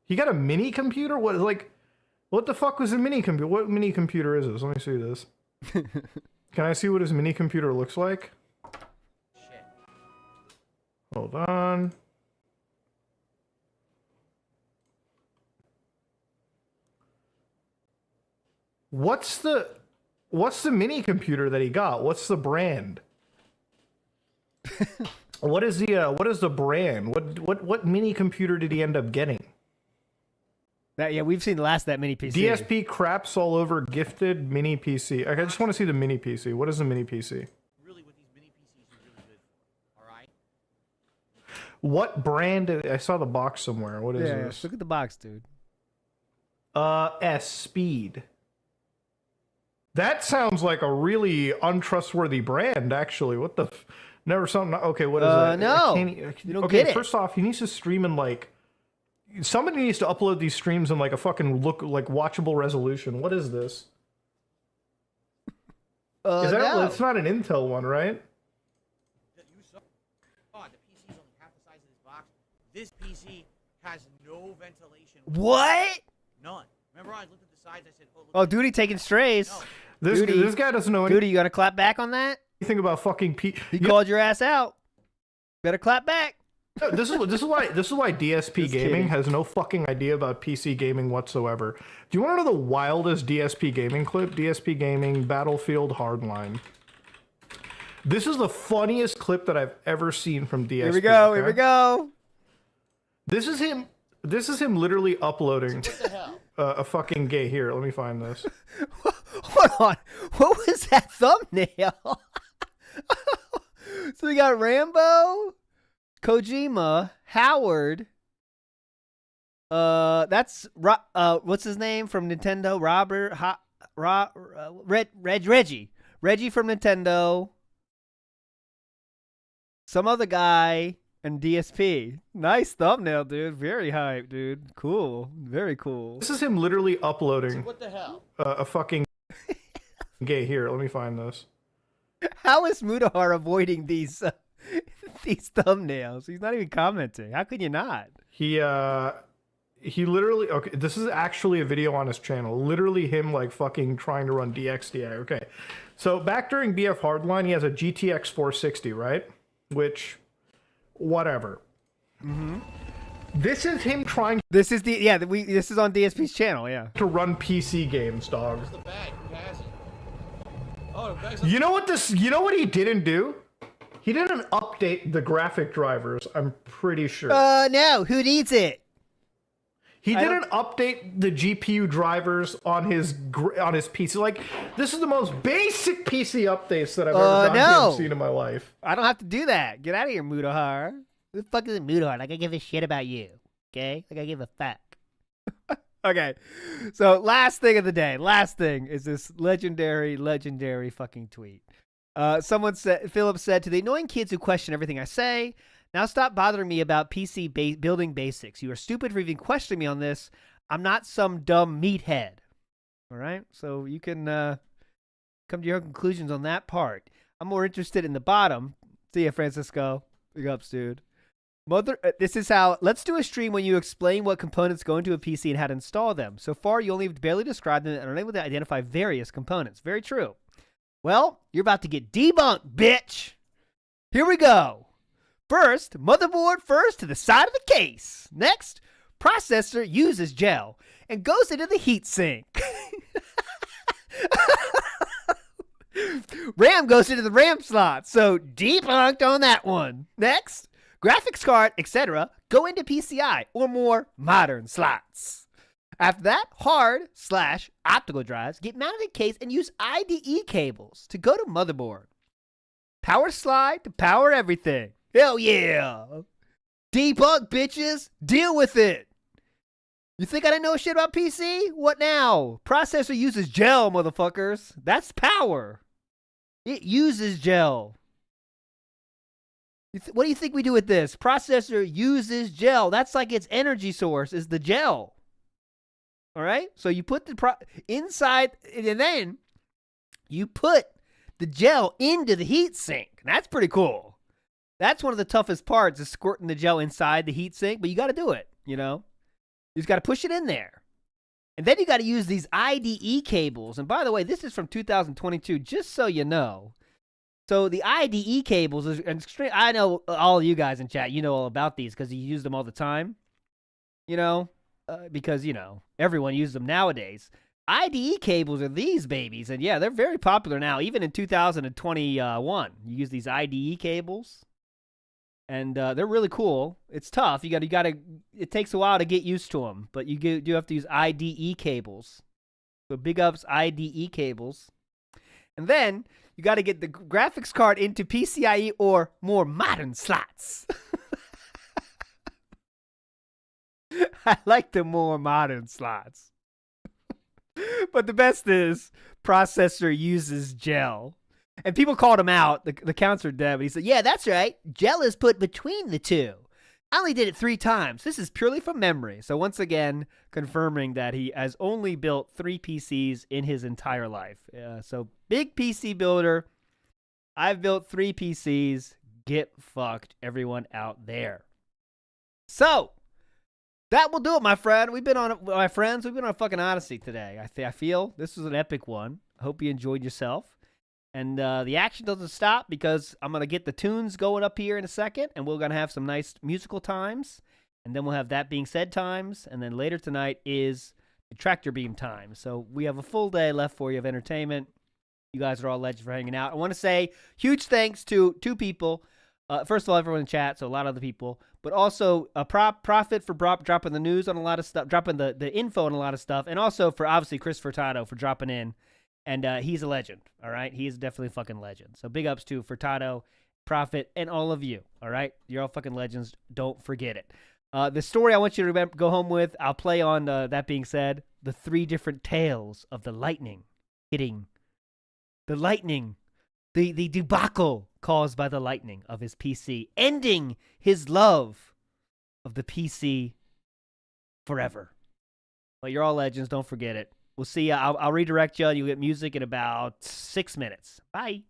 He got a mini computer? What the fuck was a mini computer? What mini computer is this? Let me see this. Can I see what his mini computer looks like? Shit. Hold on. What's the... What's the mini computer that he got? What's the brand? What is the brand? What mini computer did he end up getting? Yeah, we've seen the last of that mini PC. DSP craps all over gifted mini PC. Okay, I just want to see the mini PC. What is the mini PC? Really, with these mini PCs, are really good. All right. What brand? I saw the box somewhere. What is this? Look at the box, dude. S Speed. That sounds like a really untrustworthy brand, actually. What the? Never something. Okay, what is that? No, you don't okay, get it. First off, he needs to stream in like. Somebody needs to upload these streams in like a fucking watchable resolution. What is this? Is that? No. It's not an Intel one, right? The PC is only half the size of this box. This PC has no ventilation. What? None. Remember, I looked at the sides. I said, "Oh, look." Oh, Duty taking strays. No. This guy doesn't know Duty, you gotta clap back on that? anything about fucking He called your ass out. Better clap back. No, this is why DSP gaming has no fucking idea about PC gaming whatsoever. Do you want to know the wildest DSP gaming clip? DSP gaming Battlefield Hardline. This is the funniest clip that I've ever seen from DSP. Here we go. okay? Here we go. This is him. This is him literally uploading What the hell? a fucking gay. Here, let me find this. Hold on. What was that thumbnail? So we got Rambo, Kojima, Howard. That's what's his name from Nintendo? Reggie. Reggie from Nintendo. Some other guy and DSP. Nice thumbnail, dude. Very hype, dude. Cool. Very cool. This is him literally uploading What the hell? a fucking gay. Here, let me find this. How is Mudahar avoiding these thumbnails? He's not even commenting. How could you not? He literally, okay, this is actually a video on his channel. Literally him like fucking trying to run DXDI. Okay. So back during BF Hardline, he has a GTX 460, right? Which, whatever. Mm-hmm. This is him trying This is this is on DSP's channel, yeah. to run PC games, dog. Where's the bag? Who has it? Oh, the bag's You know what he didn't do? He didn't update the graphic drivers, I'm pretty sure. No, who needs it? He didn't update the GPU drivers on his PC. Like, this is the most basic PC updates that I've ever goddamn seen in my life. I don't have to do that. Get out of here, Mudahar. Who the fuck is Mudahar? Like, I give a shit about you. Okay? Like, I give a fuck. Okay. So, last thing of the day. Last thing is this legendary fucking tweet. Philip said, to the annoying kids who question everything I say, now stop bothering me about PC building basics. You are stupid for even questioning me on this. I'm not some dumb meathead. All right? So you can come to your own conclusions on that part. I'm more interested in the bottom. See ya, Francisco. Big ups, dude. This is how, let's do a stream when you explain what components go into a PC and how to install them. So far, you only barely described them and are unable to identify various components. Very true. Well, you're about to get debunked, bitch. Here we go. First, motherboard first to the side of the case. Next, processor uses gel and goes into the heatsink. RAM goes into the RAM slot, so debunked on that one. Next, graphics card, etc. go into PCI or more modern slots. After that, hard/optical drives get mounted in case and use IDE cables to go to motherboard. Power slide to power everything. Hell yeah. Debunk, bitches. Deal with it. You think I didn't know shit about PC? What now? Processor uses gel, motherfuckers. That's power. It uses gel. What do you think we do with this? Processor uses gel. That's like its energy source is the gel. All right? So you put the inside, and then you put the gel into the heat sink. That's pretty cool. That's one of the toughest parts is squirting the gel inside the heat sink, but you got to do it, you know? You just got to push it in there. And then you got to use these IDE cables. And by the way, this is from 2022, just so you know. So the IDE cables is extreme. I know all of you guys in chat, you know all about these because you use them all the time, you know, because, you know, everyone uses them nowadays. IDE cables are these babies, and yeah, they're very popular now. Even in 2021, you use these IDE cables, and they're really cool. It's tough. You got to. It takes a while to get used to them, but you do have to use IDE cables. So big ups IDE cables, and then you got to get the graphics card into PCIe or more modern slots. I like the more modern slots. But the best is processor uses gel. And people called him out, the counselor dev, and he said, yeah, that's right. Gel is put between the two. I only did it 3 times. This is purely from memory. So once again, confirming that he has only built 3 PCs in his entire life. So big PC builder. I've built 3 PCs. Get fucked, everyone out there. So that will do it, my friend. We've been on a fucking odyssey today. I feel this was an epic one. I hope you enjoyed yourself. And the action doesn't stop because I'm going to get the tunes going up here in a second, and we're going to have some nice musical times, and then we'll have That Being Said times, and then later tonight is the Tractor Beam time. So we have a full day left for you of entertainment. You guys are all legends for hanging out. I want to say huge thanks to 2 people. First of all, everyone in chat, so a lot of other people, but also a Profit for dropping the news on a lot of stuff, dropping the info on a lot of stuff, and also for obviously Chris Furtado for dropping in. And he's a legend, all right? He's definitely a fucking legend. So big ups to Furtado, Profit, and all of you, all right? You're all fucking legends. Don't forget it. The story I want you to go home with, I'll play on That Being Said, the 3 different tales of the lightning hitting. The lightning, the debacle caused by the lightning of his PC, ending his love of the PC forever. But you're all legends. Don't forget it. We'll see you. I'll redirect you. You'll get music in about 6 minutes. Bye.